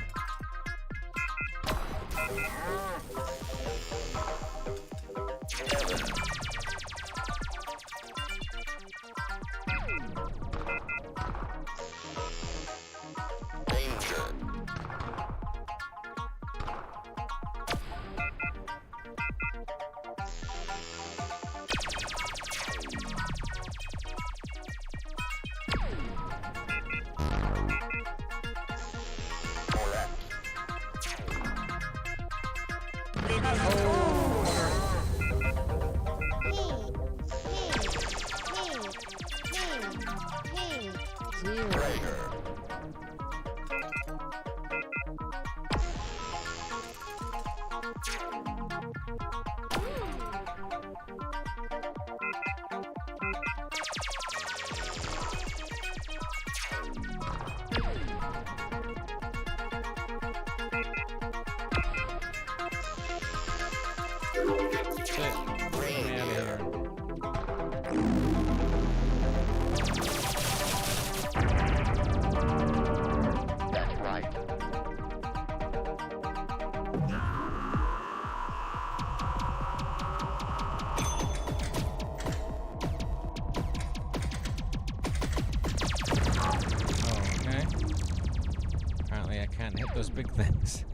A: Those big things.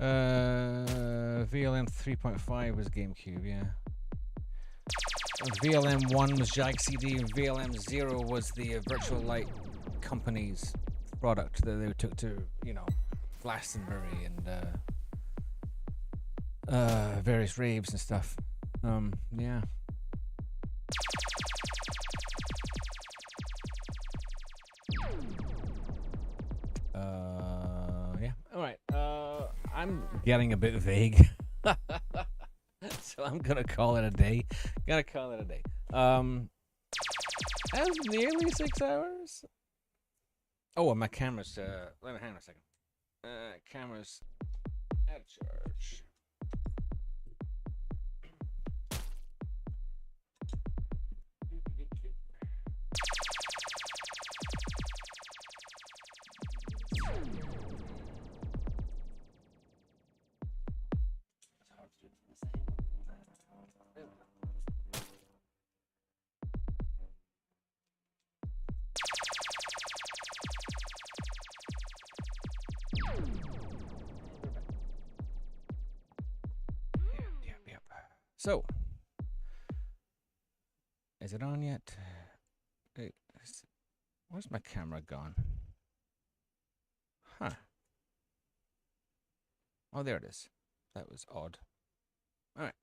A: VLM 3.5 was GameCube, yeah. VLM 1 was Jag CD, and VLM 0 was the Virtual Light company's product that they took to, you know, Glastonbury and various raves and stuff. Yeah. Yeah. All right. I'm getting a bit vague, so I'm gonna call it a day. That was nearly 6 hours. Oh, and my camera's. Let me hang on a second. Camera's at charge. Yep. So, is it on yet? Hey, where's my camera gone? Huh. Oh, there it is. That was odd. All right.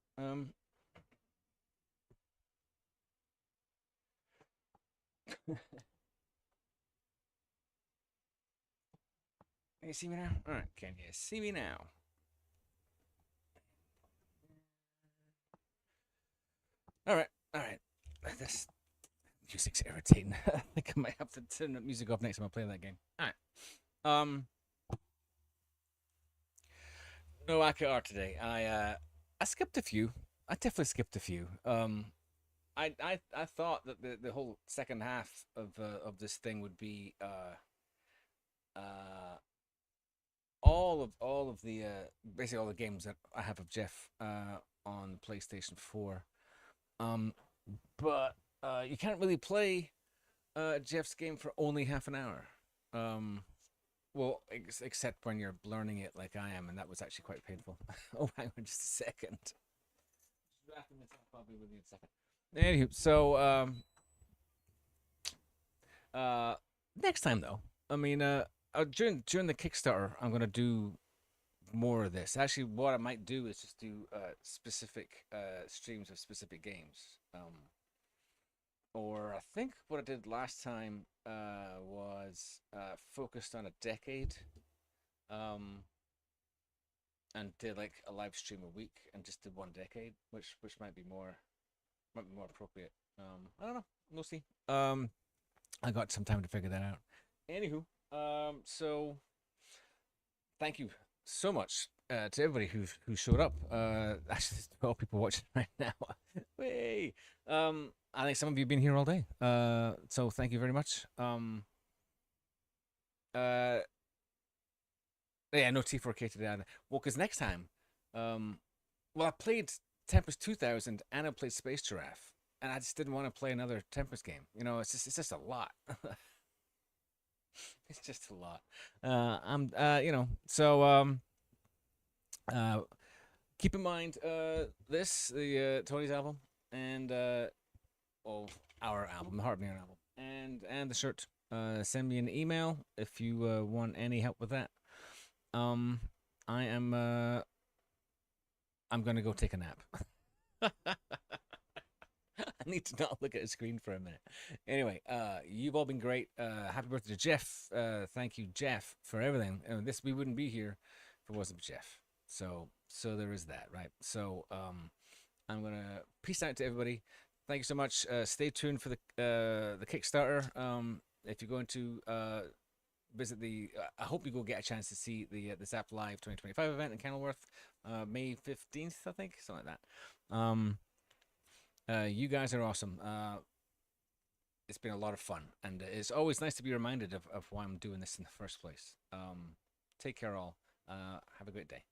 A: Can you see me now? All right. Can you see me now? Yes. Music's irritating. I think I might have to turn the music off next time I play that game. Alright. No AKR today. I skipped a few. I definitely skipped a few. I thought that the whole second half of this thing would be all of the basically all the games that I have of Jeff on PlayStation 4. But you can't really play Jeff's game for only half an hour. Well, except when you're learning it like I am, and that was actually quite painful. Oh, hang on just a second. Probably with you in a second. Anywho, so next time though, I mean, during the Kickstarter, I'm gonna do more of this. Actually, what I might do is just do specific streams of specific games. Or I think what I did last time was focused on a decade, and did like a live stream a week and just did one decade, which might be more appropriate. I don't know. We'll see. I got some time to figure that out. Anywho, so thank you so much to everybody who showed up. Actually, there's 12 people watching right now. Way. I think some of you have been here all day. So thank you very much. Yeah, no T4K today either. Well, because next time, well, I played Tempest 2000 and I played Space Giraffe, and I just didn't want to play another Tempest game. You know, it's just a lot. It's just a lot. You know, so keep in mind the Tony's album and well, our album, the Heart Mirror album, and the shirt. Send me an email if you want any help with that. I'm gonna go take a nap. I need to not look at a screen for a minute. Anyway, you've all been great. Happy birthday to Jeff. Thank you, Jeff, for everything. This we wouldn't be here if it wasn't for Jeff. So there is that, right? So I'm gonna peace out to everybody. Thank you so much. Stay tuned for the Kickstarter. If you're going to visit the, I hope you go get a chance to see the Zap Live 2025 event in Kenilworth, May 15th, I think, something like that. You guys are awesome. It's been a lot of fun, and it's always nice to be reminded of why I'm doing this in the first place. Take care, all. Have a great day.